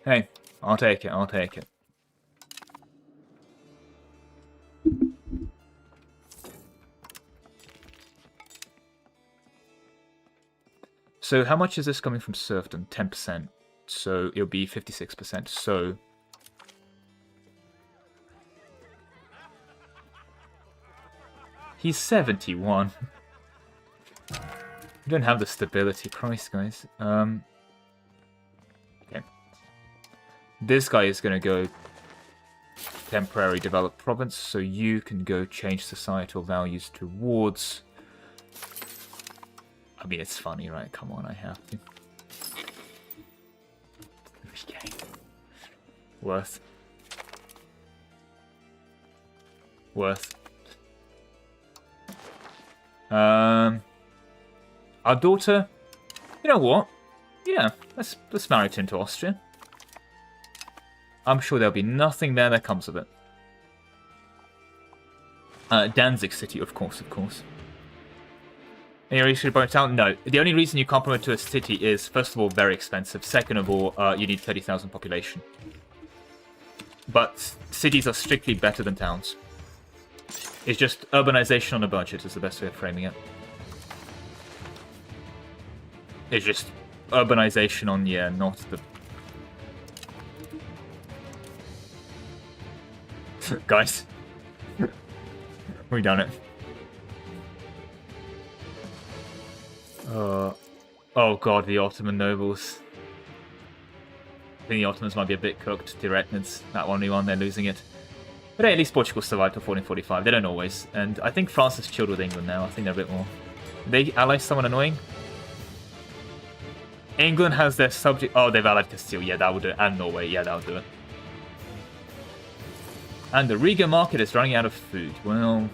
Hey, I'll take it, I'll take it. So how much is this coming from serfdom? 10%. So it'll be 56%. So... He's 71. We don't have the stability. Christ, guys. Okay. This guy is going to go temporary develop province, so you can go change societal values towards... I mean, it's funny, right? Come on, I have to. Okay. Worth. Our daughter... You know what? Yeah, let's marry her into Austria. I'm sure there'll be nothing there that comes of it. Danzig City, of course. And you should point out, no. The only reason you can't promote to a city is, first of all, very expensive. Second of all, you need 30,000 population. But cities are strictly better than towns. It's just urbanization on a budget is the best way of framing it. It's just urbanization on, yeah, not the... Guys. We done it. Oh god, the Ottoman nobles. I think the Ottomans might be a bit cooked. Directnets, that one we won, they're losing it. But hey, at least Portugal survived till 1445. They don't always. And I think France has chilled with England now. I think they're a bit more. They ally someone annoying? England has their subject... Oh, they've allied Castile. Yeah, that would do it. And Norway. Yeah, that would do it. And the Riga market is running out of food. Well...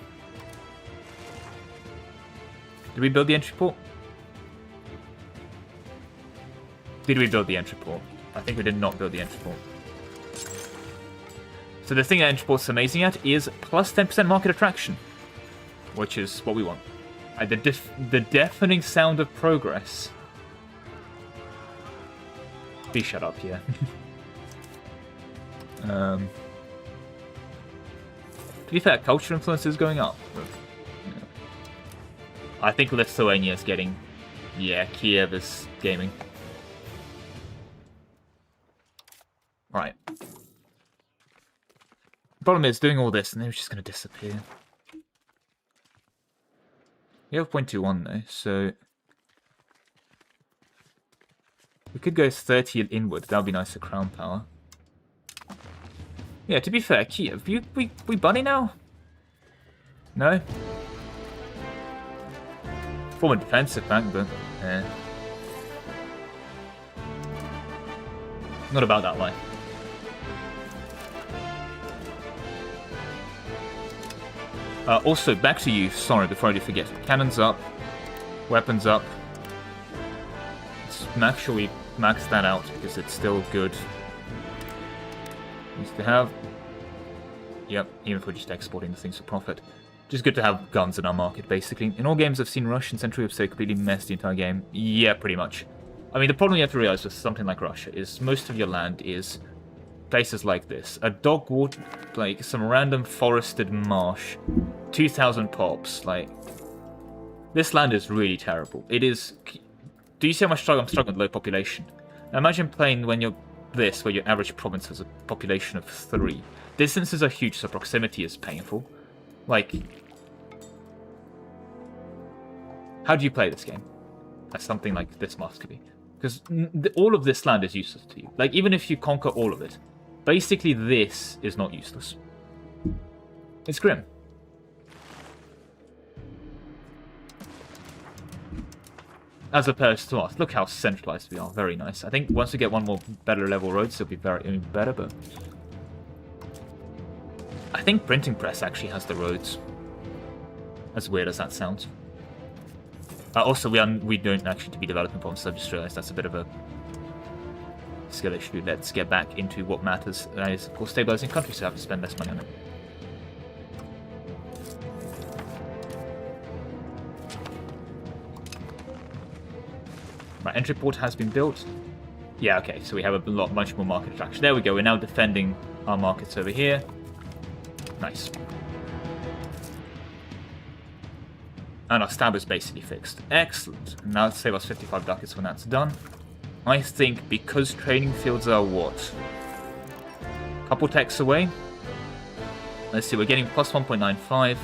Did we build the entry port? Did we build the entry port? I think we did not build the entry port. So the thing that entry port's amazing at is plus 10% market attraction. Which is what we want. The deafening sound of progress. Please shut up, yeah. To be fair, culture influence is going up. I think Lithuania is getting... Yeah, Kiev is gaming. Right. The problem is, doing all this, and they're just going to disappear. We have 0.21 though, so... We could go 30 inward, that would be nice for crown power. Yeah, to be fair, Kiev, we bunny now? No? Former defensive bank, but... eh. Not about that life. Also, back to you, sorry, before I do forget. Cannons up. Weapons up. Let's make sure we max that out, because it's still good. Needs to have... Yep, even if we're just exporting the things for profit. Just good to have guns in our market, basically. In all games I've seen Russian Century of State completely mess the entire game. Yeah, pretty much. I mean, the problem you have to realize with something like Russia is most of your land is places like this. A dog water, like some random forested marsh. 2,000 pops, like... This land is really terrible. It is... Do you see how much I'm struggling with low population? Now imagine playing when you're this, where your average province has a population of 3. Distances are huge, so proximity is painful. Like... How do you play this game? As something like this Muscovy? Because all of this land is useless to you. Like, even if you conquer all of it, basically this is not useless. It's grim. As opposed to us. Look how centralized we are. Very nice. I think once we get one more better level roads, it'll be very better, but... I think printing press actually has the roads. As weird as that sounds. Also, we don't actually be developing bombs, so I just realized that's a bit of a skill issue. Let's get back into what matters. That is, of course, stabilizing countries, so I have to spend less money on it. Right, entry port has been built. Yeah, okay, so we have much more market attraction. There we go, we're now defending our markets over here. Nice. And our stab is basically fixed. Excellent. Now let's save us 55 ducats when that's done. I think because training fields are what? Couple techs away. Let's see, we're getting plus 1.95.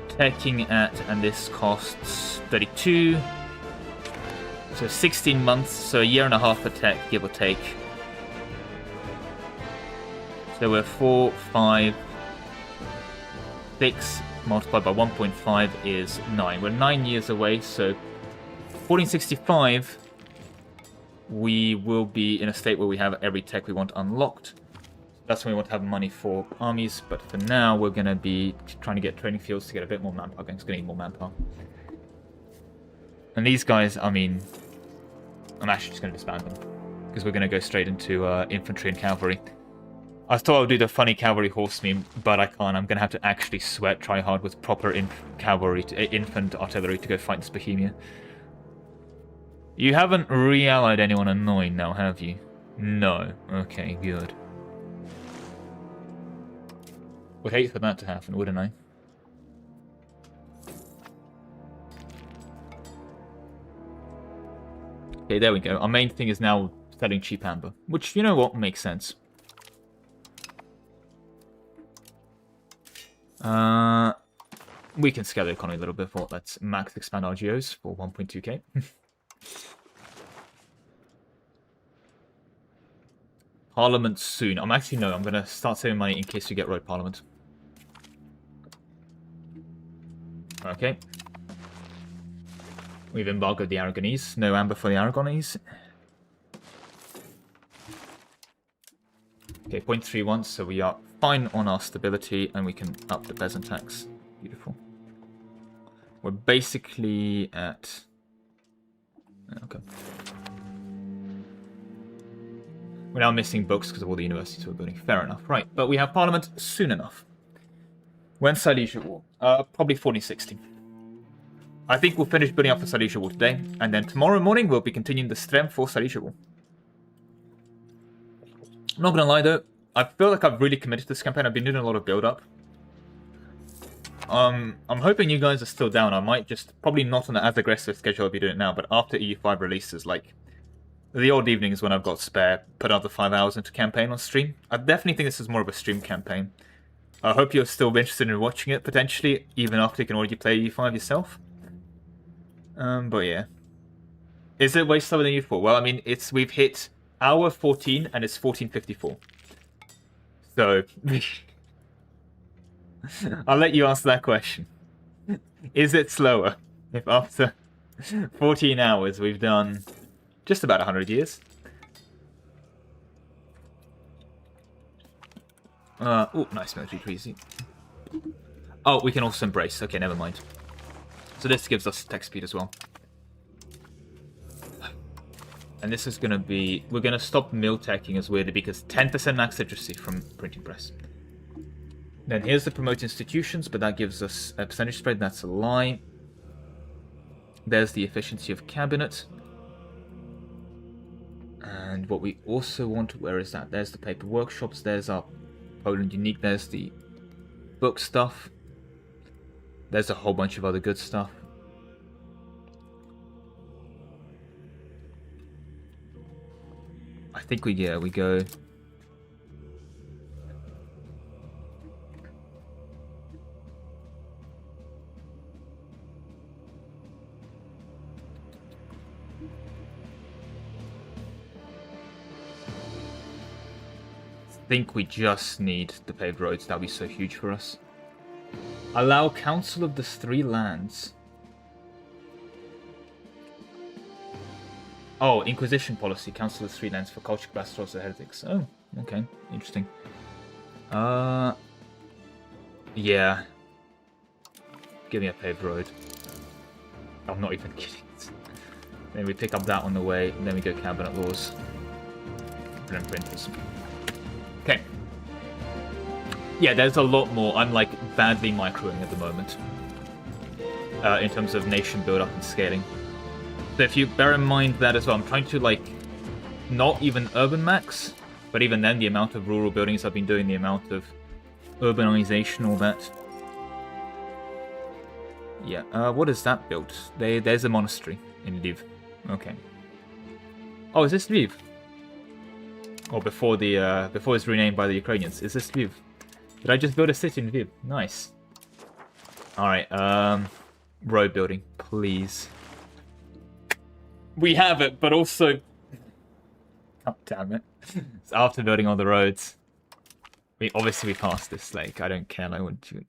Teching at, and this costs 32. So 16 months, so a year and a half per tech, give or take. So we're 4, 5, 6 multiplied by 1.5 is 9. We're 9 years away, so 1465 we will be in a state where we have every tech we want unlocked. That's when we want to have money for armies, but for now we're going to be trying to get training fields to get a bit more manpower. It's going to need more manpower. And these guys, I mean, I'm actually just going to disband them, because we're going to go straight into infantry and cavalry. I thought I would do the funny cavalry horse meme, but I can't. I'm going to have to actually try hard with proper cavalry, infant artillery to go fight this Bohemia. You haven't re-allied anyone annoying now, have you? No. Okay, good. Would hate for that to happen, wouldn't I? Okay, there we go. Our main thing is now selling cheap amber, which, you know what, makes sense. We can scale the economy a little bit for let's max expand our geos for 1.2k. Parliament soon. I'm going to start saving money in case we get road parliament. Okay. We've embargoed the Aragonese. No amber for the Aragonese. Okay, 0.31, so we are fine on our stability, and we can up the peasant tax. Beautiful. We're basically at... Okay. We're now missing books because of all the universities we're building. Fair enough. Right, but we have Parliament soon enough. When's Silesia War? Probably 1460. I think we'll finish building up for Silesia War today, and then tomorrow morning we'll be continuing the strength for Silesia War. I'm not gonna lie though, I feel like I've really committed to this campaign. I've been doing a lot of build-up. I'm hoping you guys are still down. I might just, probably not on an as aggressive schedule I'll be doing it now, but after EU5 releases, like, the odd evenings when I've got spare, put another 5 hours into campaign on stream. I definitely think this is more of a stream campaign. I hope you're still interested in watching it, potentially, even after you can already play EU5 yourself. But yeah. Is it way slower than you thought? Well, I mean, we've hit hour 14 and it's 14:54. So, I'll let you answer that question. Is it slower if after 14 hours we've done just about 100 years? Oh, nice military treaty. Oh, we can also embrace. Okay, never mind. So this gives us tech speed as well. And this is going to be... We're going to stop mill teching as weirdly because 10% max literacy from printing press. Then here's the promote institutions, but that gives us a percentage spread. That's a lie. There's the efficiency of cabinet. And what we also want... Where is that? There's the paper workshops. There's our Poland unique. There's the book stuff. There's a whole bunch of other good stuff. I think we go... think we just need the paved roads. That would be so huge for us. Allow Council of the Three Lands. Oh, Inquisition policy. Council of the Three Lands for culture bastards or heretics. Oh, okay. Interesting. Yeah. Give me a paved road. I'm not even kidding. Then we pick up that on the way, and then we go cabinet laws. And then printers. Okay. Yeah, there's a lot more. I'm like badly microing at the moment. In terms of nation build-up and scaling. So if you bear in mind that as well, I'm trying to like not even urban max, but even then the amount of rural buildings I've been doing, the amount of urbanization, all that. Yeah, what is that built? There's a monastery in Lviv. Okay. Oh, is this Lviv? Or before it's renamed by the Ukrainians. Is this Lviv? Did I just build a city in Lviv? Nice. Alright, road building, please. We have it, but also... God damn it. It's after building all the roads. Obviously we passed this, like, I don't care, I want to...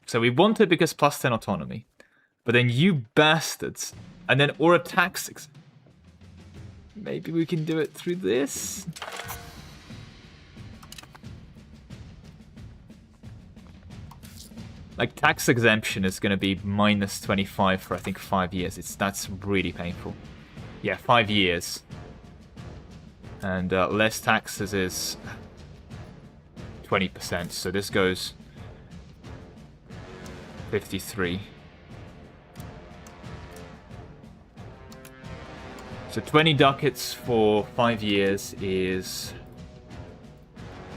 So we want it because plus 10 autonomy. But then you bastards, and then or a tax... Maybe we can do it through this? Like, tax exemption is going to be minus 25 for, I think, 5 years. That's really painful. Yeah, 5 years. And less taxes is 20%. So this goes 53. So 20 ducats for 5 years is...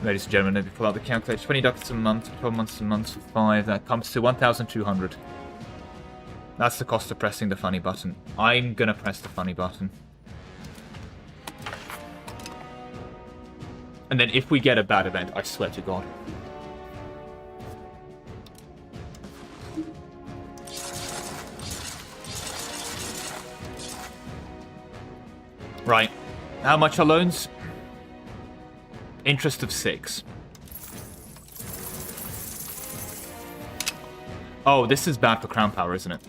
Ladies and gentlemen, let me pull out the calculator. 20 ducats a month, 12 months a month for 5. That comes to 1,200. That's the cost of pressing the funny button. I'm gonna press the funny button. And then if we get a bad event, I swear to God. Right. How much are loans? Interest of 6. Oh, this is bad for crown power, isn't it?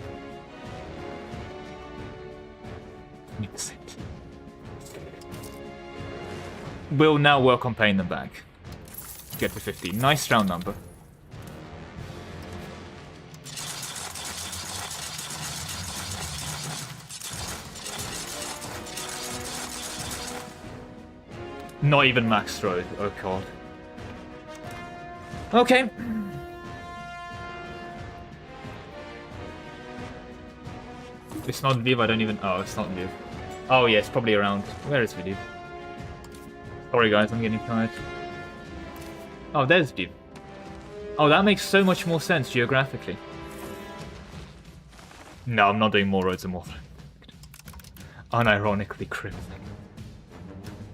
20%. We'll now work on paying them back. Get to 50. Nice round number. Not even max road. Oh god. Okay. It's not Lviv, I don't even... Oh, it's not Lviv. Oh yeah, it's probably around... Where is Lviv? Sorry guys, I'm getting tired. Oh, there's Lviv. Oh, that makes so much more sense geographically. No, I'm not doing more roads and more. Unironically crippling.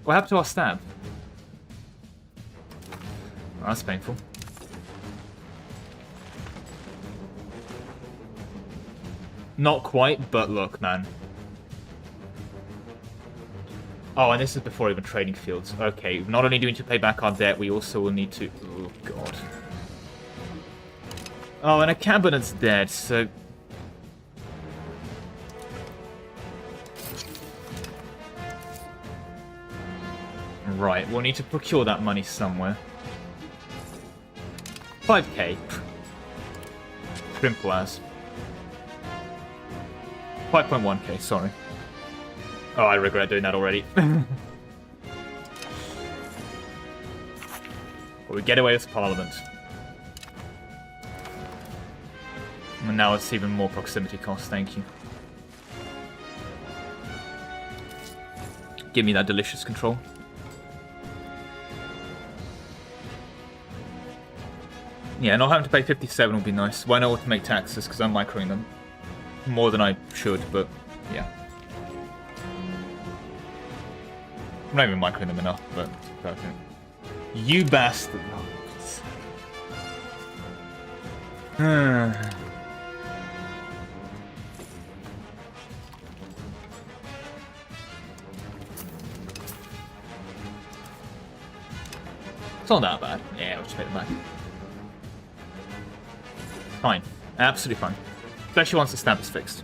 What happened to our stab? Oh, that's painful. Not quite, but look, man. Oh, and this is before even trading fields. Okay, not only do we need to pay back our debt, we also will need to... Oh, God. Oh, and a cabinet's dead, so... Right, we'll need to procure that money somewhere. 5k. Simple as. 5.1k, sorry. Oh, I regret doing that already. But we get away with Parliament. And now it's even more proximity cost, thank you. Give me that delicious control. Yeah, not having to pay 57 would be nice. Why not automate taxes? Because I'm microing them. More than I should, but yeah. I'm not even microing them enough, but okay. You bastard. It's not that bad. Yeah, we'll just pay them back. Fine. Absolutely fine. Especially once the stamp is fixed.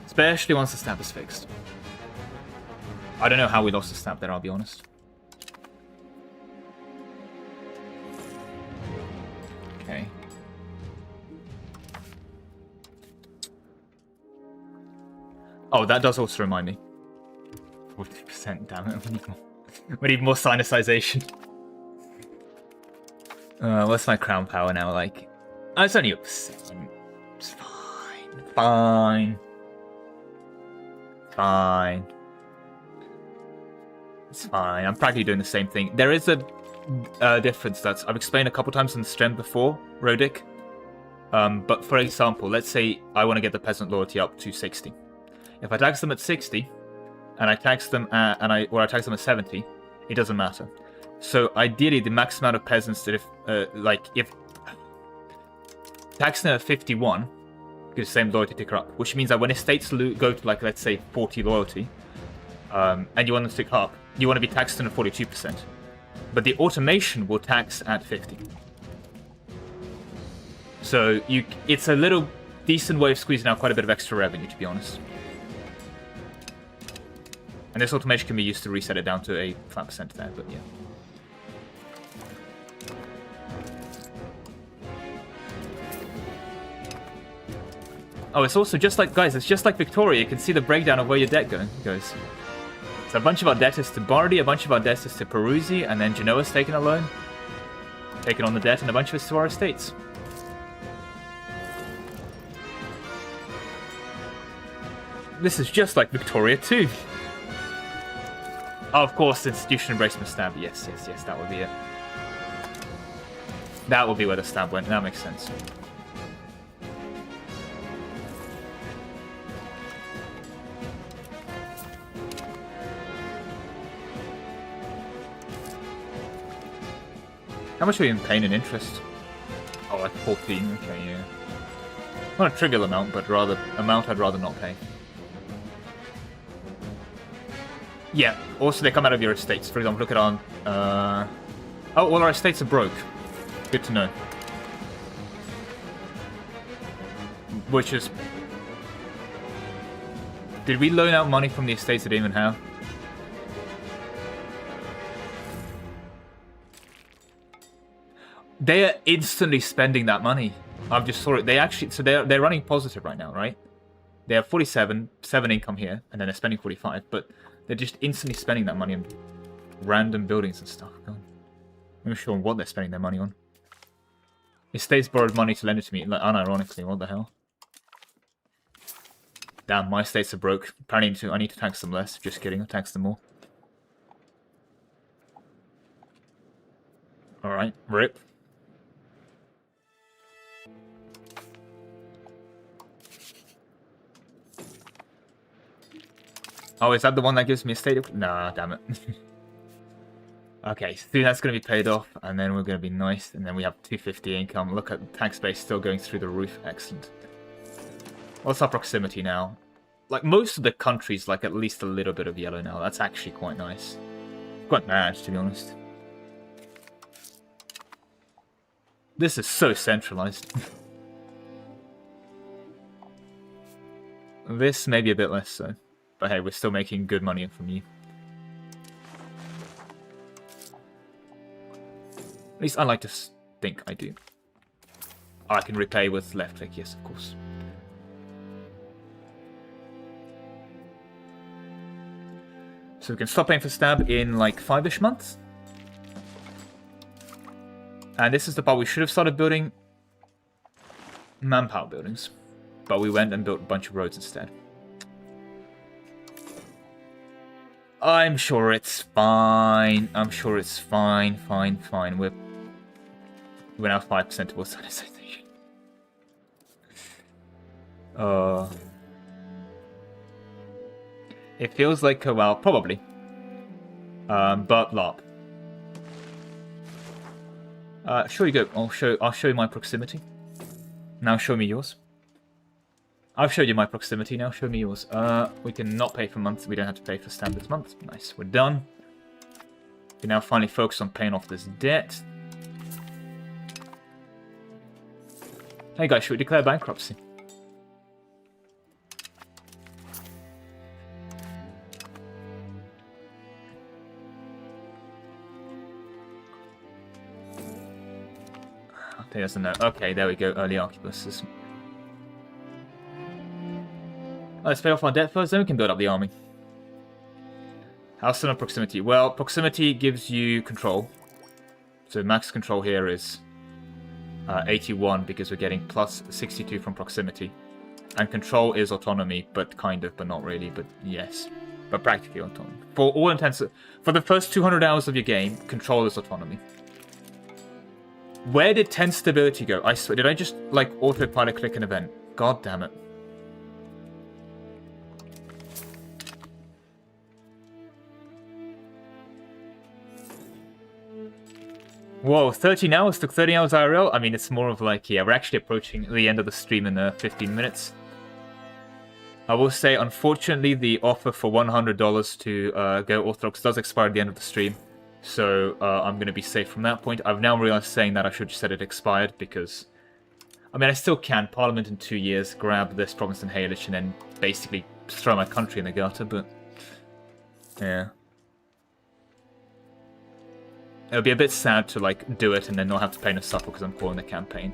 Especially once the stamp is fixed. I don't know how we lost the stamp there, I'll be honest. Okay. Oh, that does also remind me. 40%, damn it. We need more sinicization. What's my crown power now like? Oh, it's only up 7. It's fine. Fine. Fine. It's fine. I'm practically doing the same thing. There is a difference that I've explained a couple times in the stream before, Rodic. But for example, let's say I want to get the peasant loyalty up to 60. If I tax them at 60, and I tax them at, I tax them at 70, it doesn't matter. So ideally, the max amount of peasants that if taxing them at 51 gives the same loyalty ticker up, which means that when estates go to let's say 40 loyalty, and you want them to tick up, you want to be taxed at 42%. But the automation will tax at 50. So it's a little decent way of squeezing out quite a bit of extra revenue, to be honest. And this automation can be used to reset it down to a flat percent there, but yeah. Oh, it's also just like, guys, it's just like Victoria. You can see the breakdown of where your debt goes. So a bunch of our debt is to Bardi, a bunch of our debt is to Peruzzi, and then Genoa's taken a loan, taken on the debt, and a bunch of it's to our estates. This is just like Victoria too. Oh, of course, institution embracement stamp. Yes, that would be it. That would be where the stamp went. That makes sense. How much are we in paying in interest? Oh, like 14. Okay, yeah. Not a trivial amount, but rather amount I'd rather not pay. Yeah, also they come out of your estates. For example, look at our... Oh, well, our estates are broke. Good to know. Which is... Did we loan out money from the estates that didn't even have? They are instantly spending that money. I've just saw it. They actually... So they're running positive right now, right? They have 47, 7 income here, and then they're spending 45, but... They're just instantly spending that money on random buildings and stuff. God. I'm not sure what they're spending their money on. Estates borrowed money to lend it to me, unironically. What the hell? Damn, my estates are broke. Apparently I need to tax them less. Just kidding, I'll tax them more. Alright, rip. Oh, is that the one that gives me a state? Nah, damn it. Okay, so that's going to be paid off, and then we're going to be nice, and then we have 250 income. Look at the tax base still going through the roof. Excellent. What's our proximity now? Like, most of the country's like at least a little bit of yellow now. That's actually quite nice. Quite mad, to be honest. This is so centralized. This may be a bit less so. But hey, we're still making good money from you. At least I like to think I do. Oh, I can repay with left click, yes, of course. So we can stop paying for stab in like 5-ish months. And this is the part we should have started building manpower buildings. But we went and built a bunch of roads instead. I'm sure it's fine. I'm sure it's fine. Fine. We're now 5% towards sanitization. It feels like well, probably. But LARP. Sure you go. I'll show you my proximity. Now show me yours. I've showed you my proximity, now show me yours. We can not pay for months, we don't have to pay for stamp this month. Nice, we're done. can now finally focus on paying off this debt. Hey guys, should we declare bankruptcy? He doesn't know. Okay, there we go. Early arquebuses. Let's pay off our debt first, then we can build up the army. How soon on proximity? Well, proximity gives you control. So max control here is 81 because we're getting plus 62 from proximity. And control is autonomy, but kind of, but not really, but yes. But practically autonomy. For all intents, for the first 200 hours of your game, control is autonomy. Where did 10 stability go? I swear, did I just, like, autopilot click an event? God damn it. Whoa, 13 hours took 30 hours IRL? I mean, it's more of like, yeah, we're actually approaching the end of the stream in 15 minutes. I will say, unfortunately, the offer for $100 to go Orthodox does expire at the end of the stream. So I'm going to be safe from that point. I've now realized saying that I should have said it expired because... I mean, I still can. Parliament in 2 years, grab this province in Halish, and then basically throw my country in the gutter, but... yeah. It would be a bit sad to, like, do it and then not have to pay no suffer because I'm calling the campaign.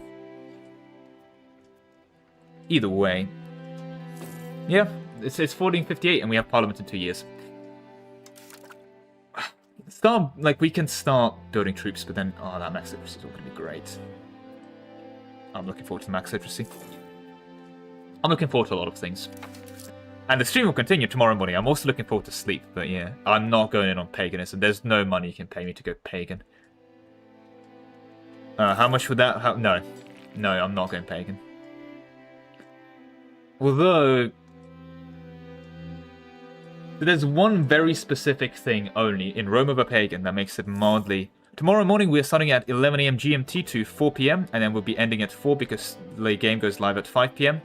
Either way. Yeah, it's 1458 and we have Parliament in 2 years. Like, we can start building troops, but then, oh, that max literacy is all going to be great. I'm looking forward to the max literacy. I'm looking forward to a lot of things. And the stream will continue tomorrow morning. I'm also looking forward to sleep, but yeah, I'm not going in on paganism. There's no money you can pay me to go pagan. How much would that... No. No, I'm not going pagan. Although... there's one very specific thing only in Rome of a Pagan that makes it mildly... Tomorrow morning we're starting at 11 AM GMT to 4 PM, and then we'll be ending at 4 because the game goes live at 5 PM.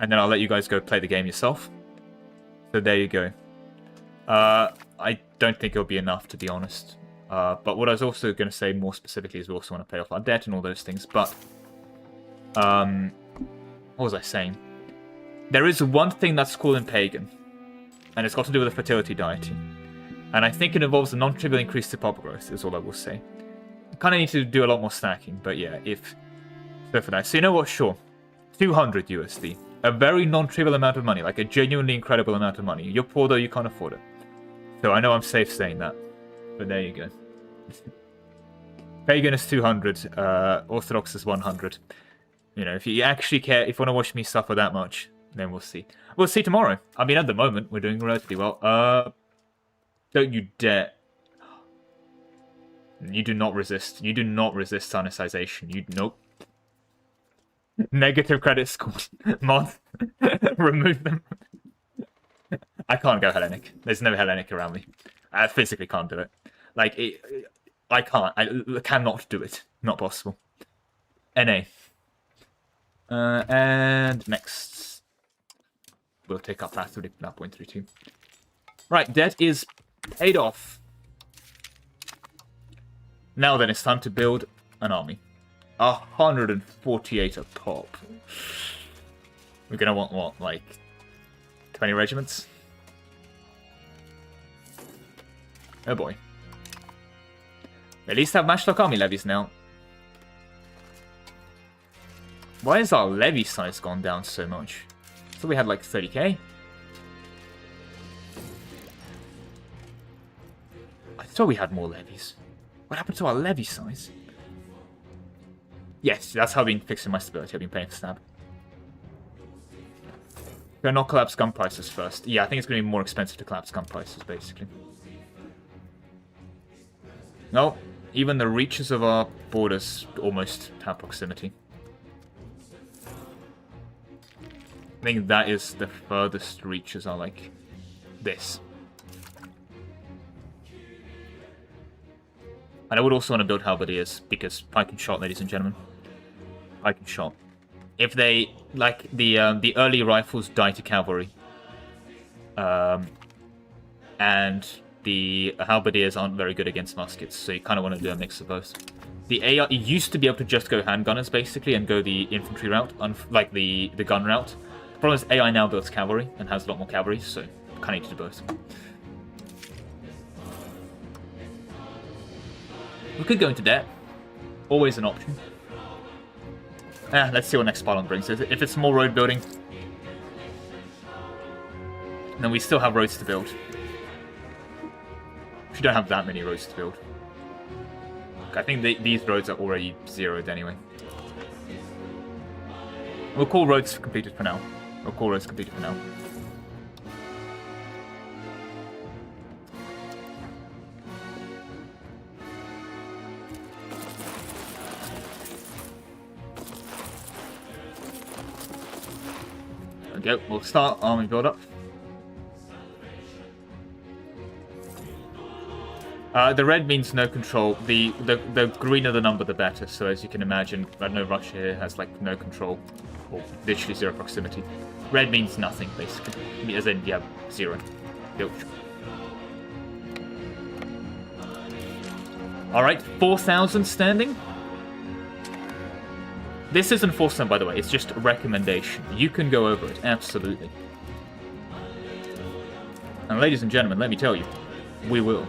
And then I'll let you guys go play the game yourself. So there you go. I don't think it'll be enough, to be honest. But what I was also going to say more specifically is we also want to pay off our debt and all those things. But, what was I saying? There is one thing that's cool in Pagan, and it's got to do with the fertility deity. And I think it involves a non-trivial increase to pop growth, is all I will say. Kind of need to do a lot more stacking, but yeah, if... so for that. So you know what? Sure. 200 USD. A very non-trivial amount of money, like a genuinely incredible amount of money. You're poor though, you can't afford it. So I know I'm safe saying that. But there you go. Pagan is 200, Orthodox is 100. You know, if you actually care, if you want to watch me suffer that much, then we'll see. We'll see tomorrow. I mean, at the moment, we're doing relatively well. Don't you dare. You do not resist. You do not resist sanicization. You, nope. Negative credit scores. Mod. Remove them. I can't go Hellenic. There's no Hellenic around me. I physically can't do it. Like, I can't. I cannot do it. Not possible. NA. And next. We'll take up that 0.32. Right, debt is paid off. Now then, it's time to build an army. 148 a pop. We're gonna want, what, like 20 regiments? Oh boy. At least have matchlock army levies now. Why has our levy size gone down so much? So we had like 30k. I thought we had more levies. What happened to our levy size? Yes, that's how I've been fixing my stability. I've been paying for stab. Gonna not collapse gun prices first. Yeah, I think it's gonna be more expensive to collapse gun prices, basically. No, even the reaches of our borders almost have proximity. I think that is the furthest reaches are like this. And I would also want to build halberdiers, because pike and shot, ladies and gentlemen. Pike and shot. If they, like, the early rifles die to cavalry. And the halberdiers aren't very good against muskets, so you kind of want to do a mix of both. The AI used to be able to just go handgunners, basically, and go the infantry route, like the gun route. The problem is AI now builds cavalry, and has a lot more cavalry, so kind of need to do both. We could go into debt. Always an option. Let's see what next pylon brings. If it's more road building, then we still have roads to build. We don't have that many roads to build. I think these roads are already zeroed anyway. We'll call roads completed for now. We'll call roads completed for now. There we go. We'll start army build up. The red means no control. The greener the number, the better. So as you can imagine, I know Russia here has like no control, or literally zero proximity. Red means nothing, basically. As in, yeah, zero. All right, 4,000 standing. This isn't forced on, by the way. It's just a recommendation. You can go over it, absolutely. And ladies and gentlemen, let me tell you, we will.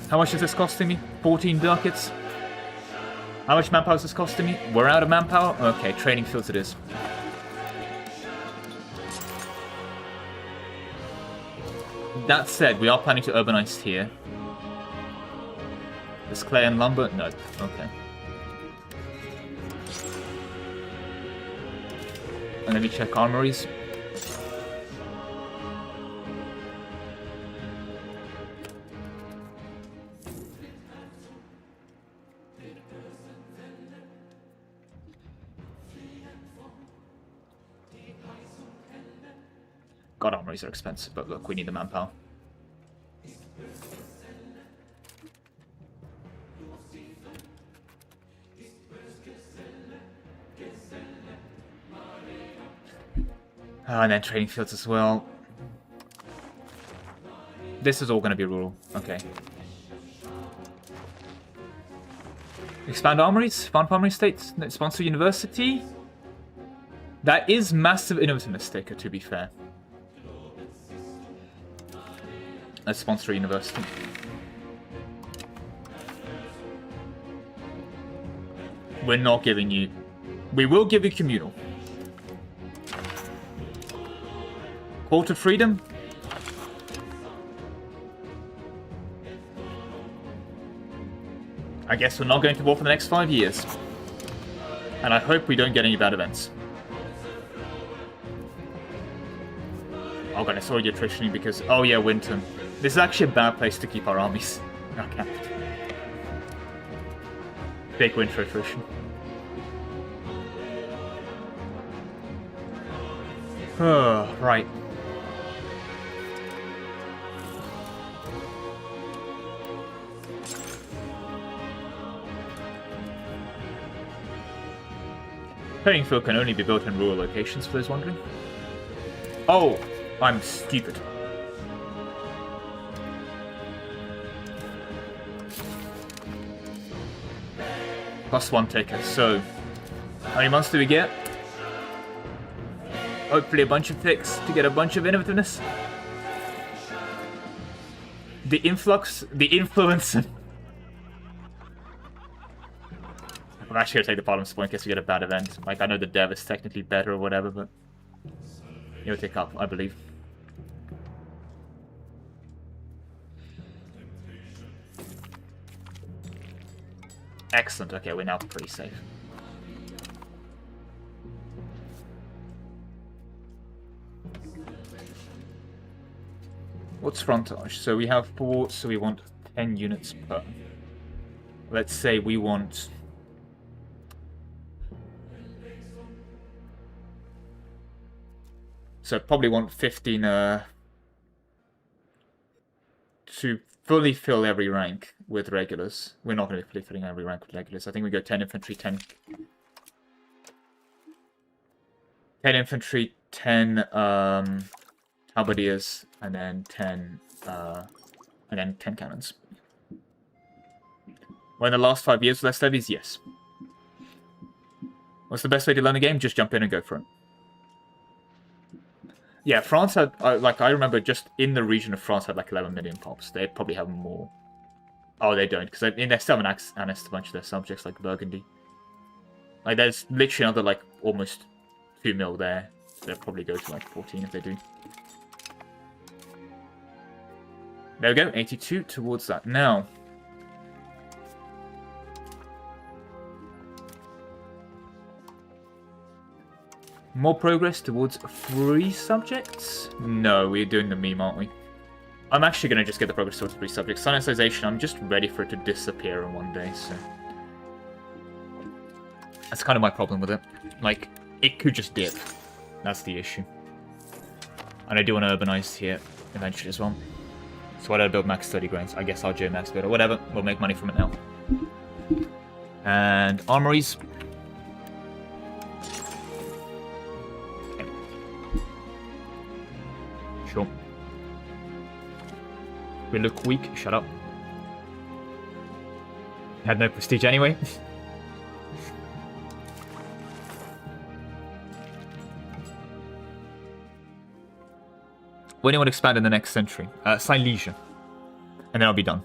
How much is this costing me? 14 ducats. How much manpower is this costing me? We're out of manpower? Okay, training fields it is. That said, we are planning to urbanize here. Is clay and lumber? No. Okay. And let me check armories. God, armories are expensive, but look, we need the manpower. And then training fields as well. This is all going to be rural. Okay. Expand armories? Found armory states? Sponsor university? That is massive innovativeness taker, to be fair. Let's sponsor a university. We're not giving you... We will give you communal. Call to freedom? I guess we're not going to war for the next 5 years. And I hope we don't get any bad events. Oh god, I saw you attritioning because... Oh yeah, winter. This is actually a bad place to keep our armies. Okay. Big winter attrition. Oh, right. Training field can only be built in rural locations, for those wondering. Oh, I'm stupid. +1 taker, so how many months do we get? Hopefully a bunch of ticks to get a bunch of innovativeness. The influx, the influence. I'm actually going to take the bottom spot in case we get a bad event. Like, I know the dev is technically better or whatever, but it'll take up, I believe. Excellent, okay, we're now pretty safe. What's frontage? So we have 4, so we want 10 units per. Let's say we want... So probably want 15 to fully fill every rank with regulars. We're not going to be fully filling every rank with regulars. I think we go 10 infantry, 10 infantry, 10 halberdiers, and then 10 cannons. Well, in the last 5 years, less levies, yes. What's the best way to learn a game? Just jump in and go for it. Yeah, France had, I remember just in the region of France had like 11 million pops. They probably have more. Oh, they don't, because they still haven't annexed a bunch of their subjects like Burgundy. Like, there's literally another, like, almost 2 mil there. They'll probably go to like 14 if they do. There we go, 82 towards that. Now, more progress towards free subjects? No, we're doing the meme, aren't we? I'm actually going to just get the progress towards free subjects. Scientization, I'm just ready for it to disappear in one day, so... That's kind of my problem with it. Like, it could just dip. That's the issue. And I do want to urbanize here eventually as well. So why don't I build max 30 grains? I guess I'll max build or whatever. We'll make money from it now. And armories. Okay. Sure. We look weak. Shut up. Had no prestige anyway. When do you want to expand in the next century? Silesia. And then I'll be done.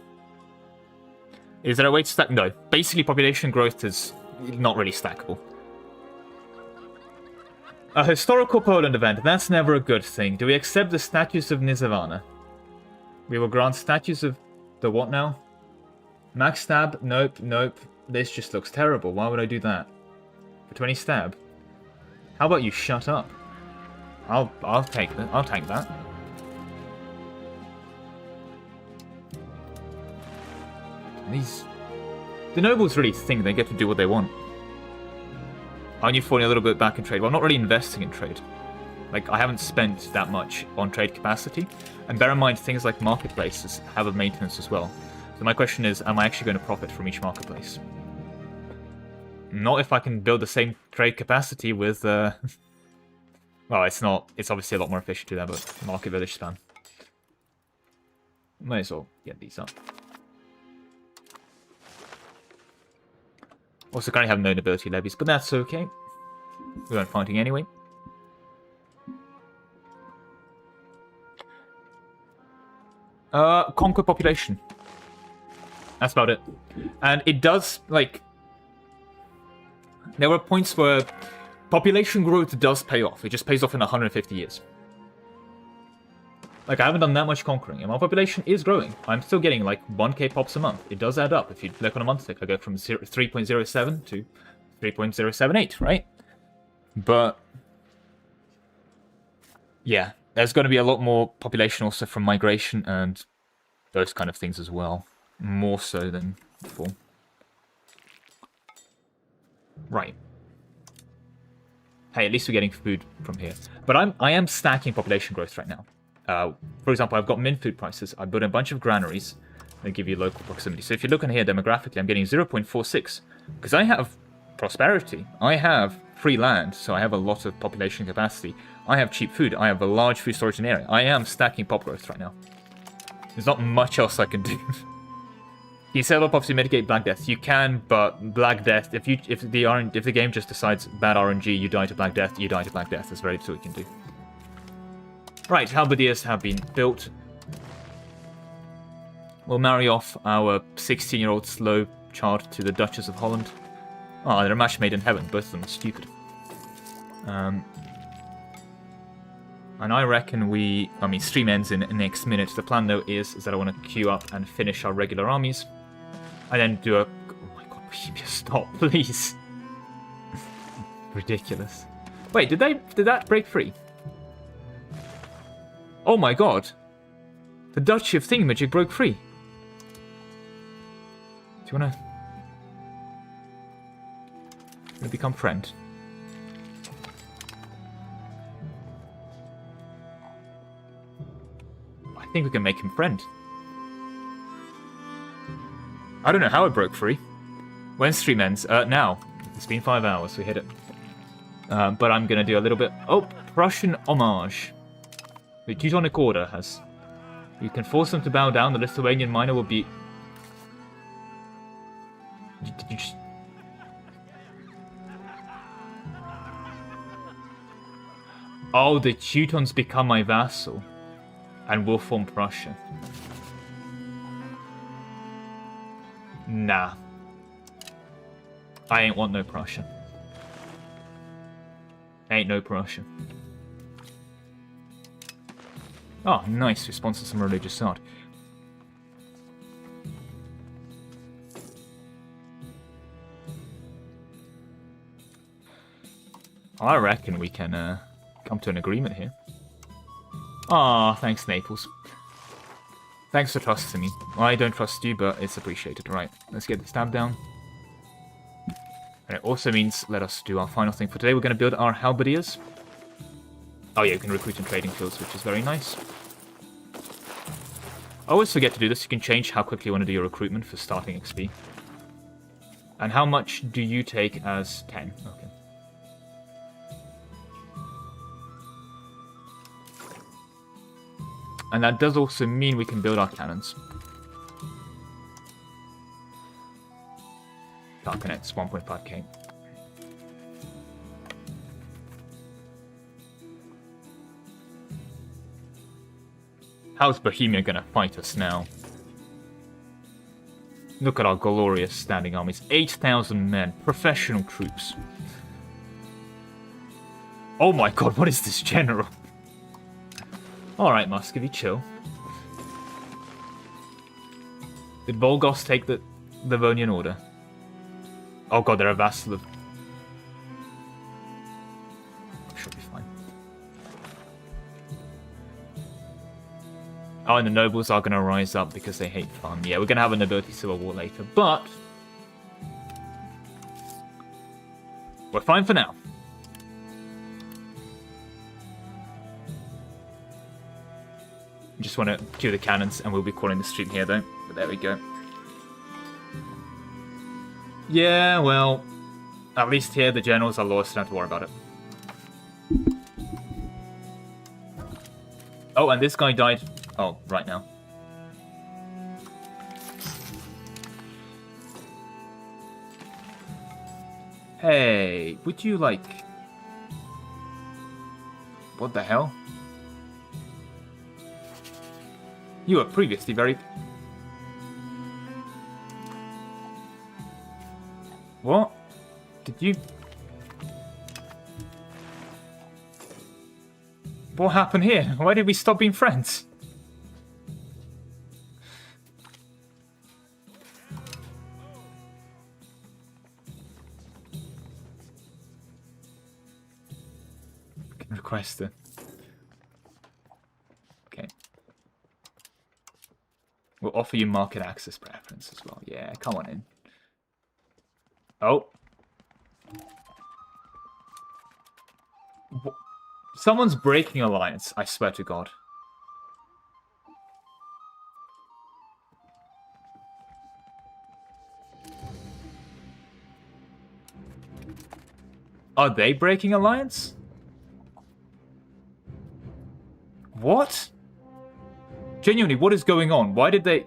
Is there a way to stack? No. Basically, population growth is not really stackable. A historical Poland event. That's never a good thing. Do we accept the statues of Nizavana? We will grant statues of... the what now? Max stab? Nope, nope. This just looks terrible. Why would I do that? For 20 stab? How about you shut up? I'll take that. I'll take that. The nobles really think they get to do what they want. Aren't you falling a little bit back in trade? Well, I'm not really investing in trade. Like, I haven't spent that much on trade capacity. And bear in mind, things like marketplaces have a maintenance as well. So my question is, am I actually going to profit from each marketplace? Not if I can build the same trade capacity with... Well, it's not. It's obviously a lot more efficient to that, but market village spam. Might as well get these up. Also, currently have no nobility levies, but that's okay. We weren't fighting anyway. Conquer population. That's about it. And it does, like... There were points where population growth does pay off. It just pays off in 150 years. Like, I haven't done that much conquering, and my population is growing. I'm still getting, like, 1k pops a month. It does add up. If you look on a month tick, I go from 3.07 to 3.078, right? But... yeah, there's going to be a lot more population also from migration and those kind of things as well. More so than before. Right. Hey, at least we're getting food from here. But I am stacking population growth right now. For example, I've got min food prices. I built a bunch of granaries that give you local proximity. So if you look on here demographically, I'm getting 0.46. Because I have prosperity. I have free land, so I have a lot of population capacity. I have cheap food. I have a large food storage in the area. I am stacking pop growth right now. There's not much else I can do. You set up to mitigate Black Death. You can, but Black Death, if the game just decides bad RNG, you die to Black Death, you die to Black Death. That's very little you can do. Right, halberdiers have been built. We'll marry off our 16-year-old slow child to the Duchess of Holland. Oh, they're a match made in heaven. Both of them are stupid. And I reckon stream ends in next minute. The plan, though, is that I want to queue up and finish our regular armies. And then do a... oh my god, Bohemia, stop, please. Ridiculous. Wait, did that break free? Oh my god. The Duchy of Thingamajig broke free. Do you wanna become friend? I think we can make him friend. I don't know how it broke free. When stream ends? Now. It's been 5 hours, we hit it. But I'm gonna do a little bit... oh, Prussian homage. The Teutonic Order has... You can force them to bow down, the Lithuanian miner will be... Did you just... Oh, the Teutons become my vassal. And will form Prussia. Nah. I ain't want no Prussia. Ain't no Prussia. Oh, nice. We sponsor some religious art. I reckon we can come to an agreement here. Ah, thanks, Naples. Thanks for trusting me. I don't trust you, but it's appreciated. Right, let's get the stab down. And it also means let us do our final thing for today. We're going to build our halberdiers. Oh yeah, you can recruit in trading fields, which is very nice. I always forget to do this. You can change how quickly you want to do your recruitment for starting XP. And how much do you take as 10? Okay. And that does also mean we can build our cannons. Darkonet's 1.5k. How's Bohemia gonna fight us now? Look at our glorious standing armies. 8,000 men. Professional troops. Oh my god, what is this general? Alright, Muscovy, chill. Did Volgos take the Livonian Order? Oh god, they're a vassal of... Should be fine. Oh, and the nobles are going to rise up because they hate fun. Yeah, we're going to have a nobility civil war later, but... we're fine for now. Just want to cue the cannons, and we'll be calling the stream here, though. But there we go. Yeah, well, at least here the generals are lost, don't have to worry about it. Oh, and this guy died. Oh, right now. Hey, would you like... What the hell? You were previously very... What? Did you... What happened here? Why did we stop being friends? Can request it. Okay. We'll offer you market access preference as well. Yeah, come on in. Oh. Someone's breaking alliance, I swear to God. Are they breaking alliance? What? Genuinely, what is going on? Why did they...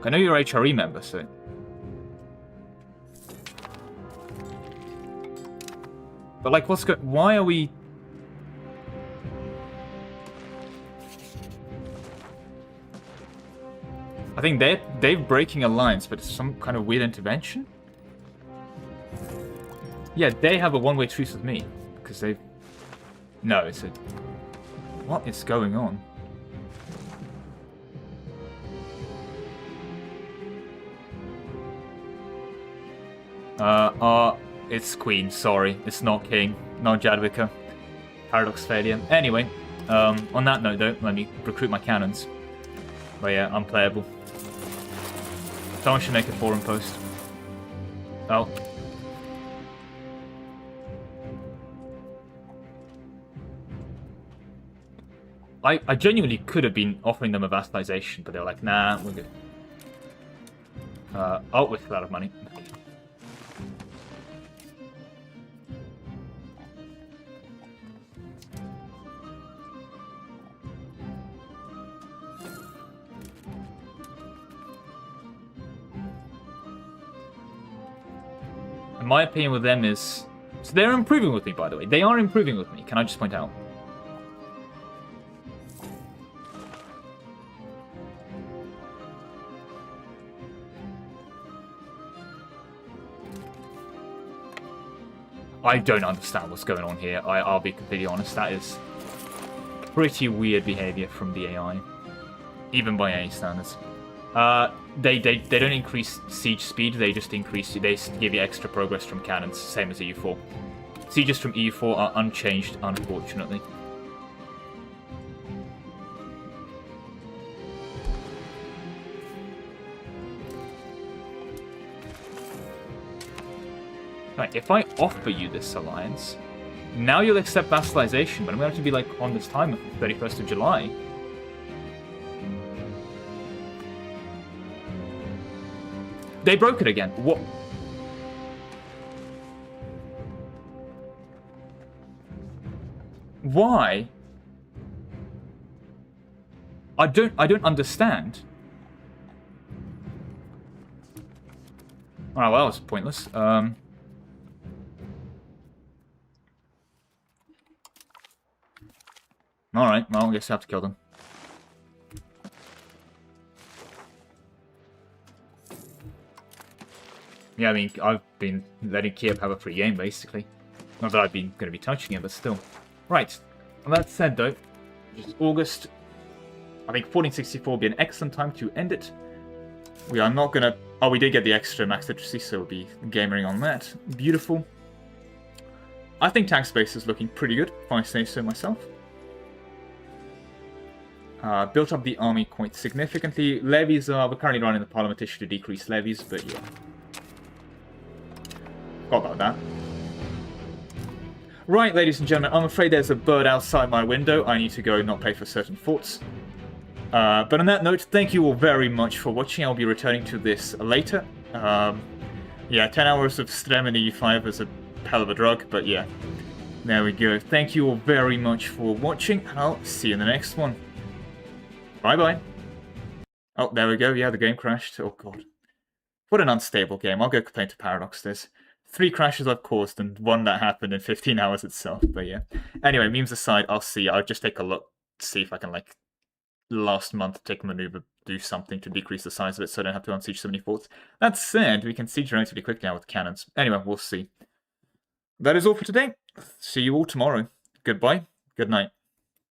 I know you're HRE member, so... But like, what's going... Why are we... I think they're breaking alliance, but it's some kind of weird intervention? Yeah, they have a one-way truce with me, because they've... No, it's a... What is going on? It's Queen, sorry. It's not King, not Jadwiga. Paradox failure. Anyway, on that note though, let me recruit my cannons. But yeah, unplayable. Someone should make a forum post. Oh. I genuinely could have been offering them a vassalization, but they're like, nah, we're good. Oh, we're still out of money. my opinion with them is... So they're improving with me, by the way. They are improving with me, can I just point out? I don't understand what's going on here. I'll be completely honest. That is pretty weird behavior from the AI, even by AI standards. They don't increase siege speed. They just increase. They give you extra progress from cannons, same as EU4. Sieges from EU4 are unchanged, unfortunately. Right, if I offer you this alliance, now you'll accept vassalization, but I'm going to have to be like on this time of 31st of July. They broke it again. What? Why? I don't understand. Oh, well, that was pointless. Alright, well, I guess I have to kill them. Yeah, I mean, I've been letting Kiev have a free game, basically. Not that I've been going to be touching it, but still. Right. Well, that said, though, just August, I think 1464 will be an excellent time to end it. We are not going to... Oh, we did get the extra max literacy, so we'll be gamering on that. Beautiful. I think tank space is looking pretty good, if I say so myself. Built up the army quite significantly. Levies are... We're currently running the parliament issue to decrease levies, but yeah. Forgot about that. Right, ladies and gentlemen, I'm afraid there's a bird outside my window. I need to go not pay for certain forts. But on that note, thank you all very much for watching. I'll be returning to this later. Yeah, 10 hours of Strem and EU5 is a hell of a drug, but yeah. There we go. Thank you all very much for watching, and I'll see you in the next one. Bye-bye. Oh, there we go. Yeah, the game crashed. Oh, God. What an unstable game. I'll go complain to Paradox this. 3 crashes I've caused and 1 that happened in 15 hours itself, but yeah. Anyway, memes aside, I'll see. I'll just take a look, see if I can, like, last month take a maneuver, do something to decrease the size of it so I don't have to unsiege so many forts. That said, we can siege relatively quickly now with cannons. Anyway, we'll see. That is all for today. See you all tomorrow. Goodbye. Good night.